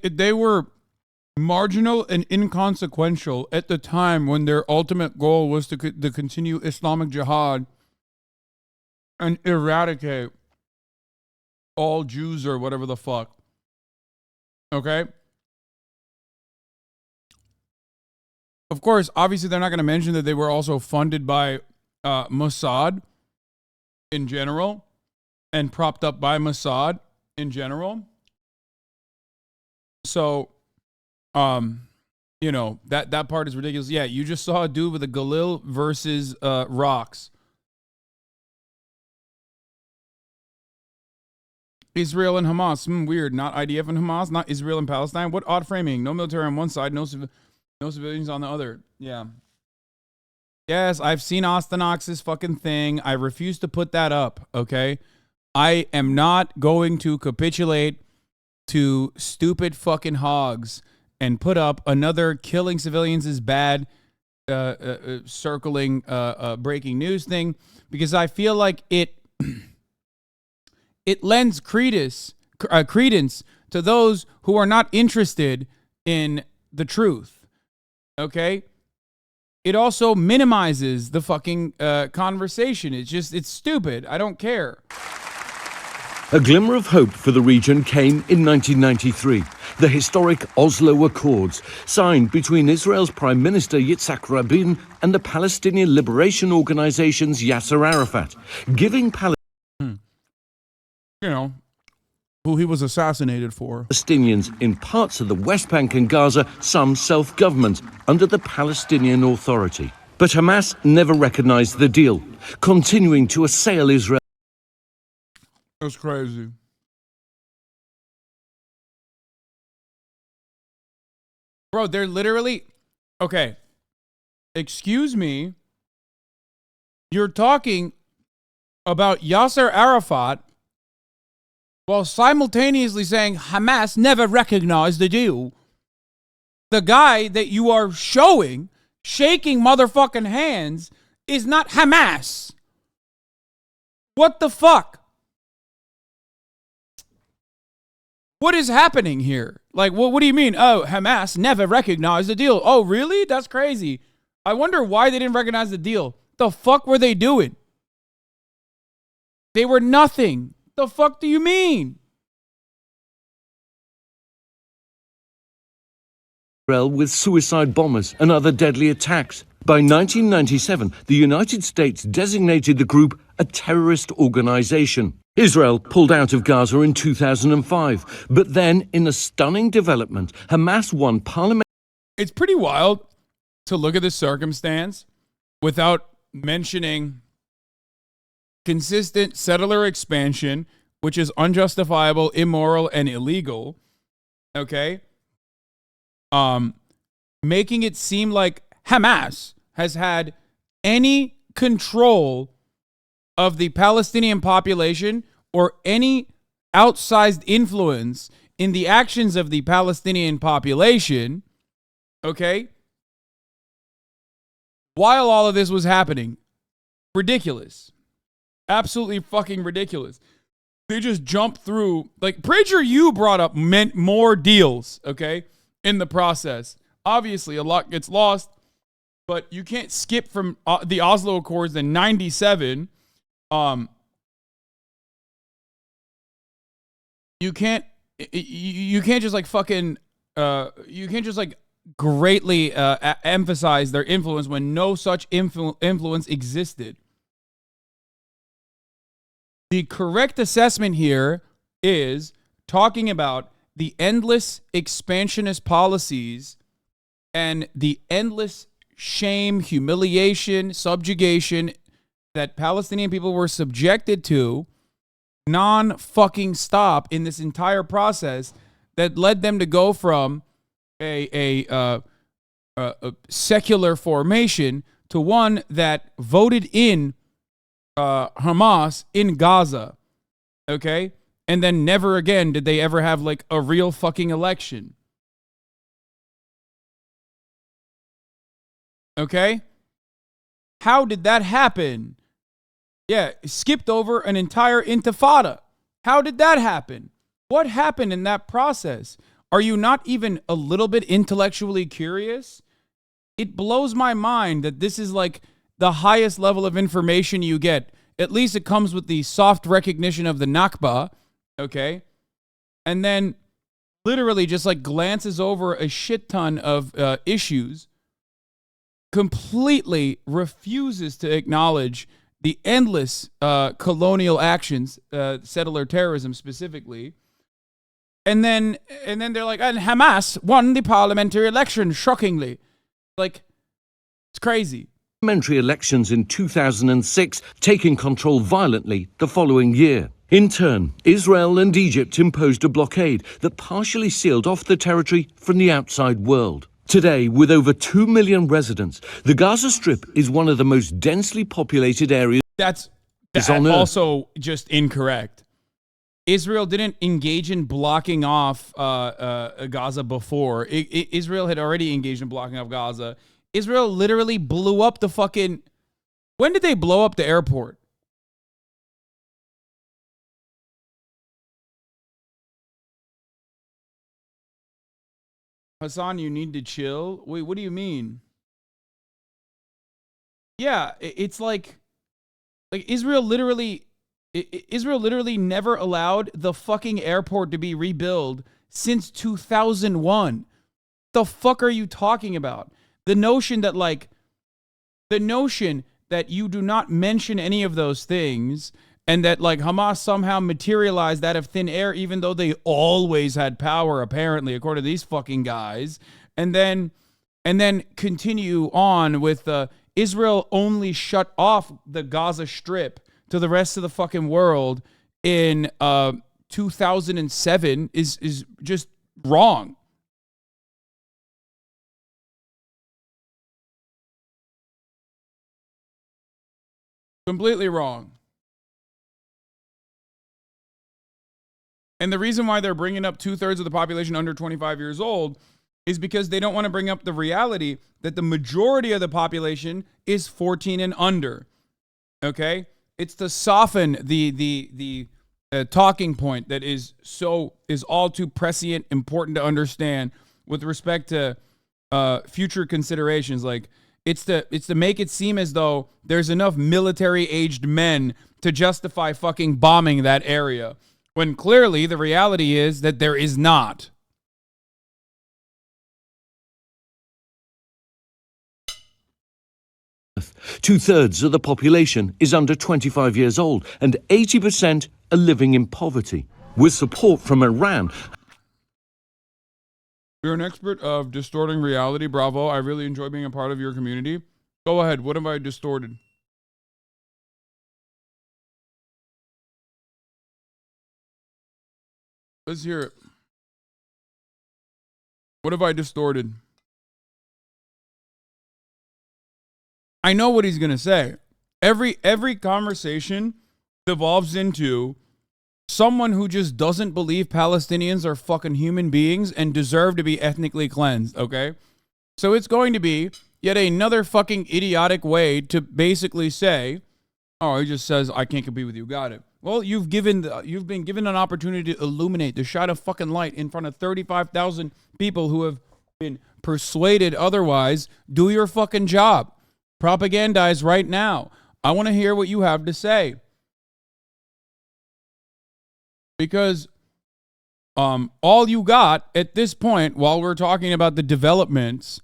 They were marginal and inconsequential at the time when their ultimate goal was to continue Islamic jihad and eradicate all Jews or whatever the fuck. Okay? Of course, obviously they're not going to mention that they were also funded by Mossad in general and propped up by Mossad in general. So, you know, that part is ridiculous. Yeah, you just saw a dude with a Galil versus rocks. Israel and Hamas. Weird. Not IDF and Hamas. Not Israel and Palestine. What odd framing. No military on one side. No civilians on the other. Yeah. Yes, I've seen Ostenox's fucking thing. I refuse to put that up, okay? I am not going to capitulate to stupid fucking hogs and put up another killing civilians is bad circling breaking news thing, because I feel like it lends credence to those who are not interested in the truth. Okay? It also minimizes the fucking conversation. It's stupid. I don't care. A glimmer of hope for the region came in 1993. The historic Oslo Accords, signed between Israel's Prime Minister Yitzhak Rabin and the Palestinian Liberation Organization's Yasser Arafat, giving you know, who he was assassinated for. Palestinians in parts of the West Bank and Gaza some self-government under the Palestinian Authority. But Hamas never recognized the deal, continuing to assail Israel. That's crazy. Bro, they're literally... Okay. Excuse me. You're talking about Yasser Arafat while simultaneously saying Hamas never recognized the deal. The guy that you are showing, shaking motherfucking hands, is not Hamas. What the fuck? What is happening here? Like, what do you mean? Oh, Hamas never recognized the deal. Oh, really? That's crazy. I wonder why they didn't recognize the deal. The fuck were they doing? They were nothing. The fuck do you mean? Israel with suicide bombers and other deadly attacks. By 1997, the United States designated the group a terrorist organization. Israel pulled out of Gaza in 2005, but then, in a stunning development, Hamas won parliament. It's pretty wild to look at this circumstance without mentioning consistent settler expansion, which is unjustifiable, immoral, and illegal. Okay? Making it seem like Hamas has had any control of the Palestinian population or any outsized influence in the actions of the Palestinian population, okay? While all of this was happening. Ridiculous. Absolutely fucking ridiculous. They just jumped through, like, Prager, you brought up meant more deals, okay, in the process. Obviously, a lot gets lost, but you can't skip from the Oslo Accords in 97. You can't just like fucking, you can't just like greatly emphasize their influence when no such influence existed. The correct assessment here is talking about the endless expansionist policies and the endless shame, humiliation, subjugation that Palestinian people were subjected to non-fucking stop in this entire process that led them to go from a secular formation to one that voted in Hamas in Gaza, okay? And then never again did they ever have like a real fucking election. Okay? How did that happen? Yeah, skipped over an entire intifada. How did that happen? What happened in that process? Are you not even a little bit intellectually curious? It blows my mind that this is like the highest level of information you get. At least it comes with the soft recognition of the Nakba, okay? And then literally just like glances over a shit ton of issues, completely refuses to acknowledge the endless colonial actions, settler terrorism specifically. And then they're like, and Hamas won the parliamentary election, shockingly. Like, it's crazy. Parliamentary elections in 2006, taking control violently the following year. In turn, Israel and Egypt imposed a blockade that partially sealed off the territory from the outside world. Today, with over 2 million residents, the Gaza Strip is one of the most densely populated areas. That's on Earth. Also just incorrect. Israel didn't engage in blocking off Gaza before. Israel had already engaged in blocking off Gaza. Israel literally blew up the fucking... When did they blow up the airport? Hasan, you need to chill. Wait, what do you mean? Yeah, it's like Israel literally never allowed the fucking airport to be rebuilt since 2001. The fuck are you talking about? The notion that you do not mention any of those things and that like Hamas somehow materialized out of thin air, even though they always had power, apparently, according to these fucking guys, and then continue on with Israel only shut off the Gaza Strip to the rest of the fucking world in 2007 is just wrong. Completely wrong. And the reason why they're bringing up 2/3 of the population under 25 years old is because they don't want to bring up the reality that the majority of the population is 14 and under. Okay? It's to soften the talking point that is all too prescient, important to understand with respect to future considerations. Like, it's to make it seem as though there's enough military-aged men to justify fucking bombing that area, when clearly the reality is that there is not. Two-thirds of the population is under 25 years old, and 80% are living in poverty. With support from Iran. You're an expert of distorting reality. Bravo. I really enjoy being a part of your community. Go ahead. What have I distorted? Let's hear it. What have I distorted? I know what he's going to say. Every conversation devolves into someone who just doesn't believe Palestinians are fucking human beings and deserve to be ethnically cleansed, okay? So it's going to be yet another fucking idiotic way to basically say, oh, he just says, I can't compete with you. Got it. Well, you've been given an opportunity to illuminate, to shine a fucking light in front of 35,000 people who have been persuaded otherwise. Do your fucking job. Propagandize right now. I want to hear what you have to say. Because all you got at this point, while we're talking about the developments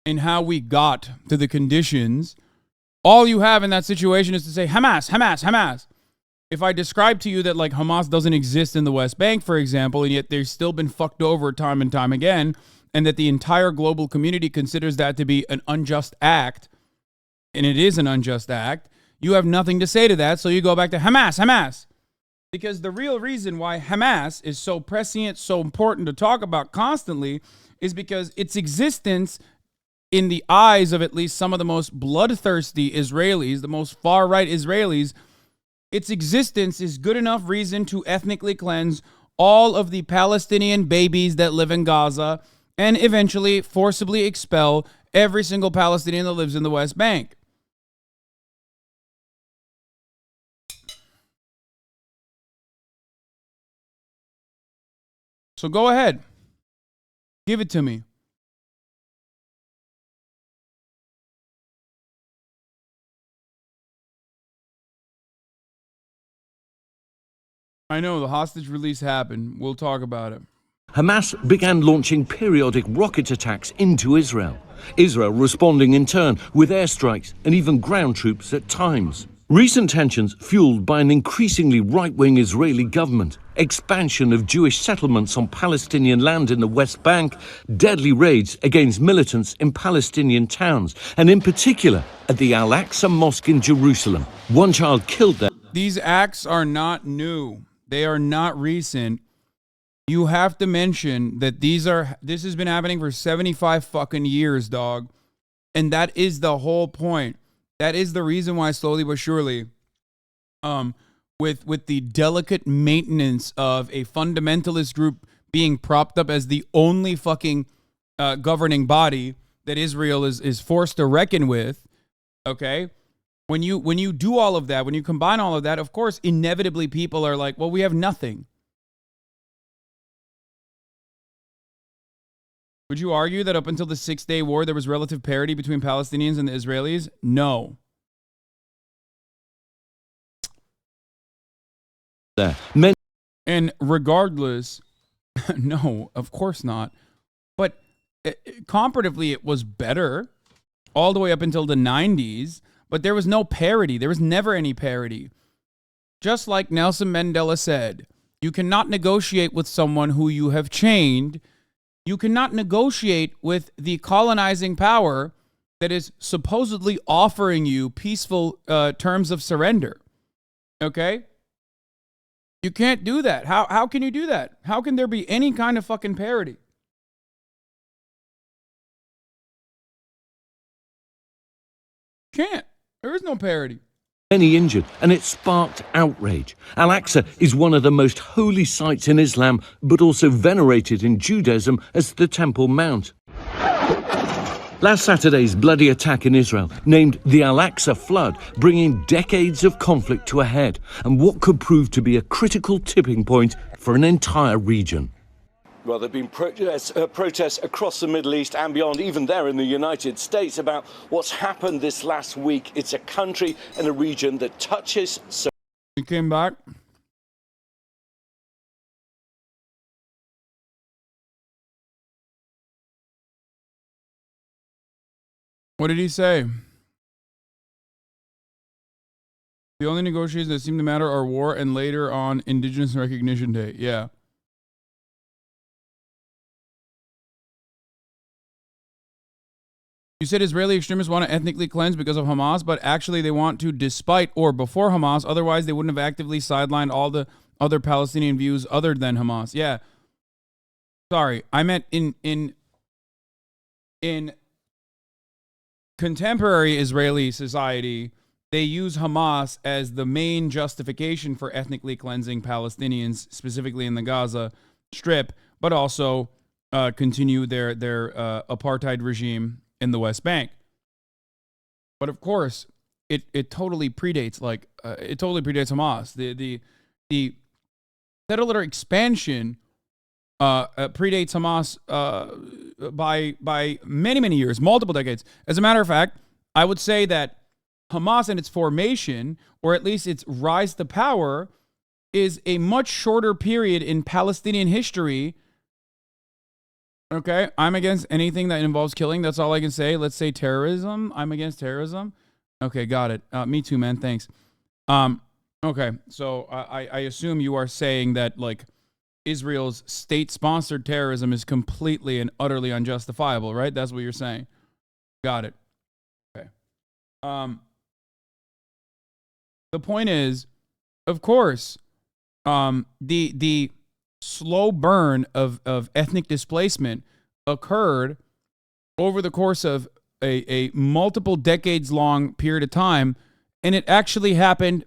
and how we got to the conditions, all you have in that situation is to say, Hamas, Hamas, Hamas. If I describe to you that like Hamas doesn't exist in the West Bank, for example, and yet they've still been fucked over time and time again, and that the entire global community considers that to be an unjust act, and it is an unjust act, you have nothing to say to that, so you go back to Hamas, Hamas. Because the real reason why Hamas is so prescient, so important to talk about constantly, is because its existence in the eyes of at least some of the most bloodthirsty Israelis, the most far-right Israelis, its existence is good enough reason to ethnically cleanse all of the Palestinian babies that live in Gaza and eventually forcibly expel every single Palestinian that lives in the West Bank. So go ahead. Give it to me. I know the hostage release happened. We'll talk about it. Hamas began launching periodic rocket attacks into Israel. Israel responding in turn with airstrikes and even ground troops at times. Recent tensions fueled by an increasingly right-wing Israeli government, expansion of Jewish settlements on Palestinian land in the West Bank, deadly raids against militants in Palestinian towns, and in particular at the Al-Aqsa Mosque in Jerusalem. One child killed there. These acts are not new. They are not recent. You have to mention that this has been happening for 75 fucking years, dog. And that is the whole point. That is the reason why slowly but surely, with the delicate maintenance of a fundamentalist group being propped up as the only fucking governing body that Israel is forced to reckon with, okay? When you do all of that, when you combine all of that, of course, inevitably people are like, well, we have nothing. Would you argue that up until the Six-Day War, there was relative parity between Palestinians and the Israelis? No. And regardless, no, of course not. But comparatively, it was better all the way up until the 90s. But there was no parity. There was never any parity. Just like Nelson Mandela said, you cannot negotiate with someone who you have chained. You cannot negotiate with the colonizing power that is supposedly offering you peaceful terms of surrender. Okay? You can't do that. How can you do that? How can there be any kind of fucking parity? Can't. There is no parity. Many injured, and it sparked outrage. Al-Aqsa is one of the most holy sites in Islam, but also venerated in Judaism as the Temple Mount. Last Saturday's bloody attack in Israel, named the Al-Aqsa Flood, bringing decades of conflict to a head, and what could prove to be a critical tipping point for an entire region. Well, there have been protests across the Middle East and beyond, even there in the United States, about what's happened this last week. It's a country and a region that touches... You came back. What did he say? The only negotiations that seem to matter are war and later on Indigenous Recognition Day. Yeah. You said Israeli extremists want to ethnically cleanse because of Hamas, but actually they want to despite or before Hamas. Otherwise, they wouldn't have actively sidelined all the other Palestinian views other than Hamas. Yeah. Sorry, I meant in contemporary Israeli society, they use Hamas as the main justification for ethnically cleansing Palestinians, specifically in the Gaza Strip, but also continue their apartheid regime in the West Bank. But of course, it totally predates Hamas. The settler expansion predates Hamas by many years, multiple decades. As a matter of fact, I would say that Hamas and its formation, or at least its rise to power, is a much shorter period in Palestinian history. Okay, I'm against anything that involves killing. That's all I can say. Let's say terrorism. I'm against terrorism. Okay, got it. Me too, man. Thanks. Okay, so I assume you are saying that, like, Israel's state-sponsored terrorism is completely and utterly unjustifiable, right? That's what you're saying. Got it. Okay. The point is, of course, the slow burn of ethnic displacement occurred over the course of a multiple decades long period of time, and it actually happened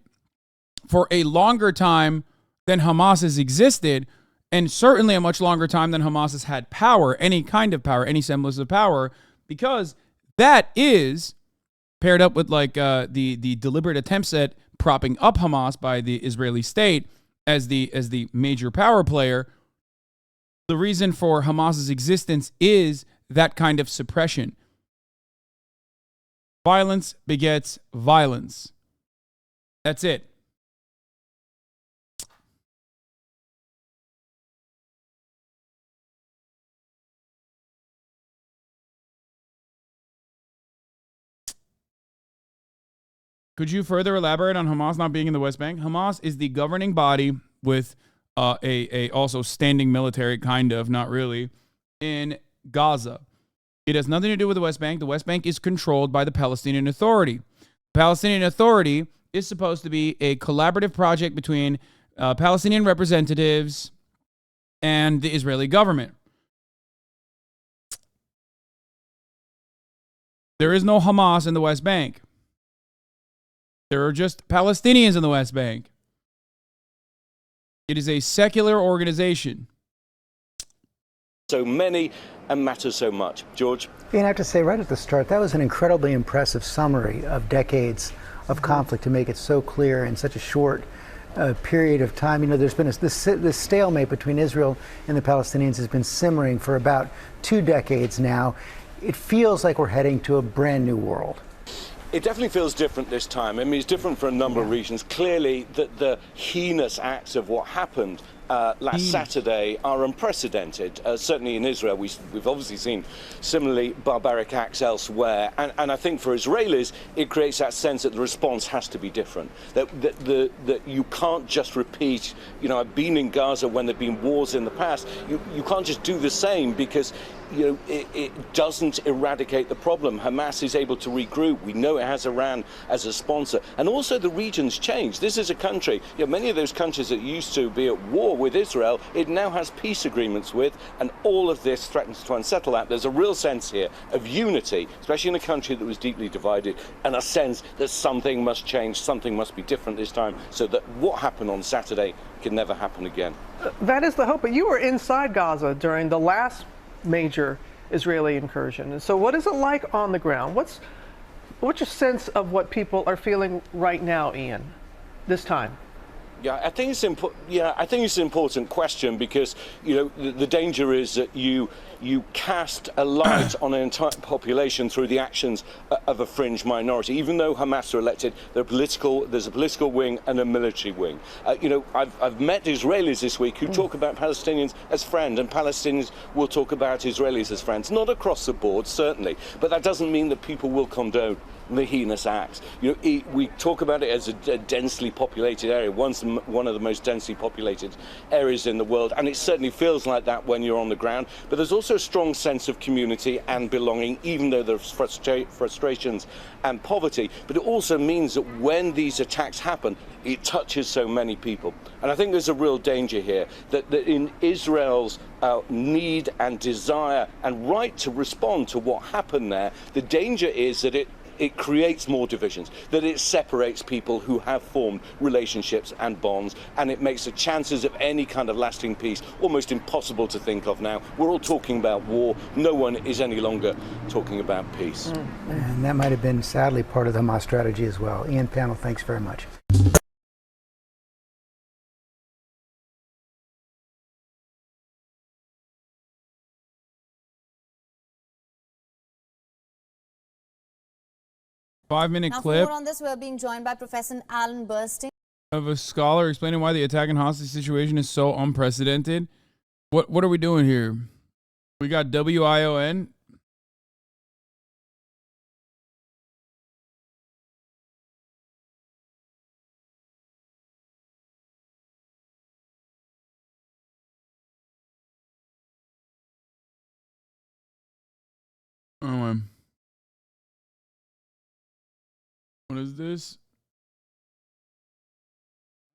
for a longer time than Hamas has existed, and certainly a much longer time than Hamas has had power, any kind of power, any semblance of power, because that is paired up with like the deliberate attempts at propping up Hamas by the Israeli state as the major power player. The reason for Hamas's existence is that kind of suppression. Violence begets violence. That's it. Could you further elaborate on Hamas not being in the West Bank? Hamas is the governing body with a also standing military, kind of, not really, in Gaza. It has nothing to do with the West Bank. The West Bank is controlled by the Palestinian Authority. The Palestinian Authority is supposed to be a collaborative project between Palestinian representatives and the Israeli government. There is no Hamas in the West Bank. There are just Palestinians in the West Bank. It is a secular organization. So many and matter so much. George? And I have to say right at the start, that was an incredibly impressive summary of decades of conflict to make it so clear in such a short period of time. You know, there's been this stalemate between Israel and the Palestinians has been simmering for about 2 decades now. It feels like we're heading to a brand new world. It definitely feels different this time. I mean, it's different for a number of reasons. Clearly, the heinous acts of what happened last Saturday are unprecedented. Certainly in Israel, we've obviously seen similarly barbaric acts elsewhere. And I think for Israelis, it creates that sense that the response has to be different. That you can't just repeat, you know, I've been in Gaza when there have been wars in the past. You can't just do the same because, you know, it doesn't eradicate the problem. Hamas is able to regroup. We know it has Iran as a sponsor. And also the region's changed. This is a country, you know, many of those countries that used to be at war with Israel, it now has peace agreements with, and all of this threatens to unsettle that. There's a real sense here of unity, especially in a country that was deeply divided, and a sense that something must change, something must be different this time, so that what happened on Saturday can never happen again. That is the hope. But you were inside Gaza during the last major Israeli incursion. And so what is it like on the ground? What's your sense of what people are feeling right now, Ian, this time? Yeah, I think it's an important question because, you know, the danger is that you cast a light on an entire population through the actions of a fringe minority. Even though Hamas are elected, there's a political wing and a military wing. You know, I've met Israelis this week who talk about Palestinians as friends, and Palestinians will talk about Israelis as friends. Not across the board, certainly, but that doesn't mean that people will condone the heinous acts. You know, we talk about it as a densely populated area, one of the most densely populated areas in the world, and it certainly feels like that when you're on the ground. But there's also a strong sense of community and belonging, even though there's frustrations and poverty. But it also means that when these attacks happen, it touches so many people. And I think there's a real danger here that in Israel's need and desire and right to respond to what happened there, the danger is that it creates more divisions, that it separates people who have formed relationships and bonds, and it makes the chances of any kind of lasting peace almost impossible to think of now. We're all talking about war. No one is any longer talking about peace. And that might have been, sadly, part of the Hamas strategy as well. Ian, panel, thanks very much. Five-minute Now, clip for more on this, we're being joined by Professor Alan Burstyn of a scholar explaining why the attack and hostage situation is so unprecedented. What are we doing here? We got WION. What is this?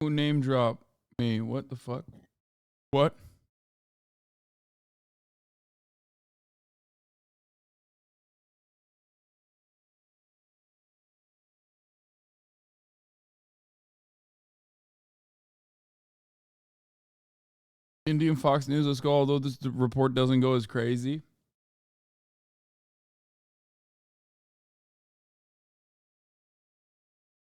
Who name drop me? What the fuck? What? Indian Fox News, let's go. Although this report doesn't go as crazy.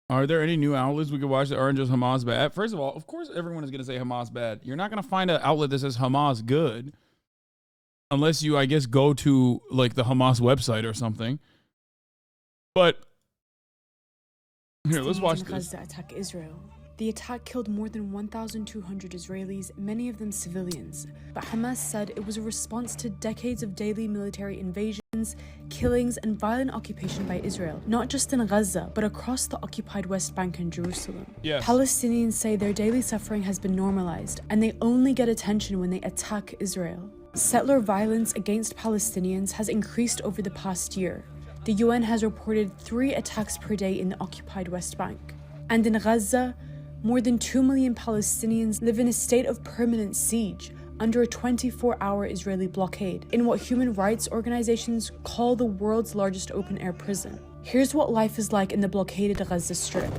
Are there any new outlets we could watch that aren't just Hamas bad? First of all, of course everyone is going to say Hamas bad. You're not going to find an outlet that says Hamas good. unless you, I guess, go to like the Hamas website or something. But here, let's watch this. Gaza attack Israel. The attack killed more than 1,200 Israelis, many of them civilians. But Hamas said it was a response to decades of daily military invasions, killings, and violent occupation by Israel, not just in Gaza, but across the occupied West Bank and Jerusalem. Yes. Palestinians say their daily suffering has been normalized, and they only get attention when they attack Israel. Settler violence against Palestinians has increased over the past year. The UN has reported 3 attacks per day in the occupied West Bank. And in Gaza, more than 2 million Palestinians live in a state of permanent siege under a 24-hour Israeli blockade in what human rights organizations call the world's largest open-air prison. Here's what life is like in the blockaded Gaza Strip.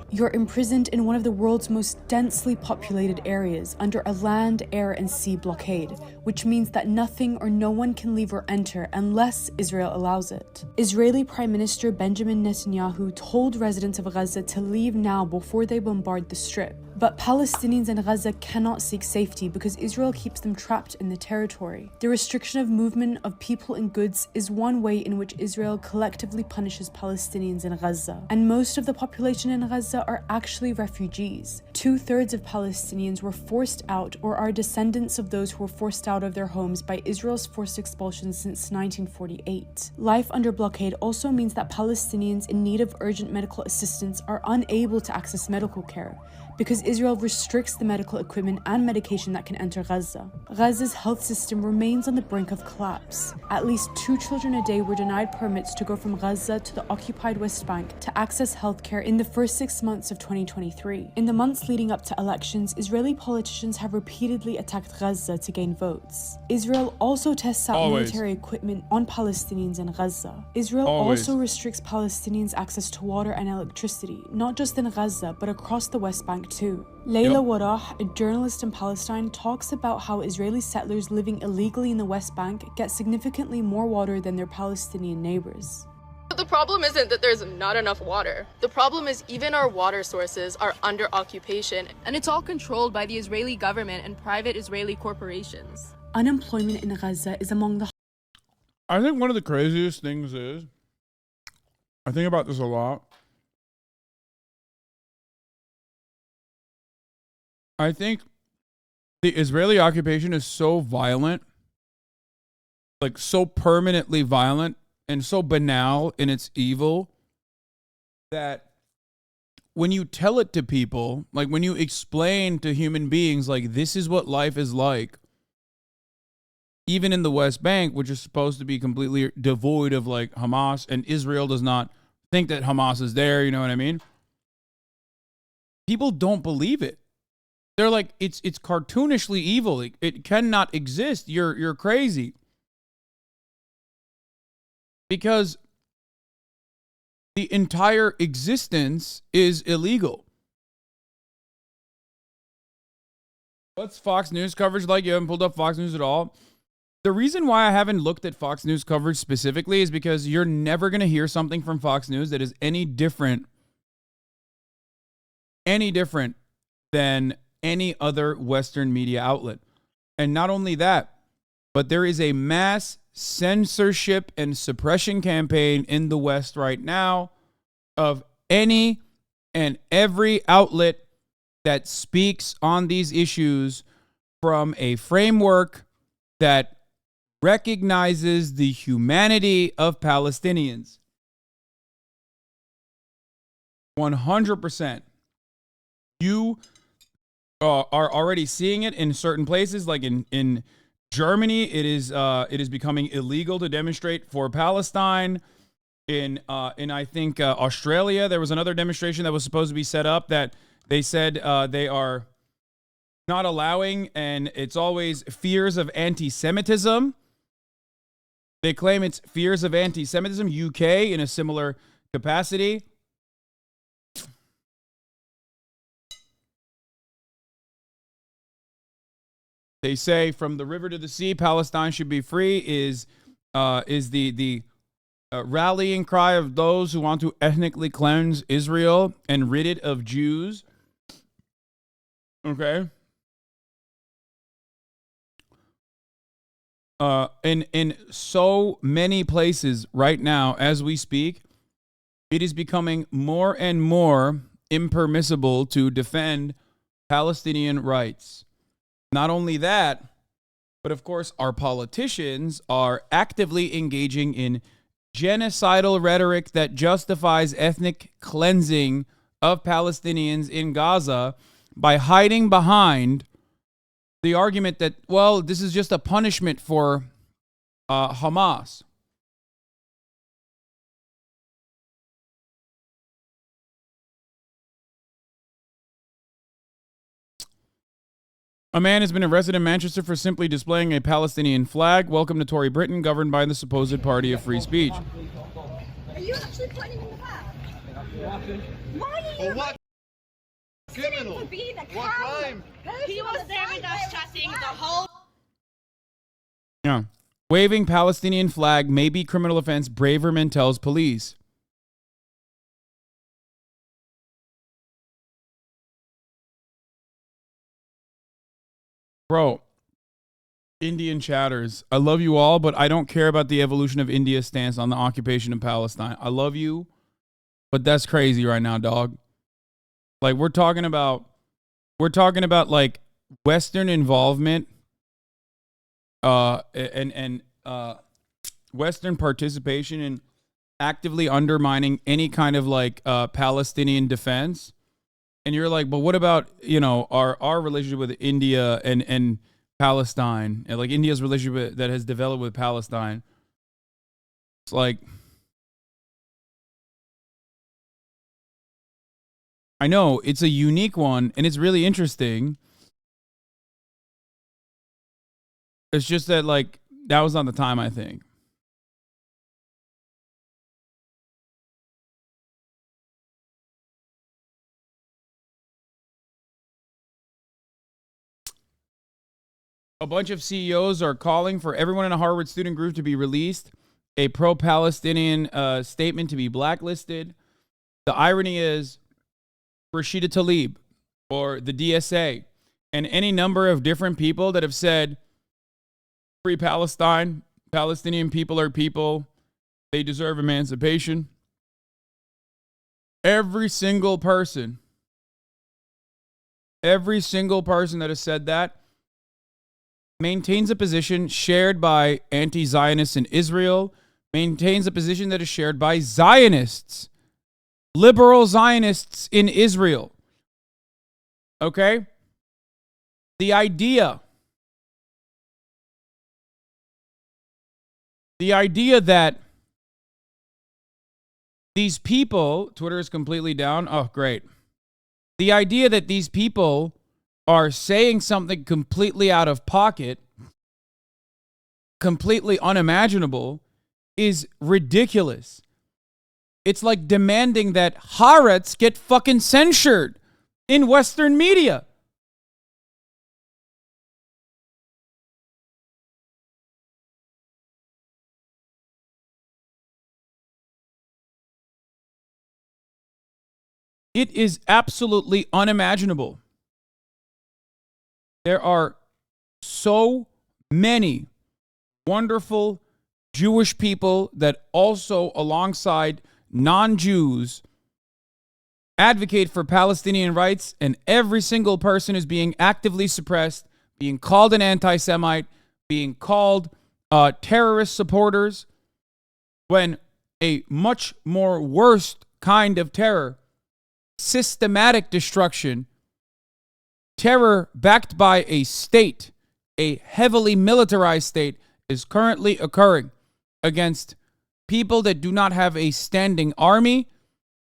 You're imprisoned in one of the world's most densely populated areas under a land, air, and sea blockade, which means that nothing or no one can leave or enter unless Israel allows it. Israeli Prime Minister Benjamin Netanyahu told residents of Gaza to leave now before they bombard the Strip. But Palestinians in Gaza cannot seek safety because Israel keeps them trapped in the territory. The restriction of movement of people and goods is one way in which Israel collectively punishes Palestinians in Gaza. And most of the population in Gaza are actually refugees. 2/3 of Palestinians were forced out or are descendants of those who were forced out of their homes by Israel's forced expulsion since 1948. Life under blockade also means that Palestinians in need of urgent medical assistance are unable to access medical care, because Israel restricts the medical equipment and medication that can enter Gaza. Gaza's health system remains on the brink of collapse. At least 2 children a day were denied permits to go from Gaza to the occupied West Bank to access healthcare in the first 6 months of 2023. In the months leading up to elections, Israeli politicians have repeatedly attacked Gaza to gain votes. Israel also tests out military equipment on Palestinians in Gaza. Israel also restricts Palestinians' access to water and electricity, not just in Gaza, but across the West Bank too. Layla Warah, a journalist in Palestine, talks about how Israeli settlers living illegally in the West Bank get significantly more water than their Palestinian neighbors. But the problem isn't that there's not enough water. The problem is even our water sources are under occupation, and it's all controlled by the Israeli government and private Israeli corporations. Unemployment in Gaza is among the... I think one of the craziest things is, I think about this a lot, I think the Israeli occupation is so violent, like so permanently violent and so banal in its evil, that when you tell it to people, like when you explain to human beings, like this is what life is like, even in the West Bank, which is supposed to be completely devoid of like Hamas, and Israel does not think that Hamas is there, you know what I mean? People don't believe it. They're like, it's cartoonishly evil. It cannot exist. You're crazy. Because the entire existence is illegal. What's Fox News coverage like? You haven't pulled up Fox News at all? The reason why I haven't looked at Fox News coverage specifically is because you're never going to hear something from Fox News that is any different than any other Western media outlet. And not only that, but there is a mass censorship and suppression campaign in the West right now of any and every outlet that speaks on these issues from a framework that recognizes the humanity of Palestinians. 100%. You are already seeing it in certain places, like in Germany. It is becoming illegal to demonstrate for Palestine. In I think Australia, there was another demonstration that was supposed to be set up that they said they are not allowing, and it's always fears of anti-Semitism. They claim it's fears of anti-Semitism. UK in a similar capacity. They say from the river to the sea, Palestine should be free is the rallying cry of those who want to ethnically cleanse Israel and rid it of Jews. Okay. in so many places right now as we speak, it is becoming more and more impermissible to defend Palestinian rights. Not only that, but of course, our politicians are actively engaging in genocidal rhetoric that justifies ethnic cleansing of Palestinians in Gaza by hiding behind the argument that, well, this is just a punishment for Hamas. A man has been arrested in Manchester for simply displaying a Palestinian flag. Welcome to Tory Britain, governed by the supposed party of free speech. Are you actually pointing in the back? Why are you? What? Criminal. For being a what crime? He was there with us chatting the whole. Yeah. Waving Palestinian flag may be criminal offense, Braverman tells police. Bro, Indian chatters, I love you all, but I don't care about the evolution of India's stance on the occupation of Palestine. I love you, but that's crazy right now, dog. Like, we're talking about like Western involvement and Western participation in actively undermining any kind of like Palestinian defense. And you're like, but what about, you know, our relationship with India and Palestine, and like India's relationship that has developed with Palestine? It's like, I know it's a unique one and it's really interesting. It's just that, like, that was not the time, I think. A bunch of CEOs are calling for everyone in a Harvard student group to be released, a pro-Palestinian statement to be blacklisted. The irony is Rashida Tlaib or the DSA and any number of different people that have said free Palestine, Palestinian people are people, they deserve emancipation. Every single person that has said that maintains a position shared by anti-Zionists in Israel, maintains a position that is shared by Zionists, liberal Zionists in Israel. Okay? The idea that these people, Twitter is completely down. Oh, great. The idea that these people are saying something completely out of pocket, completely unimaginable, is ridiculous. It's like demanding that Haaretz get fucking censored in Western media. It is absolutely unimaginable. There are so many wonderful Jewish people that also, alongside non-Jews, advocate for Palestinian rights, and every single person is being actively suppressed, being called an anti-Semite, being called terrorist supporters, when a much more worst kind of terror, systematic destruction, terror backed by a state, a heavily militarized state, is currently occurring against people that do not have a standing army,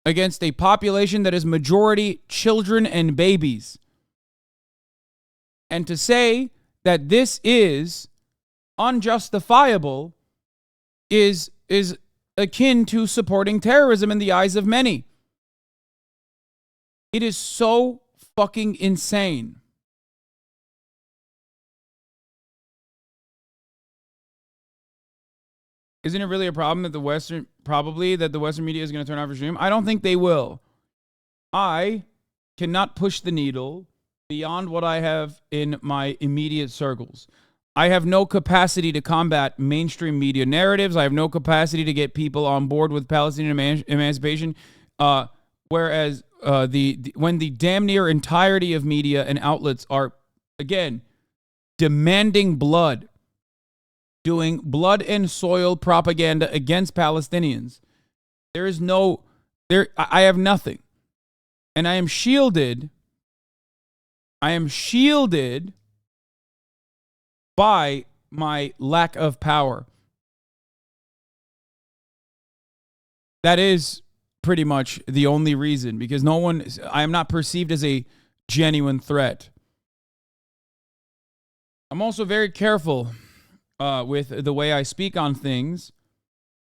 against a population that is majority children and babies. And to say that this is unjustifiable is akin to supporting terrorism in the eyes of many. It is so fucking insane. Isn't it really a problem that the Western media is going to turn off regime? I don't think they will. I cannot push the needle beyond what I have in my immediate circles. I have no capacity to combat mainstream media narratives. I have no capacity to get people on board with Palestinian emancipation. Whereas when the damn near entirety of media and outlets are, again, demanding blood, doing blood and soil propaganda against Palestinians, there is no, I have nothing. And I am shielded by my lack of power. That is pretty much the only reason, because I am not perceived as a genuine threat. I'm also very careful with the way I speak on things,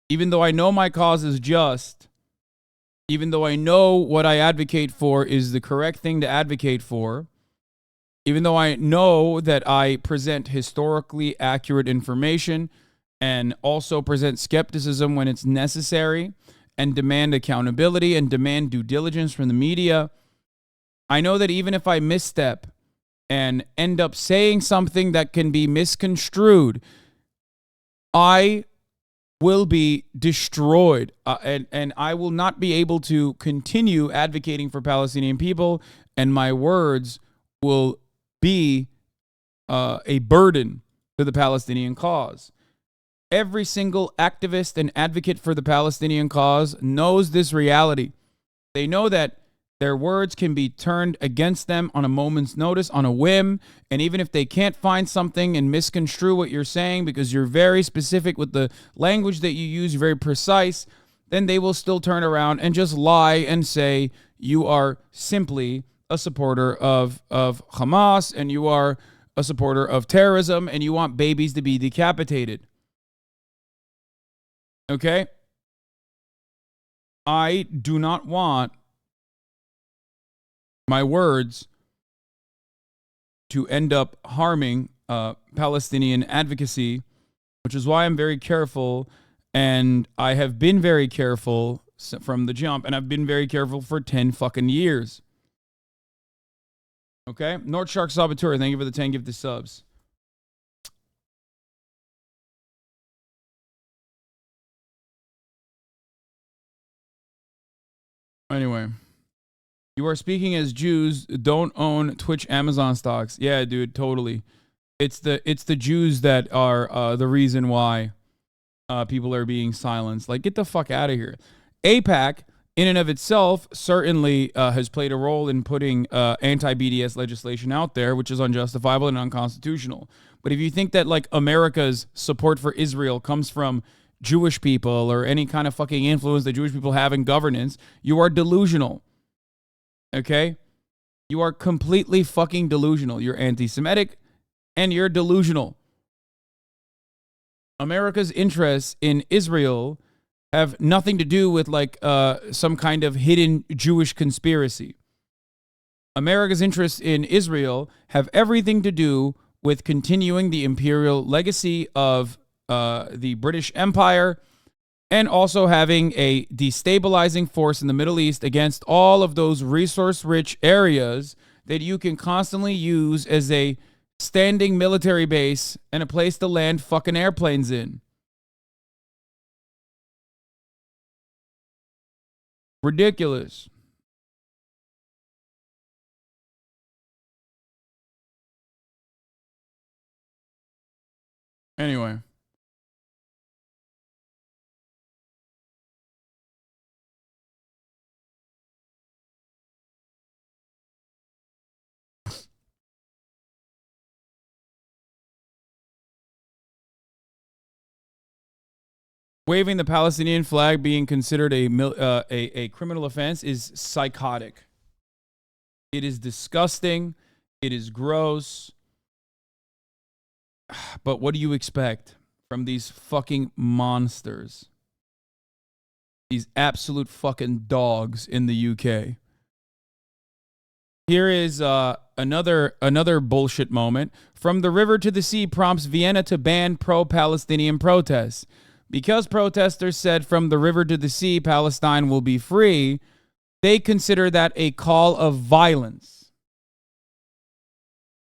even though I know my cause is just, even though I know what I advocate for is the correct thing to advocate for, even though I know that I present historically accurate information and also present skepticism when it's necessary and demand accountability and demand due diligence from the media, I know that even if I misstep and end up saying something that can be misconstrued, I will be destroyed, and I will not be able to continue advocating for Palestinian people, and my words will be a burden to the Palestinian cause. Every single activist and advocate for the Palestinian cause knows this reality. They know that their words can be turned against them on a moment's notice, on a whim, and even if they can't find something and misconstrue what you're saying because you're very specific with the language that you use, you're very precise, then they will still turn around and just lie and say you are simply a supporter of Hamas and you are a supporter of terrorism and you want babies to be decapitated. Okay? I do not want my words to end up harming Palestinian advocacy, which is why I'm very careful, and I have been very careful from the jump, and I've been very careful for 10 fucking years. Okay? North Shark Saboteur, thank you for the 10 gifted subs. Anyway. You are speaking as Jews don't own Twitch Amazon stocks. Yeah, dude, totally. It's the Jews that are the reason why people are being silenced. Like, get the fuck out of here. AIPAC, in and of itself, certainly has played a role in putting anti-BDS legislation out there, which is unjustifiable and unconstitutional. But if you think that, like, America's support for Israel comes from Jewish people or any kind of fucking influence that Jewish people have in governance, you are delusional. Okay? You are completely fucking delusional. You're anti-Semitic and you're delusional. America's interests in Israel have nothing to do with like some kind of hidden Jewish conspiracy. America's interests in Israel have everything to do with continuing the imperial legacy of the British Empire, and also having a destabilizing force in the Middle East against all of those resource-rich areas that you can constantly use as a standing military base and a place to land fucking airplanes in. Ridiculous. Anyway. Waving the Palestinian flag being considered a criminal offense is psychotic. It is disgusting. It is gross. But what do you expect from these fucking monsters? These absolute fucking dogs in the UK. Here is another bullshit moment. From the river to the sea prompts Vienna to ban pro-Palestinian protests. Because protesters said from the river to the sea, Palestine will be free, they consider that a call of violence.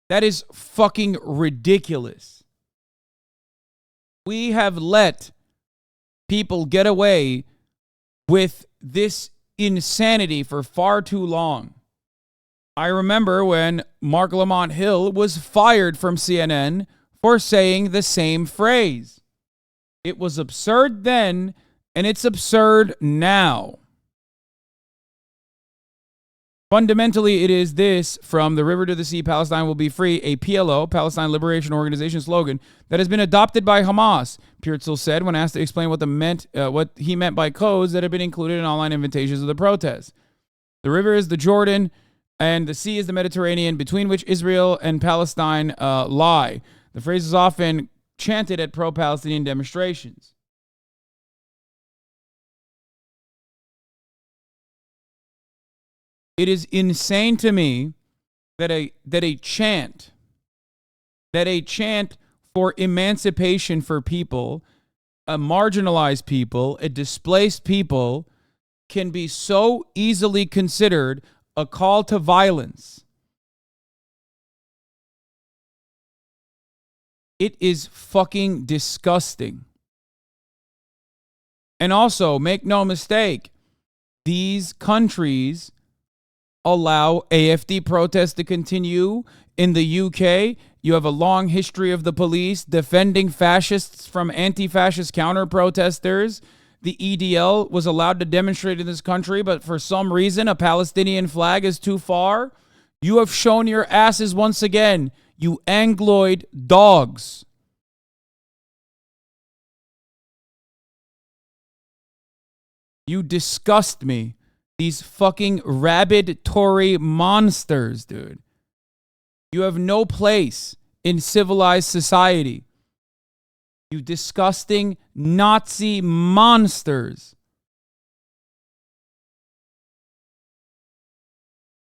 That is fucking ridiculous. We have let people get away with this insanity for far too long. I remember when Mark Lamont Hill was fired from CNN for saying the same phrase. It was absurd then, and it's absurd now. Fundamentally, it is this: from the river to the sea, Palestine will be free, a PLO, Palestine Liberation Organization slogan that has been adopted by Hamas, Peartzel said when asked to explain what he meant by codes that had been included in online invitations of the protests. The river is the Jordan, and the sea is the Mediterranean, between which Israel and Palestine lie. The phrase is often chanted at pro-Palestinian demonstrations. It is insane to me that a chant for emancipation for people, a marginalized people, a displaced people, can be so easily considered a call to violence. It is fucking disgusting. And also, make no mistake, these countries allow AFD protests to continue. In the UK, you have a long history of the police defending fascists from anti-fascist counter-protesters. The EDL was allowed to demonstrate in this country, but for some reason, a Palestinian flag is too far. You have shown your asses once again, you Angloid dogs. You disgust me. These fucking rabid Tory monsters, dude. You have no place in civilized society. You disgusting Nazi monsters.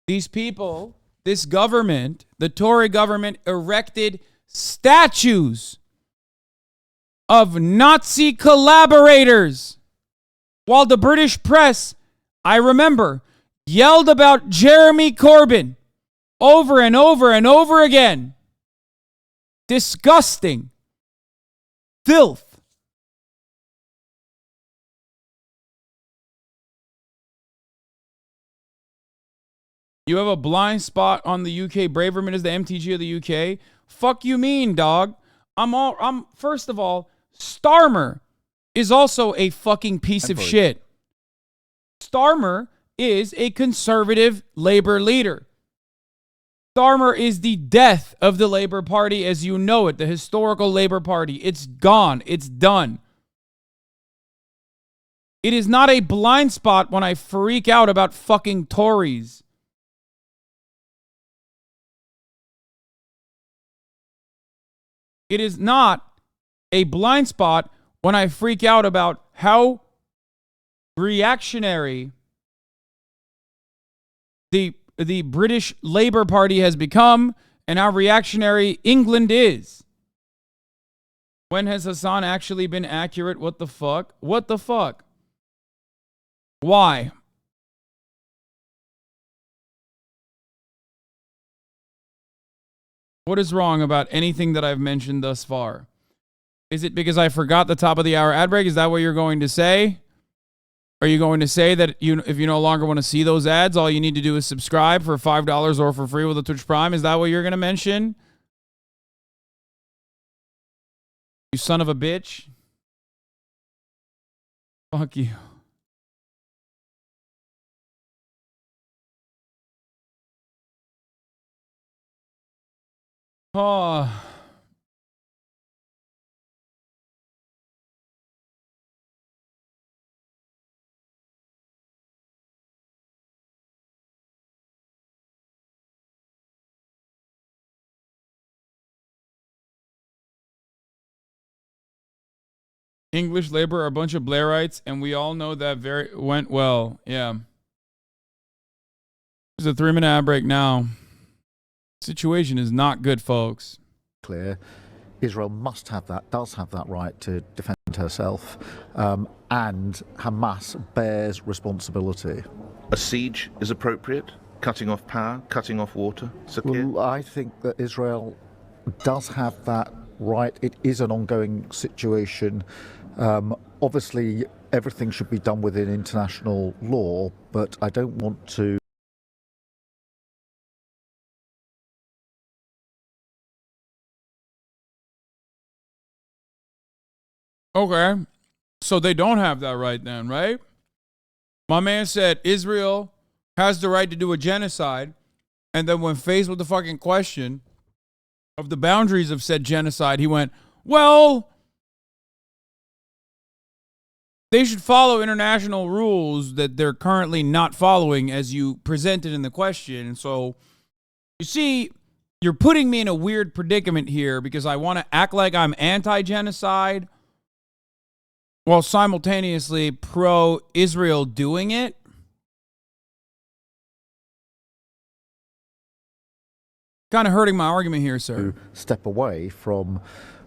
These people, this government, the Tory government, erected statues of Nazi collaborators, while the British press, I remember, yelled about Jeremy Corbyn over and over and over again. Disgusting. Filth. You have a blind spot on the UK. Braverman is the MTG of the UK. Fuck you mean, dog? First of all, Starmer is also a fucking piece of shit. Starmer is a conservative Labour leader. Starmer is the death of the Labour Party as you know it, the historical Labour Party. It's gone. It's done. It is not a blind spot when I freak out about fucking Tories. It is not a blind spot when I freak out about how reactionary the British Labour Party has become and how reactionary England is. When has Hasan actually been accurate? What the fuck? What the fuck? Why? What is wrong about anything that I've mentioned thus far? Is it because I forgot the top of the hour ad break? Is that what you're going to say? Are you going to say that if you no longer want to see those ads, all you need to do is subscribe for $5 or for free with a Twitch Prime? Is that what you're going to mention? You son of a bitch. Fuck you. Oh. English Labour are a bunch of Blairites, and we all know that went well. Yeah. There's a 3-minute ad break now. Situation is not good, folks. Clear. Israel does have that right to defend herself, and Hamas bears responsibility. A siege is appropriate? Cutting off power, cutting off water? Well, I think that Israel does have that right. It is an ongoing situation. Obviously, everything should be done within international law, but I don't want to. Okay, so they don't have that right then, right? My man said Israel has the right to do a genocide, and then when faced with the fucking question of the boundaries of said genocide, he went, well, they should follow international rules that they're currently not following as you presented in the question. And so, you see, you're putting me in a weird predicament here because I want to act like I'm anti-genocide while simultaneously pro-Israel doing it. Kind of hurting my argument here, sir. To step away from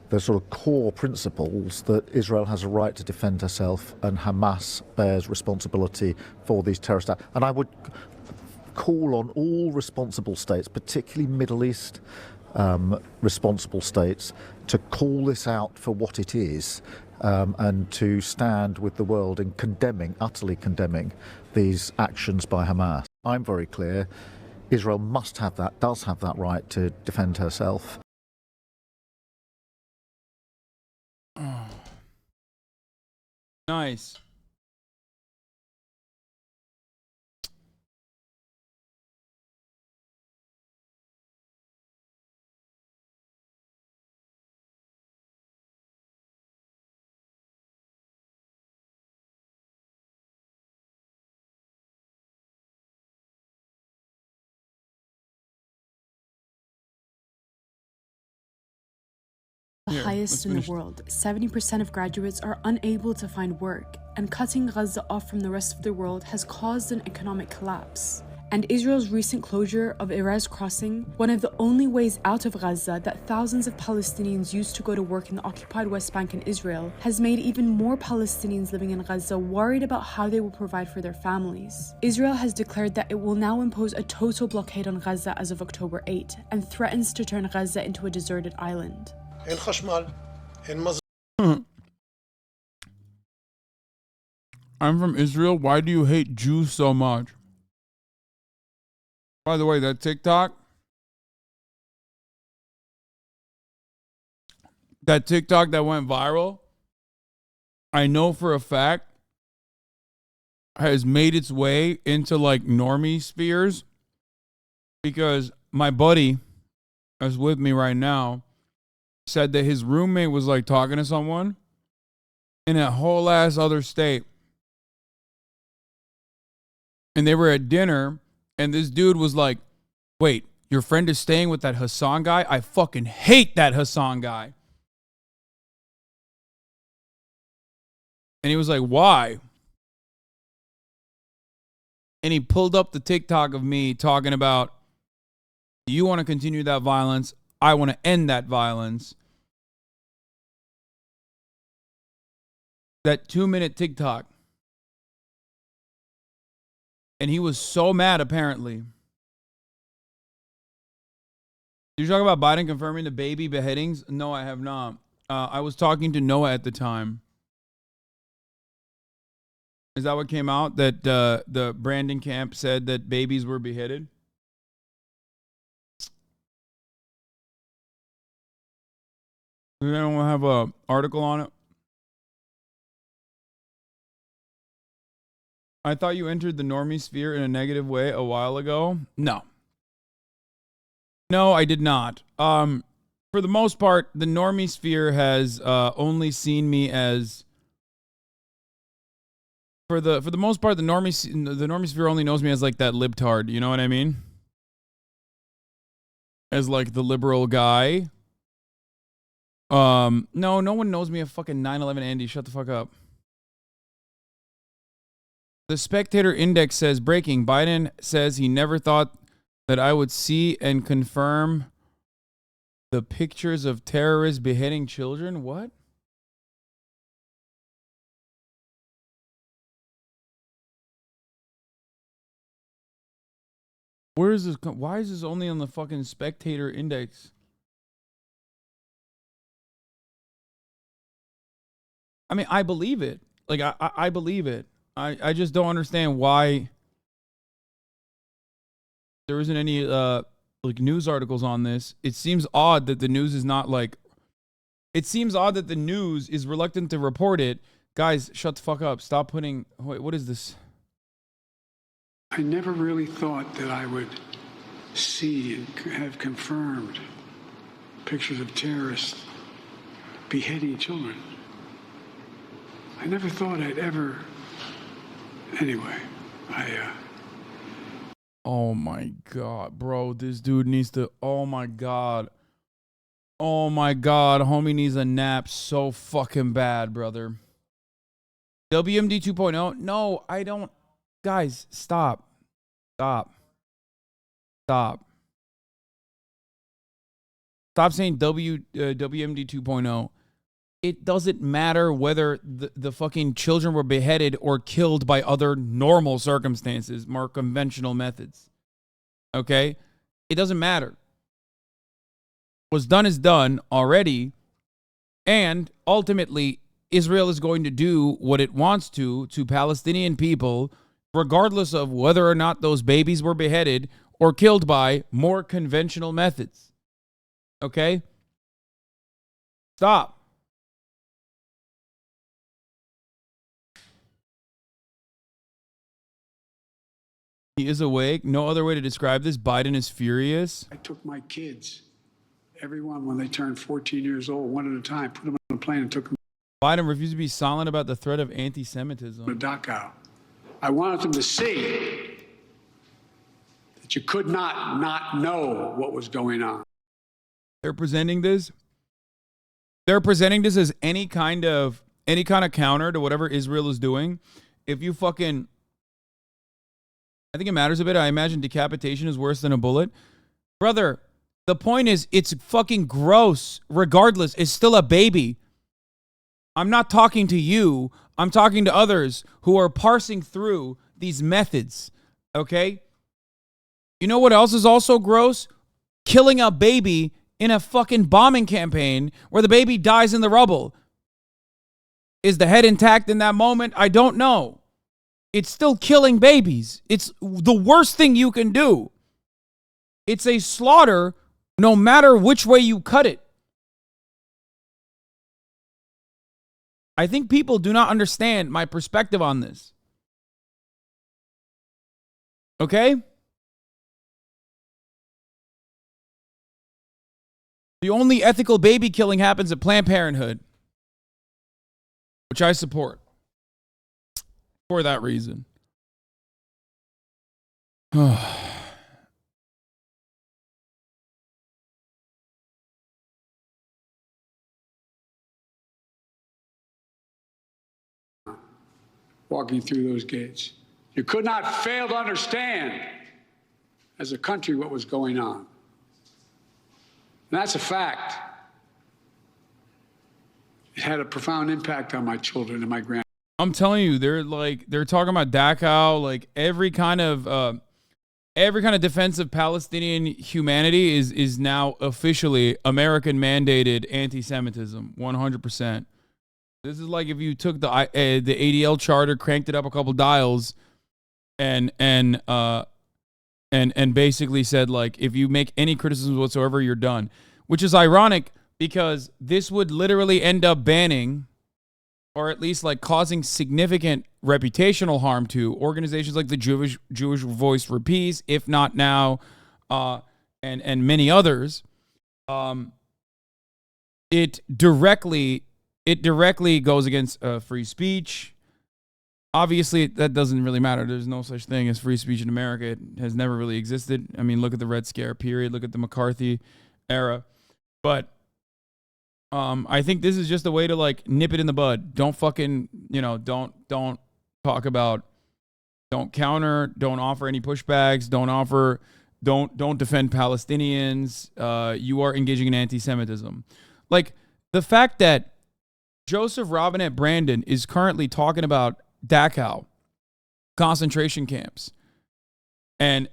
the sort of core principles that Israel has a right to defend herself and Hamas bears responsibility for these terrorist acts. And I would call on all responsible states, particularly Middle East responsible states, to call this out for what it is. And to stand with the world in condemning, utterly condemning, these actions by Hamas. I'm very clear. Israel must have that, does have that right to defend herself. Oh. Nice. The highest in the world. 70% of graduates are unable to find work, and cutting Gaza off from the rest of the world has caused an economic collapse. And Israel's recent closure of Erez crossing, one of the only ways out of Gaza that thousands of Palestinians used to go to work in the occupied West Bank and Israel, has made even more Palestinians living in Gaza worried about how they will provide for their families. Israel has declared that it will now impose a total blockade on Gaza as of October 8, and threatens to turn Gaza into a deserted island. I'm from Israel. Why do you hate Jews so much? By the way, that TikTok that went viral, I know for a fact has made its way into like normie spheres, because my buddy that's with me right now said that his roommate was like talking to someone in a whole ass other state. And they were at dinner, and this dude was like, wait, your friend is staying with that Hasan guy? I fucking hate that Hasan guy. And he was like, why? And he pulled up the TikTok of me talking about, you want to continue that violence, I want to end that violence. That 2-minute TikTok. And he was so mad, apparently. Did you talk about Biden confirming the baby beheadings? No, I have not. I was talking to Noah at the time. Is that what came out? That the Brandon camp said that babies were beheaded? Does anyone have an article on it? I thought you entered the normie sphere in a negative way a while ago. No. No, I did not. For the most part, the normie sphere has only seen me as... For the most part, the normie sphere only knows me as like that libtard. You know what I mean? As like the liberal guy. No one knows me as fucking 9/11 Andy. Shut the fuck up. The Spectator Index says, breaking, Biden says he never thought that I would see and confirm the pictures of terrorists beheading children. What? Where is this? Why is this only on the fucking Spectator Index? I mean, I believe it. Like, I believe it. I just don't understand why there isn't any like news articles on this. It seems odd that the news is not like. It seems odd that the news is reluctant to report it. Guys, shut the fuck up. Stop putting. Wait, what is this? I never really thought that I would see and have confirmed pictures of terrorists beheading children. I never thought I'd ever. Anyway, Oh my God, bro. This dude needs to. Oh my God. Oh my God. Homie needs a nap so fucking bad, brother. WMD 2.0? No, I don't. Guys, stop. Stop. Stop. Stop saying WMD 2.0. It doesn't matter whether the fucking children were beheaded or killed by other normal circumstances, more conventional methods. Okay? It doesn't matter. What's done is done already. And ultimately, Israel is going to do what it wants to Palestinian people, regardless of whether or not those babies were beheaded or killed by more conventional methods. Okay? Stop. He is awake. No other way to describe this. Biden is furious. I took my kids, everyone when they turned 14 years old, one at a time, put them on a plane and took them Biden refused to be silent about the threat of anti-Semitism. to Dachau. I wanted them to see that you could not know what was going on. They're presenting this. They're presenting this as any kind of counter to whatever Israel is doing. If you fucking, I think it matters a bit. I imagine decapitation is worse than a bullet. Brother, the point is, it's fucking gross. Regardless, it's still a baby. I'm not talking to you. I'm talking to others who are parsing through these methods. Okay? You know what else is also gross? Killing a baby in a fucking bombing campaign where the baby dies in the rubble. Is the head intact in that moment? I don't know. It's still killing babies. It's the worst thing you can do. It's a slaughter no matter which way you cut it. I think people do not understand my perspective on this. Okay? The only ethical baby killing happens at Planned Parenthood, which I support for that reason. Walking through those gates. You could not fail to understand as a country what was going on. And that's a fact. It had a profound impact on my children and my grandchildren. I'm telling you, they're talking about Dachau, like every kind of defense of Palestinian humanity is now officially American mandated anti-Semitism, 100%. This is like if you took the ADL charter, cranked it up a couple dials, and basically said, like, if you make any criticisms whatsoever, you're done. Which is ironic because this would literally end up banning, or at least like causing significant reputational harm to organizations like the Jewish Voice for Peace, if not now, and many others. It directly goes against free speech. Obviously, that doesn't really matter. There's no such thing as free speech in America. It has never really existed. I mean, look at the Red Scare period. Look at the McCarthy era. But I think this is just a way to like nip it in the bud. Don't fucking, don't talk about, don't counter, don't offer any pushbacks, don't defend Palestinians. You are engaging in anti-Semitism. Like the fact that Joseph Robinette Brandon is currently talking about Dachau, concentration camps, and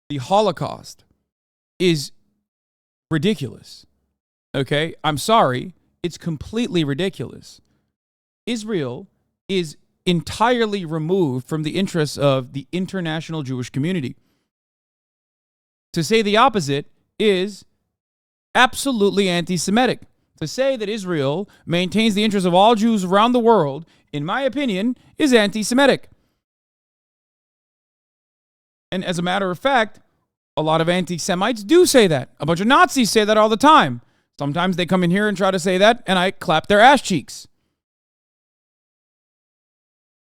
the Holocaust is ridiculous. Okay? I'm sorry. It's completely ridiculous. Israel is entirely removed from the interests of the international Jewish community. To say the opposite is absolutely anti-Semitic. To say that Israel maintains the interests of all Jews around the world, in my opinion, is anti-Semitic. And as a matter of fact, a lot of anti-Semites do say that. A bunch of Nazis say that all the time. Sometimes they come in here and try to say that, and I clap their ass cheeks.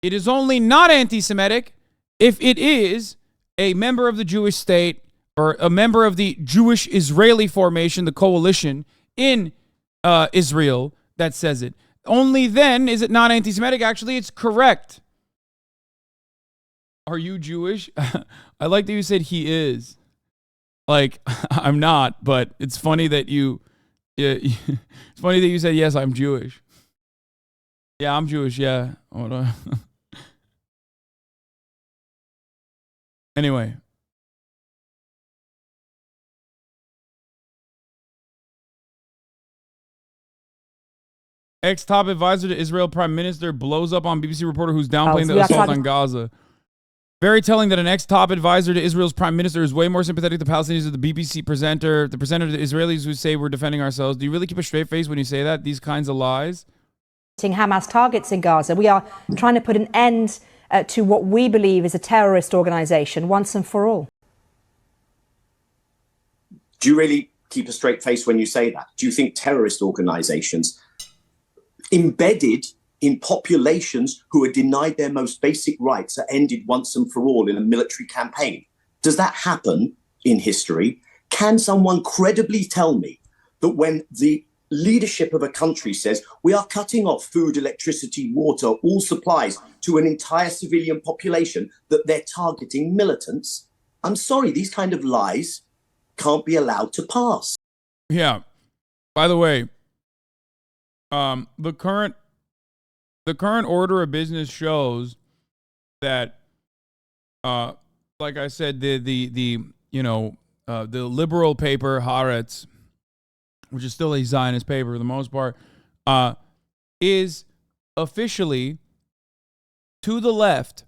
It is only not anti-Semitic if it is a member of the Jewish state or a member of the Jewish-Israeli formation, the coalition in Israel, that says it. Only then is it not anti-Semitic. Actually, it's correct. Are you Jewish? I like that you said he is. Like, I'm not, but it's funny that it's funny that you said, yes, I'm Jewish. Yeah, I'm Jewish, yeah. Hold on. Anyway. Ex-top advisor to Israel Prime Minister blows up on BBC reporter who's downplaying the assault on Gaza. Very telling that an ex-top advisor to Israel's prime minister is way more sympathetic to Palestinians than the BBC presenter, the presenter to the Israelis who say we're defending ourselves. Do you really keep a straight face when you say that? These kinds of lies? Hamas targets in Gaza. We are trying to put an end to what we believe is a terrorist organization once and for all. Do you really keep a straight face when you say that? Do you think terrorist organizations embedded in populations who are denied their most basic rights are ended once and for all in a military campaign? Does that happen in history? Can someone credibly tell me that when the leadership of a country says we are cutting off food, electricity, water, all supplies to an entire civilian population, that they're targeting militants? I'm sorry, these kind of lies can't be allowed to pass. Yeah. By the way, the current order of business shows that, like I said, the liberal paper Haaretz, which is still a Zionist paper for the most part, is officially to the left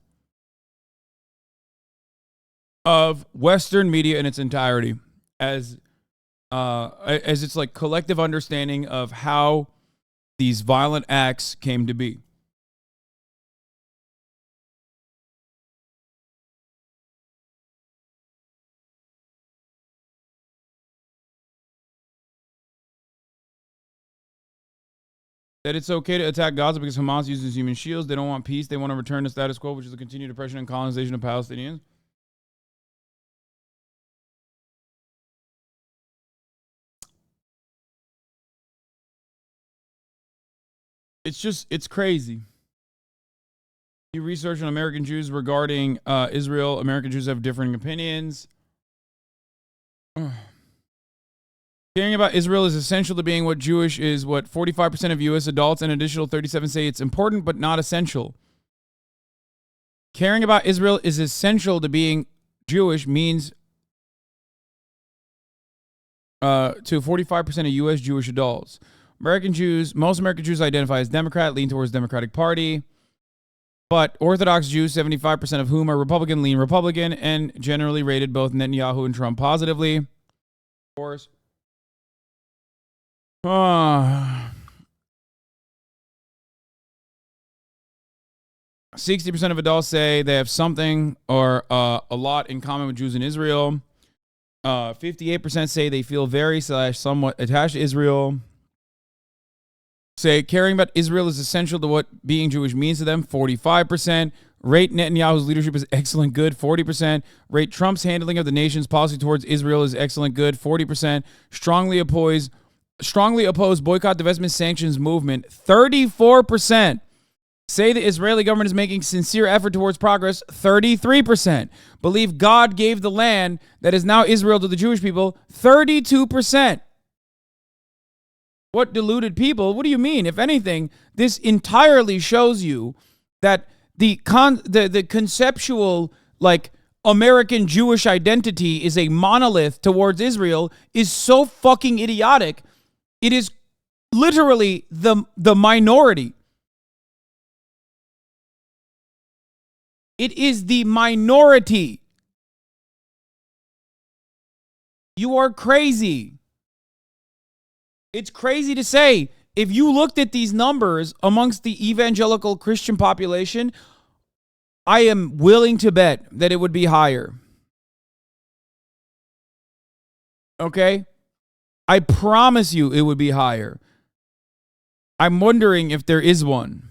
of Western media in its entirety, as its like collective understanding of how these violent acts came to be. That it's okay to attack Gaza because Hamas uses human shields. They don't want peace. They want to return to status quo, which is the continued oppression and colonization of Palestinians. It's crazy. You research on American Jews regarding Israel. American Jews have differing opinions. Caring about Israel is essential to being what Jewish is, what 45% of U.S. adults and additional 37 say it's important but not essential. Caring about Israel is essential to being Jewish means to 45% of U.S. Jewish adults. Most American Jews identify as Democrat, lean towards Democratic Party. But Orthodox Jews, 75% of whom are Republican, lean Republican, and generally rated both Netanyahu and Trump positively. Of course. 60% of adults say they have something or a lot in common with Jews in Israel. 58% say they feel very / somewhat attached to Israel. Say caring about Israel is essential to what being Jewish means to them. 45%. Rate Netanyahu's leadership as excellent good. 40%. Rate Trump's handling of the nation's policy towards Israel as excellent good. 40%. Strongly oppose boycott, divestment, sanctions movement. 34%. Say the Israeli government is making sincere effort towards progress. 33%. Believe God gave the land that is now Israel to the Jewish people. 32%. What deluded people? What do you mean? If anything, this entirely shows you that the conceptual, like, American Jewish identity is a monolith towards Israel is so fucking idiotic. It is literally the minority. It is the minority. You are crazy. It's crazy to say, if you looked at these numbers amongst the evangelical Christian population, I am willing to bet that it would be higher. Okay? I promise you it would be higher. I'm wondering if there is one.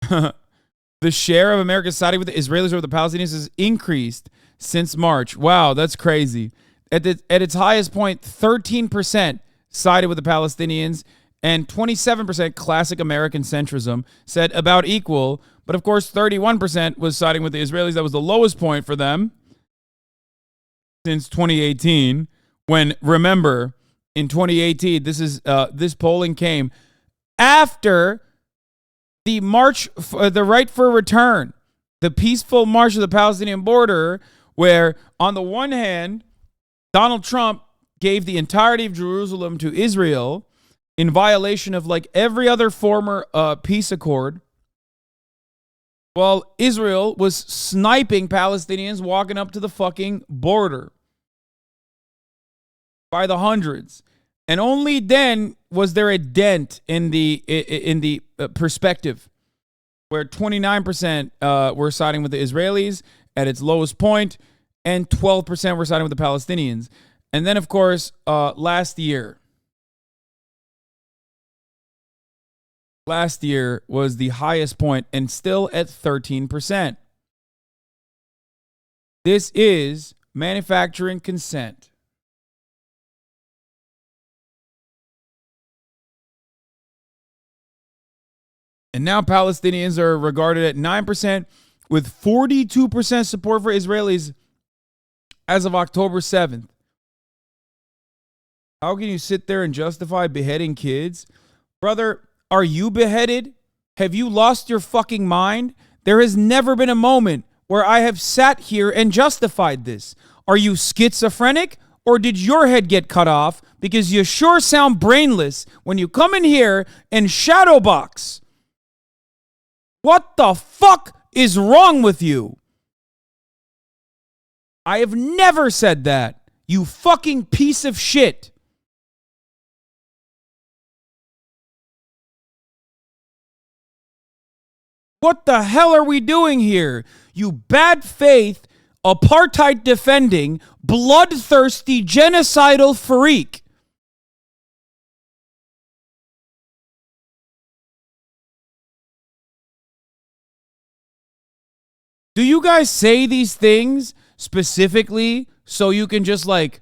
The share of America siding with the Israelis over the Palestinians has increased since March. Wow, that's crazy. At its highest point, 13% sided with the Palestinians and 27% classic American centrism, said about equal. But of course, 31% was siding with the Israelis. That was the lowest point for them since 2018. When, remember, in 2018, this polling came after the march, the right for return, the peaceful march of the Palestinian border, where on the one hand, Donald Trump gave the entirety of Jerusalem to Israel in violation of like every other former peace accord, while Israel was sniping Palestinians walking up to the fucking border by the hundreds. And only then was there a dent in the perspective, where 29% were siding with the Israelis at its lowest point, and 12% were siding with the Palestinians. And then, of course, last year was the highest point, and still at 13%. This is manufacturing consent. And now Palestinians are regarded at 9%, with 42% support for Israelis as of October 7th. How can you sit there and justify beheading kids? Brother, are you beheaded? Have you lost your fucking mind? There has never been a moment where I have sat here and justified this. Are you schizophrenic, or did your head get cut off? Because you sure sound brainless when you come in here and shadowbox. What the fuck is wrong with you? I have never said that, you fucking piece of shit. What the hell are we doing here? You bad faith, apartheid defending, bloodthirsty, genocidal freak. Do you guys say these things specifically so you can just like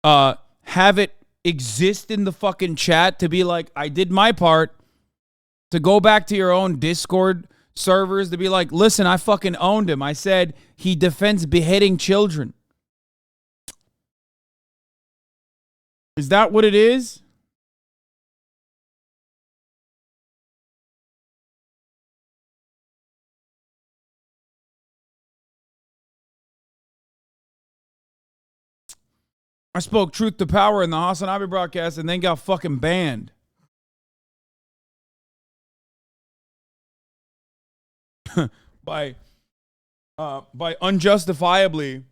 have it exist in the fucking chat to be like, I did my part, to go back to your own Discord servers to be like, listen, I fucking owned him. I said he defends beheading children. Is that what it is? I spoke truth to power in the HasanAbi broadcast and then got fucking banned. by unjustifiably,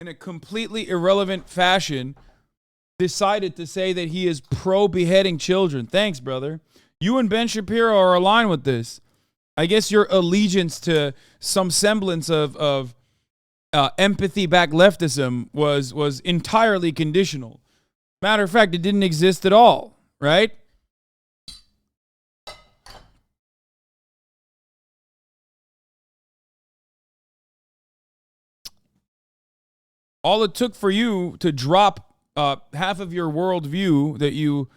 in a completely irrelevant fashion, decided to say that he is pro-beheading children. Thanks, brother. You and Ben Shapiro are aligned with this. I guess your allegiance to some semblance of empathy-backed leftism was entirely conditional. Matter of fact, it didn't exist at all, right? All it took for you to drop half of your worldview that you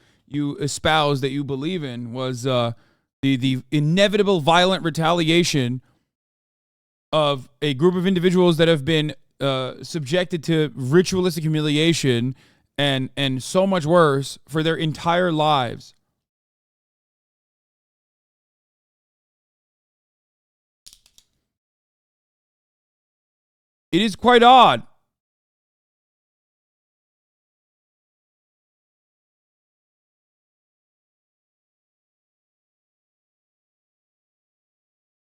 espouse, that you believe in, was the inevitable violent retaliation of a group of individuals that have been subjected to ritualistic humiliation and so much worse for their entire lives. It is quite odd.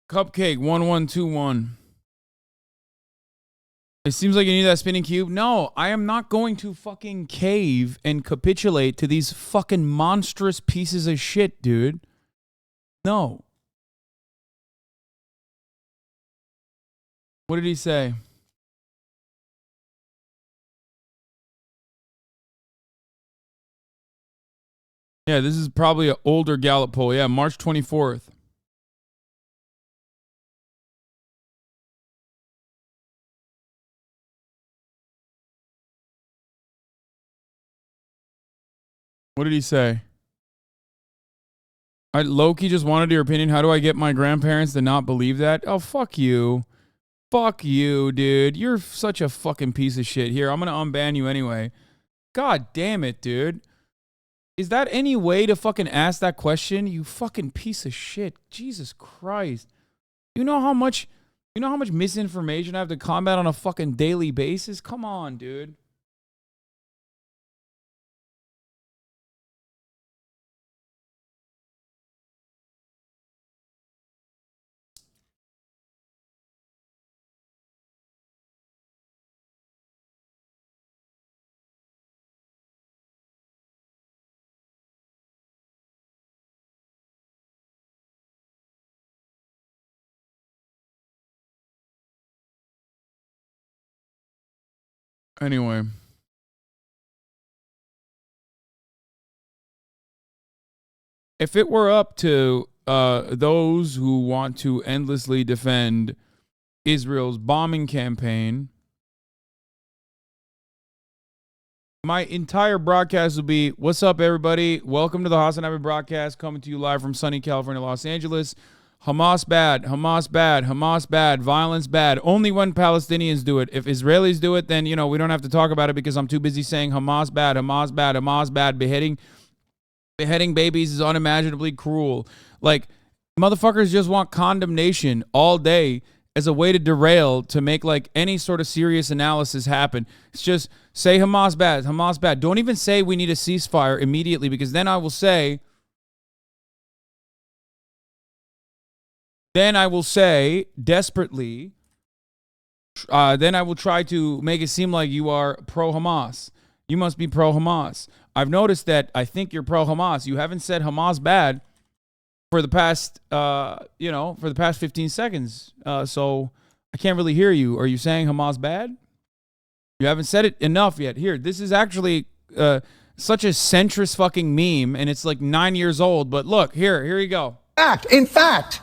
Cupcake 1121. It seems like you need that spinning cube. No, I am not going to fucking cave and capitulate to these fucking monstrous pieces of shit, dude. No. What did he say? Yeah, this is probably an older Gallup poll. Yeah, March 24th. What did he say? Loki just wanted your opinion. How do I get my grandparents to not believe that? Oh, fuck you. Fuck you, dude. You're such a fucking piece of shit. Here, I'm going to unban you anyway. God damn it, dude. Is that any way to fucking ask that question? You fucking piece of shit. Jesus Christ. You know how much misinformation I have to combat on a fucking daily basis? Come on, dude. Anyway. If it were up to those who want to endlessly defend Israel's bombing campaign, my entire broadcast will be, what's up, everybody? Welcome to the HasanAbi broadcast, coming to you live from sunny California, Los Angeles. Hamas bad, Hamas bad, Hamas bad, violence bad. Only when Palestinians do it. If Israelis do it, then, you know, we don't have to talk about it because I'm too busy saying Hamas bad, Hamas bad, Hamas bad. Beheading babies is unimaginably cruel. Like, motherfuckers just want condemnation all day as a way to derail, to make like any sort of serious analysis happen. It's just say Hamas bad, Hamas bad. Don't even say we need a ceasefire immediately, because then I will say desperately, then I will try to make it seem like you are pro-Hamas. You must be pro-Hamas. I've noticed that I think you're pro-Hamas. You haven't said Hamas bad for the past, for the past 15 seconds. So I can't really hear you. Are you saying Hamas bad? You haven't said it enough yet. Here, this is actually such a centrist fucking meme, and it's like 9 years old. But look, here you go. In fact,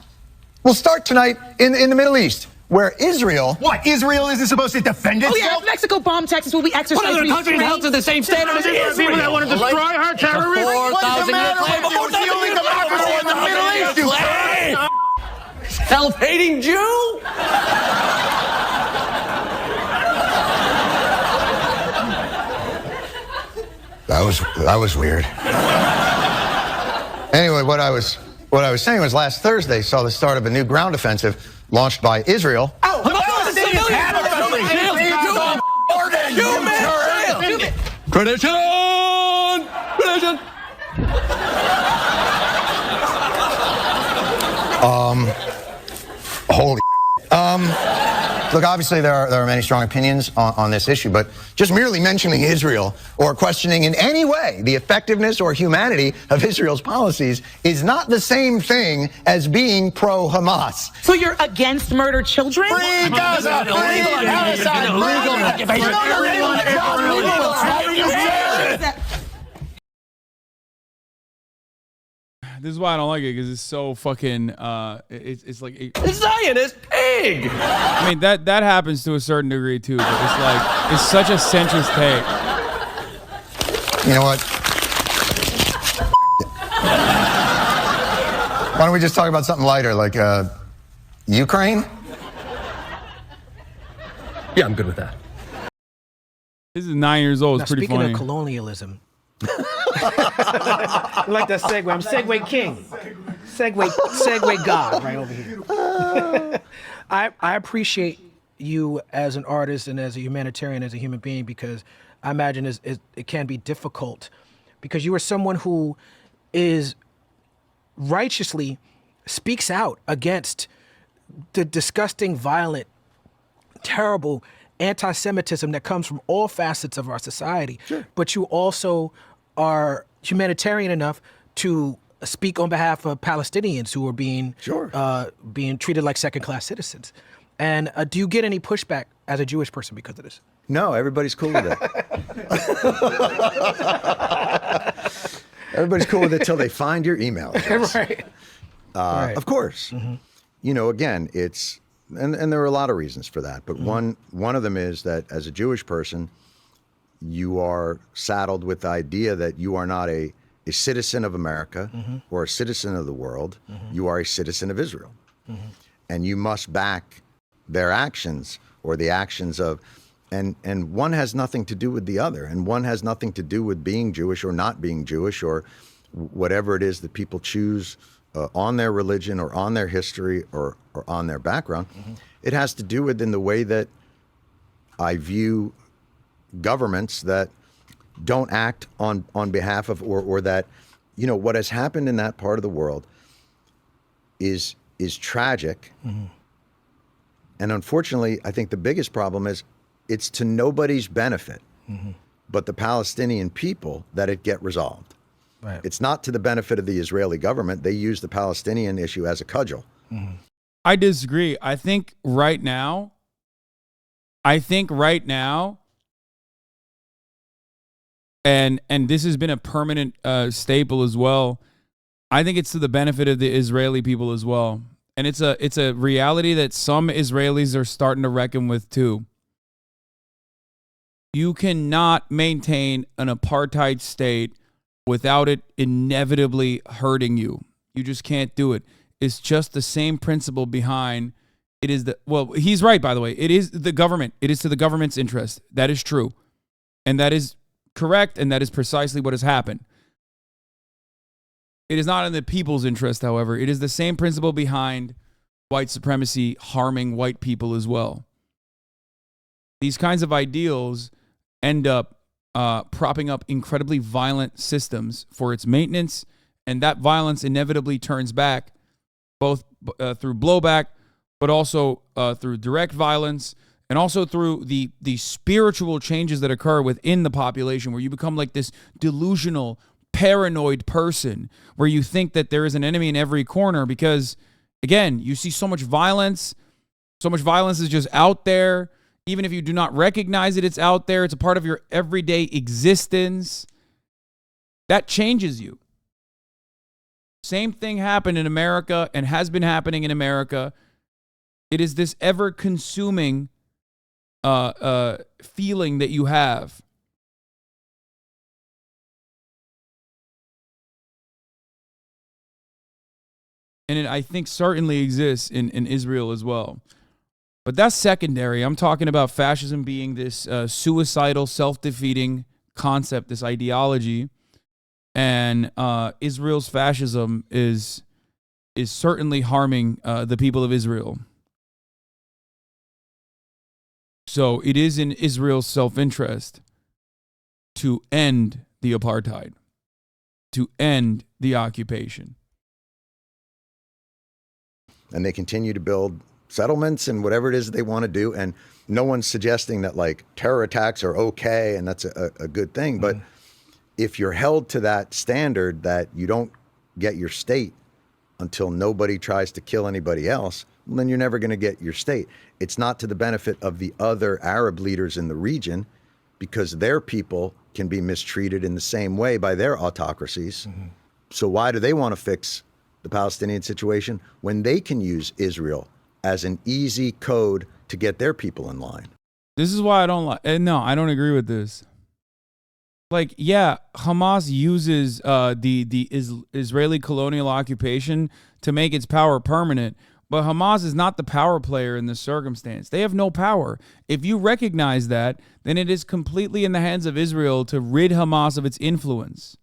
we'll start tonight in the Middle East, where Israel... What? Israel isn't supposed to defend itself? Oh, yeah, if Mexico bombed Texas, will we exercise... What other countries held to the same standard as Israel? People that want to destroy our terrorists? 4,000-year plan. Who's the only democracy in the Middle East, you self-hating Jew? That was weird. Anyway, what I was saying was last Thursday saw the start of a new ground offensive launched by Israel. Oh, Tradition! Holy look, obviously there are many strong opinions on this issue, but just merely mentioning Israel or questioning in any way the effectiveness or humanity of Israel's policies is not the same thing as being pro-Hamas. So you're against murdered children? Free Gaza! Free Palestine! This is why I don't like it, because it's so fucking, it's like... The Zionist pig! I mean, that happens to a certain degree, too, but it's like, it's such a centrist take. You know what? Why don't we just talk about something lighter, like, Ukraine? Yeah, I'm good with that. This is 9 years old. It's pretty funny. Speaking of colonialism... I like that segue. I'm Segue King. Segue God right over here. I appreciate you as an artist and as a humanitarian, as a human being, because I imagine it can be difficult, because you are someone who is righteously speaks out against the disgusting, violent, terrible anti-Semitism that comes from all facets of our society. Sure. But you also are humanitarian enough to speak on behalf of Palestinians who are being treated like second-class citizens. And do you get any pushback as a Jewish person because of this? No, everybody's cool with it. Everybody's cool with it till they find your email address. Right. Of course. Mm-hmm. You know, again, it's, and there are a lot of reasons for that, but one of them is that as a Jewish person, you are saddled with the idea that you are not a citizen of America or a citizen of the world. You are a citizen of Israel. And you must back their actions or the actions of, and one has nothing to do with the other, and one has nothing to do with being Jewish or not being Jewish or whatever it is that people choose on their religion or on their history or on their background. It has to do with in the way that I view governments that don't act on behalf of, or that, you know, what has happened in that part of the world is tragic. And unfortunately, I think the biggest problem is it's to nobody's benefit but the Palestinian people that it get resolved. Right. It's not to the benefit of the Israeli government. They use the Palestinian issue as a cudgel. I disagree. I think right now, and this has been a permanent staple as well, I think it's to the benefit of the Israeli people as well. And it's a reality that some Israelis are starting to reckon with too. You cannot maintain an apartheid state without it inevitably hurting you. You just can't do it. It's just the same principle behind it is the, well, he's right, by the way. It is the government. It is to the government's interest. That is true. And that is correct. And that is precisely what has happened. It is not in the people's interest, however. It is the same principle behind white supremacy harming white people as well. These kinds of ideals end up propping up incredibly violent systems for its maintenance, and that violence inevitably turns back both through blowback, but also through direct violence, and also through the spiritual changes that occur within the population, where you become like this delusional, paranoid person, where you think that there is an enemy in every corner because, again, you see so much violence. So much violence is just out there. Even if you do not recognize it, it's out there. It's a part of your everyday existence. That changes you. Same thing happened in America and has been happening in America. It is this ever-consuming feeling that you have. And it, I think, certainly exists in Israel as well. But that's secondary. I'm talking about fascism being this suicidal, self-defeating concept, this ideology. And Israel's fascism is certainly harming the people of Israel. So it is in Israel's self-interest to end the apartheid, to end the occupation. And they continue to build settlements and whatever it is they want to do. And no one's suggesting that like terror attacks are okay and that's a good thing. But if you're held to that standard that you don't get your state until nobody tries to kill anybody else, well, then you're never going to get your state. It's not to the benefit of the other Arab leaders in the region because their people can be mistreated in the same way by their autocracies. So why do they want to fix the Palestinian situation when they can use Israel as an easy code to get their people in line? This is why I don't like. No, I don't agree with this. Like, yeah, Hamas uses the Israeli colonial occupation to make its power permanent, but Hamas is not the power player in this circumstance. They have no power. If you recognize that, then it is completely in the hands of Israel to rid Hamas of its influence.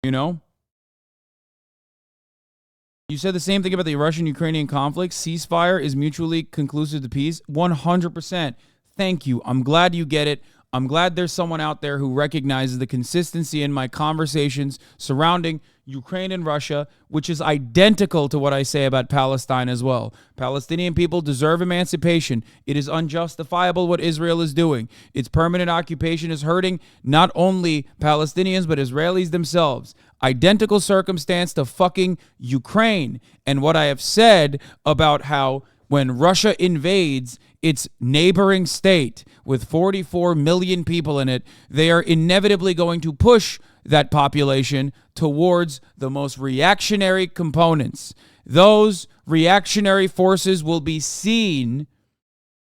You know? You said the same thing about the Russian-Ukrainian conflict. Ceasefire is mutually conclusive to peace. 100%. Thank you. I'm glad you get it. I'm glad there's someone out there who recognizes the consistency in my conversations surrounding Ukraine and Russia, which is identical to what I say about Palestine as well. Palestinian people deserve emancipation. It is unjustifiable what Israel is doing. Its permanent occupation is hurting not only Palestinians, but Israelis themselves. Identical circumstance to fucking Ukraine. And what I have said about how when Russia invades its neighboring state with 44 million people in it, they are inevitably going to push that population towards the most reactionary components. Those reactionary forces will be seen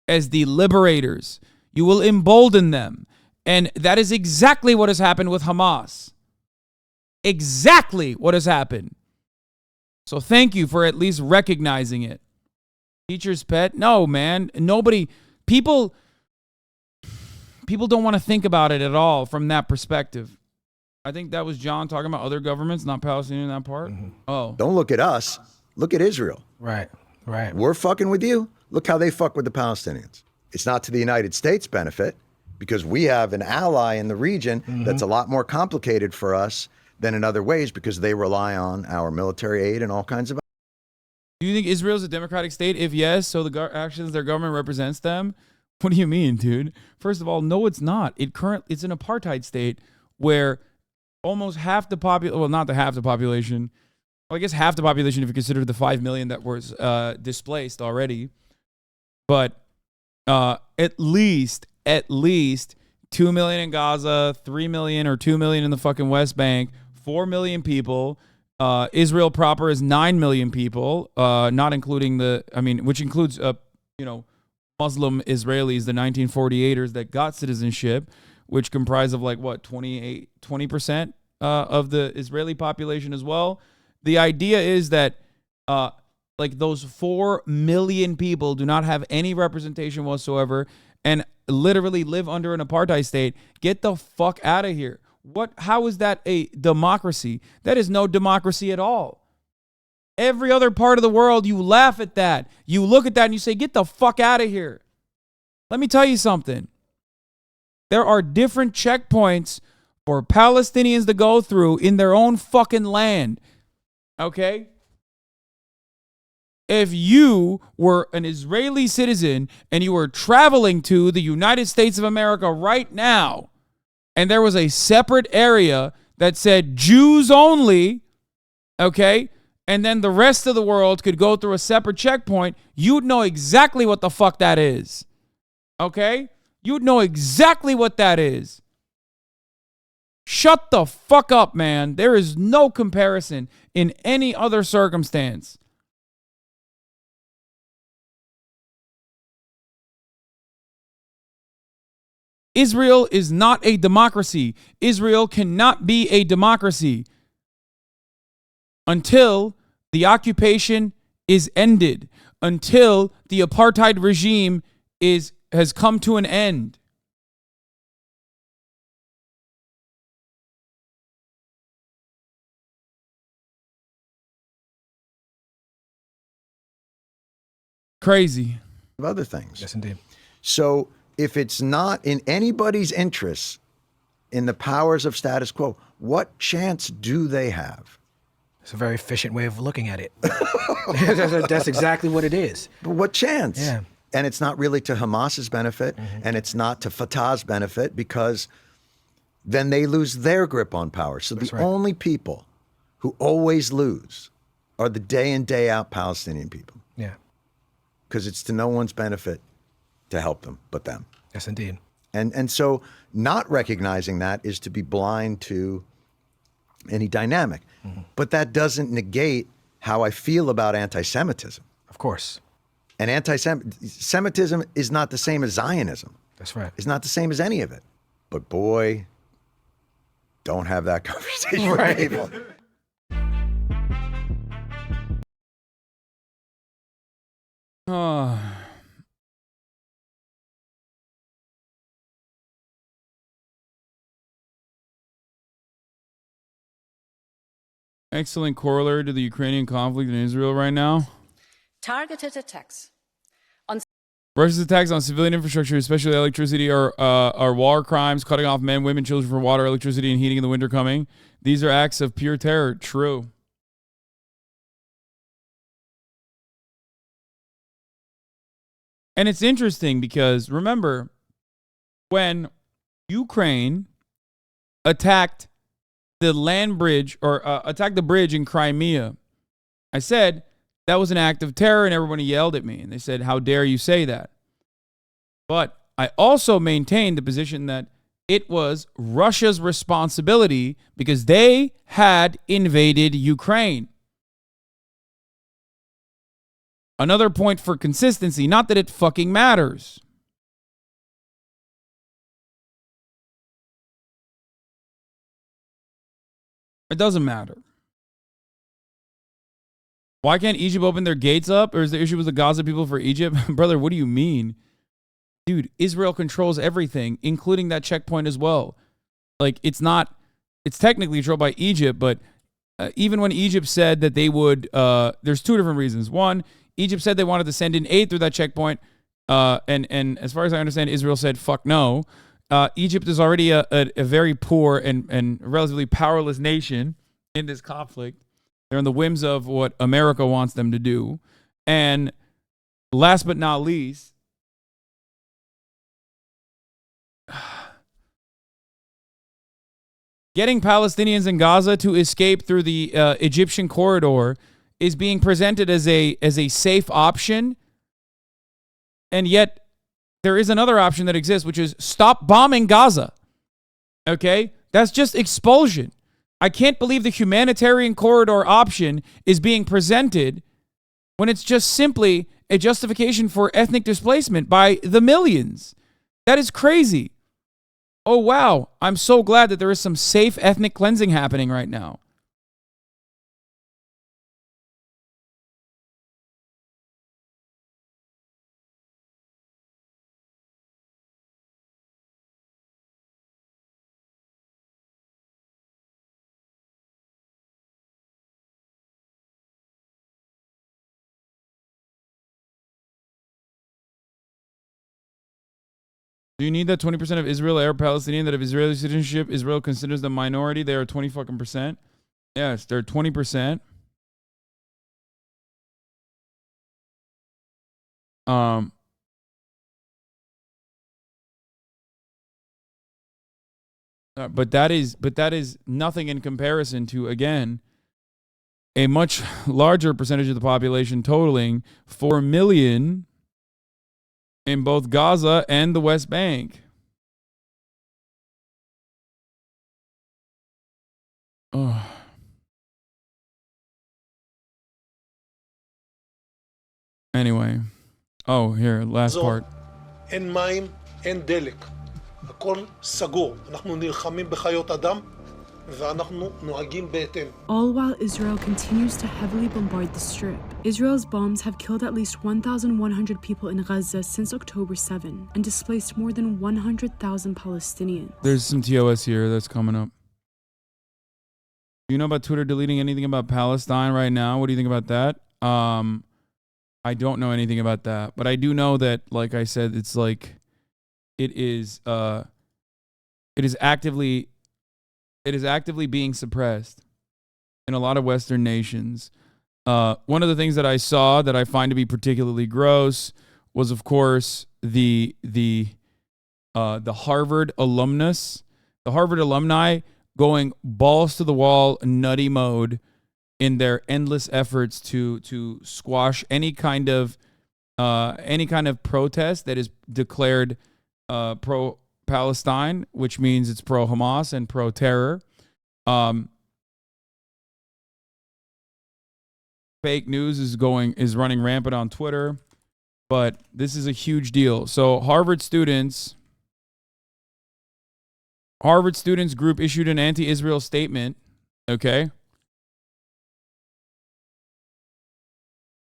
as the liberators. You will embolden them. And that is exactly what has happened with Hamas. Exactly what has happened. So thank you for at least recognizing it. Teacher's pet? No, man. People don't want to think about it at all from that perspective. I think that was John talking about other governments, not Palestinian in that part. Mm-hmm. Oh. Don't look at us. Look at Israel. Right. We're fucking with you. Look how they fuck with the Palestinians. It's not to the United States' benefit because we have an ally in the region that's a lot more complicated for us than in other ways because they rely on our military aid and all kinds of. Do you think Israel is a democratic state? If yes, so the actions their government represents them? What do you mean, dude? First of all, no, it's not. It's an apartheid state where almost half the population, well, not the half the population, well, I guess half the population if you consider the 5 million that was displaced already, but at least 2 million in Gaza, 3 million or 2 million in the fucking West Bank, 4 million people. Israel proper is 9 million people, not including which includes, Muslim Israelis, the 1948ers that got citizenship, which comprise of 20% of the Israeli population as well. The idea is that those 4 million people do not have any representation whatsoever and literally live under an apartheid state. Get the fuck out of here. How is that a democracy? That is no democracy at all. Every other part of the world, you laugh at that. You look at that and you say, get the fuck out of here. Let me tell you something. There are different checkpoints for Palestinians to go through in their own fucking land. Okay? If you were an Israeli citizen and you were traveling to the United States of America right now, and there was a separate area that said Jews only, okay, and then the rest of the world could go through a separate checkpoint, you'd know exactly what the fuck that is. Okay? You'd know exactly what that is. Shut the fuck up, man. There is no comparison in any other circumstance. Israel is not a democracy. Israel cannot be a democracy until the occupation is ended, until the apartheid regime has come to an end. Crazy. Of other things. Yes, indeed. So if it's not in anybody's interest in the powers of status quo, what chance do they have? It's a very efficient way of looking at it. That's exactly what it is. But what chance? Yeah. And it's not really to Hamas's benefit, and it's not to Fatah's benefit, because then they lose their grip on power. So the only people who always lose are the day in, day out Palestinian people. Yeah. Because it's to no one's benefit to help them but them. Yes, indeed. And so not recognizing that is to be blind to any dynamic. But that doesn't negate how I feel about anti-Semitism. Of course. And anti-Semitism is not the same as Zionism. That's right. It's not the same as any of it. But boy, don't have that conversation with people. Excellent corollary to the Ukrainian conflict in Israel right now. Targeted attacks Russia's attacks on civilian infrastructure, especially electricity, are war crimes, cutting off men, women, children for water, electricity, and heating in the winter coming. These are acts of pure terror. True. And it's interesting because, remember, when Ukraine attacked the land bridge or attacked the bridge in Crimea, I said that was an act of terror, and everyone yelled at me. And they said, how dare you say that? But I also maintained the position that it was Russia's responsibility because they had invaded Ukraine. Another point for consistency, not that it fucking matters. It doesn't matter. Why can't Egypt open their gates up? Or is the issue with the Gaza people for Egypt? Brother, what do you mean? Dude, Israel controls everything, including that checkpoint as well. Like, it's technically controlled by Egypt, but even when Egypt said that they would, there's two different reasons. One, Egypt said they wanted to send in aid through that checkpoint. And as far as I understand, Israel said, fuck no. Egypt is already a very poor and relatively powerless nation in this conflict. They're on the whims of what America wants them to do. And last but not least, getting Palestinians in Gaza to escape through the Egyptian corridor is being presented as a safe option. And yet there is another option that exists, which is stop bombing Gaza. Okay? That's just expulsion. I can't believe the humanitarian corridor option is being presented when it's just simply a justification for ethnic displacement by the millions. That is crazy. Oh, wow. I'm so glad that there is some safe ethnic cleansing happening right now. Do you need that 20% of Israel are Palestinian that have Israeli citizenship? Israel considers them minority. They are 20%. Yes, they're 20%. But that is nothing in comparison to, again, a much larger percentage of the population, totaling 4 million in both Gaza and the West Bank. Oh. Anyway. Oh, here, last part. אין מים, אין דלק. הכל סגור. אנחנו נלחמים בחיות אדם ואנחנו נוהגים בהתאם. All while Israel continues to heavily bombard the Strip. Israel's bombs have killed at least 1,100 people in Gaza since October 7 and displaced more than 100,000 Palestinians. There's some TOS here that's coming up. Do you know about Twitter deleting anything about Palestine right now? What do you think about that? I don't know anything about that, but I do know that, like I said, it's like it is actively being suppressed in a lot of Western nations. One of the things that I saw that I find to be particularly gross was, of course, the Harvard alumnus, the Harvard alumni going balls to the wall, nutty mode in their endless efforts to squash any kind of protest that is declared pro-Palestine, which means it's pro-Hamas and pro-terror. Fake news is running rampant on Twitter, but this is a huge deal. So Harvard students group issued an anti-Israel statement. Okay.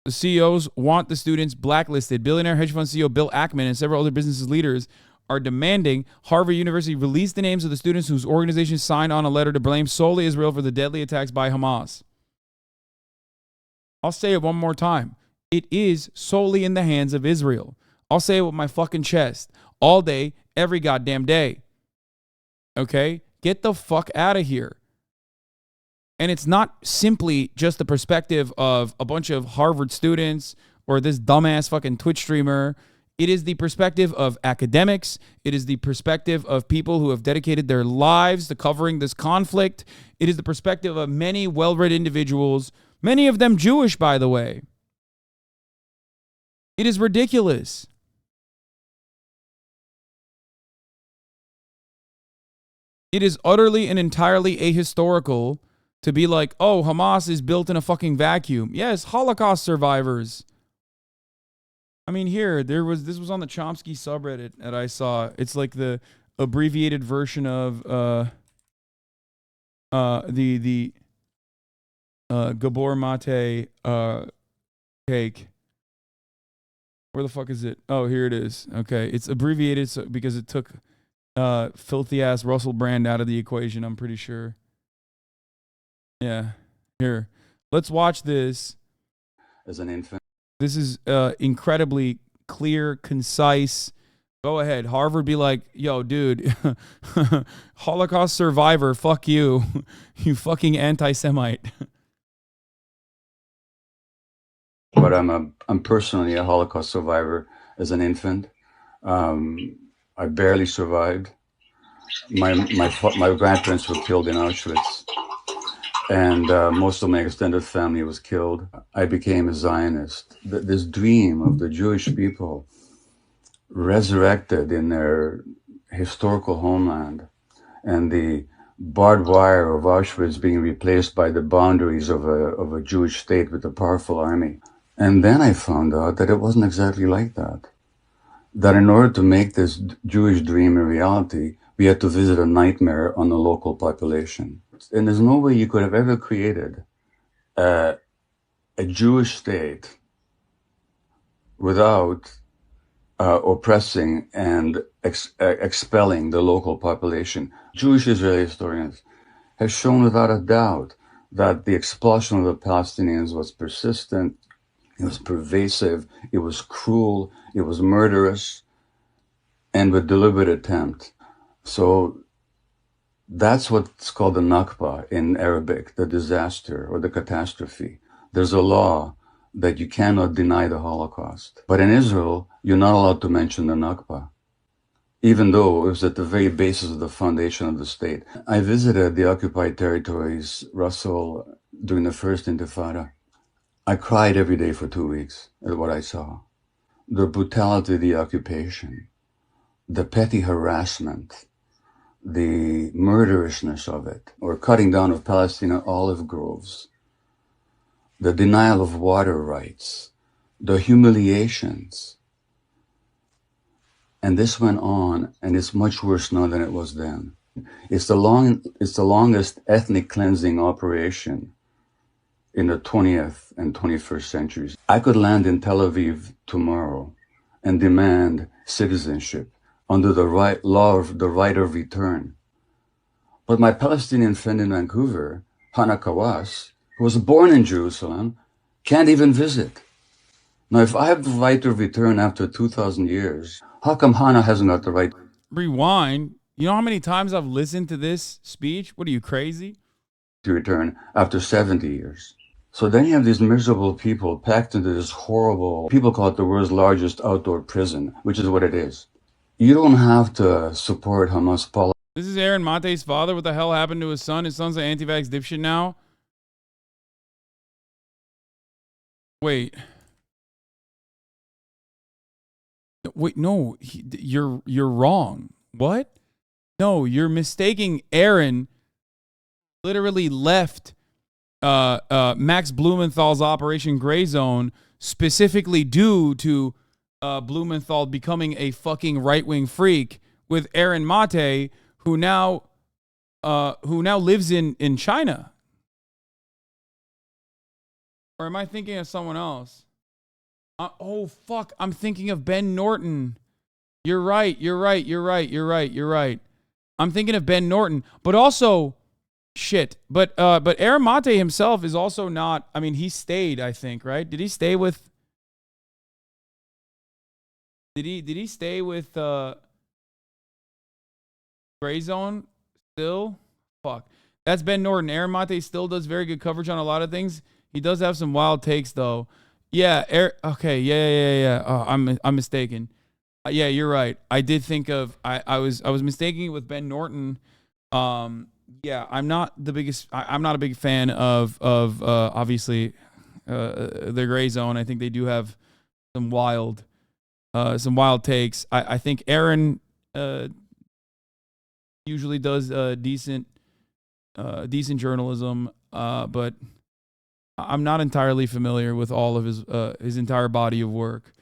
The CEOs want the students blacklisted. Billionaire hedge fund CEO Bill Ackman and several other business leaders are demanding Harvard University release the names of the students whose organizations signed on a letter to blame solely Israel for the deadly attacks by Hamas. I'll say it one more time. It is solely in the hands of Israel. I'll say it with my fucking chest all day, every goddamn day. Okay? Get the fuck out of here. And it's not simply just the perspective of a bunch of Harvard students or this dumbass fucking Twitch streamer. It is the perspective of academics. It is the perspective of people who have dedicated their lives to covering this conflict. It is the perspective of many well-read individuals, many of them Jewish, by the way. It is ridiculous. It is utterly and entirely ahistorical to be like, oh, Hamas is built in a fucking vacuum. Yes, Holocaust survivors. I mean, this was on the Chomsky subreddit that I saw. It's like the abbreviated version of the Gabor Mate cake. Where the fuck is it? Oh, here it is. Okay, it's abbreviated because it took filthy ass Russell Brand out of the equation, I'm pretty sure. Yeah. Here. Let's watch this. As an infant. This is incredibly clear, concise. Go ahead. Harvard be like, yo, dude, Holocaust survivor, fuck you. You fucking anti-Semite. But I'm personally a Holocaust survivor as an infant. I barely survived. My grandparents were killed in Auschwitz, and most of my extended family was killed. I became a Zionist. This dream of the Jewish people resurrected in their historical homeland, and the barbed wire of Auschwitz being replaced by the boundaries of a Jewish state with a powerful army. And then I found out that it wasn't exactly like that. That in order to make this Jewish dream a reality, we had to visit a nightmare on the local population. And there's no way you could have ever created a Jewish state without oppressing and expelling the local population. Jewish Israeli historians have shown without a doubt that the expulsion of the Palestinians was persistent, it was pervasive, it was cruel, it was murderous, and with deliberate attempt. So that's what's called the Nakba in Arabic, the disaster or the catastrophe. There's a law that you cannot deny the Holocaust. But in Israel, you're not allowed to mention the Nakba, even though it was at the very basis of the foundation of the state. I visited the occupied territories, Russell, during the first Intifada. I cried every day for 2 weeks at what I saw. The brutality of the occupation, the petty harassment, the murderousness of it, or cutting down of Palestinian olive groves, the denial of water rights, the humiliations. And this went on, and it's much worse now than it was then. It's the longest ethnic cleansing operation in the 20th and 21st centuries. I could land in Tel Aviv tomorrow and demand citizenship under the law of the right of return. But my Palestinian friend in Vancouver, Hannah Kawas, who was born in Jerusalem, can't even visit. Now, if I have the right of return after 2,000 years, how come Hannah hasn't got the right? Rewind. You know how many times I've listened to this speech? What are you, crazy? To return after 70 years. So then you have these miserable people packed into this horrible, people call it the world's largest outdoor prison, which is what it is. You don't have to support Hamas policy. This is Aaron Mate's father. What the hell happened to his son? His son's an anti-vax dipshit now. Wait, no, you're wrong. What? No, you're mistaking Aaron. Literally left Max Blumenthal's Operation Gray Zone specifically due to Blumenthal becoming a fucking right-wing freak with Aaron Mate, who now lives in China. Or am I thinking of someone else? Oh, fuck. I'm thinking of Ben Norton. You're right. I'm thinking of Ben Norton. But also, shit. But Aaron Mate himself is also not... I mean, he stayed, I think, right? Did he stay with... Did he stay with Gray Zone still? Fuck. That's Ben Norton. Aaron Mate still does very good coverage on a lot of things. He does have some wild takes though. Yeah. Okay. Yeah. Oh, I'm mistaken. Yeah, you're right. I did think of I was mistaking it with Ben Norton. Yeah, I'm not the biggest. I'm not a big fan of obviously the Gray Zone. I think they do have some wild takes. I think Aaron usually does decent journalism, but I'm not entirely familiar with all of his entire body of work.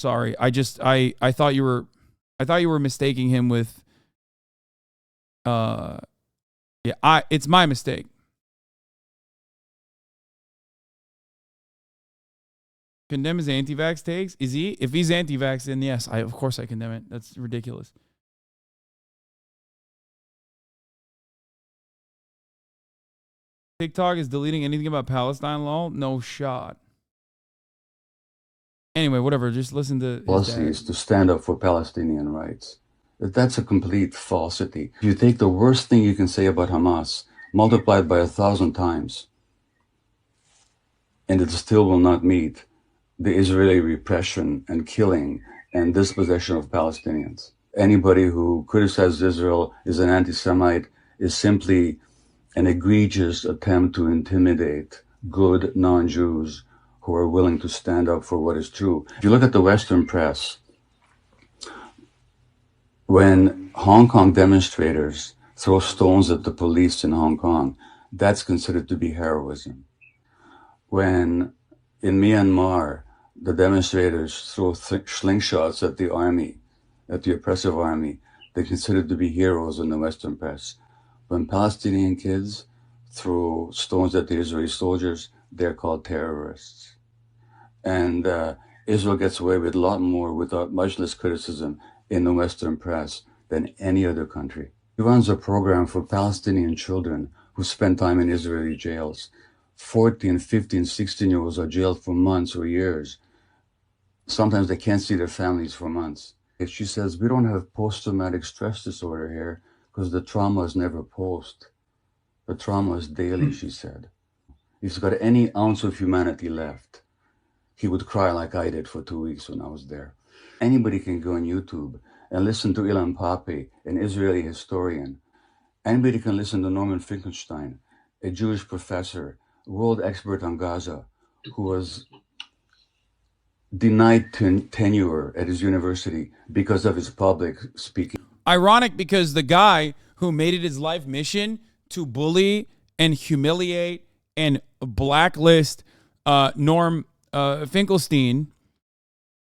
Sorry, I thought you were mistaking him with it's my mistake. Condemn his anti-vax takes? Is he? If he's anti-vax, then yes, of course I condemn it. That's ridiculous. TikTok is deleting anything about Palestine, lol? No shot. Anyway, whatever. Just listen to policies to stand up for Palestinian rights. That's a complete falsity. If you take the worst thing you can say about Hamas, multiplied by 1,000 times, and it still will not meet the Israeli repression and killing and dispossession of Palestinians. Anybody who criticizes Israel is an anti-Semite is simply an egregious attempt to intimidate good non-Jews who are willing to stand up for what is true. If you look at the Western press, when Hong Kong demonstrators throw stones at the police in Hong Kong, that's considered to be heroism. When in Myanmar, the demonstrators throw slingshots at the army, at the oppressive army, they're considered to be heroes in the Western press. When Palestinian kids throw stones at the Israeli soldiers, they're called terrorists. And Israel gets away with a lot more without much less criticism in the Western press than any other country. He runs a program for Palestinian children who spend time in Israeli jails. 14, 15, 16-year-olds are jailed for months or years. Sometimes they can't see their families for months. She says, we don't have post-traumatic stress disorder here because the trauma is never post. The trauma is daily, she said. If he's got any ounce of humanity left, he would cry like I did for 2 weeks when I was there. Anybody can go on YouTube and listen to Ilan Pappé, an Israeli historian. Anybody can listen to Norman Finkelstein, a Jewish professor, world expert on Gaza, who was denied tenure at his university because of his public speaking. Ironic, because the guy who made it his life mission to bully and humiliate and blacklist Norm Finkelstein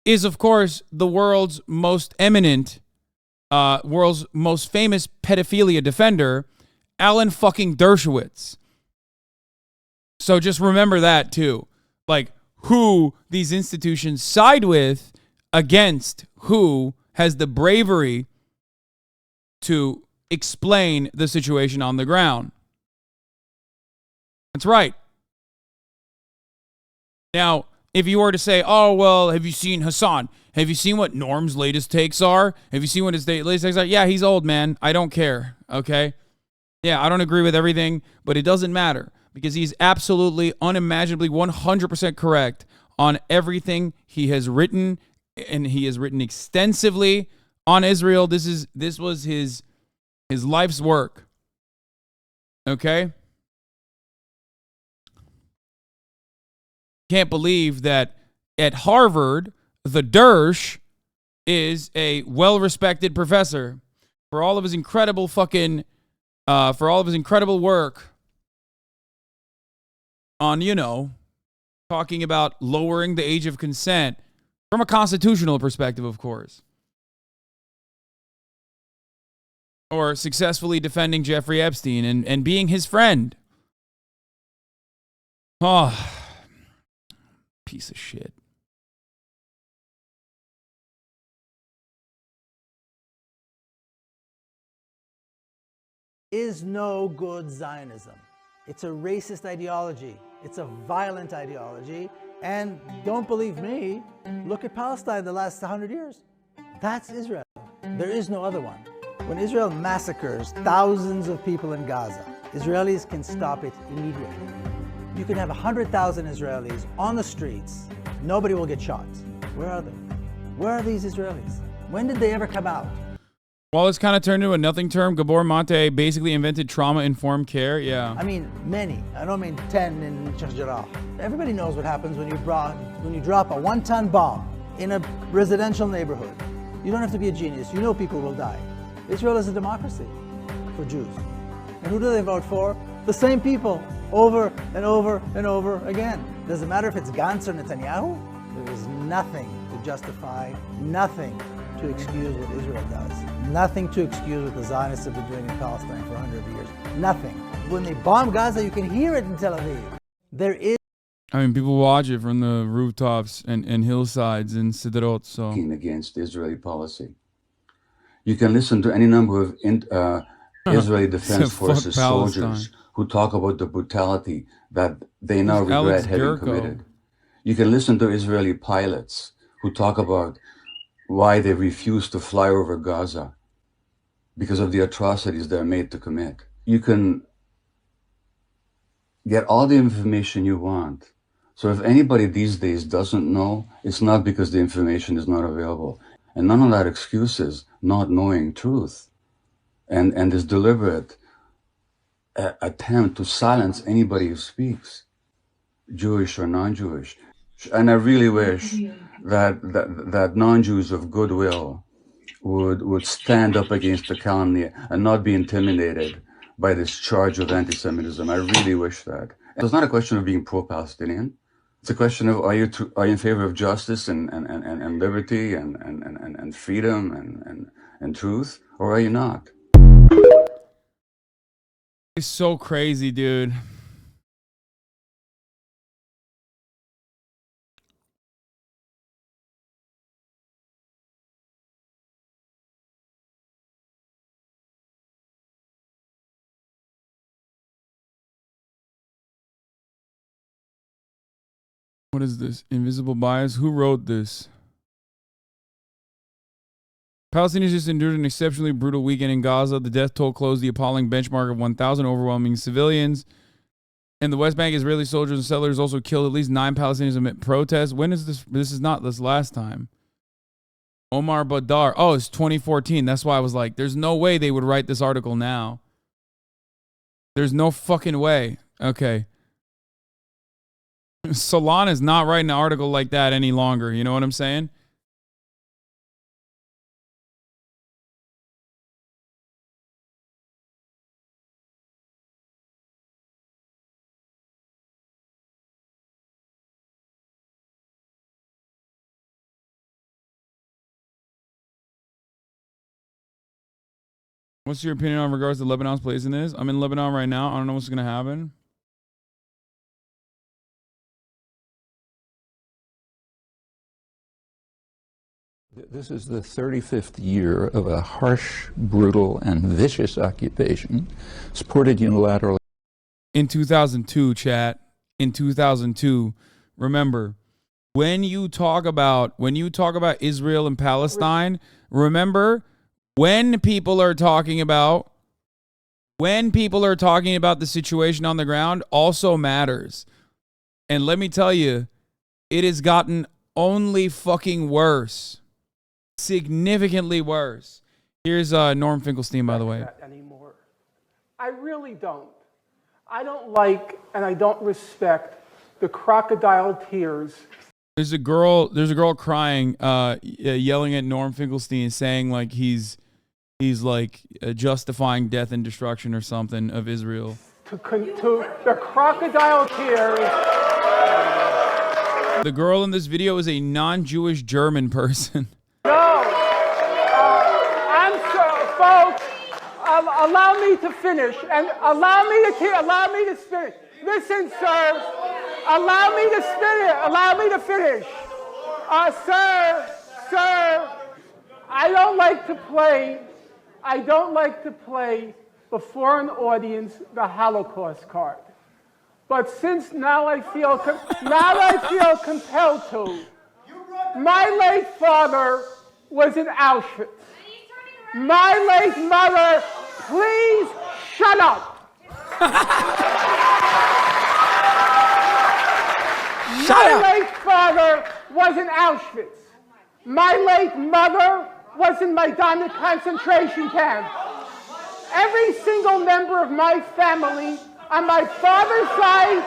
is, of course, the world's most eminent, world's most famous pedophilia defender, Alan fucking Dershowitz. So just remember that too. Like, who these institutions side with against who has the bravery to explain the situation on the ground. That's right. Now, if you were to say, oh, well, have you seen Hasan? Have you seen what Norm's latest takes are? Have you seen what his latest takes are? Yeah, he's old, man. I don't care, okay? Yeah, I don't agree with everything, but it doesn't matter because he's absolutely, unimaginably, 100% correct on everything he has written, and he has written extensively on Israel. This was his life's work, okay? Can't believe that at Harvard, the Dersh is a well-respected professor for all of his incredible work on, talking about lowering the age of consent from a constitutional perspective, of course. Or successfully defending Jeffrey Epstein and being his friend. Oh, piece of shit. Is no good Zionism. It's a racist ideology It's a violent ideology. And don't believe me, look at Palestine the last 100 years. That's Israel. There is no other one. When Israel massacres thousands of people in Gaza, Israelis can stop it immediately. You can have 100,000 Israelis on the streets, nobody will get shot. Where are they? Where are these Israelis? When did they ever come out? Well, it's kind of turned into a nothing term. Gabor Mate basically invented trauma-informed care. Yeah. I mean, many. I don't mean 10 in Sheikh Jarrah. Everybody knows what happens when you drop a 1-ton bomb in a residential neighborhood. You don't have to be a genius. You know people will die. Israel is a democracy for Jews. And who do they vote for? The same people over and over and over again. Does it matter if it's Gantz or Netanyahu? There is nothing to justify, nothing to excuse what Israel does. Nothing to excuse what the Zionists have been doing in Palestine for 100 years. Nothing. When they bomb Gaza, you can hear it in Tel Aviv. There is... I mean, people watch it from the rooftops and hillsides in Sderot, so... Against Israeli policy. You can listen to any number of Israeli Defense Forces soldiers who talk about the brutality that they now regret having committed. You can listen to Israeli pilots who talk about why they refuse to fly over Gaza because of the atrocities they're made to commit. You can get all the information you want. So if anybody these days doesn't know, it's not because the information is not available. And none of that excuses not knowing truth and this deliberate attempt to silence anybody who speaks, Jewish or non-Jewish. And I really wish that non-Jews of goodwill would stand up against the calumny and not be intimidated by this charge of anti-Semitism. I really wish that. It's not a question of being pro-Palestinian. It's a question of are you in favor of justice and liberty and freedom and truth, or are you not? It's so crazy, dude. What is this? Invisible bias? Who wrote this? Palestinians just endured an exceptionally brutal weekend in Gaza. The death toll closed the appalling benchmark of 1,000 overwhelming civilians. In the West Bank, Israeli soldiers and settlers also killed at least 9 Palestinians amid protests. When is this? This is not this last time. Omar Badar. Oh, it's 2014. That's why I was like, there's no way they would write this article now. There's no fucking way. Okay. Salon is not writing an article like that any longer. You know what I'm saying? What's your opinion on regards to Lebanon's place in this? I'm in Lebanon right now. I don't know what's going to happen. This is the 35th year of a harsh, brutal, and vicious occupation supported unilaterally. In 2002, chat. In 2002, remember, when you talk about Israel and Palestine, remember when people are talking about the situation on the ground also matters. And let me tell you, it has gotten only fucking worse. Significantly worse. Here's Norman Finkelstein, by the way. Anymore. I really don't. I don't like and I don't respect the crocodile tears. There's a girl crying, yelling at Norman Finkelstein, saying like he's like justifying death and destruction or something of Israel. To the crocodile tears. The girl in this video is a non-Jewish German person. Folks, allow me to finish and allow me to finish. Listen, sir, allow me to finish. Sir, I don't like to play before an audience the Holocaust card. but since now I feel compelled to. My late father was in Auschwitz. My late mother, please shut up. My late father was in Auschwitz. My late mother was in Maidan concentration camp. Every single member of my family on my father's side,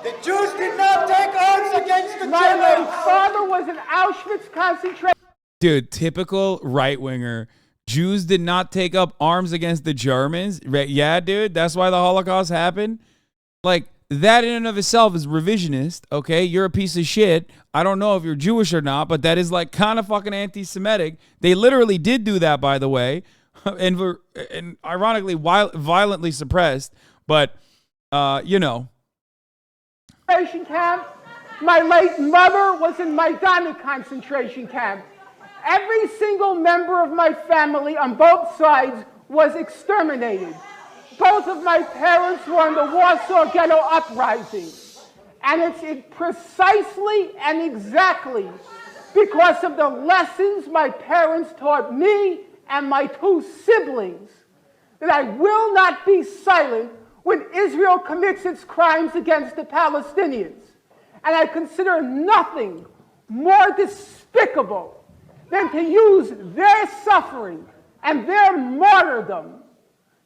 the Jews did not take arms against the Germans. My late father was in Auschwitz concentration. Dude, typical right winger. Jews did not take up arms against the Germans. Right? Yeah, dude, that's why the Holocaust happened. Like, that in and of itself is revisionist, okay? You're a piece of shit. I don't know if you're Jewish or not, but that is like kind of fucking anti-Semitic. They literally did do that, by the way, and ironically violently suppressed. But, you know. Concentration camp. My late mother was in Maidan concentration camp. Every single member of my family on both sides was exterminated. Both of my parents were in the Warsaw Ghetto Uprising. And it's precisely and exactly because of the lessons my parents taught me and my two siblings that I will not be silent when Israel commits its crimes against the Palestinians. And I consider nothing more despicable than to use their suffering and their martyrdom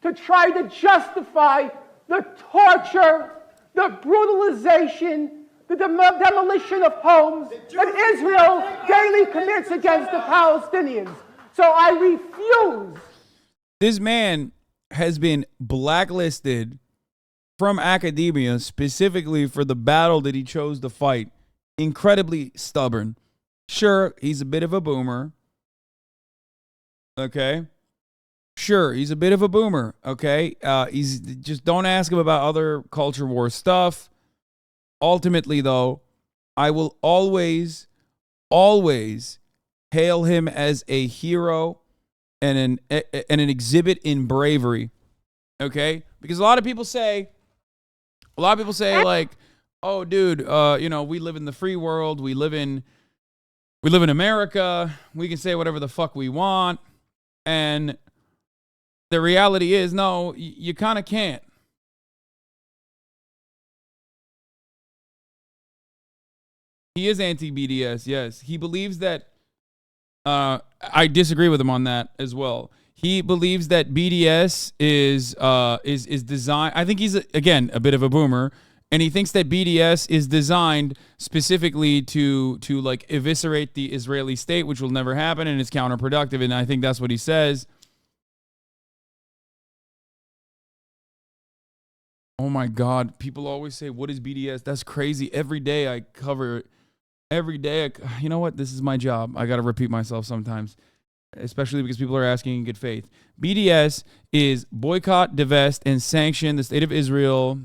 to try to justify the torture, the brutalization, the demolition of homes that Israel daily commits against the Palestinians. So I refuse. This man has been blacklisted from academia specifically for the battle that he chose to fight. Incredibly stubborn. Sure, he's a bit of a boomer. Okay? Sure, he's a bit of a boomer, okay? He's just don't ask him about other culture war stuff. Ultimately, though, I will always hail him as a hero and an exhibit in bravery, okay? Because a lot of people say like, oh, dude, you know, we live in the free world. We live in America. We can say whatever the fuck we want, and the reality is, no, you kind of can't. He is anti-BDS, yes. He believes that, I disagree with him on that as well. He believes that BDS is designed, I think he's, again, a bit of a boomer, and he thinks that BDS is designed specifically to like eviscerate the Israeli state, which will never happen, and it's counterproductive, and I think that's what he says. Oh my God, people always say, what is BDS? That's crazy. Every day I cover it. Every day, you know what? This is my job. I got to repeat myself sometimes, especially because people are asking in good faith. BDS is boycott, divest, and sanction the state of Israel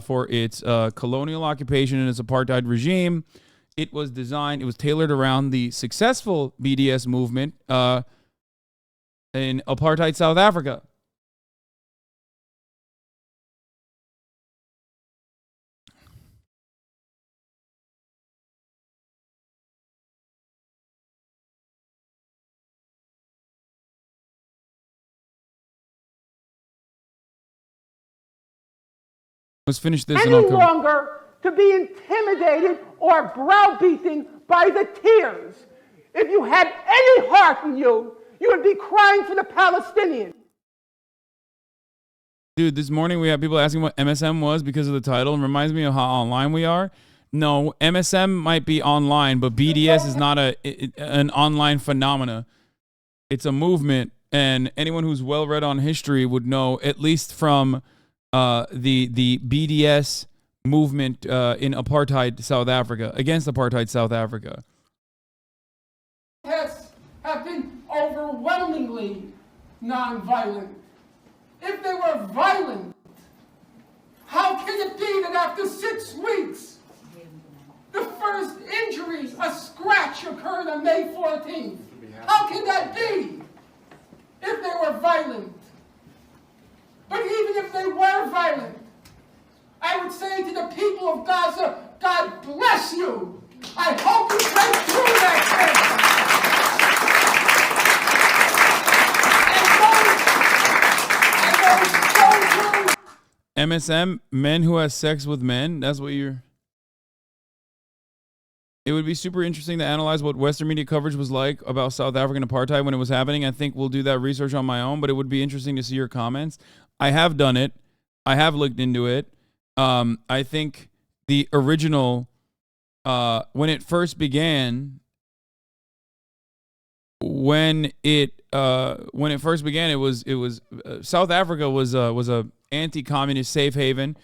for its colonial occupation and its apartheid regime. It was tailored around the successful BDS movement in apartheid South Africa. Let's finish this. Any longer to be intimidated or browbeaten by the tears. If you had any heart in you, you would be crying for the Palestinians. Dude, this morning we had people asking what MSM was because of the title, and reminds me of how online we are. No, MSM might be online, but BDS is not an online phenomena. It's a movement, and anyone who's well read on history would know, at least from the BDS movement in apartheid South Africa, against apartheid South Africa. Protests have been overwhelmingly nonviolent. If they were violent, how can it be that after 6 weeks, the first injury, a scratch, occurred on May 14th? How can that be if they were violent? But even if they were violent, I would say to the people of Gaza, God bless you. I hope you break through that fence. MSM, men who have sex with men. That's what you're... It would be super interesting to analyze what Western media coverage was like about South African apartheid when it was happening. I think we'll do that research on my own, but it would be interesting to see your comments. I have done it. I have looked into it. I think the original, when it first began, it was South Africa was a anti-communist safe haven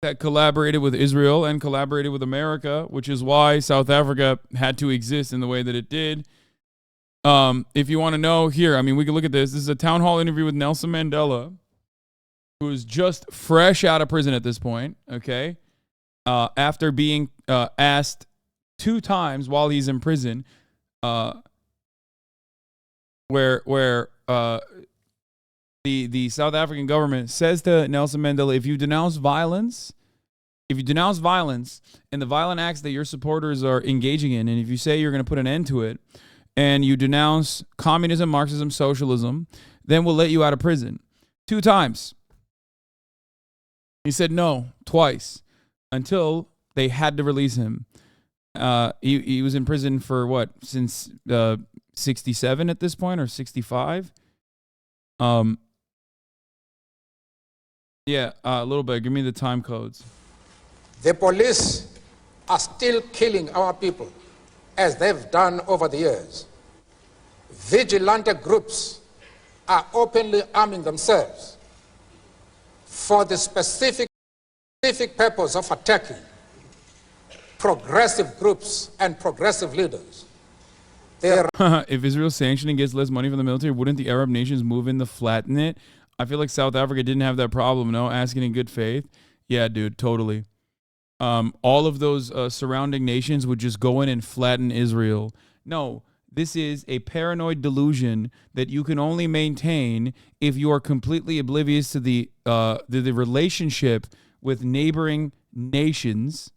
that collaborated with Israel and collaborated with America, which is why South Africa had to exist in the way that it did. If you want to know, here, I mean, we can look at this. This is a town hall interview with Nelson Mandela, who is just fresh out of prison at this point, okay? After being asked 2 times while he's in prison, where the South African government says to Nelson Mandela, if you denounce violence and the violent acts that your supporters are engaging in, and if you say you're going to put an end to it, and you denounce communism, Marxism, socialism, then we'll let you out of prison. 2 times. He said no, twice, until they had to release him. He was in prison for what, since 67 at this point, or 65? Yeah, a little bit. Give me the time codes. The police are still killing our people, as they've done over the years. Vigilante groups are openly arming themselves for the specific purpose of attacking progressive groups and progressive leaders. If Israel's sanctioning gets less money from the military, wouldn't the Arab nations move in to flatten it? I feel like South Africa didn't have that problem, no? Asking in good faith. Yeah, dude, totally. All of those surrounding nations would just go in and flatten Israel. No, this is a paranoid delusion that you can only maintain if you are completely oblivious to the relationship with neighboring nations,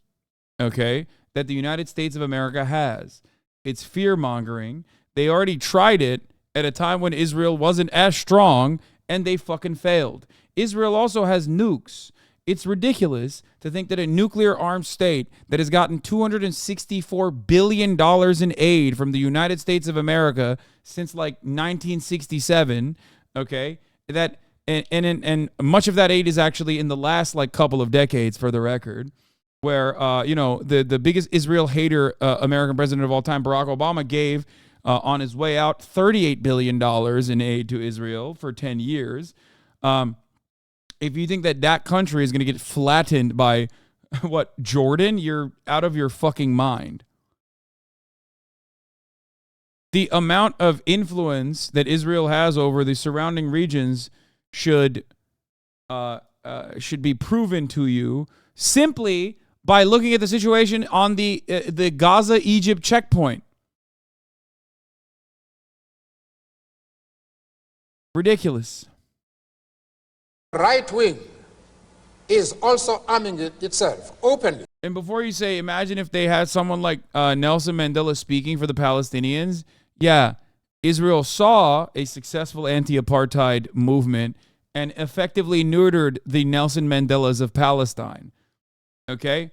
okay, that the United States of America has. It's fear-mongering. They already tried it at a time when Israel wasn't as strong, and they fucking failed. Israel also has nukes. It's ridiculous to think that a nuclear-armed state that has gotten $264 billion in aid from the United States of America since like 1967, okay, that and much of that aid is actually in the last like couple of decades, for the record, where the biggest Israel hater American president of all time, Barack Obama, gave on his way out $38 billion in aid to Israel for 10 years. If you think that country is going to get flattened by, what, Jordan, you're out of your fucking mind. The amount of influence that Israel has over the surrounding regions should be proven to you simply by looking at the situation on the Gaza-Egypt checkpoint. Ridiculous. Right wing is also arming itself openly. And before you say, imagine if they had someone like Nelson Mandela speaking for the Palestinians. Yeah, Israel saw a successful anti-apartheid movement and effectively neutered the Nelson Mandelas of Palestine. Okay?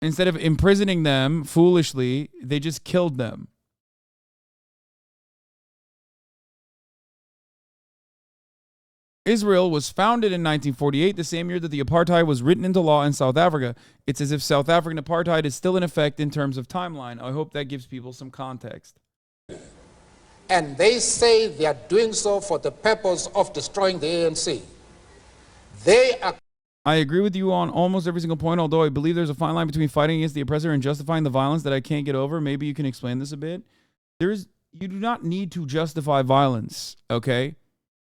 Instead of imprisoning them foolishly, they just killed them. Israel was founded in 1948, the same year that the apartheid was written into law in South Africa. It's as if South African apartheid is still in effect in terms of timeline. I hope that gives people some context. And they say they are doing so for the purpose of destroying the ANC. I agree with you on almost every single point, although I believe there's a fine line between fighting against the oppressor and justifying the violence that I can't get over. Maybe you can explain this a bit. You do not need to justify violence, okay?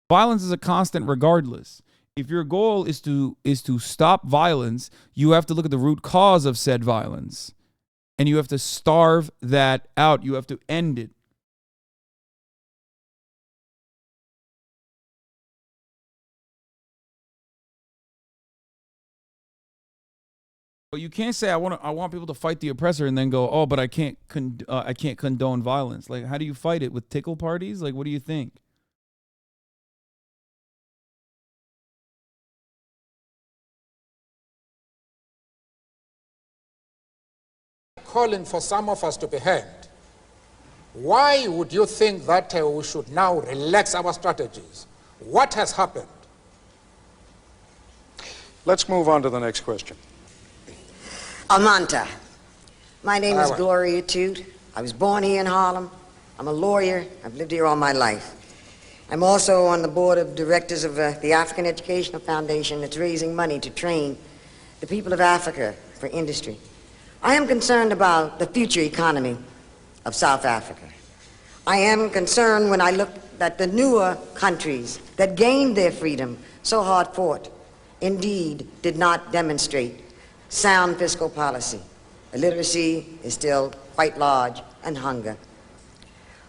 Violence is a constant regardless. If your goal is to stop violence, you have to look at the root cause of said violence. And you have to starve that out. You have to end it. But you can't say I want people to fight the oppressor and then go, oh, but I can't condone violence. Like, how do you fight it with tickle parties? Like, what do you think? Calling for some of us to behead. Why would you think that we should now relax our strategies? What has happened? Let's move on to the next question. Amanta. My name is Gloria Toot. I was born here in Harlem. I'm a lawyer. I've lived here all my life. I'm also on the board of directors of the African Educational Foundation that's raising money to train the people of Africa for industry. I am concerned about the future economy of South Africa. I am concerned when I look at the newer countries that gained their freedom so hard fought, indeed did not demonstrate sound fiscal policy. Illiteracy is still quite large, and hunger.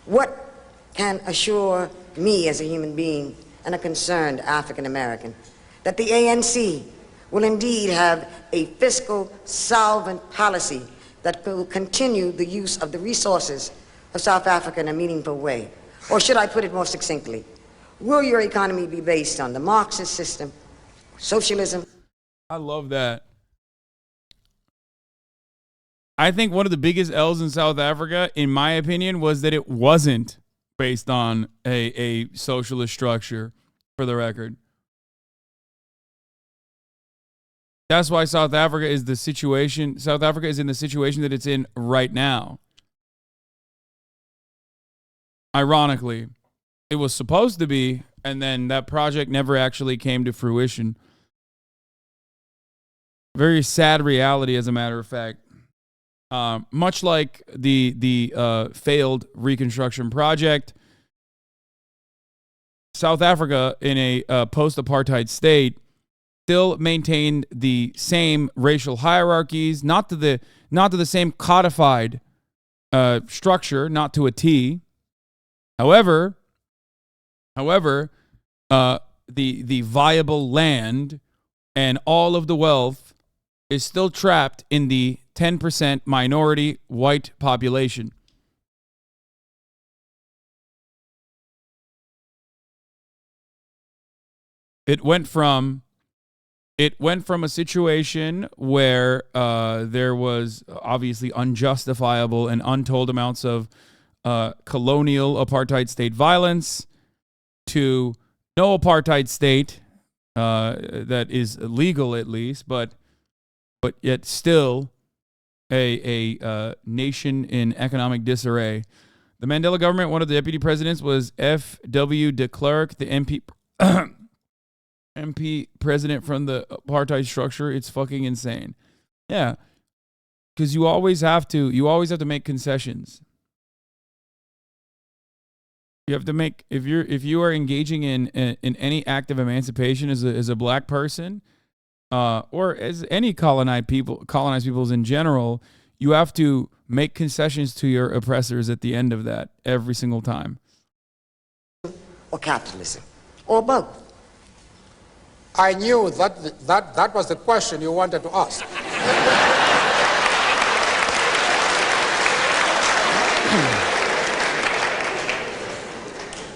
What can assure me as a human being and a concerned African American that the ANC will indeed have a fiscal solvent policy that will continue the use of the resources of South Africa in a meaningful way? Or should I put it more succinctly, will your economy be based on the Marxist system, socialism? I love that. I think one of the biggest L's in South Africa, in my opinion, was that it wasn't based on a socialist structure, for the record. That's why South Africa is in the situation that it's in right now. Ironically, it was supposed to be, and then that project never actually came to fruition. Very sad reality, as a matter of fact. Much like the failed Reconstruction Project, South Africa, in a post-apartheid state, still maintained the same racial hierarchies, not to the same codified structure, not to a T. However, the viable land and all of the wealth is still trapped in the 10% minority white population. It went from a situation where there was obviously unjustifiable and untold amounts of colonial apartheid state violence to no apartheid state that is legal, at least, but yet still a nation in economic disarray. The Mandela government, one of the deputy presidents was F.W. de Klerk, the MP president from the apartheid structure. It's fucking insane. Yeah, because you always have to make concessions. You have to make, if you are engaging in any act of emancipation as a black person, or as any colonized peoples in general, you have to make concessions to your oppressors at the end of that every single time. Or capitalism, or both. I knew that was the question you wanted to ask.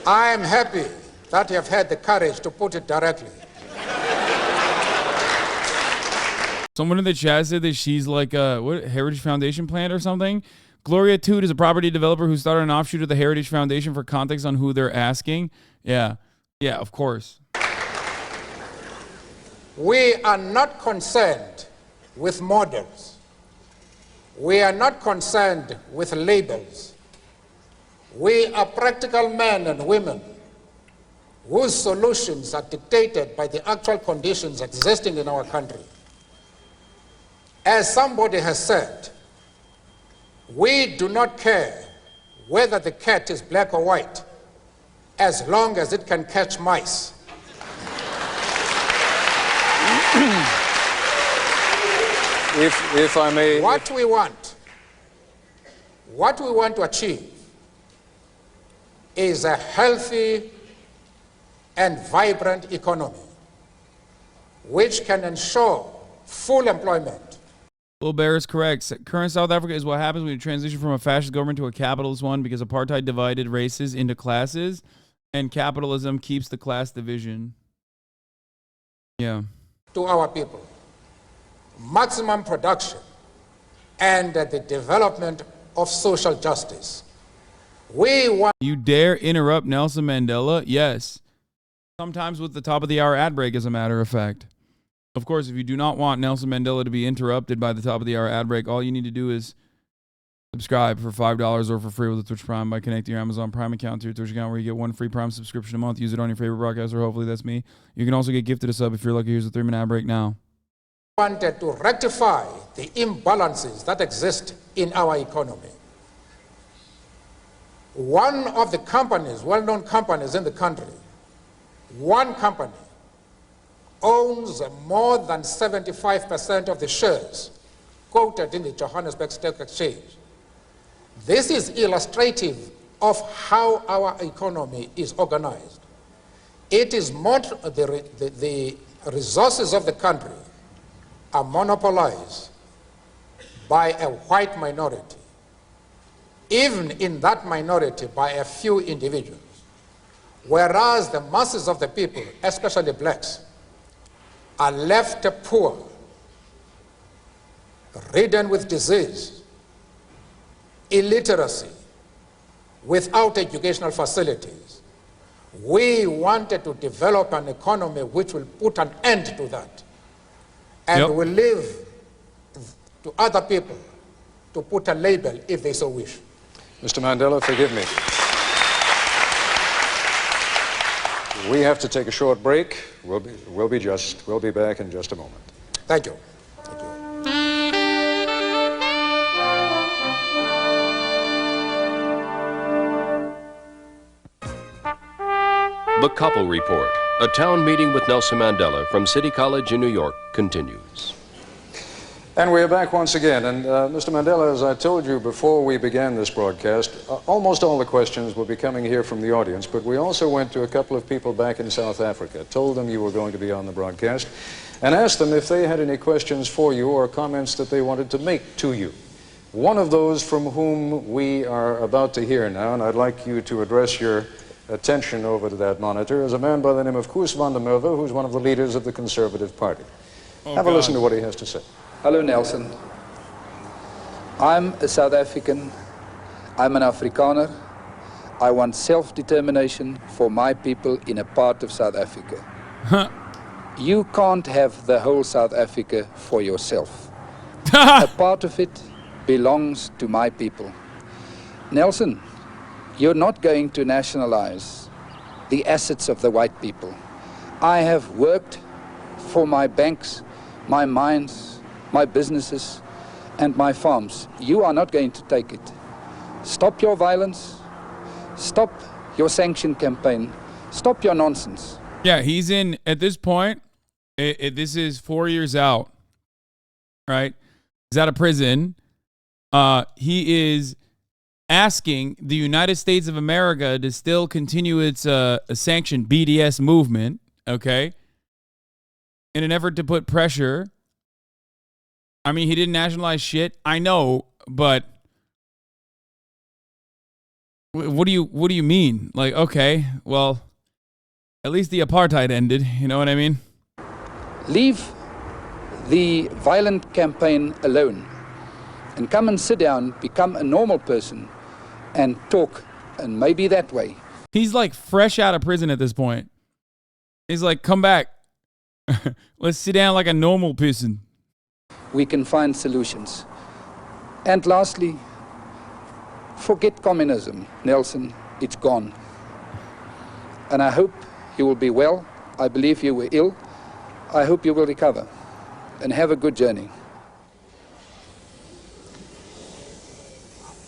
I am happy that you have had the courage to put it directly. Someone in the chat said that she's like a Heritage Foundation plant or something. Gloria Toot is a property developer who started an offshoot of the Heritage Foundation. For context on who they're asking. Yeah, of course. We are not concerned with models. We are not concerned with labels. We are practical men and women whose solutions are dictated by the actual conditions existing in our country. As somebody has said, we do not care whether the cat is black or white, as long as it can catch mice. If I may... What we want to achieve is a healthy and vibrant economy which can ensure full employment, Little Bear is correct. Current South Africa is what happens when you transition from a fascist government to a capitalist one, because apartheid divided races into classes and capitalism keeps the class division. Yeah. To our people, maximum production and the development of social justice. We want. You dare interrupt Nelson Mandela? Yes. Sometimes with the top of the hour ad break, as a matter of fact. Of course, if you do not want Nelson Mandela to be interrupted by the top of the hour ad break, all you need to do is subscribe for $5 or for free with a Twitch Prime by connecting your Amazon Prime account to your Twitch account, where you get one free Prime subscription a month. Use it on your favorite broadcaster. Hopefully that's me. You can also get gifted a sub if you're lucky. Here's a 3-minute ad break now. Wanted to rectify the imbalances that exist in our economy. One of the companies, well-known companies in the country, one company owns more than 75% of the shares quoted in the Johannesburg Stock Exchange. This is illustrative of how our economy is organized. It is the resources of the country are monopolized by a white minority, even in that minority by a few individuals, whereas the masses of the people, especially blacks, are left poor, ridden with disease, illiteracy, without educational facilities. We wanted to develop an economy which will put an end to that, and will leave to other people to put a label if they so wish. Mr. Mandela, forgive me. We have to take a short break. We'll be back in just a moment. Thank you. The Couple Report, a town meeting with Nelson Mandela from City College in New York, continues. And we're back once again. And Mr. Mandela, as I told you before we began this broadcast, almost all the questions will be coming here from the audience, but we also went to a couple of people back in South Africa, told them you were going to be on the broadcast, and asked them if they had any questions for you or comments that they wanted to make to you. One of those from whom we are about to hear now, and I'd like you to address your attention over to that monitor, is a man by the name of Koos van der Merwe, who's one of the leaders of the Conservative Party. Have a listen to what he has to say. Hello, Nelson. I'm a South African. I'm an Afrikaner. I want self-determination for my people in a part of South Africa. You can't have the whole South Africa for yourself. A part of it belongs to my people. Nelson, you're not going to nationalize the assets of the white people. I have worked for my banks, my mines, my businesses, and my farms. You are not going to take it. Stop your violence. Stop your sanction campaign. Stop your nonsense. Yeah, he's in, at this point, this is 4 years out, right? He's out of prison. He is asking the United States of America to still continue its sanctioned BDS movement, okay, in an effort to put pressure. I mean, he didn't nationalize shit, I know, but what do you mean? Like, okay, well, at least the apartheid ended, you know what I mean? Leave the violent campaign alone and come and sit down, become a normal person, and talk, and maybe that way. He's like fresh out of prison at this point. He's like, come back. Let's sit down like a normal person. We can find solutions. And lastly, forget communism, Nelson. It's gone. And I hope you will be well. I believe you were ill. I hope you will recover. And have a good journey.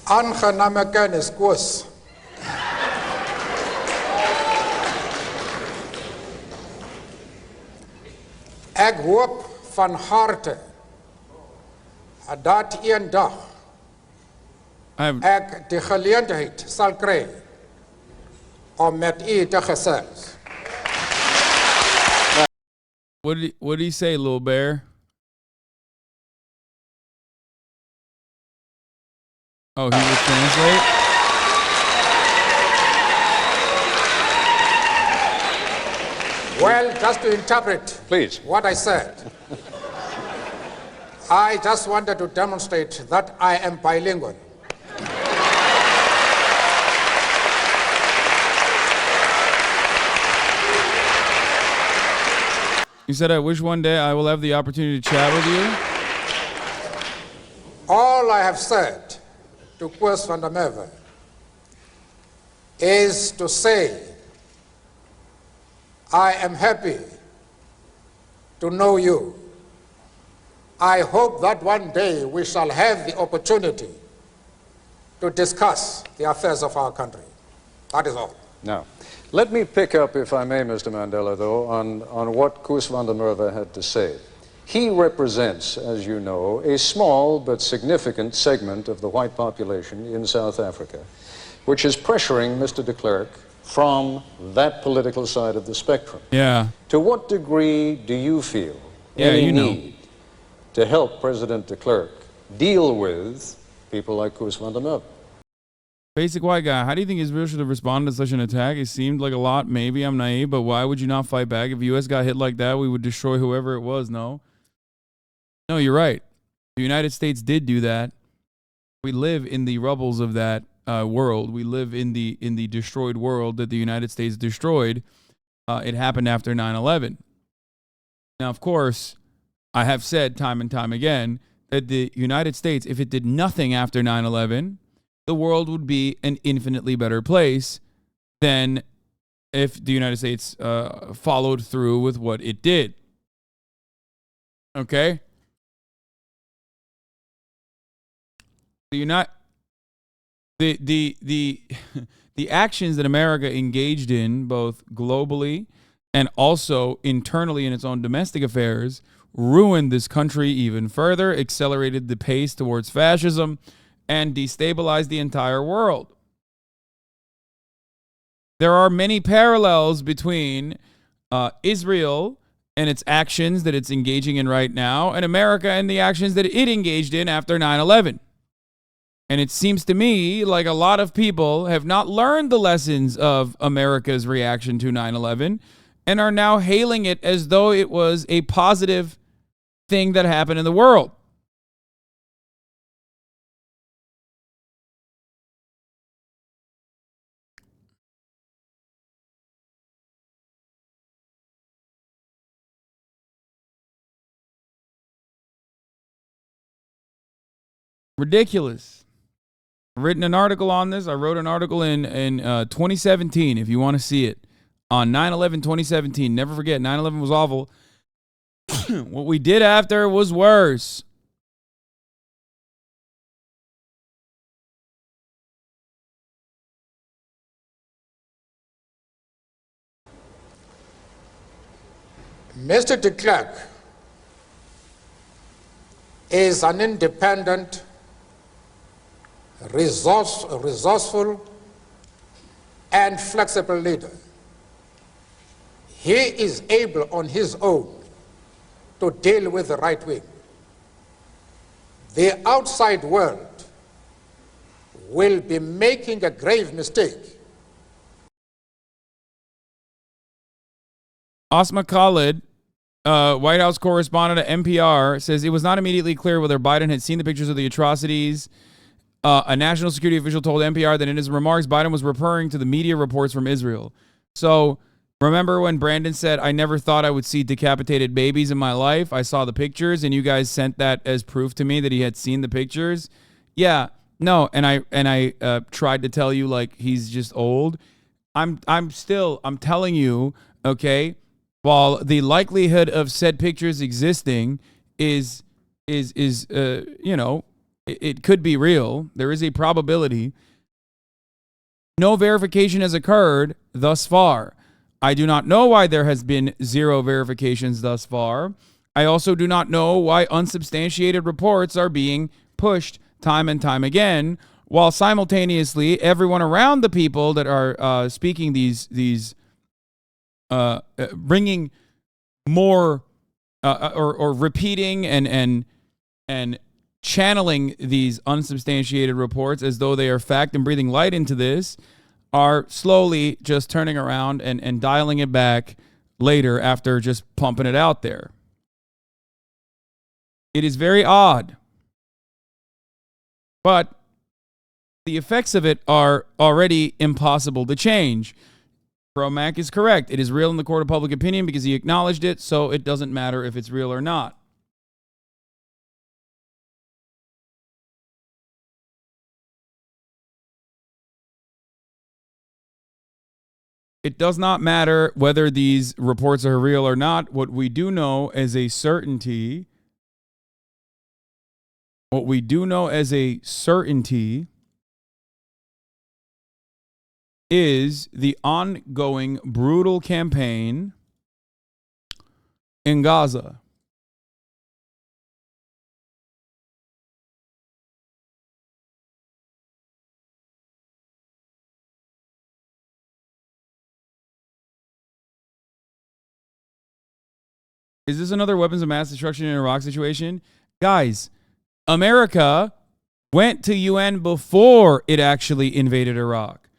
Aangename kennis, Koos. Ek hoop van harte dat een dag ek die geleentheid sal kry om met u te gesels. What did he say, Little Bear? Oh, he would translate? Well, just to interpret Please. what I said, I just wanted to demonstrate that I am bilingual. You said, I wish one day I will have the opportunity to chat with you. All I have said to Koos van der Merwe is to say I am happy to know you. I hope that one day we shall have the opportunity to discuss the affairs of our country. That is all. Now, let me pick up, if I may, Mr. Mandela, though, on what Koos van der Merwe had to say. He represents, as you know, a small but significant segment of the white population in South Africa, which is pressuring Mr. de Klerk from that political side of the spectrum. Yeah. To what degree do you feel any need to help President de Klerk deal with people like Koos van der Merwe? Basic white guy, how do you think Israel should have responded to such an attack? It seemed like a lot. Maybe I'm naive, but why would you not fight back? If the U.S. got hit like that, we would destroy whoever it was, no? No, you're right. The United States did do that. We live in the rubbles of that world. We live in the destroyed world that the United States destroyed. It happened after 9/11. Now, of course, I have said time and time again that the United States, if it did nothing after 9/11, the world would be an infinitely better place than if the United States followed through with what it did. Okay? The actions that America engaged in, both globally and also internally in its own domestic affairs, ruined this country even further, accelerated the pace towards fascism, and destabilized the entire world. There are many parallels between Israel and its actions that it's engaging in right now, and America and the actions that it engaged in after 9/11. And it seems to me like a lot of people have not learned the lessons of America's reaction to 9/11 and are now hailing it as though it was a positive thing that happened in the world. Ridiculous. I've written an article on this. I wrote an article in 2017, if you want to see it, on 9/11 2017. Never forget, 9/11 was awful. What we did after was worse. Mr. de Klerk is an independent, resourceful, and flexible leader. He is able on his own to deal with the right wing. The outside world will be making a grave mistake. Asma Khalid, White House correspondent at NPR, says it was not immediately clear whether Biden had seen the pictures of the atrocities. A national security official told NPR that in his remarks, Biden was referring to the media reports from Israel. So remember when Brandon said, I never thought I would see decapitated babies in my life? I saw the pictures and you guys sent that as proof to me that he had seen the pictures. Yeah, no. And I tried to tell you like he's just old. I'm telling you, okay, while the likelihood of said pictures existing is it could be real. There is a probability. No verification has occurred thus far. I do not know why there has been zero verifications thus far. I also do not know why unsubstantiated reports are being pushed time and time again, while simultaneously everyone around the people that are speaking these bringing more or repeating and channeling these unsubstantiated reports as though they are fact and breathing light into this are slowly just turning around and dialing it back later after just pumping it out there. It is very odd. But the effects of it are already impossible to change. Pro-Mac is correct. It is real in the court of public opinion because he acknowledged it, so it doesn't matter if it's real or not. It does not matter whether these reports are real or not. What we do know as a certainty, is the ongoing brutal campaign in Gaza. Is this another weapons of mass destruction in Iraq situation? Guys, America went to UN before it actually invaded Iraq.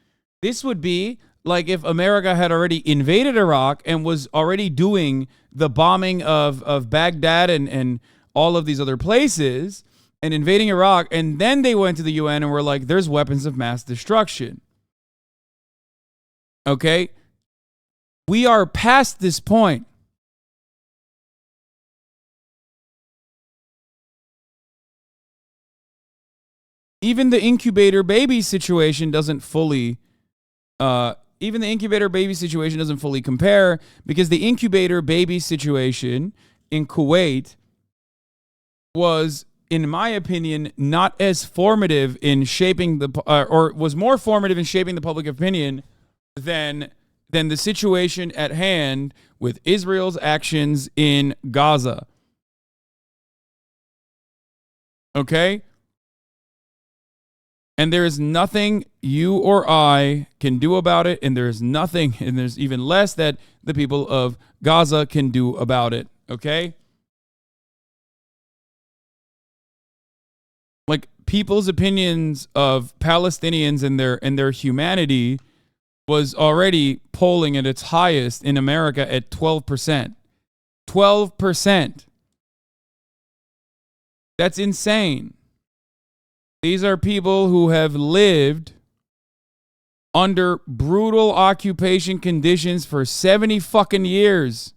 This would be like if America had already invaded Iraq and was already doing the bombing of Baghdad and all of these other places and invading Iraq, and then they went to the UN and were like, there's weapons of mass destruction. Okay? We are past this point. Even the incubator baby situation doesn't fully compare because the incubator baby situation in Kuwait was, in my opinion, not as formative in shaping or was more formative in shaping the public opinion than the situation at hand with Israel's actions in Gaza. Okay? And there is nothing you or I can do about it, and there's nothing, and there's even less that the people of Gaza can do about it, okay? Like, people's opinions of Palestinians and their humanity was already polling at its highest in America at 12%. 12%. That's insane. These are people who have lived under brutal occupation conditions for 70 fucking years.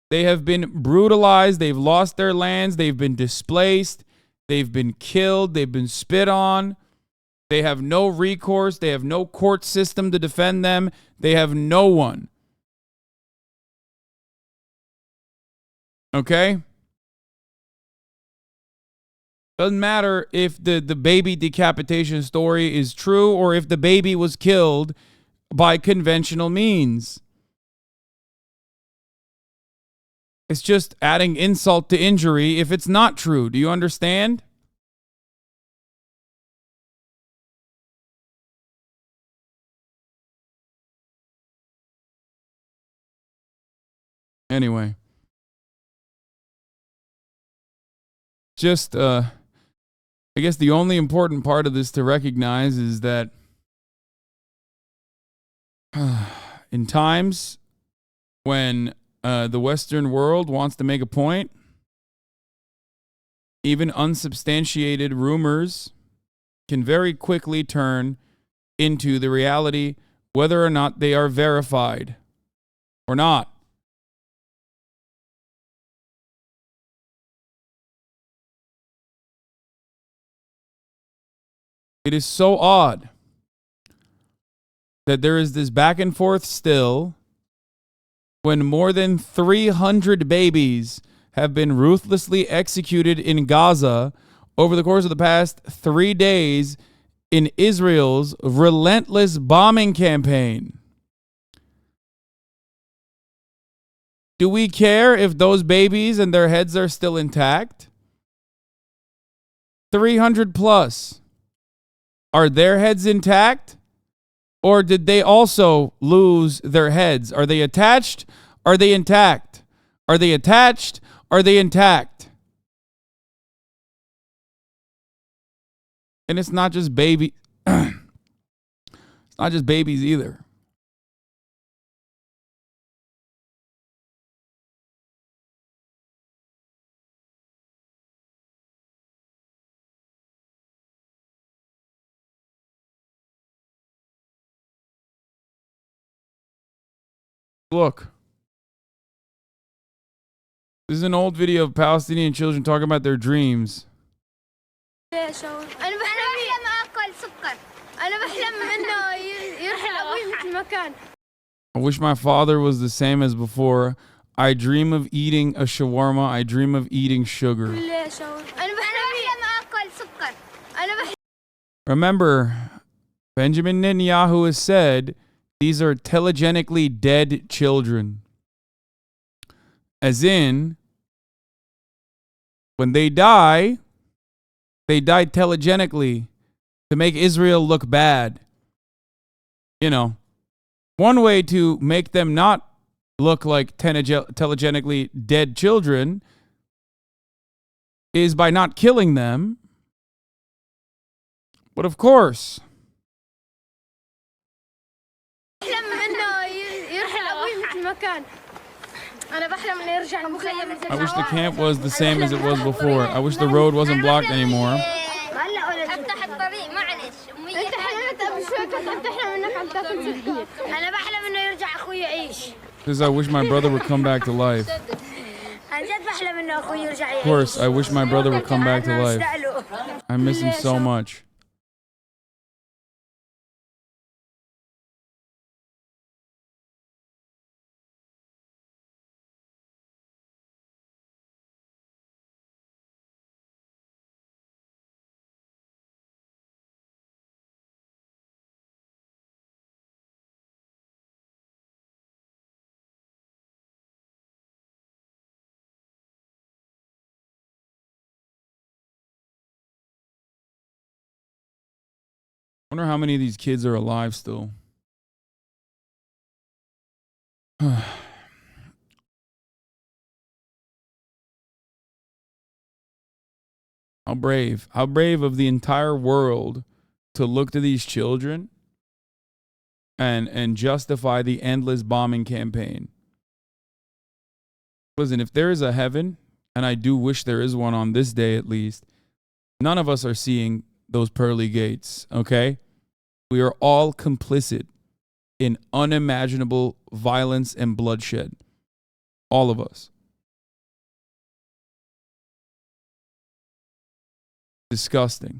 They have been brutalized. They've lost their lands. They've been displaced. They've been killed. They've been spit on. They have no recourse. They have no court system to defend them. They have no one. Okay? Doesn't matter if the baby decapitation story is true or if the baby was killed by conventional means. It's just adding insult to injury if it's not true. Do you understand? Anyway. Just, I guess the only important part of this to recognize is that in times when the Western world wants to make a point, even unsubstantiated rumors can very quickly turn into the reality, whether or not they are verified or not. It is so odd that there is this back and forth still when more than 300 babies have been ruthlessly executed in Gaza over the course of the past 3 days in Israel's relentless bombing campaign. Do we care if those babies and their heads are still intact? 300 plus. Are their heads intact? Or did they also lose their heads? Are they attached? Are they intact? Are they attached? Are they intact? And it's not just baby. It's not just babies either. Look. This is an old video of Palestinian children talking about their dreams. I wish my father was the same as before. I dream of eating a shawarma. I dream of eating sugar. Remember, Benjamin Netanyahu has said these are telegenically dead children. As in, when they die telegenically to make Israel look bad. You know, one way to make them not look like telegenically dead children is by not killing them. But of course, I wish the camp was the same as it was before. I wish the road wasn't blocked anymore. Because I wish my brother would come back to life. Of course, I wish my brother would come back to life. I miss him so much. I wonder how many of these kids are alive still. How brave of the entire world to look to these children and justify the endless bombing campaign. Listen, if there is a heaven, and I do wish there is one on this day at least, none of us are seeing those pearly gates, okay? We are all complicit in unimaginable violence and bloodshed. All of us. Disgusting.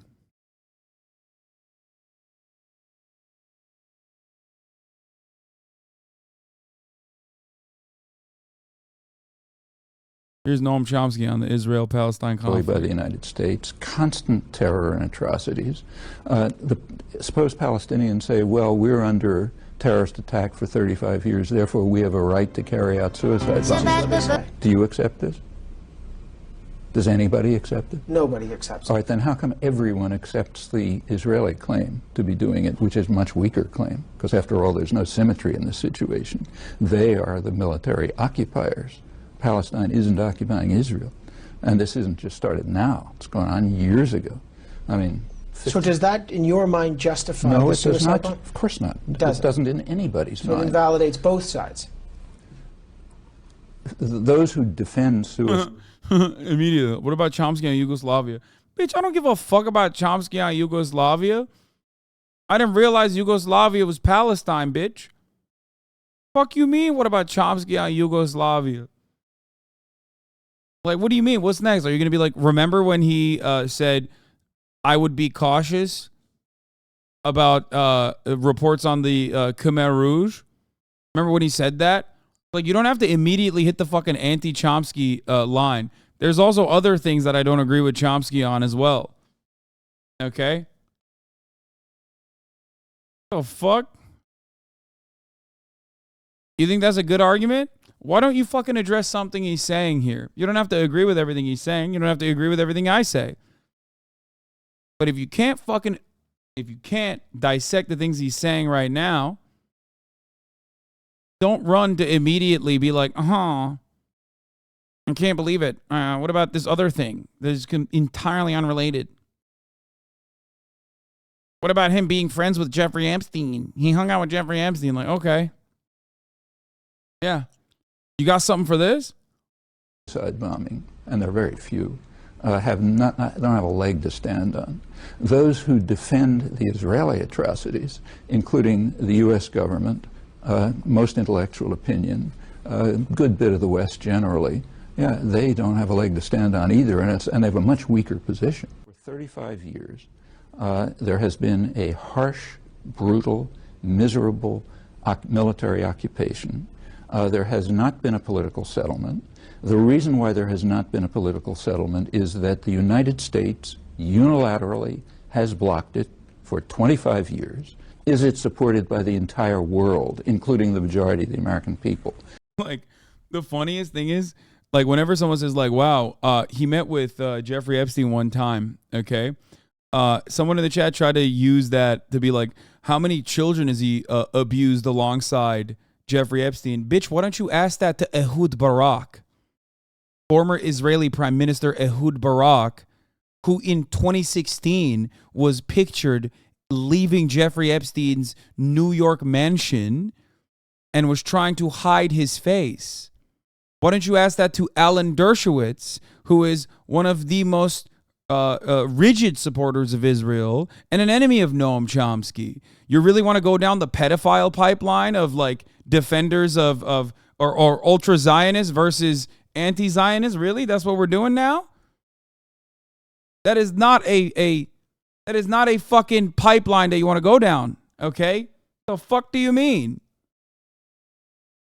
Here's Noam Chomsky on the Israel-Palestine conflict. By the United States, constant terror and atrocities. The supposed Palestinians say, well, we're under terrorist attack for 35 years, therefore we have a right to carry out suicide bombings. Do you accept this? Does anybody accept it? Nobody accepts it. All right, then how come everyone accepts the Israeli claim to be doing it, which is a much weaker claim? Because after all, there's no symmetry in this situation. They are the military occupiers. Palestine isn't occupying Israel. And this isn't just started now. It's gone on years ago. I mean... So does that, in your mind, justify no, the it suicide does not. bomb? Of course not. It doesn't in anybody's mind. So it invalidates both sides. Those who defend suicide... Immediately. What about Chomsky on Yugoslavia? Bitch, I don't give a fuck about Chomsky on Yugoslavia. I didn't realize Yugoslavia was Palestine, bitch. Fuck you mean? What about Chomsky on Yugoslavia? Like, what do you mean? What's next? Are you going to be like, remember when he said, I would be cautious about reports on the Khmer Rouge? Remember when he said that? Like, you don't have to immediately hit the fucking anti-Chomsky line. There's also other things that I don't agree with Chomsky on as well. Okay? What the fuck? You think that's a good argument? Why don't you fucking address something he's saying here? You don't have to agree with everything he's saying. You don't have to agree with everything I say. But if you can't dissect the things he's saying right now, don't run to immediately be like, I can't believe it. What about this other thing that is entirely unrelated? What about him being friends with Jeffrey Epstein? He hung out with Jeffrey Epstein. Like, okay. Yeah. You got something for this? Suicide bombing, and there are very few, don't have a leg to stand on. Those who defend the Israeli atrocities, including the U.S. government, most intellectual opinion, a good bit of the West generally, yeah, they don't have a leg to stand on either, and they have a much weaker position. For 35 years, there has been a harsh, brutal, miserable military occupation. There has not been a political settlement. The reason why there has not been a political settlement is that the United States unilaterally has blocked it for 25 years. Is it supported by the entire world, including the majority of the American people? Like, the funniest thing is, like, whenever someone says, like, wow, he met with Jeffrey Epstein one time, okay? Someone in the chat tried to use that to be like, how many children has he abused alongside Jeffrey Epstein? Bitch, why don't you ask that to Ehud Barak? Former Israeli Prime Minister Ehud Barak, who in 2016 was pictured leaving Jeffrey Epstein's New York mansion and was trying to hide his face. Why don't you ask that to Alan Dershowitz, who is one of the most rigid supporters of Israel and an enemy of Noam Chomsky? You really want to go down the pedophile pipeline of like defenders of ultra-Zionists versus anti-Zionists? Really? That's what we're doing now? That is not a fucking pipeline that you want to go down, okay? The fuck do you mean?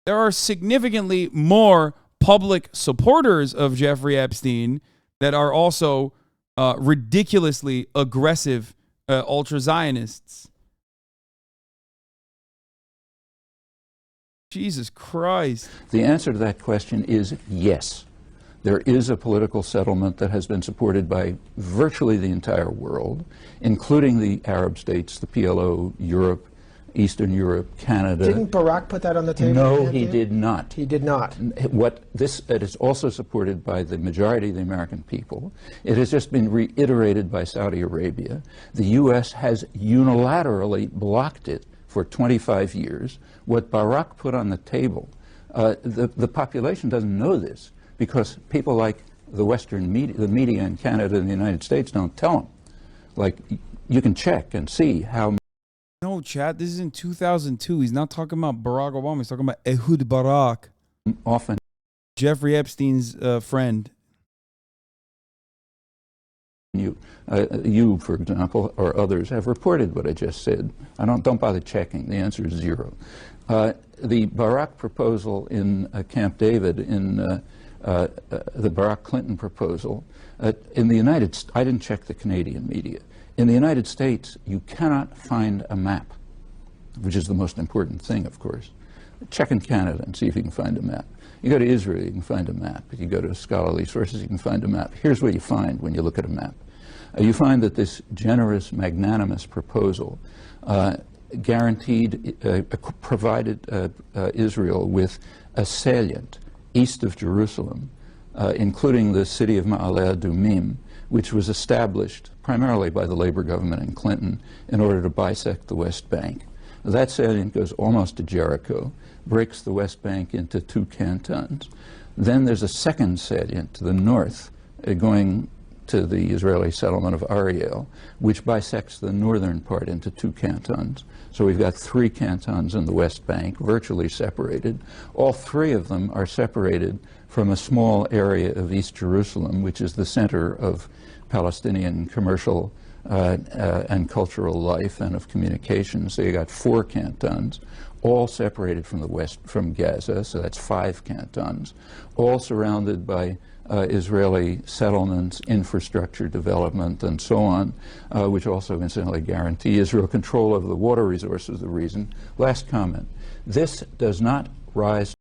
There are significantly more public supporters of Jeffrey Epstein that are also ridiculously aggressive ultra-Zionists. Jesus Christ. The answer to that question is yes. There is a political settlement that has been supported by virtually the entire world, including the Arab states, the PLO, Europe, Eastern Europe, Canada. Didn't Barack put that on the table? No, he did not. He did not. It is also supported by the majority of the American people. It has just been reiterated by Saudi Arabia. The U.S. has unilaterally blocked it for 25 years. What Barack put on the table, the population doesn't know this because people like the Western media, the media in Canada and the United States don't tell them. Like, you can check and see how. No, chat, this is in 2002. He's not talking about Barack Obama. He's talking about Ehud Barak. Often. Jeffrey Epstein's friend. You, for example, or others have reported what I just said. Don't bother checking. The answer is 0. The Barack proposal in Camp David, in the Barack Clinton proposal, in the United States, I didn't check the Canadian media. In the United States, you cannot find a map, which is the most important thing, of course. Check in Canada and see if you can find a map. You go to Israel, you can find a map. If you go to scholarly sources, you can find a map. Here's what you find when you look at a map. You find that this generous, magnanimous proposal provided Israel with a salient east of Jerusalem, including the city of Ma'ale Adumim, which was established primarily by the Labor government in Clinton in order to bisect the West Bank. That salient goes almost to Jericho, breaks the West Bank into 2 cantons. Then there's a second salient to the north, going to the Israeli settlement of Ariel, which bisects the northern part into 2 cantons. So we've got 3 cantons in the West Bank, virtually separated. All 3 of them are separated from a small area of East Jerusalem, which is the center of Palestinian commercial and cultural life and of communication. So you got 4 cantons, all separated from the west, from Gaza, so that's 5 cantons, all surrounded by Israeli settlements, infrastructure development, and so on, which also incidentally guarantee Israel control over the water resources, the reason. Last comment. This does not rise.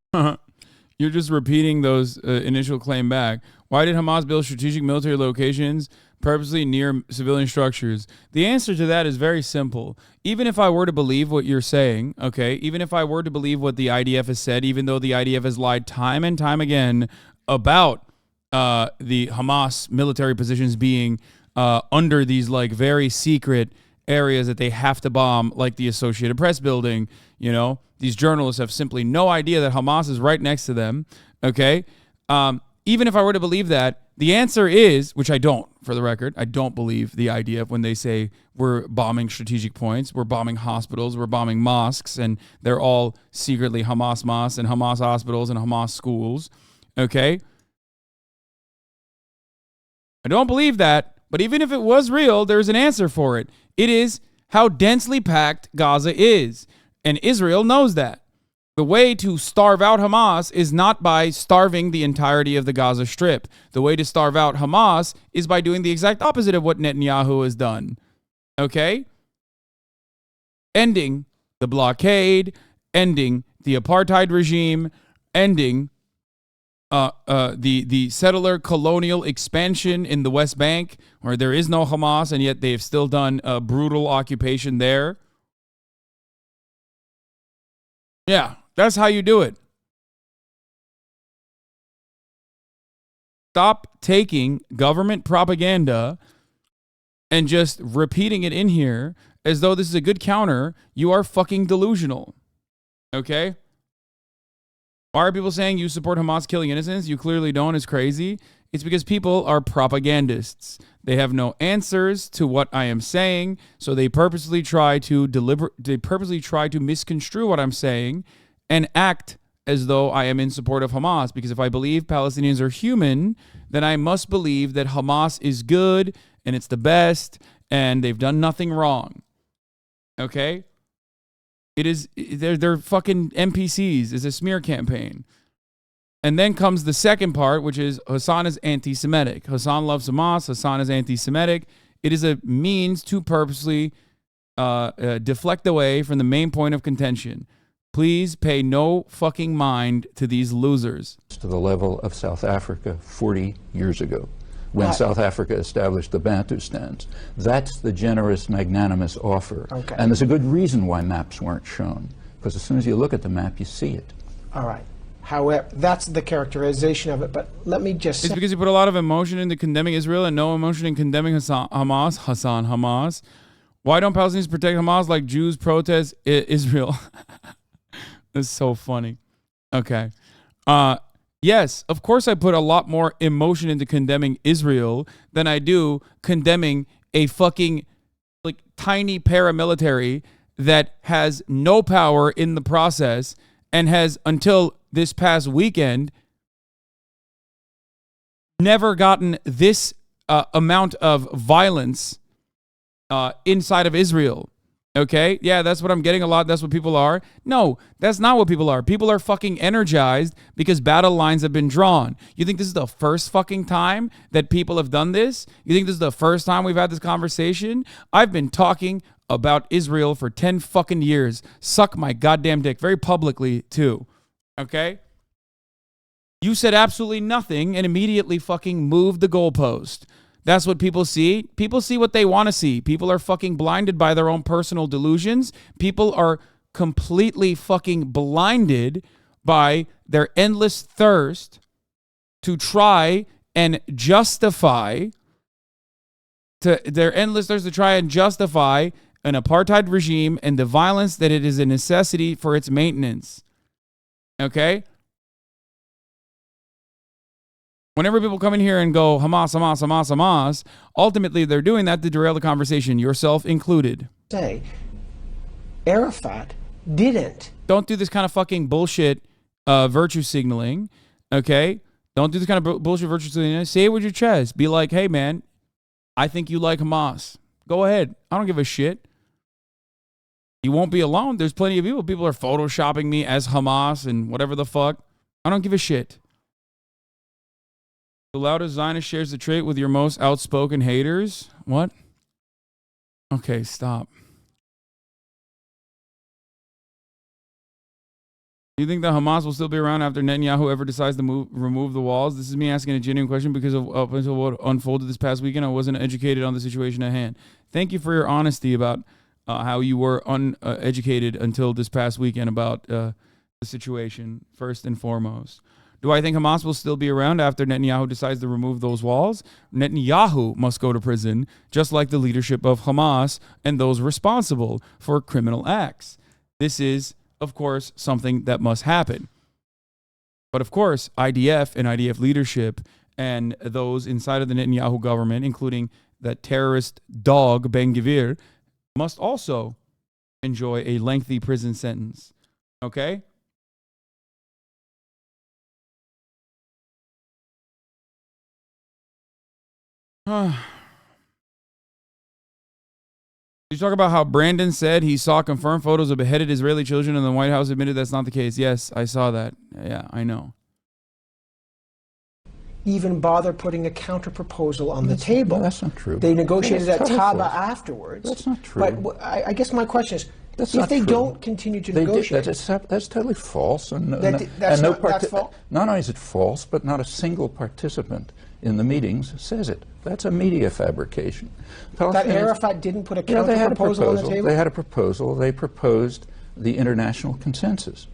You're just repeating those initial claim back. Why did Hamas build strategic military locations purposely near civilian structures? The answer to that is very simple. Even if I were to believe what you're saying, okay, even if I were to believe what the IDF has said, even though the IDF has lied time and time again about the Hamas military positions being under these like very secret areas that they have to bomb, like the Associated Press building. You know, these journalists have simply no idea that Hamas is right next to them. Okay. Even if I were to believe that, the answer is, which I don't, for the record, I don't believe the idea of when they say we're bombing strategic points, we're bombing hospitals, we're bombing mosques, and they're all secretly Hamas mosques and Hamas hospitals and Hamas schools. Okay. I don't believe that, but even if it was real, there's an answer for it. It is how densely packed Gaza is, and Israel knows that. The way to starve out Hamas is not by starving the entirety of the Gaza Strip. The way to starve out Hamas is by doing the exact opposite of what Netanyahu has done. Okay? Ending the blockade, ending the apartheid regime, ending the settler colonial expansion in the West Bank, where there is no Hamas, and yet they've still done a brutal occupation there. Yeah, that's how you do it. Stop taking government propaganda and just repeating it in here as though this is a good counter. You are fucking delusional. Okay? Why are people saying you support Hamas killing innocents? You clearly don't. It's crazy. It's because people are propagandists. They have no answers to what I am saying, so they purposely try to misconstrue what I'm saying and act as though I am in support of Hamas. Because if I believe Palestinians are human, then I must believe that Hamas is good and it's the best and they've done nothing wrong. Okay? They're fucking NPCs. It's a smear campaign. And then comes the second part, which is Hasan is anti-Semitic. Hasan loves Hamas. Hasan is anti-Semitic. It is a means to purposely deflect away from the main point of contention. Please pay no fucking mind to these losers. To the level of South Africa 40 years ago, when South Africa established the Bantustans. That's the generous, magnanimous offer. Okay. And there's a good reason why maps weren't shown, because as soon as you look at the map, you see it. All right. However, that's the characterization of it, but let me just It's because you put a lot of emotion into condemning Israel and no emotion in condemning Hamas. Why don't Palestinians protect Hamas like Jews protest Israel? That's so funny. Okay. Yes, of course I put a lot more emotion into condemning Israel than I do condemning a fucking like tiny paramilitary that has no power in the process and has, until this past weekend, never gotten this amount of violence inside of Israel. Okay? Yeah, that's what I'm getting a lot. That's what people are. No, that's not what people are. People are fucking energized because battle lines have been drawn. You think this is the first fucking time that people have done this? You think this is the first time we've had this conversation? I've been talking about Israel for 10 fucking years. Suck my goddamn dick. Very publicly, too. Okay? You said absolutely nothing and immediately fucking moved the goalpost. That's what people see. People see what they want to see. People are fucking blinded by their own personal delusions. People are completely fucking blinded by their endless thirst to try and justify an apartheid regime and the violence that it is a necessity for its maintenance. Okay? Whenever people come in here and go, Hamas, Hamas, Hamas, Hamas, ultimately they're doing that to derail the conversation, yourself included. say Arafat didn't. Don't do this kind of fucking bullshit virtue signaling, okay? Don't do this kind of bullshit virtue signaling. Say it with your chest. Be like, hey, man, I think you like Hamas. Go ahead. I don't give a shit. You won't be alone. There's plenty of people. People are photoshopping me as Hamas and whatever the fuck. I don't give a shit. The loudest Zionist shares the trait with your most outspoken haters. What? Okay, stop. Do you think that Hamas will still be around after Netanyahu ever decides to remove the walls? This is me asking a genuine question because of up until what unfolded this past weekend, I wasn't educated on the situation at hand. Thank you for your honesty about how you were uneducated until this past weekend about the situation, first and foremost. Do I think Hamas will still be around after Netanyahu decides to remove those walls? Netanyahu must go to prison, just like the leadership of Hamas and those responsible for criminal acts. This is, of course, something that must happen. But of course, IDF and IDF leadership and those inside of the Netanyahu government, including that terrorist dog Ben Gvir, must also enjoy a lengthy prison sentence. Okay? You talk about how Brandon said he saw confirmed photos of beheaded Israeli children and the White House admitted that's not the case. Yes, I saw that. Yeah, I know. Even bother putting a counter proposal on the table. No, that's not true. They negotiated at totally Taba false. afterwards. That's not true. But I guess my question is, That's if not they true. don't continue to negotiate, that's totally false. And, that's false. Not only is it false, but not a single participant in the meetings says it. That's a media fabrication. That Arafat didn't put a counter proposal on the table? They had a proposal. They proposed the international consensus,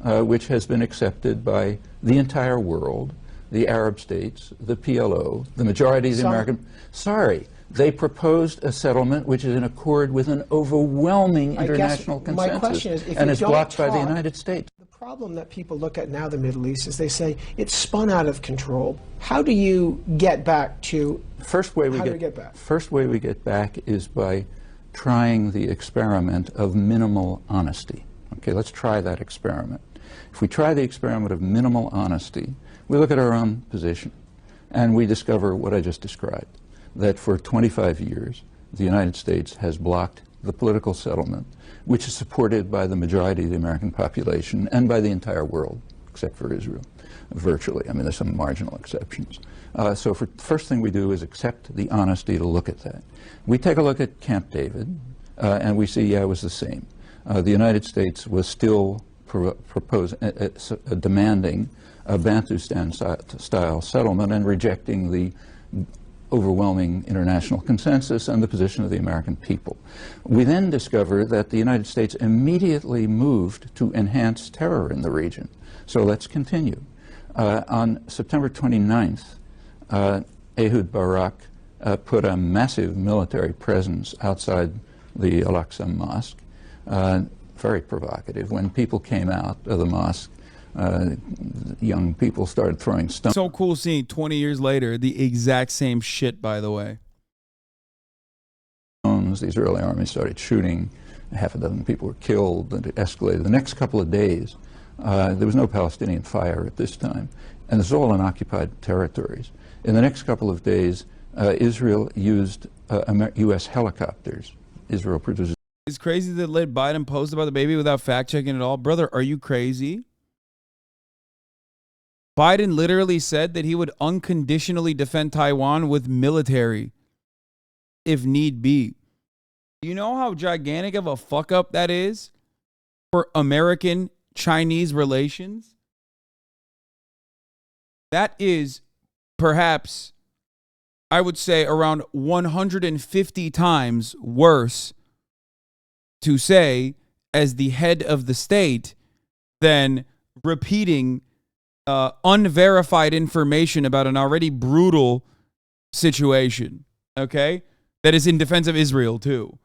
which has been accepted by the entire world, the Arab states, the PLO, the majority of the American... Sorry. They proposed a settlement which is in accord with an overwhelming international consensus. My question is, if and you is don't blocked by the talk, United States. The problem that people look at now, the Middle East, is they say it's spun out of control. How do you get back to... First way we get back is by trying the experiment of minimal honesty. Okay, let's try that experiment. If we try the experiment of minimal honesty, we look at our own position, and we discover what I just described, that for 25 years, the United States has blocked the political settlement, which is supported by the majority of the American population and by the entire world, except for Israel, virtually. I mean, there's some marginal exceptions. So first thing we do is accept the honesty to look at that. We take a look at Camp David, and we see, yeah, it was the same. The United States was still demanding a Bantustan-style settlement and rejecting the overwhelming international consensus and the position of the American people. We then discover that the United States immediately moved to enhance terror in the region. So let's continue. On September 29th, Ehud Barak put a massive military presence outside the Al-Aqsa Mosque, very provocative. When people came out of the mosque, young people started throwing stones. So cool seeing 20 years later the exact same shit, by the way. The Israeli army started shooting. Half a dozen people were killed, and it escalated. The next couple of days, there was no Palestinian fire at this time, and this is all in occupied territories. In the next couple of days, Israel used U.S. helicopters. Israel produces. It's crazy that let Biden post about the baby without fact-checking it all. Brother, are you crazy? Biden literally said that he would unconditionally defend Taiwan with military if need be. Do you know how gigantic of a fuck-up that is for American-Chinese relations? That is perhaps, I would say, around 150 times worse to say as the head of the state than repeating unverified information about an already brutal situation, okay? That is in defense of Israel, too.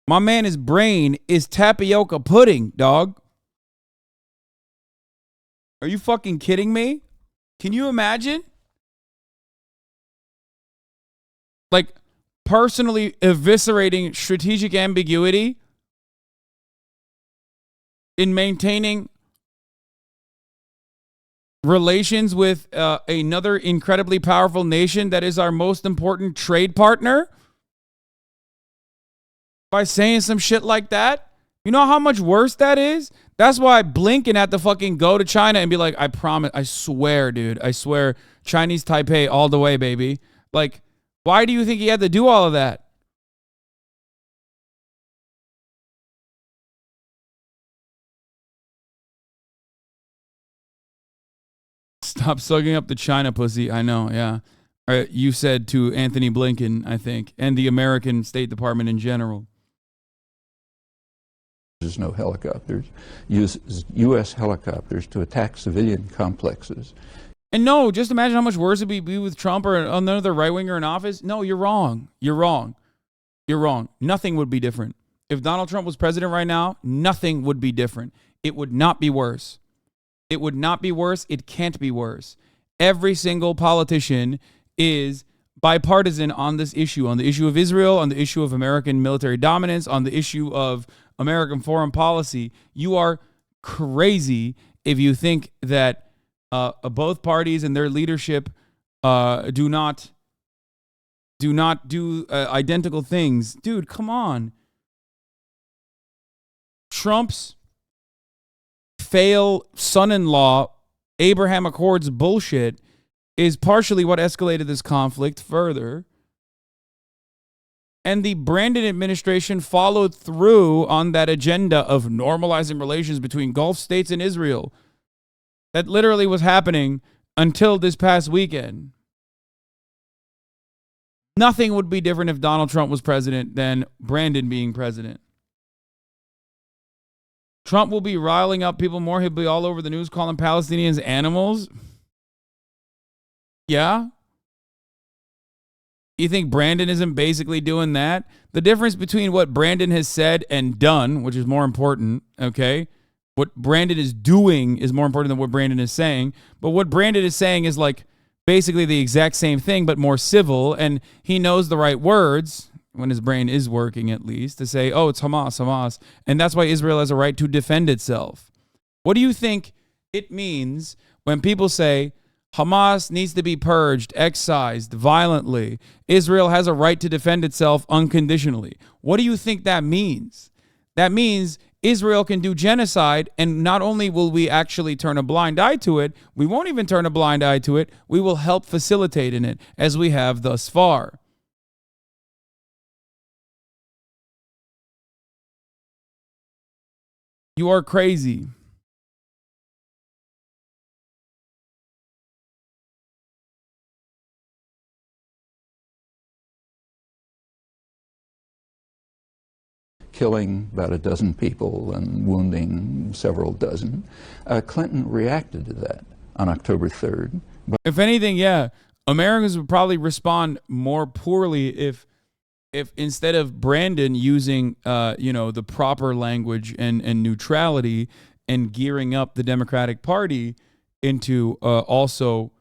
My man, his brain is tapioca pudding, dog. Are you fucking kidding me? Can you imagine? Like, personally eviscerating strategic ambiguity in maintaining relations with another incredibly powerful nation that is our most important trade partner by saying some shit like that? You know how much worse that is? That's why Blinken had to fucking go to China and be like, I promise, I swear, dude, I swear, Chinese Taipei all the way, baby. Like, why do you think he had to do all of that? Stop sucking up the China pussy. I know, yeah. You said to Anthony Blinken, I think, and the American State Department in general. There's no helicopters, uses U.S. helicopters to attack civilian complexes. And no, just imagine how much worse it'd be with Trump or another right-winger in office. No, you're wrong. You're wrong. You're wrong. Nothing would be different. If Donald Trump was president right now, nothing would be different. It would not be worse. It would not be worse. It can't be worse. Every single politician is bipartisan on this issue, on the issue of Israel, on the issue of American military dominance, on the issue of American foreign policy. You are crazy if you think that both parties and their leadership do not do identical things. Dude, come on. Trump's fail son-in-law Abraham Accords bullshit is partially what escalated this conflict further. And the Brandon administration followed through on that agenda of normalizing relations between Gulf states and Israel. That literally was happening until this past weekend. Nothing would be different if Donald Trump was president than Brandon being president. Trump will be riling up people more. He'll be all over the news calling Palestinians animals. Yeah? You think Brandon isn't basically doing that? The difference between what Brandon has said and done, which is more important, okay? What Brandon is doing is more important than what Brandon is saying. But what Brandon is saying is like basically the exact same thing, but more civil. And he knows the right words, when his brain is working at least, to say, oh, it's Hamas, Hamas. And that's why Israel has a right to defend itself. What do you think it means when people say Hamas needs to be purged, excised violently? Israel has a right to defend itself unconditionally. What do you think that means? That means Israel can do genocide, and not only will we actually turn a blind eye to it, we won't even turn a blind eye to it, we will help facilitate in it, as we have thus far. You are crazy. Killing about a dozen people and wounding several dozen. Clinton reacted to that on October 3rd. If anything, yeah, Americans would probably respond more poorly if instead of Brandon using, the proper language and neutrality and gearing up the Democratic Party into also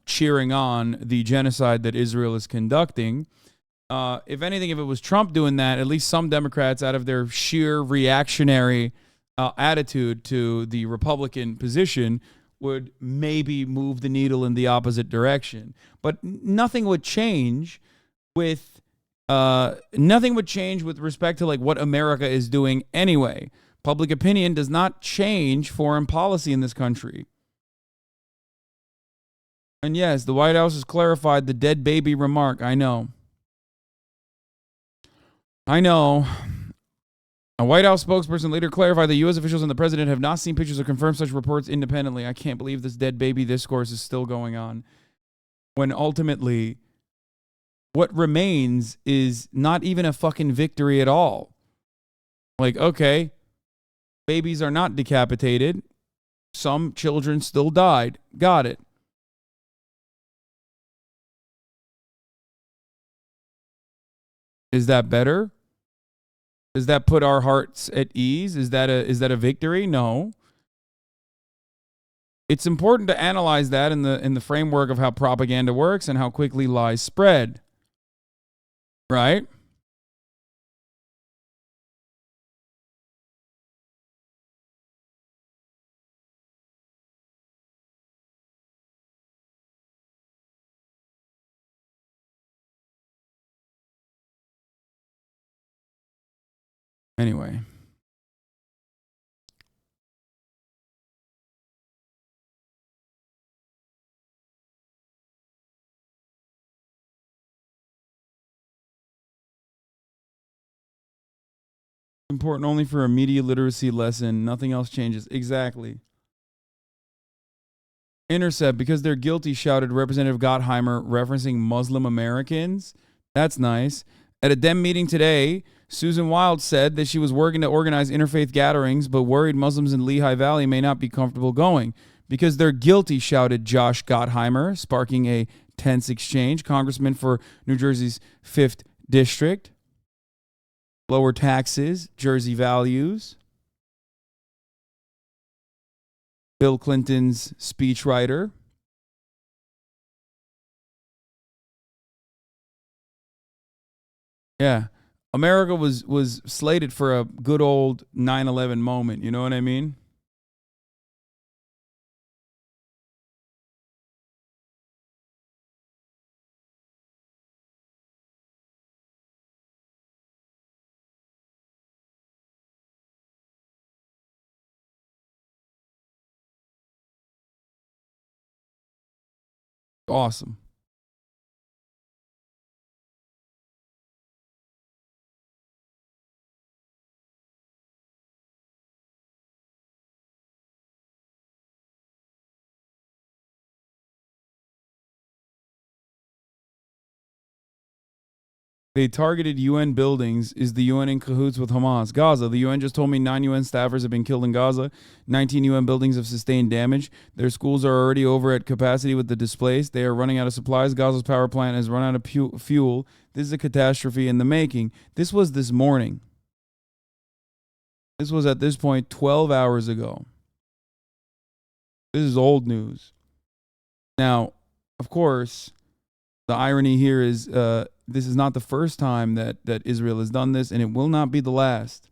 cheering on the genocide that Israel is conducting. If anything, if it was Trump doing that, at least some Democrats, out of their sheer reactionary attitude to the Republican position, would maybe move the needle in the opposite direction. But nothing would change with respect to like what America is doing anyway. Public opinion does not change foreign policy in this country. And yes, the White House has clarified the dead baby remark. I know. A White House spokesperson later clarified that U.S. officials and the president have not seen pictures or confirmed such reports independently. I can't believe this dead baby discourse is still going on, when ultimately what remains is not even a fucking victory at all. Like, okay, babies are not decapitated. Some children still died. Got it. Is that better? Does that put our hearts at ease? Is that a victory? No. It's important to analyze that in the framework of how propaganda works and how quickly lies spread. Right? Anyway. Important only for a media literacy lesson. Nothing else changes. Exactly. Intercept, because they're guilty, shouted Representative Gottheimer, referencing Muslim Americans. That's nice. At a Dem meeting today, Susan Wild said that she was working to organize interfaith gatherings, but worried Muslims in Lehigh Valley may not be comfortable going. Because they're guilty, shouted Josh Gottheimer, sparking a tense exchange. Congressman for New Jersey's 5th District. Lower taxes, Jersey values. Bill Clinton's speechwriter. Yeah. America was slated for a good old 9/11 moment, you know what I mean? Awesome. They targeted UN buildings. Is the UN in cahoots with Hamas? Gaza. The UN just told me 9 UN staffers have been killed in Gaza. 19 UN buildings have sustained damage. Their schools are already over at capacity with the displaced. They are running out of supplies. Gaza's power plant has run out of fuel. This is a catastrophe in the making. This was this morning. This was at this point 12 hours ago. This is old news. Now, of course, the irony here is this is not the first time that Israel has done this, and it will not be the last.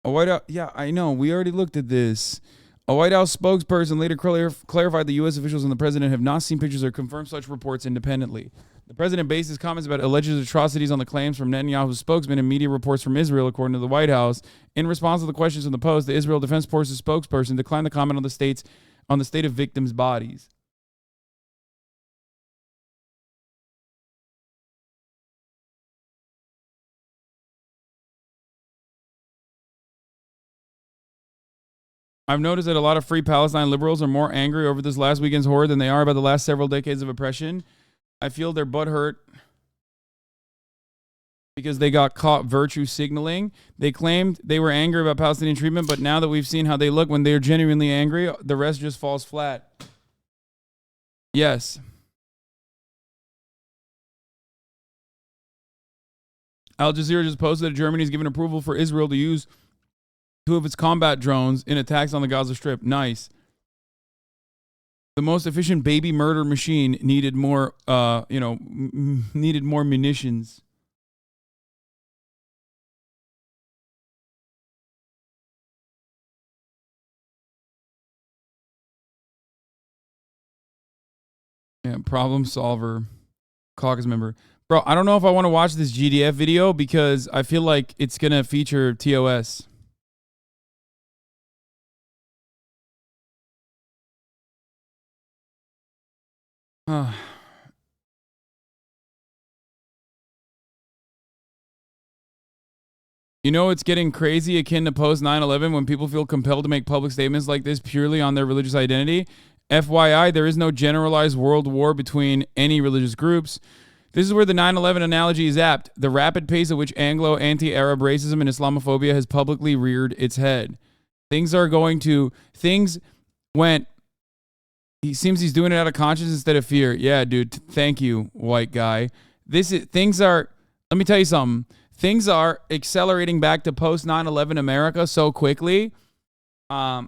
A White House, yeah, I know. We already looked at this. A White House spokesperson later clarified the U.S. officials and the president have not seen pictures or confirmed such reports independently. The president based his comments about alleged atrocities on the claims from Netanyahu's spokesman and media reports from Israel, according to the White House. In response to the questions from the Post, the Israel Defense Forces spokesperson declined to comment on the state of victims' bodies. I've noticed that a lot of Free Palestine liberals are more angry over this last weekend's horror than they are about the last several decades of oppression. I feel their butt hurt because they got caught virtue signaling. They claimed they were angry about Palestinian treatment, but now that we've seen how they look when they're genuinely angry, the rest just falls flat. Yes. Al Jazeera just posted that Germany has given approval for Israel to use 2 of its combat drones in attacks on the Gaza Strip. Nice. The most efficient baby murder machine needed more, needed more munitions. Yeah, problem solver, caucus member. Bro, I don't know if I want to watch this GDF video because I feel like it's going to feature TOS. You know, it's getting crazy akin to post 9/11 when people feel compelled to make public statements like this purely on their religious identity. FYI, there is no generalized world war between any religious groups. This is where the 9/11 analogy is apt. The rapid pace at which Anglo anti-Arab racism and Islamophobia has publicly reared its head. Things went. He seems he's doing it out of conscience instead of fear. Yeah, dude. Thank you, white guy. Let me tell you something. Things are accelerating back to post 9/11 America so quickly. I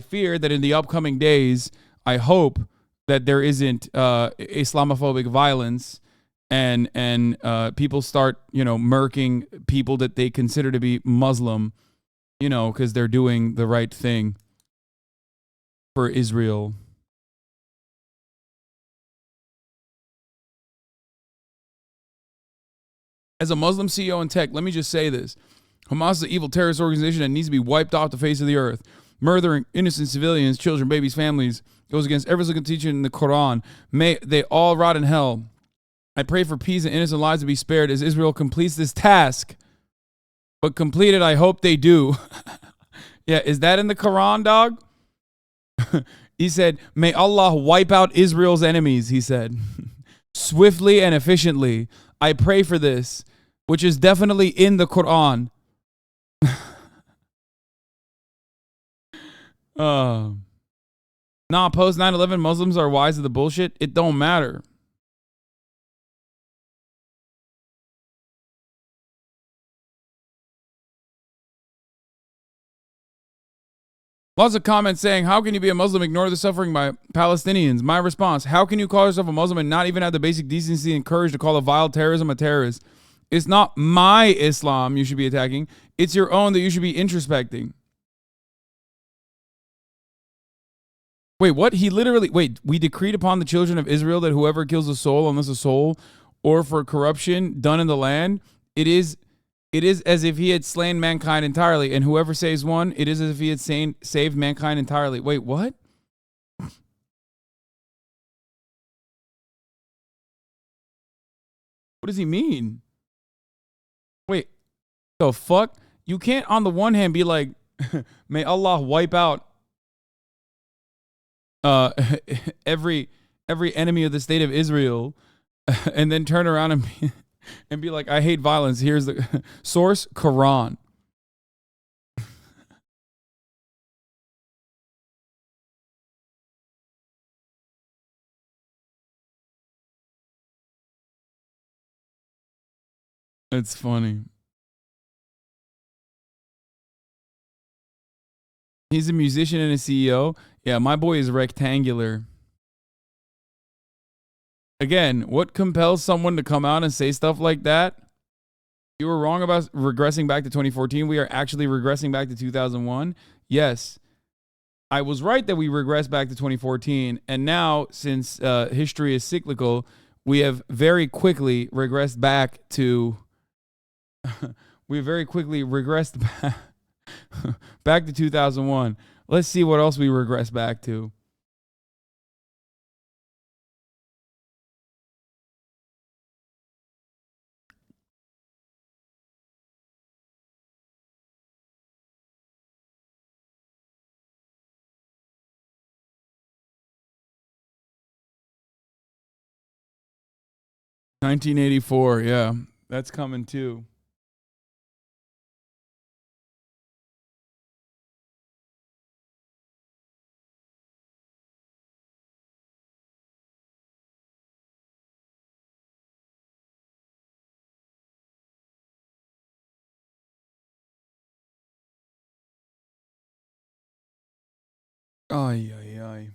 fear that in the upcoming days, I hope that there isn't Islamophobic violence and people start, murking people that they consider to be Muslim, because they're doing the right thing for Israel. As a Muslim CEO in tech, let me just say this. Hamas is an evil terrorist organization that needs to be wiped off the face of the earth. murdering innocent civilians, children, babies, families, goes against every single teaching in the Quran. May they all rot in hell. I pray for peace and innocent lives to be spared as Israel completes this task. But completed, I hope they do. Yeah, is that in the Quran, dog? He said, may Allah wipe out Israel's enemies, he said. Swiftly and efficiently. I pray for this, which is definitely in the Quran. Nah, post 9/11 Muslims are wise to the bullshit. It don't matter. Lots of comments saying, how can you be a Muslim, ignore the suffering by Palestinians? My response, how can you call yourself a Muslim and not even have the basic decency and courage to call a vile terrorism a terrorist? It's not my Islam you should be attacking. It's your own that you should be introspecting. Wait, what? He literally, wait, we decreed upon the children of Israel that whoever kills a soul, unless a soul, or for corruption done in the land, it is as if he had slain mankind entirely, and whoever saves one, it is as if he had saved mankind entirely. Wait, what? What does he mean? Wait, the fuck? You can't on the one hand be like, may Allah wipe out every enemy of the state of Israel, and then turn around and be like, I hate violence. Here's the source, Quran. It's funny. He's a musician and a CEO. Yeah, my boy is rectangular. Again, what compels someone to come out and say stuff like that? You were wrong about regressing back to 2014. We are actually regressing back to 2001. Yes, I was right that we regressed back to 2014. And now, since history is cyclical, we have very quickly regressed back to... we very quickly regressed back to 2001. Let's see what else we regress back to. $1984, yeah, that's coming too. Ay, ay,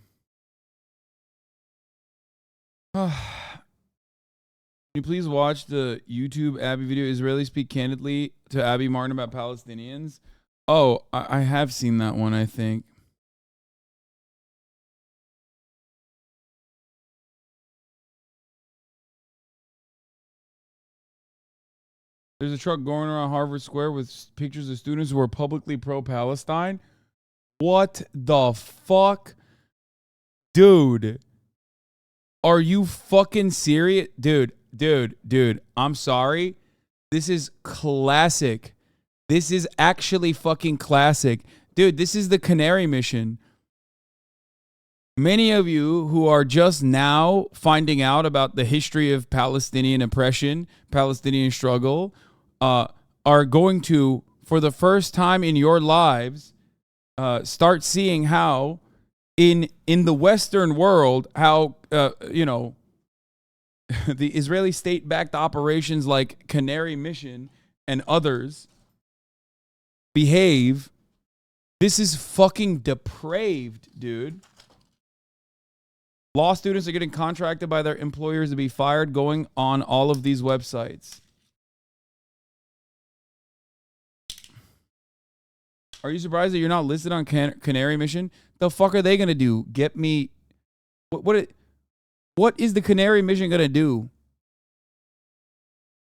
ay. Can you please watch the YouTube Abby video, Israelis speak candidly to Abby Martin about Palestinians? Oh, I have seen that one, I think. There's a truck going around Harvard Square with pictures of students who are publicly pro-Palestine. What the fuck? Dude. Are you fucking serious? Dude, I'm sorry. This is classic. This is actually fucking classic. Dude, this is the Canary Mission. Many of you who are just now finding out about the history of Palestinian oppression, Palestinian struggle, are going to, for the first time in your lives, start seeing how in the Western world, how, you know, the Israeli state-backed operations like Canary Mission and others behave. This is fucking depraved, dude. Law students are getting contracted by their employers to be fired going on all of these websites. Are you surprised that you're not listed on Canary Mission? The fuck are they going to do? Get me... What is the Canary Mission going to do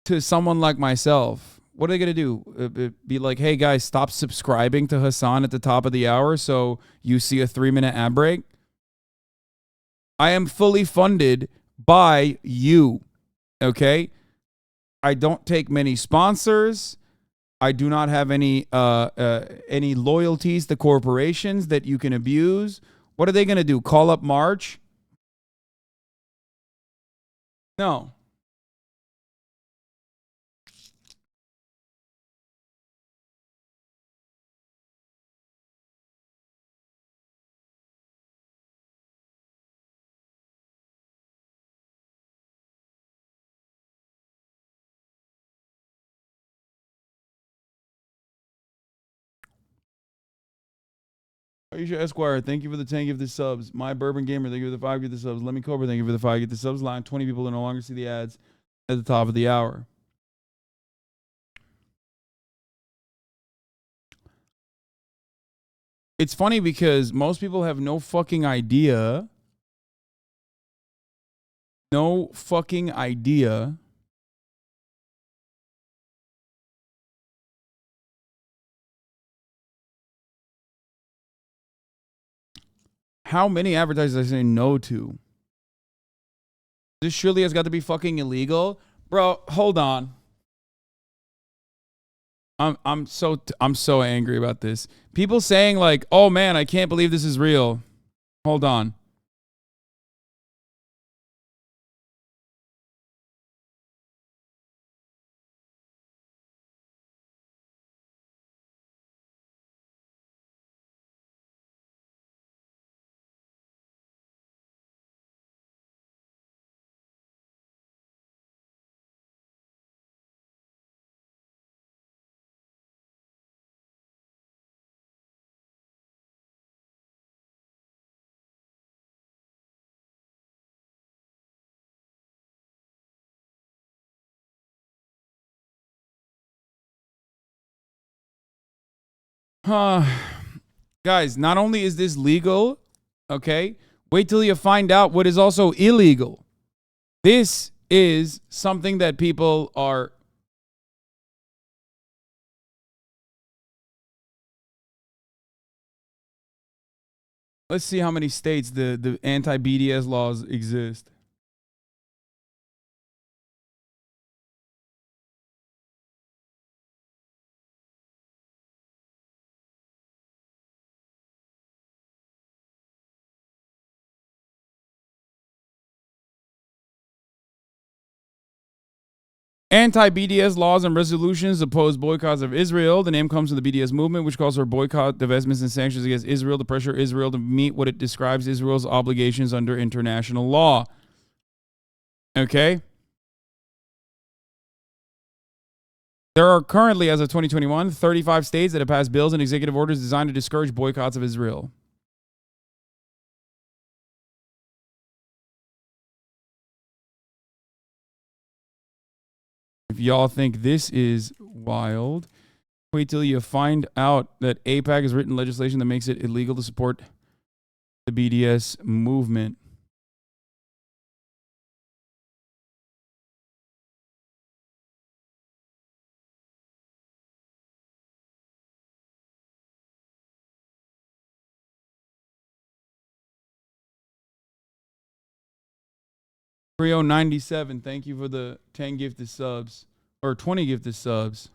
to someone like myself? What are they going to do? Be like, hey, guys, stop subscribing to Hasan at the top of the hour so you see a 3-minute ad break? I am fully funded by you, okay? I don't take many sponsors. I do not have any loyalties to corporations that you can abuse. What are they going to do? Call up March? No. Aisha Esquire, thank you for the 10 gifted subs. My Bourbon Gamer, thank you for the 5 gifted subs. Let me Cobra, thank you for the 5 gifted subs. Line 20 people to no longer see the ads at the top of the hour. It's funny because most people have no fucking idea. No fucking idea. How many advertisers I say no to? This surely has got to be fucking illegal. Bro, hold on. I'm so angry about this. People saying like, "Oh man, I can't believe this is real." Hold on. Guys, not only is this legal, okay, wait till you find out what is also illegal. This is something that people are... Let's see how many states the anti-BDS laws exist. Anti-BDS laws and resolutions oppose boycotts of Israel. The name comes from the BDS movement, which calls for boycott, divestments, and sanctions against Israel to pressure Israel to meet what it describes Israel's obligations under international law. Okay? There are currently, as of 2021, 35 states that have passed bills and executive orders designed to discourage boycotts of Israel. If y'all think this is wild, wait till you find out that AIPAC has written legislation that makes it illegal to support the BDS movement. Trio97, thank you for the 10 gifted subs, or 20 gifted subs.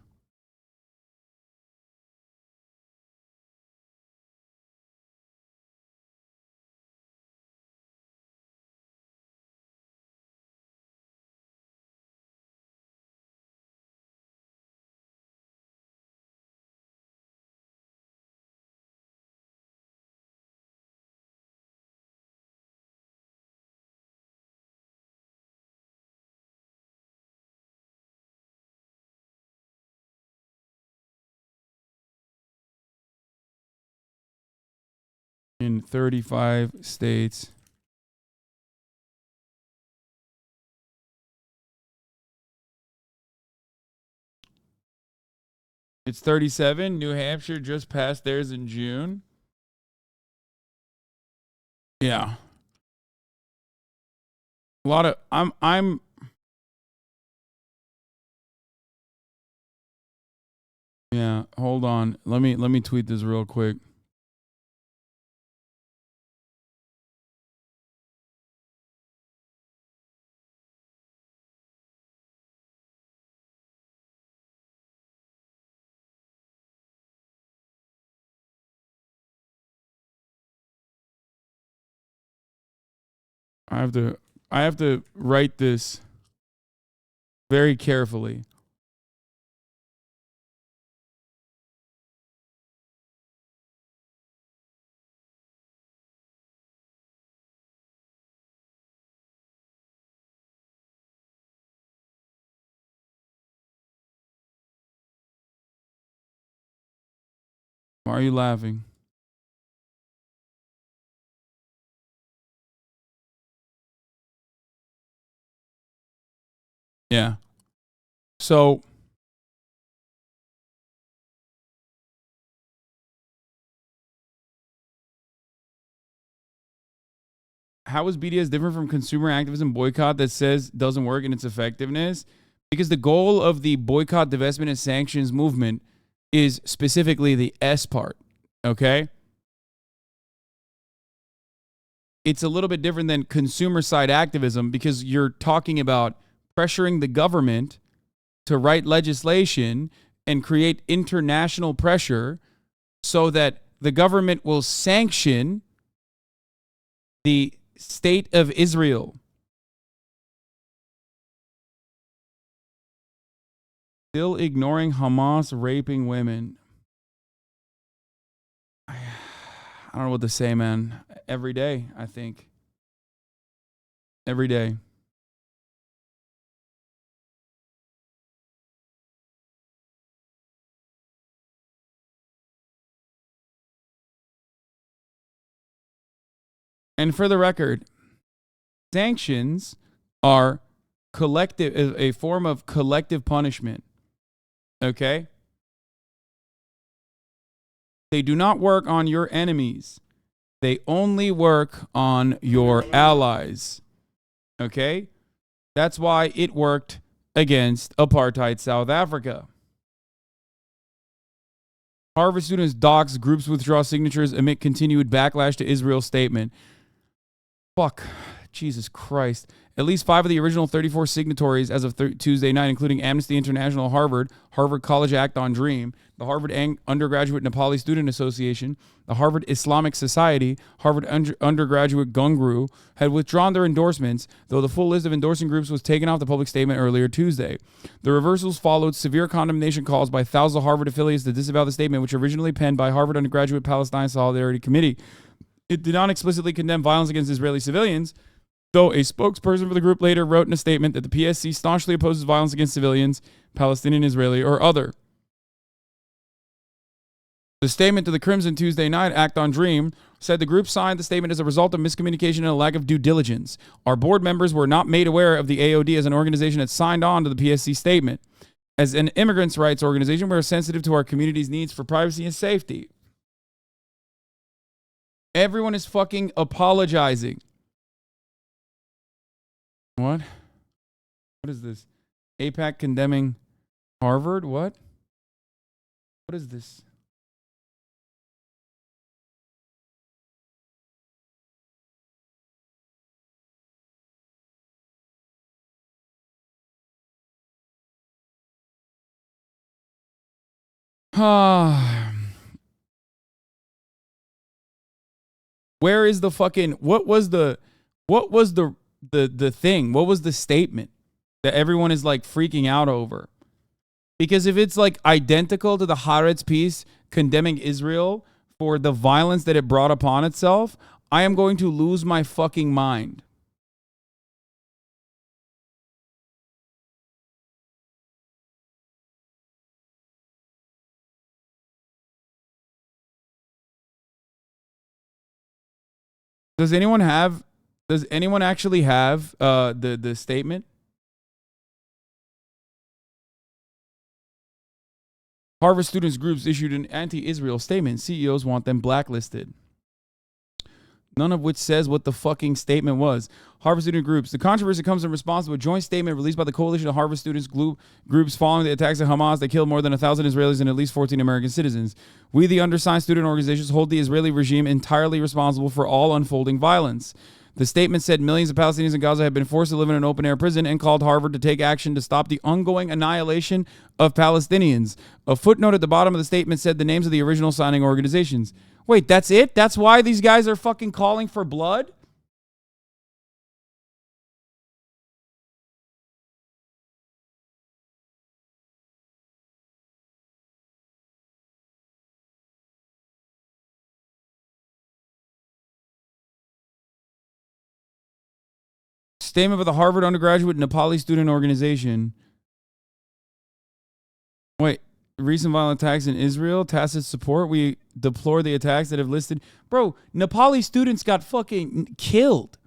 In 35 states. It's 37. New Hampshire just passed theirs in June. Yeah. A lot of Yeah, hold on. Let me tweet this real quick. I have to write this very carefully. Why are you laughing? Yeah. So how is BDS different from consumer activism boycott that says doesn't work in its effectiveness? Because the goal of the boycott, divestment, and sanctions movement is specifically the S part, okay? It's a little bit different than consumer side activism because you're talking about pressuring the government to write legislation and create international pressure so that the government will sanction the state of Israel. Still ignoring Hamas raping women. I don't know what to say, man. Every day, I think. Every day. And for the record, sanctions are collective, a form of collective punishment. Okay? They do not work on your enemies. They only work on your allies. Okay? That's why it worked against apartheid South Africa. Harvard students dox, groups withdraw signatures amid continued backlash to Israel's statement. Fuck. Jesus Christ. At least 5 of the original 34 signatories as of Tuesday night, including Amnesty International, Harvard College Act on Dream, the Harvard Undergraduate Nepali Student Association, the Harvard Islamic Society, Harvard Undergraduate Gungru, had withdrawn their endorsements, though the full list of endorsing groups was taken off the public statement earlier Tuesday. The reversals followed severe condemnation calls by thousands of Harvard affiliates to disavow the statement, which originally penned by Harvard Undergraduate Palestine Solidarity Committee. It did not explicitly condemn violence against Israeli civilians, though a spokesperson for the group later wrote in a statement that the PSC staunchly opposes violence against civilians, Palestinian, Israeli, or other. The statement to the Crimson Tuesday Night Act on Dream said the group signed the statement as a result of miscommunication and a lack of due diligence. Our board members were not made aware of the AOD as an organization that signed on to the PSC statement. As an immigrants' rights organization, we are sensitive to our community's needs for privacy and safety. Everyone is fucking apologizing. What? What is this? AIPAC condemning Harvard? What? What is this? Where is the fucking, what was the thing? What was the statement that everyone is like freaking out over? Because if it's like identical to the Haaretz piece condemning Israel for the violence that it brought upon itself, I am going to lose my fucking mind. Does anyone actually have the statement? Harvard students groups issued an anti-Israel statement. CEOs want them blacklisted. none of which says what the fucking statement was. Harvard student groups. The controversy comes in response to a joint statement released by the coalition of Harvard students groups following the attacks at Hamas that killed more than 1,000 Israelis and at least 14 American citizens. We, the undersigned student organizations, hold the Israeli regime entirely responsible for all unfolding violence. The statement said millions of Palestinians in Gaza have been forced to live in an open-air prison and called Harvard to take action to stop the ongoing annihilation of Palestinians. A footnote at the bottom of the statement said the names of the original signing organizations. Wait, that's it? That's why these guys are fucking calling for blood? Statement by the Harvard undergraduate Nepali student organization. Wait, recent violent attacks in Israel, tacit support. We deplore the attacks that have listed. Bro, Nepali students got fucking killed.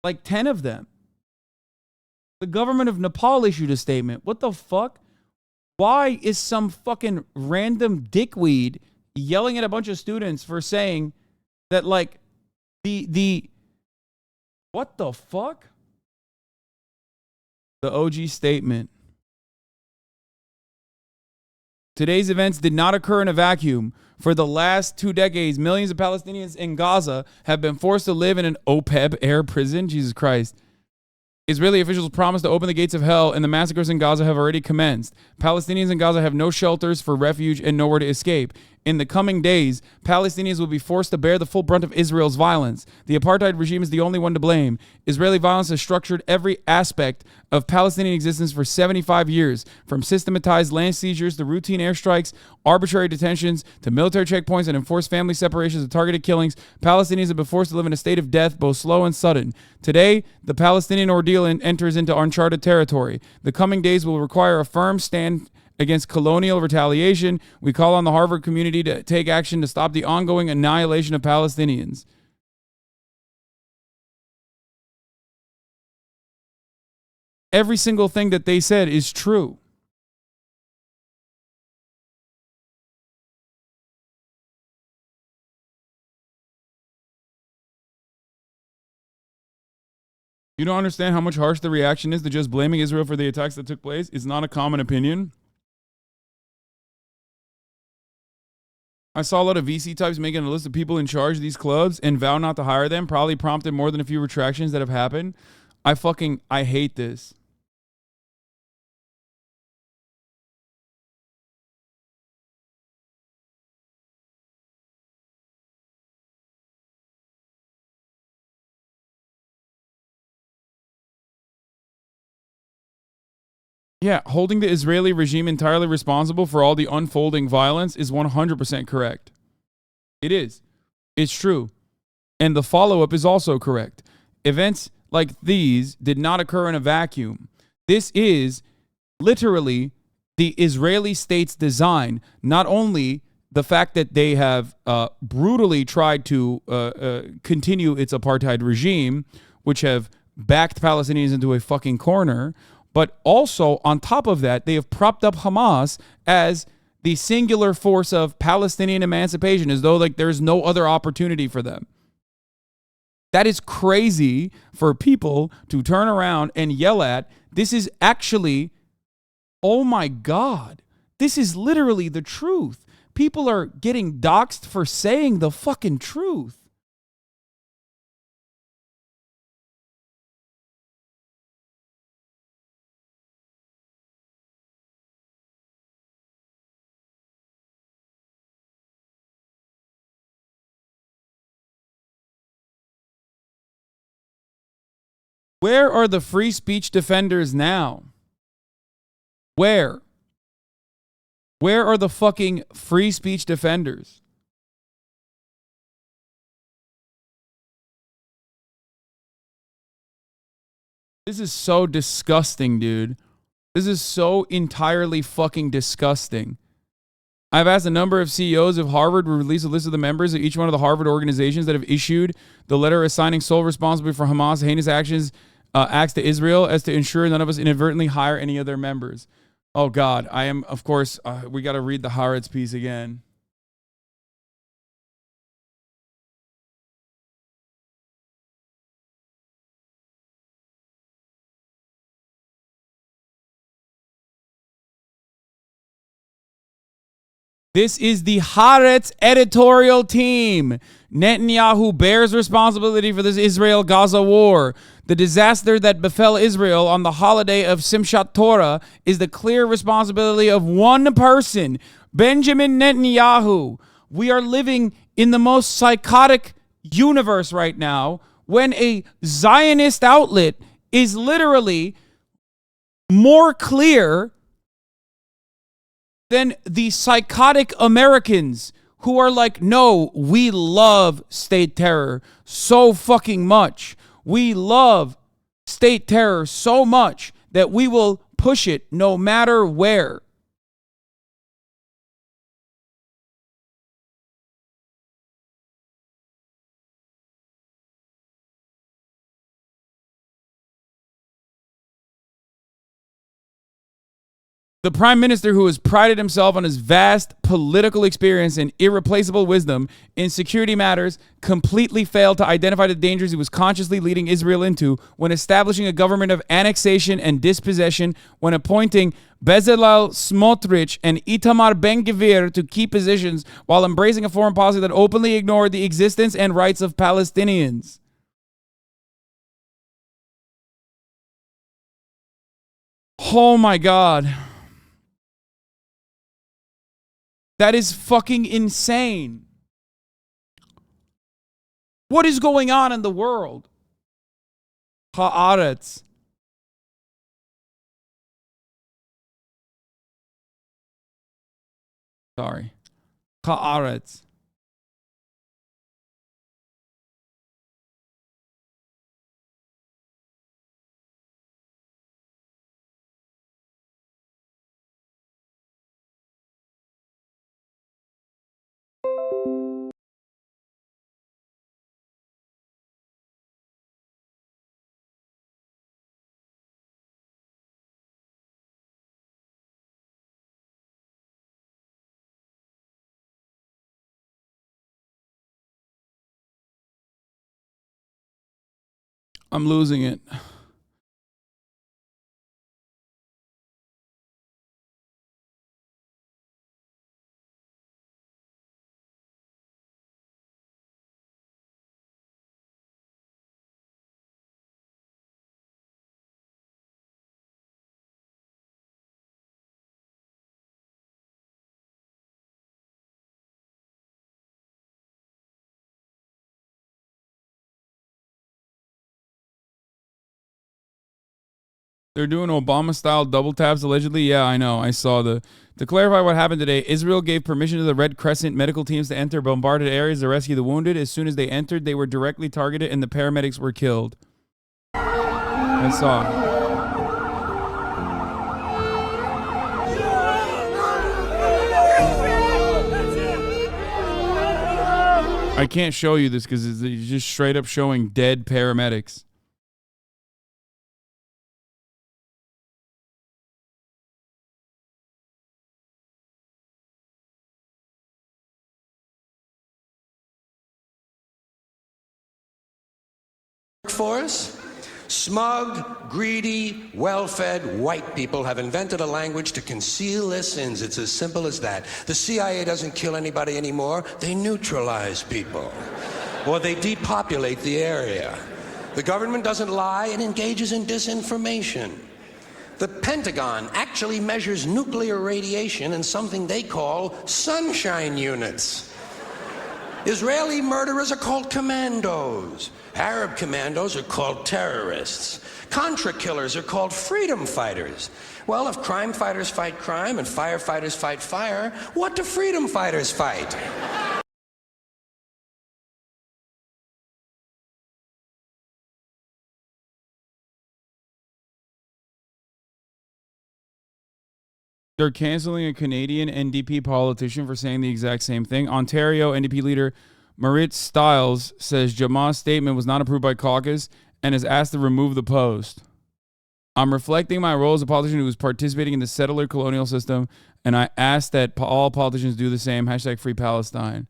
Like 10 of them. The government of Nepal issued a statement. What the fuck? Why is some fucking random dickweed yelling at a bunch of students for saying that, like, the what the fuck? The OG statement. Today's events did not occur in a vacuum. For the last 2 decades, millions of Palestinians in Gaza have been forced to live in an open-air prison. Jesus Christ. Israeli officials promised to open the gates of hell, and the massacres in Gaza have already commenced. Palestinians in Gaza have no shelters for refuge and nowhere to escape. In the coming days, Palestinians will be forced to bear the full brunt of Israel's violence. The apartheid regime is the only one to blame. Israeli violence has structured every aspect of Palestinian existence for 75 years, from systematized land seizures to routine airstrikes, arbitrary detentions, to military checkpoints and enforced family separations and targeted killings. Palestinians have been forced to live in a state of death, both slow and sudden. Today, the Palestinian ordeal enters into uncharted territory. The coming days will require a firm stand against colonial retaliation. We call on the Harvard community to take action to stop the ongoing annihilation of Palestinians. Every single thing that they said is true. You don't understand how much harsh the reaction is to just blaming Israel for the attacks that took place? It's not a common opinion. I saw a lot of VC types making a list of people in charge of these clubs and vow not to hire them, probably prompted more than a few retractions that have happened. I hate this. Yeah, holding the Israeli regime entirely responsible for all the unfolding violence is 100% correct. It is. It's true. And the follow-up is also correct. Events like these did not occur in a vacuum. This is literally the Israeli state's design. Not only the fact that they have brutally tried to continue its apartheid regime, which have backed Palestinians into a fucking corner, but also, on top of that, they have propped up Hamas as the singular force of Palestinian emancipation, as though like there's no other opportunity for them. That is crazy for people to turn around and yell at. This is actually, oh my God, this is literally the truth. People are getting doxxed for saying the fucking truth. Where are the free speech defenders now? Where? Where are the fucking free speech defenders? This is so disgusting, dude. This is so entirely fucking disgusting. I've asked a number of CEOs of Harvard to release a list of the members of each one of the Harvard organizations that have issued the letter assigning sole responsibility for Hamas' heinous acts to Israel as to ensure none of us inadvertently hire any of their members. Oh, God. I am, of course, we got to read the Haaretz piece again. This is the Haaretz editorial team. Netanyahu bears responsibility for this Israel-Gaza war. The disaster that befell Israel on the holiday of Simchat Torah is the clear responsibility of one person, Benjamin Netanyahu. We are living in the most psychotic universe right now when a Zionist outlet is literally more clear than the psychotic Americans who are like, no, we love state terror so fucking much. We love state terror so much that we will push it no matter where. The prime minister, who has prided himself on his vast political experience and irreplaceable wisdom in security matters, completely failed to identify the dangers he was consciously leading Israel into when establishing a government of annexation and dispossession, when appointing Bezalel Smotrich and Itamar Ben-Gvir to key positions, while embracing a foreign policy that openly ignored the existence and rights of Palestinians. Oh my God. That is fucking insane. What is going on in the world? Haaretz. Sorry. Haaretz. I'm losing it. They're doing Obama-style double taps, allegedly. Yeah, I know. I saw the... To clarify what happened today, Israel gave permission to the Red Crescent medical teams to enter bombarded areas to rescue the wounded. As soon as they entered, they were directly targeted and the paramedics were killed. I saw. I can't show you this because it's just straight up showing dead paramedics. Force? Smug, greedy, well-fed white people have invented a language to conceal their sins. It's as simple as that. The CIA doesn't kill anybody anymore. They neutralize people. Or they depopulate the area. The government doesn't lie. It engages in disinformation. The Pentagon actually measures nuclear radiation in something they call sunshine units. Israeli murderers are called commandos. Arab commandos are called terrorists. Contra killers are called freedom fighters. Well, if crime fighters fight crime and firefighters fight fire, what do freedom fighters fight? They're canceling a Canadian NDP politician for saying the exact same thing. Ontario NDP leader Marit Stiles says Jamal's statement was not approved by caucus and is asked to remove the post. I'm reflecting my role as a politician who is participating in the settler colonial system, and I ask that all politicians do the same. Hashtag Free Palestine.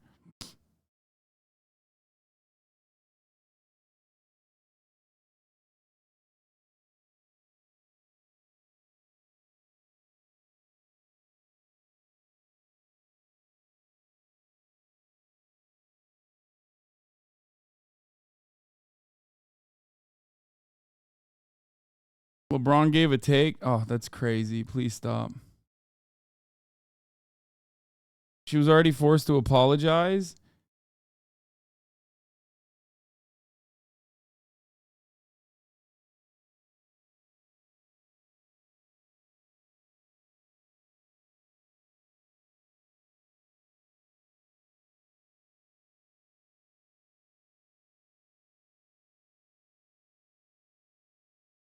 LeBron gave a take. Oh, that's crazy. Please stop. She was already forced to apologize.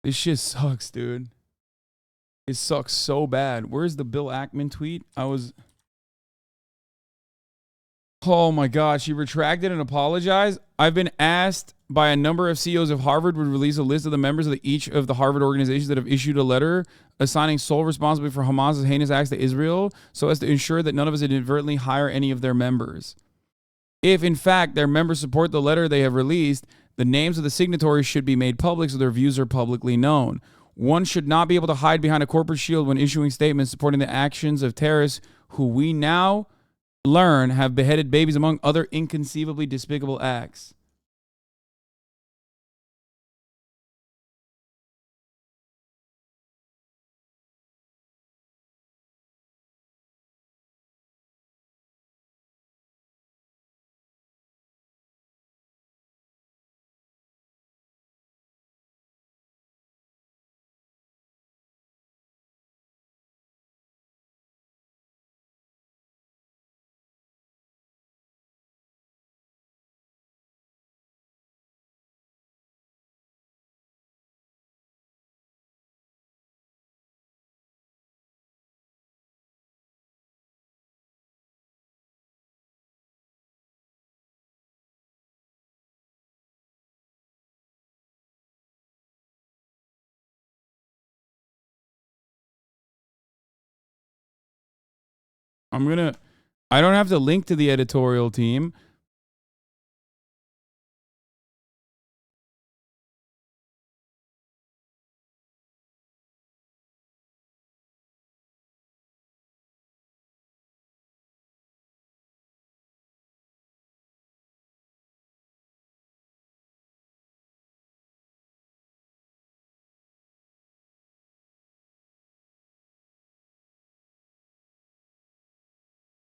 This shit sucks, dude. It sucks so bad. Where's the Bill Ackman tweet? Oh my God, she retracted and apologized. I've been asked by a number of CEOs if Harvard would release a list of the members of each of the Harvard organizations that have issued a letter assigning sole responsibility for Hamas's heinous acts to Israel so as to ensure that none of us inadvertently hire any of their members. If, in fact, their members support the letter they have released, the names of the signatories should be made public so their views are publicly known. One should not be able to hide behind a corporate shield when issuing statements supporting the actions of terrorists who we now learn have beheaded babies among other inconceivably despicable acts. I don't have to link to the editorial team.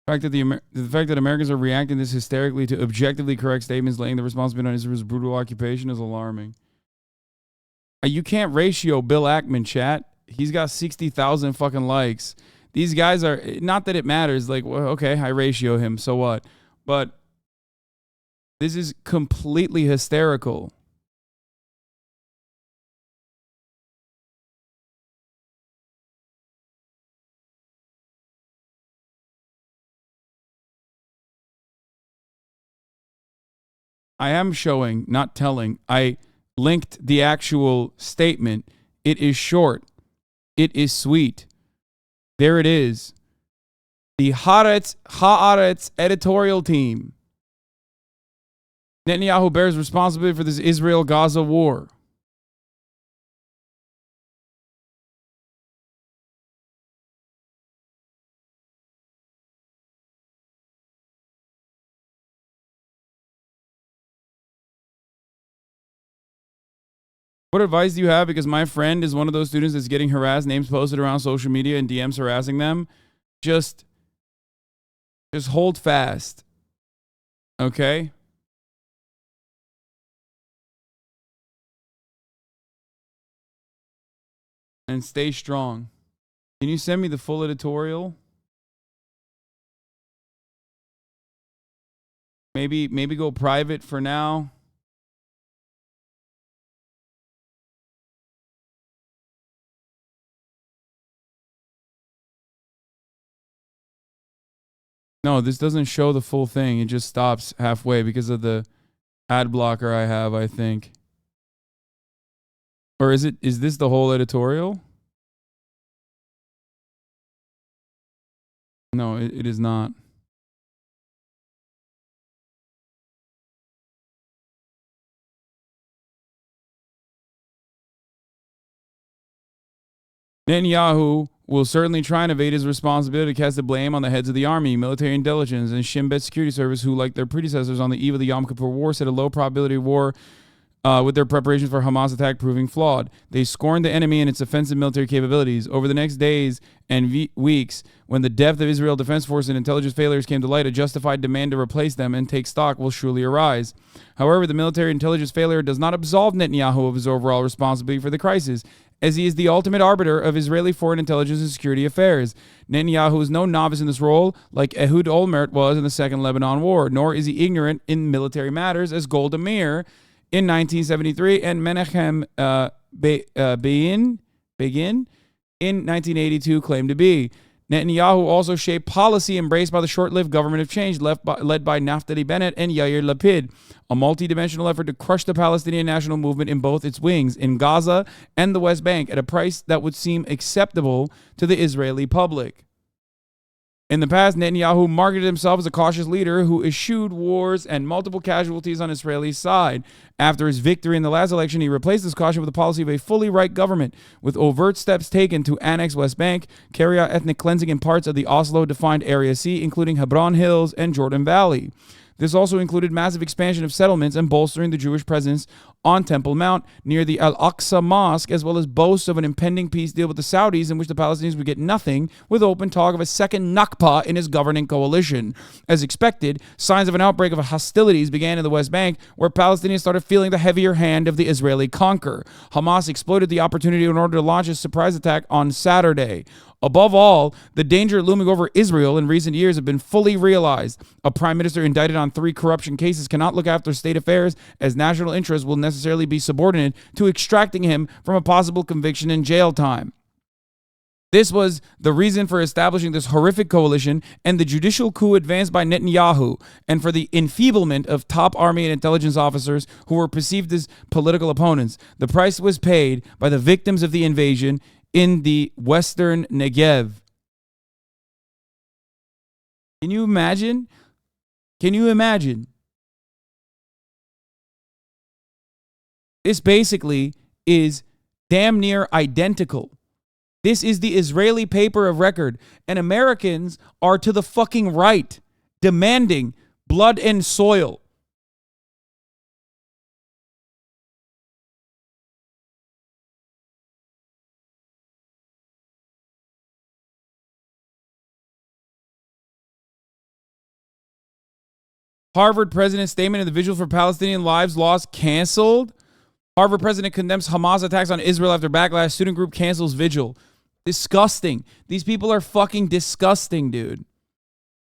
The fact that Americans are reacting this hysterically to objectively correct statements laying the responsibility on Israel's brutal occupation is alarming. You can't ratio Bill Ackman, chat. He's got 60,000 fucking likes. These guys are, not that it matters, like, well, okay, I ratio him, so what? But this is completely hysterical. I am showing, not telling. I linked the actual statement. It is short. It is sweet. There it is. The Haaretz editorial team. Netanyahu bears responsibility for this Israel-Gaza war. What advice do you have? Because my friend is one of those students that's getting harassed, names posted around social media and DMs harassing them. Just hold fast. Okay? And stay strong. Can you send me the full editorial? Maybe go private for now. No, this doesn't show the full thing. It just stops halfway because of the ad blocker I have, I think. Or is this the whole editorial? No, it is not. Netanyahu will certainly try and evade his responsibility to cast the blame on the heads of the army, military intelligence, and Shin Bet security service, who, like their predecessors on the eve of the Yom Kippur War, said a low probability of war with their preparations for Hamas attack proving flawed. They scorned the enemy and its offensive military capabilities. Over the next days and weeks, when the depth of Israel Defense Force and intelligence failures came to light, a justified demand to replace them and take stock will surely arise. However, the military intelligence failure does not absolve Netanyahu of his overall responsibility for the crisis, as he is the ultimate arbiter of Israeli foreign intelligence and security affairs. Netanyahu is no novice in this role, like Ehud Olmert was in the Second Lebanon War, nor is he ignorant in military matters, as Golda Meir in 1973 and Menachem Begin in 1982 claimed to be. Netanyahu also shaped policy embraced by the short-lived government of change led by Naftali Bennett and Yair Lapid, a multi-dimensional effort to crush the Palestinian national movement in both its wings, in Gaza and the West Bank, at a price that would seem acceptable to the Israeli public. In the past, Netanyahu marketed himself as a cautious leader who eschewed wars and multiple casualties on Israel's side. After his victory in the last election, he replaced this caution with a policy of a fully right government, with overt steps taken to annex West Bank, carry out ethnic cleansing in parts of the Oslo-defined Area C, including Hebron Hills and Jordan Valley. This also included massive expansion of settlements and bolstering the Jewish presence on Temple Mount near the Al-Aqsa Mosque, as well as boasts of an impending peace deal with the Saudis in which the Palestinians would get nothing, with open talk of a second Nakba in his governing coalition. As expected, signs of an outbreak of hostilities began in the West Bank, where Palestinians started feeling the heavier hand of the Israeli conquer. Hamas exploited the opportunity in order to launch a surprise attack on Saturday. Above all, the danger looming over Israel in recent years have been fully realized. A prime minister indicted on 3 corruption cases cannot look after state affairs, as national interests will necessarily be subordinate to extracting him from a possible conviction and jail time. This was the reason for establishing this horrific coalition and the judicial coup advanced by Netanyahu, and for the enfeeblement of top army and intelligence officers who were perceived as political opponents. The price was paid by the victims of the invasion in the western Negev. Can you imagine? Can you imagine? This basically is damn near identical. This is the Israeli paper of record, and Americans are to the fucking right, demanding blood and soil. Harvard president's statement in the Vigil for Palestinian Lives Lost canceled. Harvard president condemns Hamas attacks on Israel after backlash. Student group cancels vigil. Disgusting. These people are fucking disgusting, dude.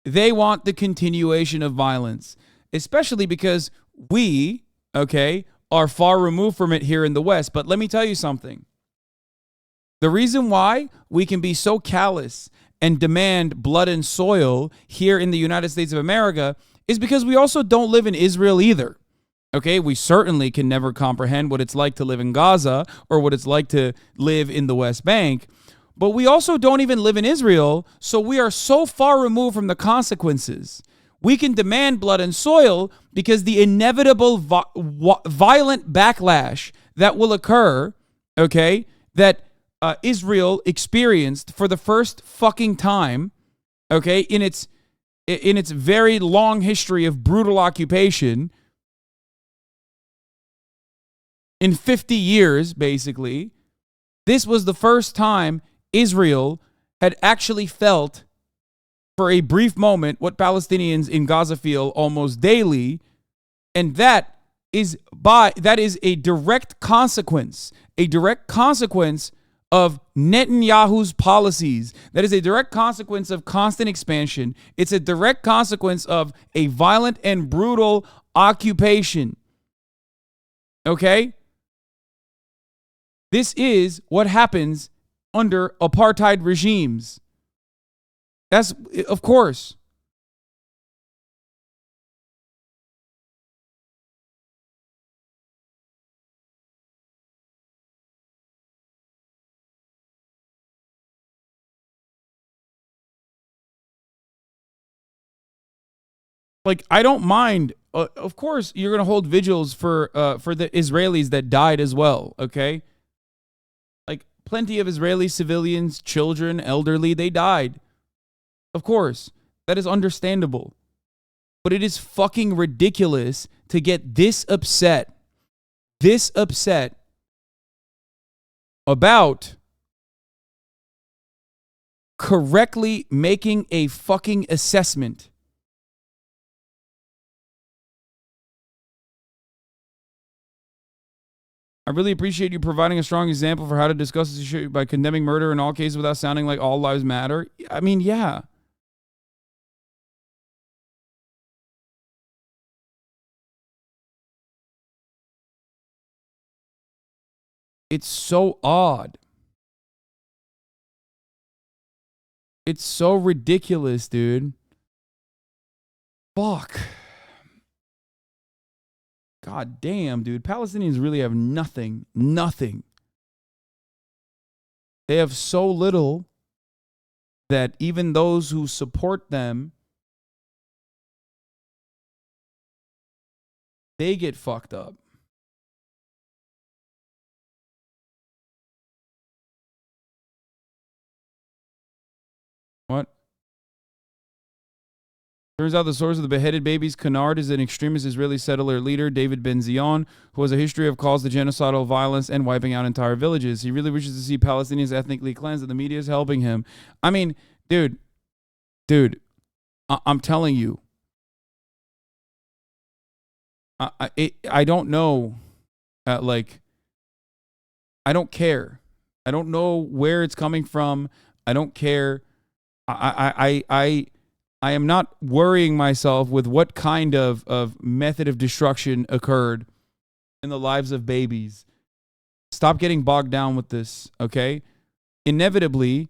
They want the continuation of violence, especially because we, are far removed from it here in the West. But let me tell you something. The reason why we can be so callous and demand blood and soil here in the United States of America is because we also don't live in Israel either. Okay, we certainly can never comprehend what it's like to live in Gaza or what it's like to live in the West Bank, but we also don't even live in Israel, so we are so far removed from the consequences. We can demand blood and soil because the inevitable violent backlash that will occur, that Israel experienced for the first fucking time, in its very long history of brutal occupation, in 50 years, basically, this was the first time Israel had actually felt, for a brief moment, what Palestinians in Gaza feel almost daily, and that is a direct consequence of Netanyahu's policies. That is a direct consequence of constant expansion. It's a direct consequence of a violent and brutal occupation. Okay? This is what happens under apartheid regimes. That's, of course. Like, I don't mind. Of course, you're going to hold vigils for the Israelis that died as well, okay? Like, plenty of Israeli civilians, children, elderly, they died. Of course, that is understandable. But it is fucking ridiculous to get this upset this upset about correctly making a fucking assessment. I really appreciate you providing a strong example for how to discuss this issue by condemning murder in all cases without sounding like all lives matter. I mean, yeah. It's so odd. It's so ridiculous, dude. Fuck. God damn, dude. Palestinians really have nothing. Nothing. They have so little that even those who support them, they get fucked up. What? Turns out the source of the beheaded babies, Canard, is an extremist Israeli settler leader, David Ben Zion, who has a history of calls to genocidal violence and wiping out entire villages. He really wishes to see Palestinians ethnically cleansed, and the media is helping him. I mean, dude, I'm telling you, I don't know, like, I don't care. I don't know where it's coming from. I don't care. I am not worrying myself with what kind of method of destruction occurred in the lives of babies. Stop getting bogged down with this, okay? Inevitably,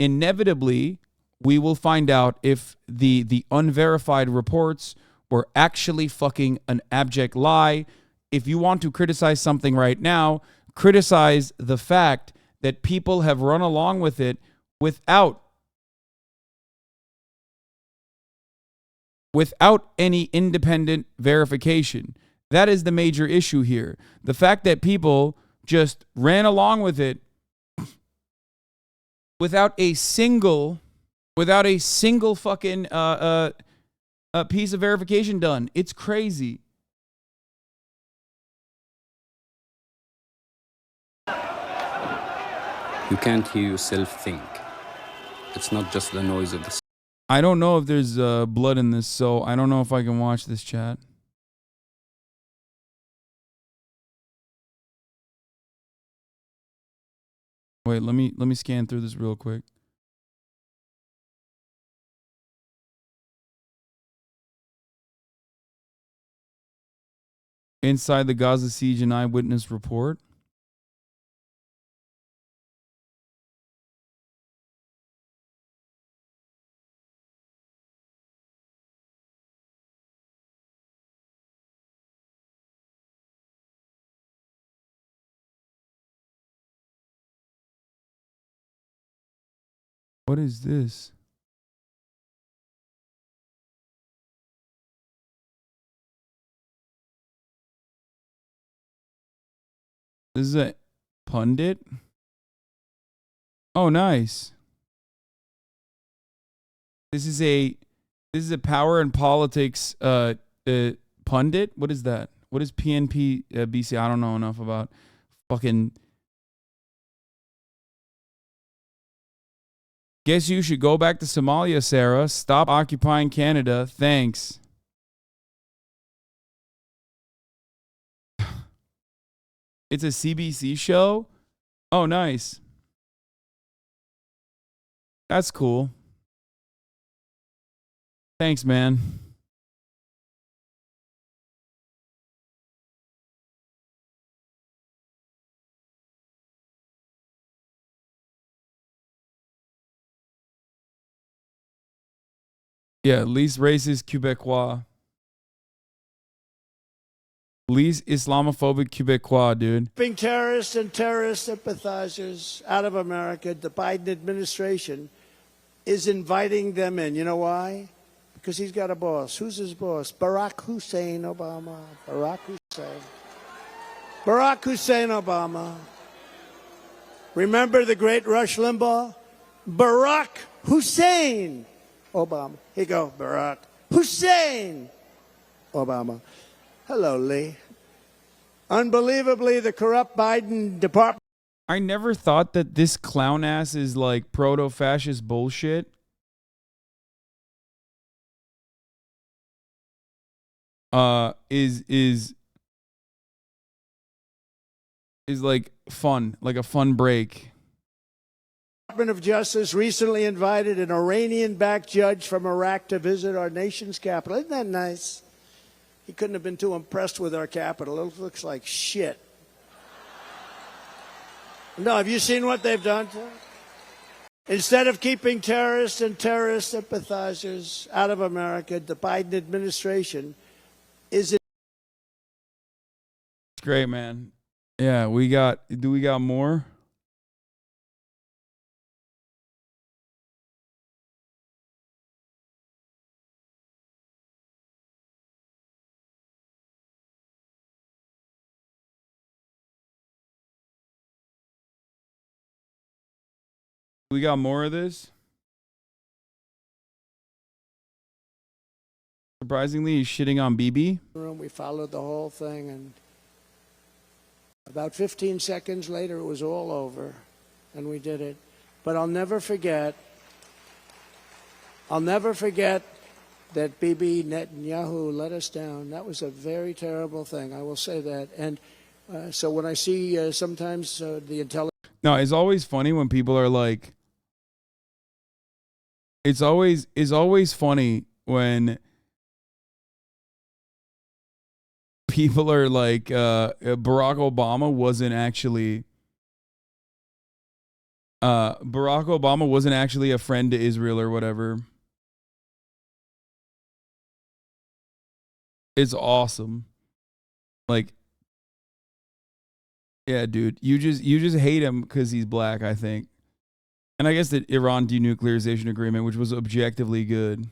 we will find out if the unverified reports were actually fucking an abject lie. If you want to criticize something right now, criticize the fact that people have run along with it without any independent verification. That is the major issue here. The fact that people just ran along with it without a single fucking piece of verification done. It's crazy. You can't hear yourself think. It's not just the noise of the... I don't know if there's blood in this, so I don't know if I can watch this chat. Wait, let me scan through this real quick. Inside the Gaza siege, an eyewitness report. What is this? This is a pundit? Oh, nice. This is a power and politics pundit? What is that? What is PNP BC? I don't know enough about fucking... Guess you should go back to Somalia, Sarah. Stop occupying Canada. Thanks. It's a CBC show? Oh, nice. That's cool. Thanks, man. Yeah, least racist Quebecois. Least Islamophobic Quebecois, dude. Keeping terrorists and terrorist sympathizers out of America, the Biden administration is inviting them in. You know why? Because he's got a boss. Who's his boss? Barack Hussein Obama. Barack Hussein. Barack Hussein Obama. Remember the great Rush Limbaugh? Barack Hussein Obama. Here you go, Barack Hussein Obama. Hello, Lee. Unbelievably, the corrupt Biden Department. I never thought that this clown ass is like proto-fascist bullshit. Is like fun, like a fun break. Department of Justice recently invited an Iranian-backed judge from Iraq to visit our nation's capital. Isn't that nice? He couldn't have been too impressed with our capital. It looks like shit. No, have you seen what they've done to it? Instead of keeping terrorists and terrorist sympathizers out of America, the Biden administration is... It's great, man. Yeah, do we got more? We got more of this? Surprisingly, he's shitting on Bibi. We followed the whole thing, and about 15 seconds later, it was all over, and we did it. But I'll never forget that Bibi Netanyahu let us down. That was a very terrible thing, I will say that. And so when I see sometimes the intelligence... No, it's always funny when people are like... It's always funny when people are like, Barack Obama wasn't actually a friend to Israel or whatever. It's awesome. Like, yeah, dude, you just hate him because he's black, I think. And I guess the Iran denuclearization agreement, which was objectively good.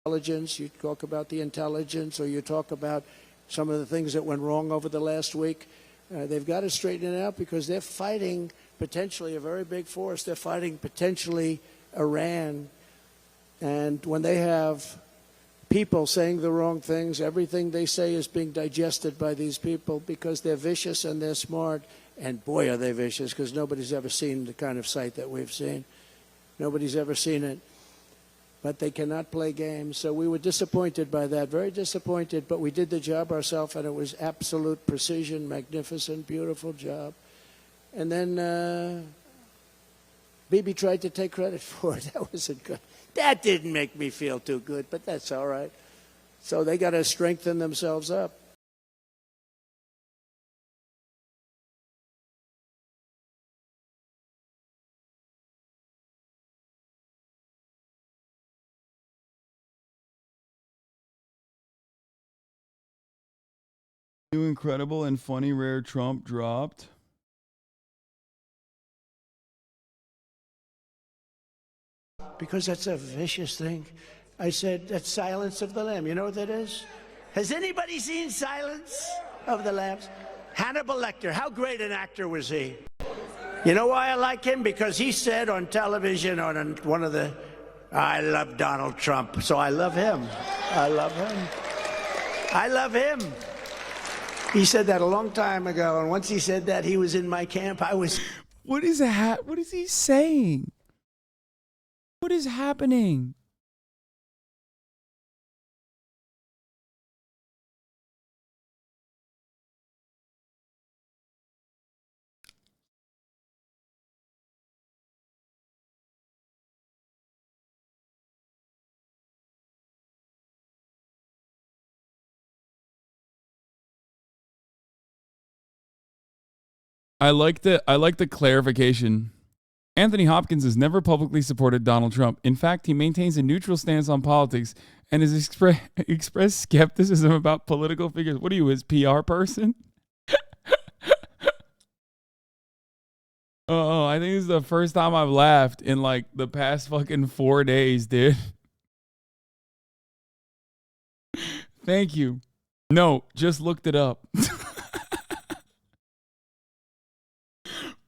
Intelligence, you talk about the intelligence, or you talk about some of the things that went wrong over the last week. They've got to straighten it out because they're fighting potentially a very big force. They're fighting potentially Iran. And when they have people saying the wrong things, everything they say is being digested by these people because they're vicious and they're smart. And boy, are they vicious, because nobody's ever seen the kind of sight that we've seen. Nobody's ever seen it. But they cannot play games. So we were disappointed by that, very disappointed, but we did the job ourselves, and it was absolute precision, magnificent, beautiful job. And then Bibi tried to take credit for it. That wasn't good. That didn't make me feel too good, but that's all right. So they got to strengthen themselves up. New, incredible, and funny rare Trump dropped. Because that's a vicious thing. I said, that's Silence of the Lamb. You know what that is? Has anybody seen Silence of the Lambs? Hannibal Lecter, how great an actor was he? You know why I like him? Because he said on television, on one of the, I love Donald Trump, so I love him. I love him. I love him. He said that a long time ago, and once he said that, he was in my camp. I was... What is he saying? What is happening? I like the clarification. Anthony Hopkins has never publicly supported Donald Trump. In fact, he maintains a neutral stance on politics and has expressed skepticism about political figures. What are you, his PR person? Oh, I think this is the first time I've laughed in like the past fucking 4 days, dude. Thank you. No, just looked it up.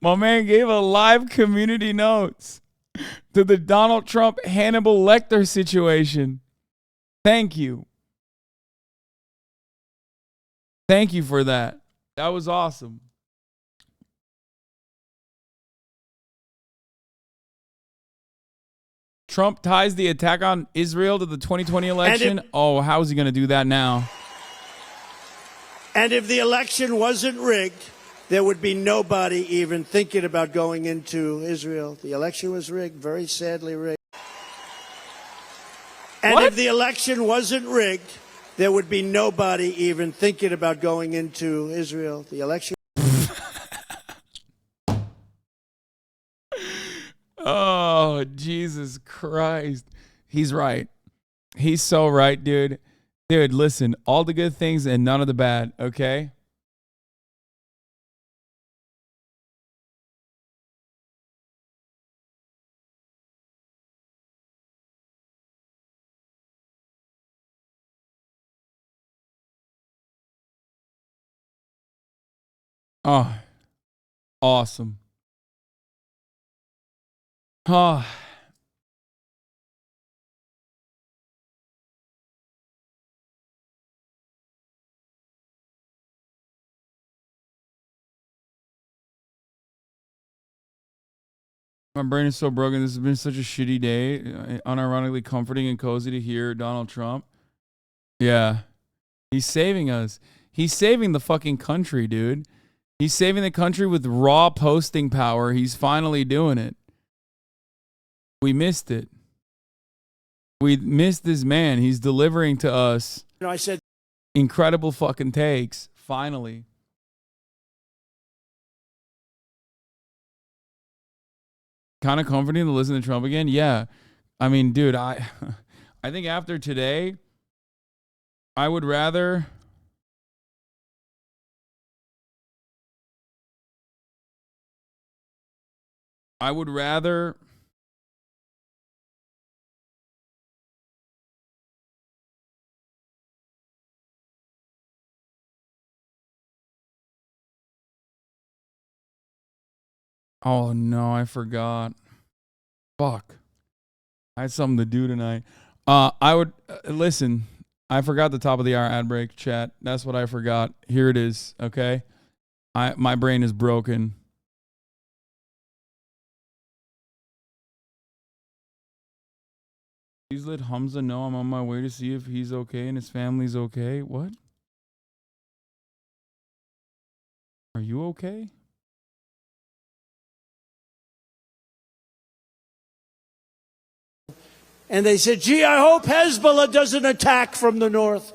My man gave a live community notes to the Donald Trump Hannibal Lecter situation. Thank you. Thank you for that. That was awesome. Trump ties the attack on Israel to the 2020 election. Oh, how is he going to do that now? And if the election wasn't rigged, there would be nobody even thinking about going into Israel. The election was rigged, very sadly rigged. And if the election wasn't rigged, there would be nobody even thinking about going into Israel. The election. Oh, Jesus Christ. He's right. He's so right, dude. Dude, listen, all the good things and none of the bad, okay? Oh, awesome. Oh. My brain is so broken. This has been such a shitty day. Unironically comforting and cozy to hear Donald Trump. Yeah. He's saving us. He's saving the fucking country, dude. He's saving the country with raw posting power. He's finally doing it. We missed it. We missed this man. He's delivering to us I said incredible fucking takes. Finally. Kind of comforting to listen to Trump again. Yeah. I mean, dude, I think after today, I would rather Oh no, I forgot. Fuck. I had something to do tonight. I would listen. I forgot the top of the hour ad break, chat. That's what I forgot. Here it is, okay? My brain is broken. Please let Hamza know I'm on my way to see if he's okay and his family's okay. What? Are you okay? And they said, gee, I hope Hezbollah doesn't attack from the north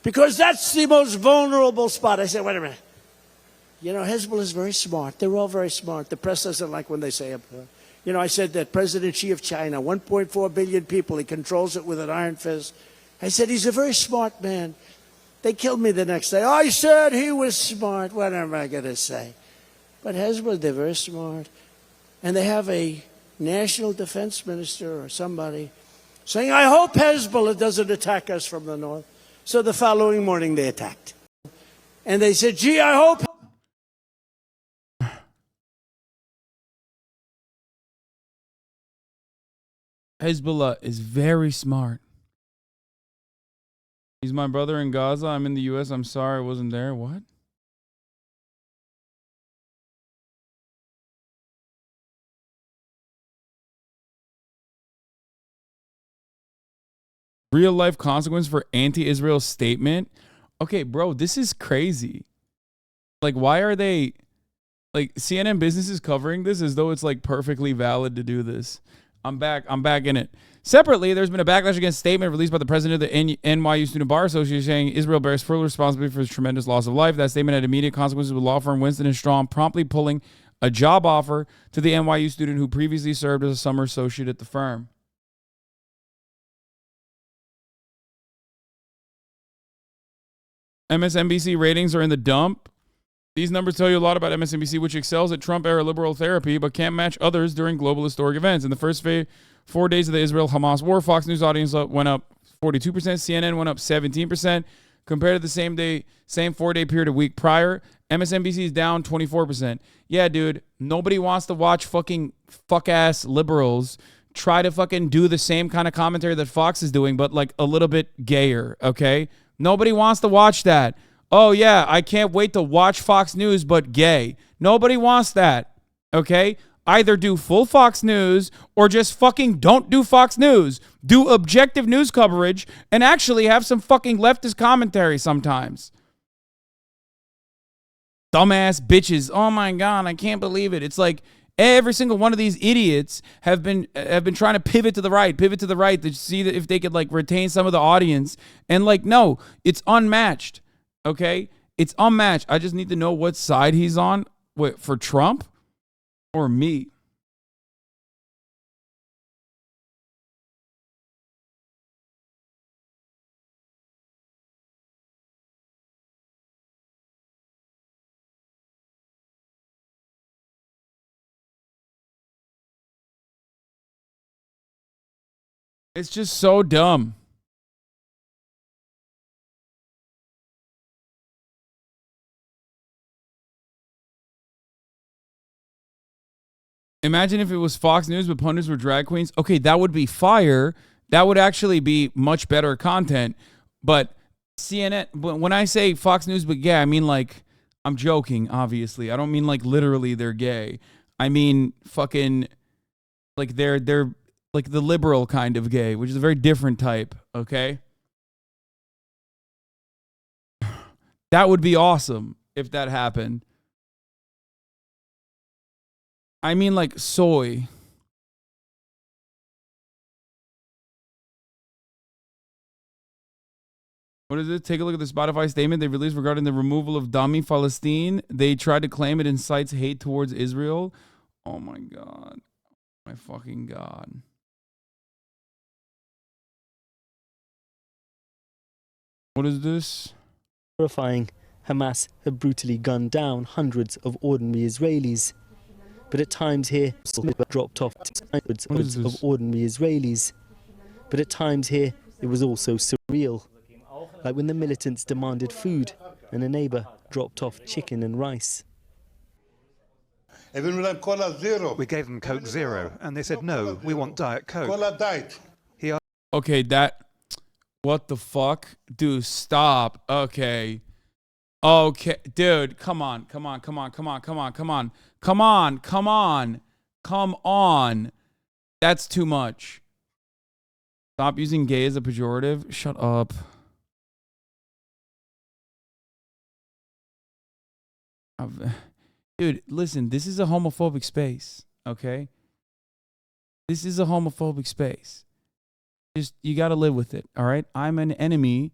because that's the most vulnerable spot. I said, wait a minute. You know, Hezbollah is very smart. They're all very smart. The press doesn't like when they say it. You know, I said that President Xi of China, 1.4 billion people, he controls it with an iron fist. I said, he's a very smart man. They killed me the next day. I said he was smart. What am I going to say? But Hezbollah, they're very smart. And they have a national defense minister or somebody saying, I hope Hezbollah doesn't attack us from the north. So the following morning they attacked. And they said, gee, I hope. Hezbollah is very smart. He's my brother in Gaza. I'm in the U.S. I'm sorry I wasn't there. What? Real life consequence for anti-Israel statement. Okay, bro, this is crazy. Like, why are they, like, CNN Business is covering this as though it's like perfectly valid to do this. I'm back in it. Separately, there's been a backlash against a statement released by the president of the NYU Student Bar Association saying Israel bears full responsibility for this tremendous loss of life. That statement had immediate consequences with law firm Winston & Strawn promptly pulling a job offer to the NYU student who previously served as a summer associate at the firm. MSNBC ratings are in the dump. These numbers tell you a lot about MSNBC, which excels at Trump-era liberal therapy, but can't match others during global historic events. In the first 4 days of the Israel-Hamas war, Fox News audience went up 42%, CNN went up 17%. Compared to the same 4-day period a week prior, MSNBC is down 24%. Yeah, dude, nobody wants to watch fucking fuck-ass liberals try to fucking do the same kind of commentary that Fox is doing, but like a little bit gayer, okay? Nobody wants to watch that. Oh, yeah, I can't wait to watch Fox News, but gay. Nobody wants that, okay? Either do full Fox News or just fucking don't do Fox News. Do objective news coverage and actually have some fucking leftist commentary sometimes. Dumbass bitches. Oh my God, I can't believe it. It's like every single one of these idiots have been trying to pivot to the right to see that if they could like retain some of the audience. And like, no, it's unmatched. Okay? It's unmatched. I just need to know what side he's on. Wait, for Trump or me? It's just so dumb. Imagine if it was Fox News but pundits were drag queens. Okay, that would be fire. That would actually be much better content. But CNN, when I say Fox News but gay, I mean like, I'm joking, obviously. I don't mean like literally they're gay. I mean fucking like they're like the liberal kind of gay, which is a very different type, okay? That would be awesome if that happened. I mean like soy. What is it? Take a look at the Spotify statement they released regarding the removal of dummy Palestine. They tried to claim it incites hate towards Israel. Oh my God. My fucking God. What is this? Horrifying. Hamas have brutally gunned down hundreds of ordinary Israelis. But at times here, dropped off hundreds of ordinary Israelis. But at times here, it was also surreal. Like when the militants demanded food and a neighbor dropped off chicken and rice. We gave them Coke Zero, and they said, no, we want Diet Coke. Okay, that... What the fuck? Dude, stop. Okay. Okay, dude, come on. That's too much. Stop using gay as a pejorative. Shut up. Dude, listen, this is a homophobic space, okay? This is a homophobic space. Just, you got to live with it, all right? I'm an enemy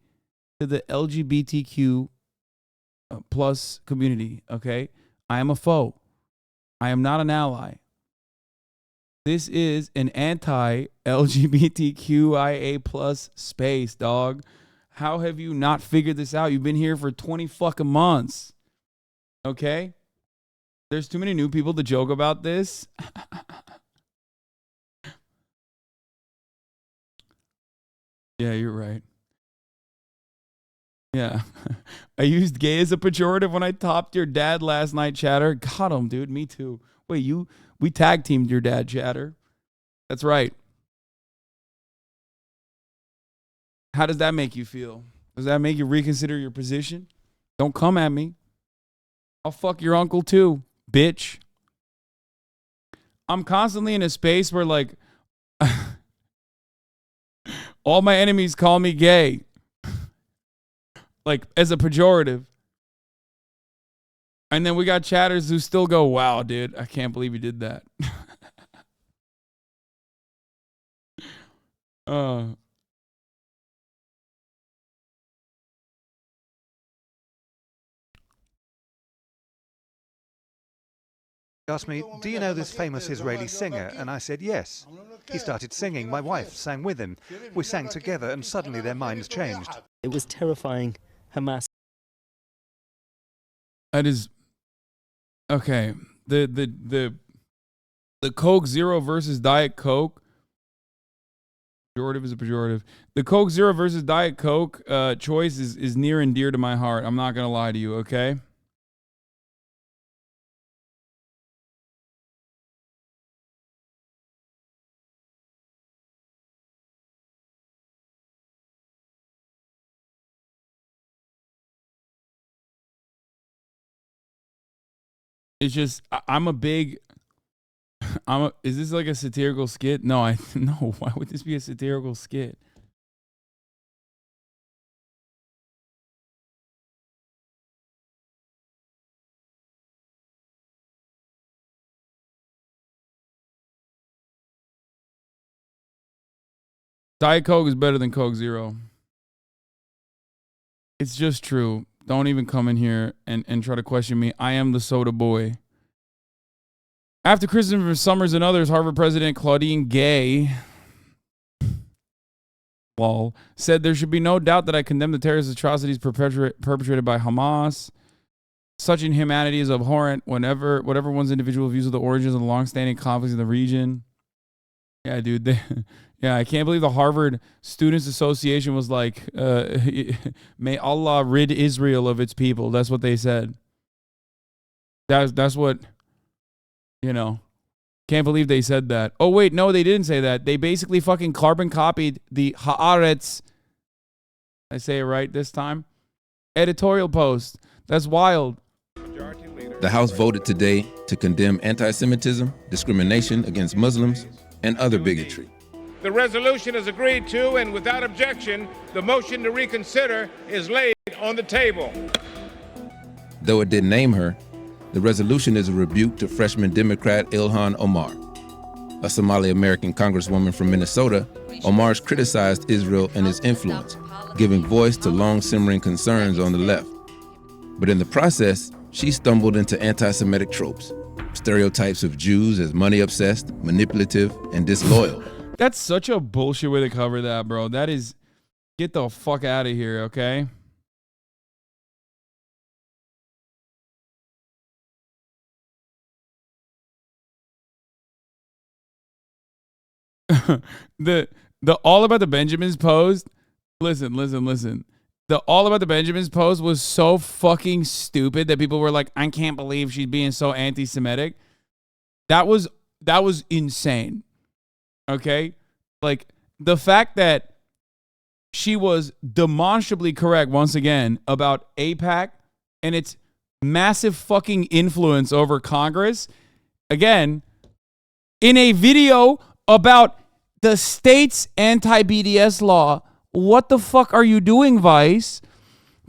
to the LGBTQ plus community, okay? I am a foe. I am not an ally. This is an anti-LGBTQIA plus space, dog. How have you not figured this out? You've been here for 20 fucking months, okay? There's too many new people to joke about this. Yeah, you're right. Yeah. I used gay as a pejorative when I topped your dad last night, Chatter. Got him, dude. Me too. Wait, we tag teamed your dad, Chatter. That's right. How does that make you feel? Does that make you reconsider your position? Don't come at me. I'll fuck your uncle too, bitch. I'm constantly in a space where like all my enemies call me gay. Like, as a pejorative. And then we got chatters who still go, wow, dude, I can't believe you did that. He asked me, do you know this famous Israeli singer? And I said, yes. He started singing. My wife sang with him. We sang together, and suddenly their minds changed. It was terrifying. Hamas. That is... Okay. The Coke Zero versus Diet Coke. Pejorative is a pejorative. The Coke Zero versus Diet Coke choice is near and dear to my heart. I'm not going to lie to you, okay? It's just I'm a big. Is this like a satirical skit? No, no. Why would this be a satirical skit? Diet Coke is better than Coke Zero. It's just true. Don't even come in here and try to question me. I am the soda boy. After Christopher Summers and others, Harvard President Claudine Gay said there should be no doubt that I condemn the terrorist atrocities perpetrated by Hamas. Such inhumanity is abhorrent whatever one's individual views of the origins of the long-standing conflicts in the region. Yeah, dude. Yeah, I can't believe the Harvard Students Association was like, may Allah rid Israel of its people. That's what they said. That's what, can't believe they said that. Oh, wait, no, they didn't say that. They basically fucking carbon copied the Haaretz, I say it right this time, editorial post. That's wild. The House voted today to condemn anti-Semitism, discrimination against Muslims, and other bigotry. The resolution is agreed to, and without objection, the motion to reconsider is laid on the table. Though it didn't name her, the resolution is a rebuke to freshman Democrat Ilhan Omar. A Somali-American congresswoman from Minnesota, Omar's criticized Israel and its influence, giving voice to long-simmering concerns on the left. But in the process, she stumbled into anti-Semitic tropes, stereotypes of Jews as money-obsessed, manipulative, and disloyal. That's such a bullshit way to cover that, bro. That is, get the fuck out of here, okay? the All About the Benjamins post, listen. The All About the Benjamins post was so fucking stupid that people were like, I can't believe she's being so anti-Semitic. That was insane. Okay? Like, the fact that she was demonstrably correct, once again, about AIPAC and its massive fucking influence over Congress, again, in a video about the state's anti-BDS law. What the fuck are you doing, Vice?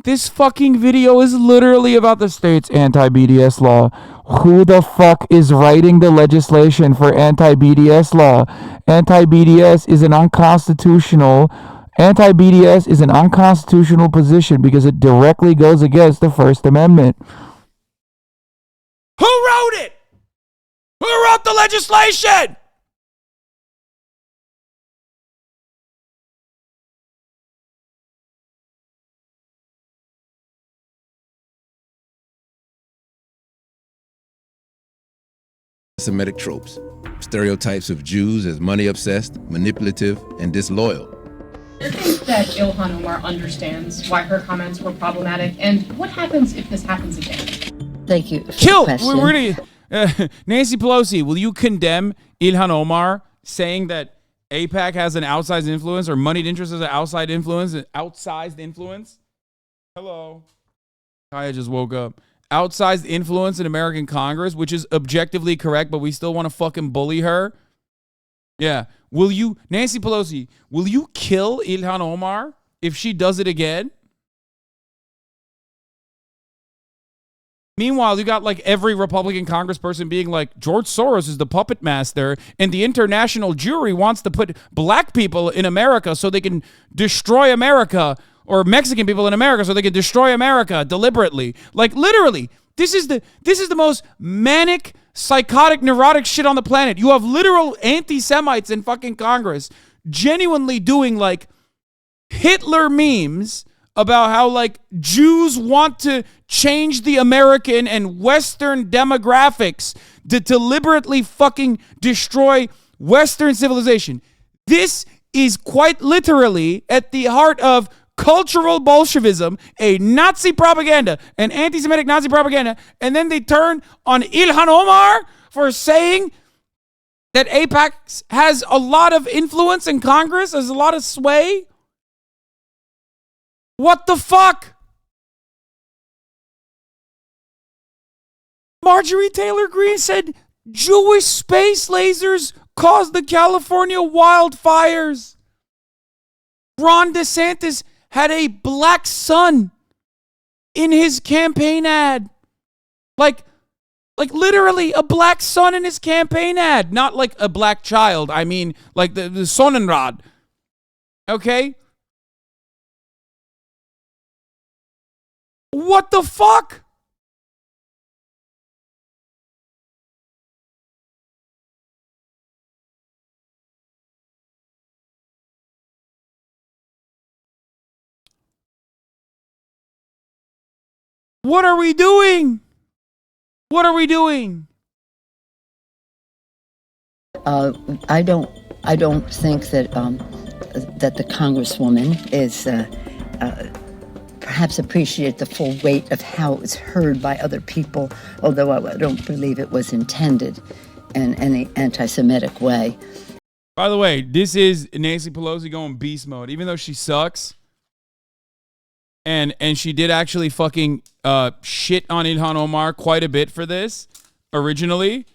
This fucking video is literally about the state's anti-BDS law. Who the fuck is writing the legislation for anti-BDS law? Anti-BDS is an unconstitutional position because it directly goes against the First Amendment. Who wrote it? Who wrote the legislation? Semitic tropes, stereotypes of Jews as money-obsessed, manipulative, and disloyal. Do you think that Ilhan Omar understands why her comments were problematic, and what happens if this happens again? Thank you. Kill! Nancy Pelosi, will you condemn Ilhan Omar saying that AIPAC has an outsized influence or moneyed interest has an outsized influence? Hello. Kaya just woke up. Outsized influence in American Congress, which is objectively correct, but we still want to fucking bully her. Yeah. Will you, Nancy Pelosi, will you kill Ilhan Omar if she does it again? Meanwhile, you got like every Republican congressperson being like, George Soros is the puppet master, and the international jury wants to put black people in America so they can destroy America, or Mexican people in America so they can destroy America deliberately. Like, literally, this is the most manic, psychotic, neurotic shit on the planet. You have literal anti-Semites in fucking Congress genuinely doing like Hitler memes about how like Jews want to change the American and Western demographics to deliberately fucking destroy Western civilization. This is quite literally at the heart of cultural Bolshevism, a Nazi propaganda, an anti-Semitic Nazi propaganda, and then they turn on Ilhan Omar for saying that AIPAC has a lot of influence in Congress, has a lot of sway. What the fuck? Marjorie Taylor Greene said Jewish space lasers caused the California wildfires. Ron DeSantis had a black sun in his campaign ad. Like literally a black sun in his campaign ad. Not like a black child. I mean, like the Sonnenrad. Okay? What the fuck? What are we doing? What are we doing? I don't think that that the Congresswoman is perhaps appreciate the full weight of how it was heard by other people, although I don't believe it was intended in any anti-Semitic way. By the way, this is Nancy Pelosi going beast mode, even though she sucks. And she did actually fucking shit on Ilhan Omar quite a bit for this originally.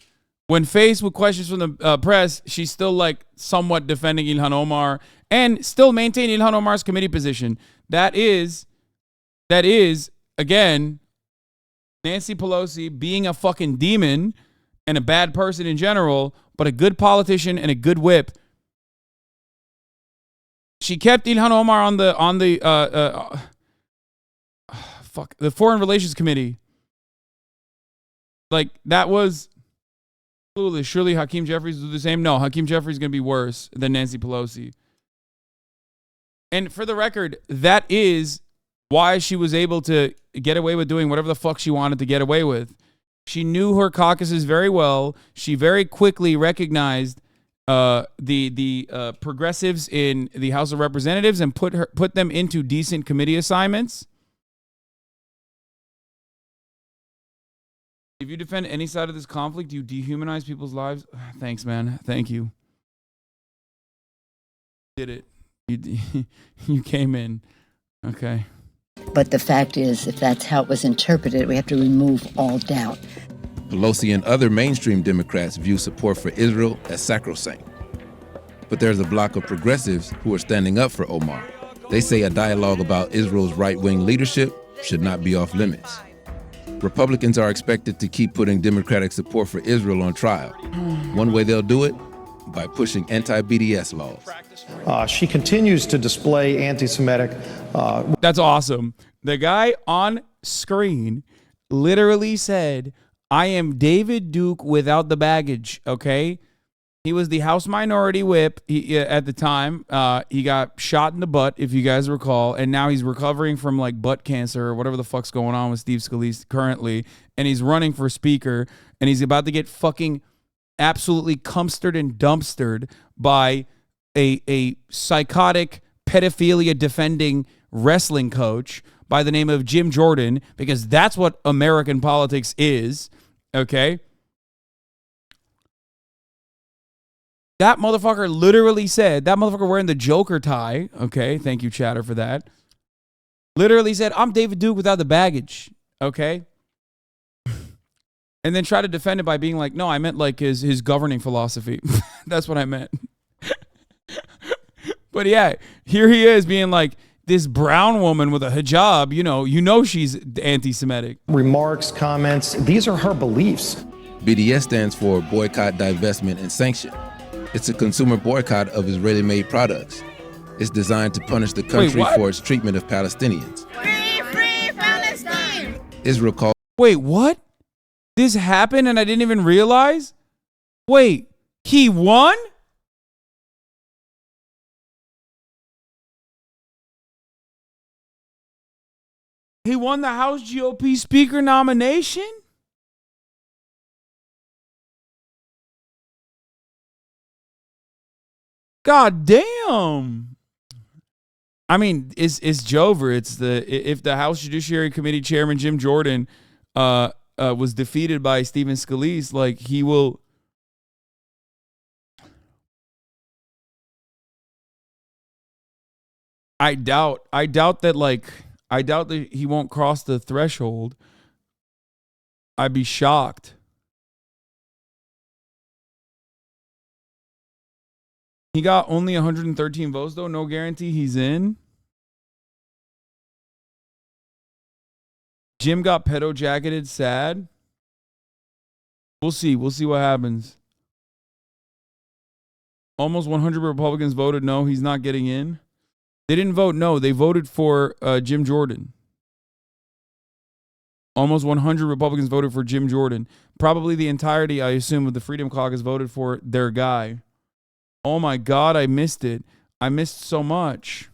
When faced with questions from the press, she's still like somewhat defending Ilhan Omar and still maintaining Ilhan Omar's committee position. That is, again, Nancy Pelosi being a fucking demon and a bad person in general, but a good politician and a good whip. She kept Ilhan Omar on the Foreign Relations Committee. Like, that was surely Hakeem Jeffries will do the same. No, Hakeem Jeffries is going to be worse than Nancy Pelosi. And for the record, that is why she was able to get away with doing whatever the fuck she wanted to get away with. She knew her caucuses very well. She very quickly recognized the progressives in the House of Representatives and put them into decent committee assignments. If you defend any side of this conflict, you dehumanize people's lives. Thanks, man. Thank you. Did it. You came in. Okay. But the fact is, if that's how it was interpreted, we have to remove all doubt. Pelosi and other mainstream Democrats view support for Israel as sacrosanct. But there's a block of progressives who are standing up for Omar. They say a dialogue about Israel's right-wing leadership should not be off limits. Republicans are expected to keep putting Democratic support for Israel on trial. One way they'll do it, by pushing anti-BDS laws. She continues to display anti-Semitic. That's awesome. The guy on screen literally said, I am David Duke without the baggage, okay? He was the House Minority Whip at the time. He got shot in the butt, if you guys recall, and now he's recovering from like butt cancer or whatever the fuck's going on with Steve Scalise currently, and he's running for speaker, and he's about to get fucking absolutely cumstered and dumpstered by a psychotic pedophilia defending wrestling coach by the name of Jim Jordan, because that's what American politics is, okay? That motherfucker literally said, that motherfucker wearing the Joker tie, okay, thank you, Chatter, for that, literally said, I'm David Duke without the baggage, okay? And then try to defend it by being like, no, I meant like his governing philosophy. That's what I meant. But yeah, here he is being like this brown woman with a hijab, you know she's anti-Semitic. Remarks, comments, these are her beliefs. BDS stands for Boycott, Divestment, and Sanction. It's a consumer boycott of Israeli-made products. It's designed to punish the country for its treatment of Palestinians. Free Palestine! Israel called... Wait, what? This happened and I didn't even realize? Wait, he won? He won the House GOP Speaker nomination? God damn. I mean, it's Jover. If the House Judiciary Committee Chairman Jim Jordan was defeated by Stephen Scalise, like he will. I doubt that he won't cross the threshold. I'd be shocked. He got only 113 votes, though. No guarantee he's in. Jim got pedo-jacketed. Sad. We'll see. We'll see what happens. Almost 100 Republicans voted no. He's not getting in. They didn't vote no. They voted for Jim Jordan. Almost 100 Republicans voted for Jim Jordan. Probably the entirety, I assume, of the Freedom Caucus voted for their guy. Oh my God, I missed it. I missed so much.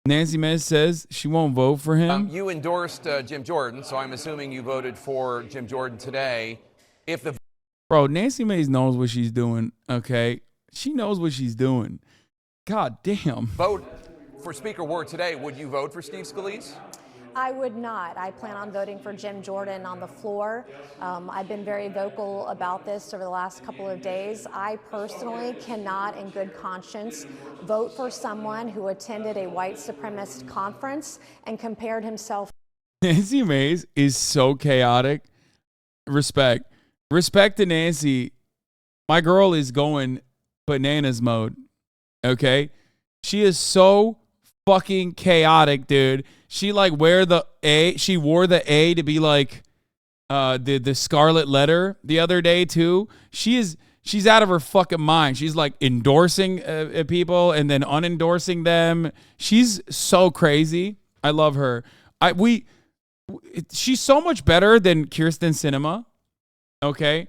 Nancy Mace says she won't vote for him. You endorsed Jim Jordan, so I'm assuming you voted for Jim Jordan today. If the Bro, Nancy Mace knows what she's doing, okay? She knows what she's doing. God damn. vote for Speaker Ward today, would you vote for Steve Scalise? I would not. I plan on voting for Jim Jordan on the floor. I've been very vocal about this over the last couple of days. I personally cannot, in good conscience, vote for someone who attended a white supremacist conference and compared himself. Nancy Mace is so chaotic. Respect. Respect to Nancy. My girl is going bananas mode. Okay? She is so fucking chaotic, dude. She like wore the A to be like the scarlet letter the other day too. She's out of her fucking mind. She's like endorsing people and then unendorsing them. She's so crazy. I love her. She's so much better than Kirsten Sinema. Okay?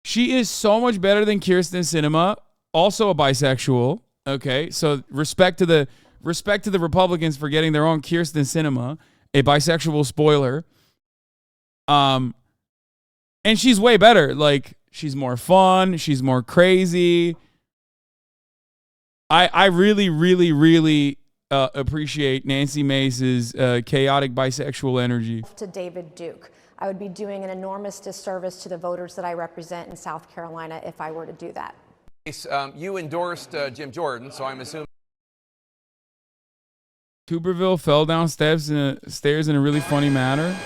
She is so much better than Kirsten Sinema, also a bisexual. Okay? So respect to the Republicans for getting their own Kirsten Sinema, a bisexual spoiler. And she's way better. Like, she's more fun. She's more crazy. I really, really, really appreciate Nancy Mace's chaotic bisexual energy. To David Duke. I would be doing an enormous disservice to the voters that I represent in South Carolina if I were to do that. You endorsed Jim Jordan, so I'm assuming Tuberville fell down stairs in a really funny manner.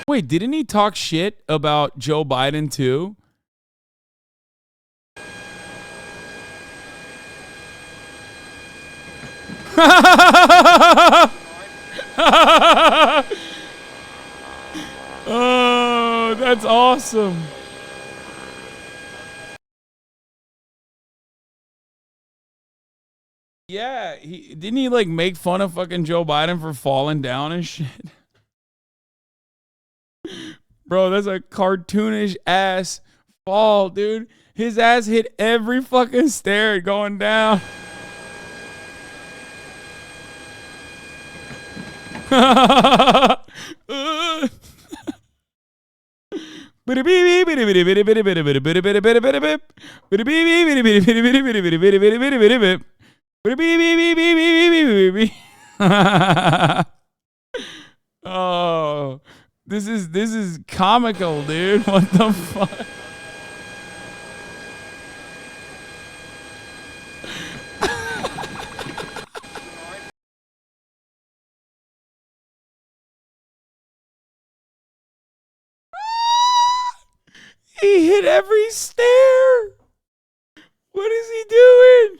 Wait, didn't he talk shit about Joe Biden too? Oh, that's awesome. Yeah, didn't he like make fun of fucking Joe Biden for falling down and shit? Bro, that's a cartoonish ass fall, dude. His ass hit every fucking stair going down. Oh, this is comical, dude. What the fuck? He hit every stair. What is he doing?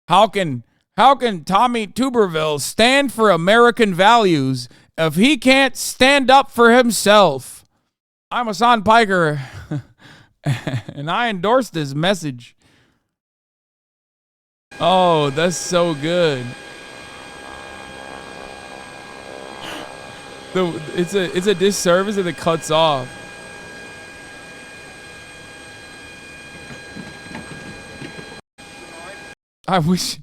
How can Tommy Tuberville stand for American values if he can't stand up for himself? I'm Hasan Piker, and I endorse this message. Oh, that's so good. It's a disservice and it cuts off. I wish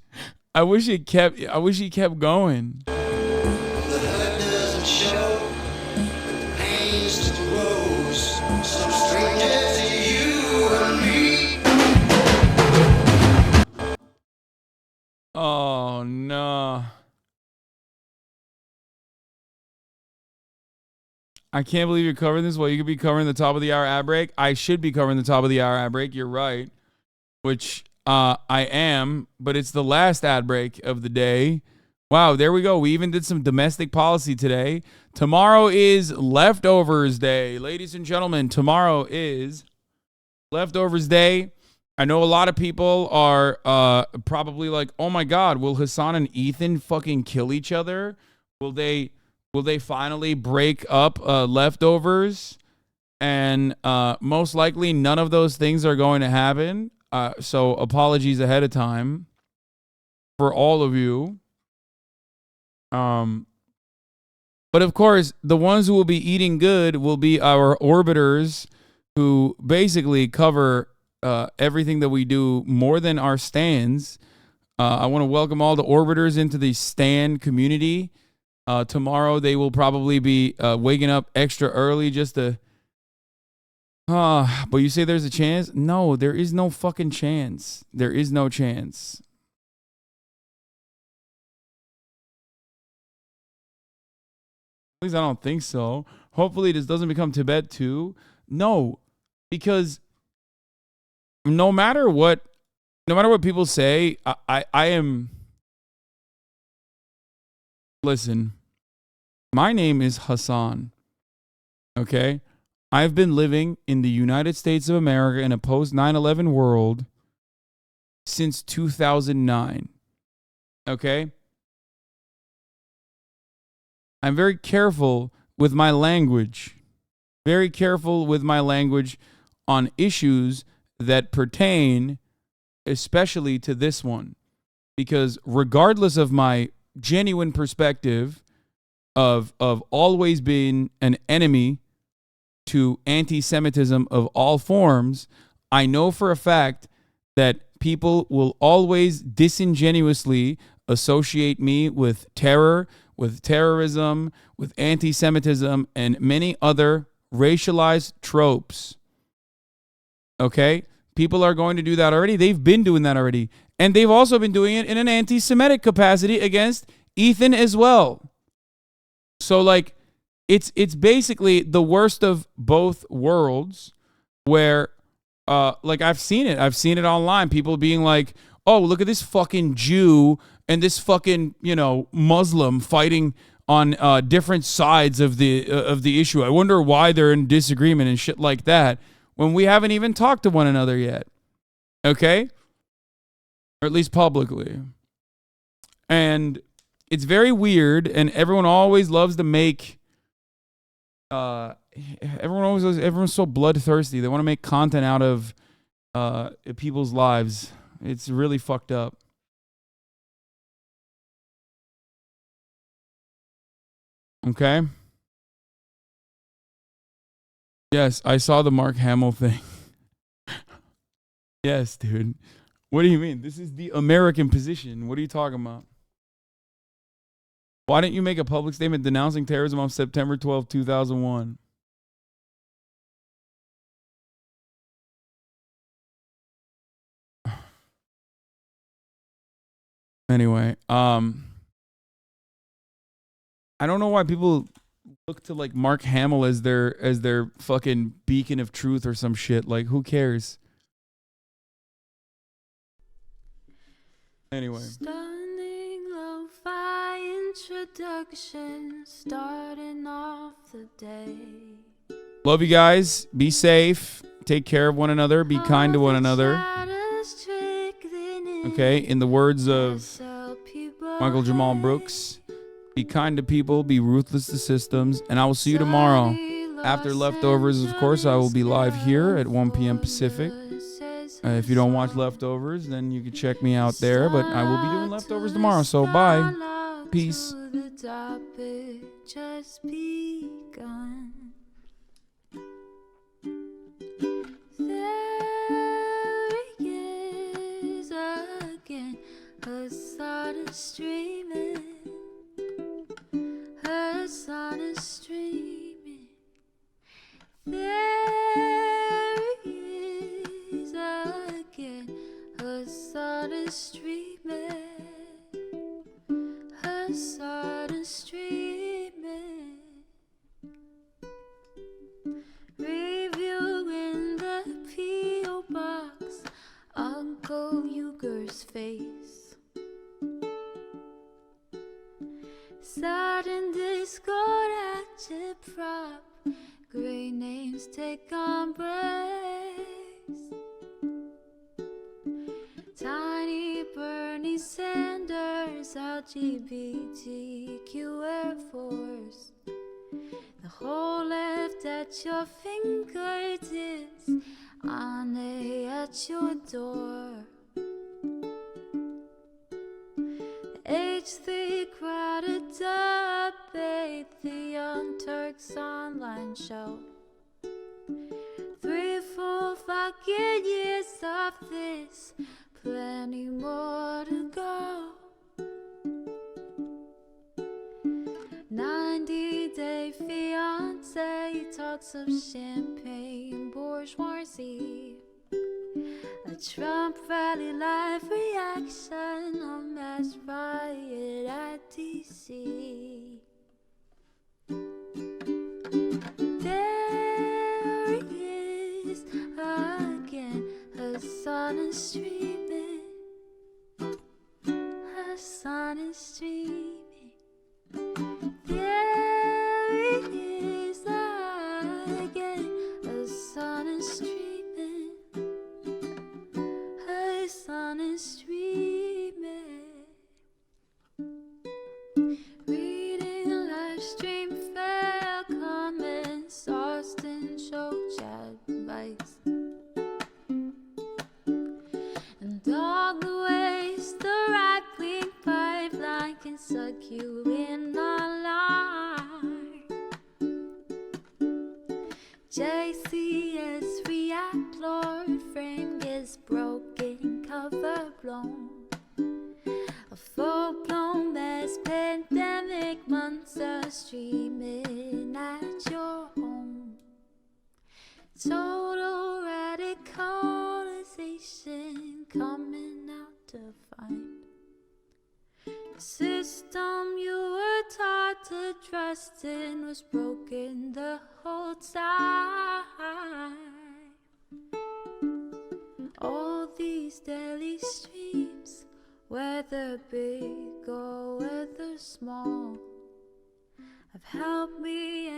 he kept going. The hurt doesn't show, the pains to the rose, some stranger to you and me. Oh no. I can't believe you're covering this. Well, you could be covering the top of the hour ad break. I should be covering the top of the hour ad break. You're right. Which I am, but it's the last ad break of the day. Wow, there we go. We even did some domestic policy today. Tomorrow is Leftovers Day. Ladies and gentlemen, tomorrow is Leftovers Day. I know a lot of people are probably like, oh my God, will Hasan and Ethan fucking kill each other? Will they finally break up Leftovers? And most likely none of those things are going to happen. So apologies ahead of time for all of you. But of course, the ones who will be eating good will be our orbiters, who basically cover everything that we do more than our stands. I want to welcome all the orbiters into the stand community. Tomorrow they will probably be waking up extra early just to... but you say there's a chance? No, there is no fucking chance. There is no chance. At least I don't think so. Hopefully this doesn't become Tibet too. No, because no matter what people say, I am... Listen, my name is Hasan, okay? I've been living in the United States of America in a post-9/11 world since 2009, okay? I'm very careful with my language, on issues that pertain especially to this one, because regardless of my genuine perspective of always being an enemy to anti-Semitism of all forms, I know for a fact that people will always disingenuously associate me with terror, with terrorism, with anti-Semitism, and many other racialized tropes. Okay? People are going to do that already. They've been doing that already. And they've also been doing it in an anti-Semitic capacity against Ethan as well. So, like, it's basically the worst of both worlds where, like, I've seen it online. People being like, oh, look at this fucking Jew and this fucking, Muslim fighting on different sides of the issue. I wonder why they're in disagreement and shit like that when we haven't even talked to one another yet. Okay? Or at least publicly. And it's very weird, and everyone always loves to make everyone's so bloodthirsty. They want to make content out of people's lives. It's really fucked up. Okay? Yes, I saw the Mark Hamill thing. Yes, dude. What do you mean? This is the American position. What are you talking about? Why didn't you make a public statement denouncing terrorism on September 12, 2001? Anyway, I don't know why people look to like Mark Hamill as their fucking beacon of truth or some shit. Like, who cares? Anyway. Stunning lo-fi introduction, starting off the day. Love you guys. Be safe. Take care of one another. Be kind to one another. Okay, in the words of Michael Jamal Brooks, be kind to people, be ruthless to systems, and I will see you tomorrow. After Leftovers, of course, I will be live here at 1 p.m. Pacific. If you don't watch Leftovers, then you can check me out there, but I will be doing Leftovers tomorrow, so bye. Peace. Hasan is streaming. Hasan is streaming. There he is again. Hasan is streaming. Hasan is streaming. dreams take embrace. Tiny Bernie Sanders, LGBTQ Air Force. The whole left at your fingertips, Ane at your door. H3 crowded debate, the Young Turks online show. 3 full fucking years of this, plenty more to go. 90-day fiance talks of champagne bourgeoisie. A Trump rally live reaction, a mass riot at DC. There he is again, Hasan is streaming. Hasan is streaming. There he is again, Hasan is streaming. Hasan is streaming. Reading a live stream, fair comments, Austin show chat advice. And all the ways the right-wing pipeline can suck you in online. JCS react, Lord frame gets broken, cover blown. A full-blown mass pandemic, monster streaming at your home. Total radicalization coming out to find. The system you were taught to trust in was broken the whole time. All these daily streams, whether big or whether small, have helped me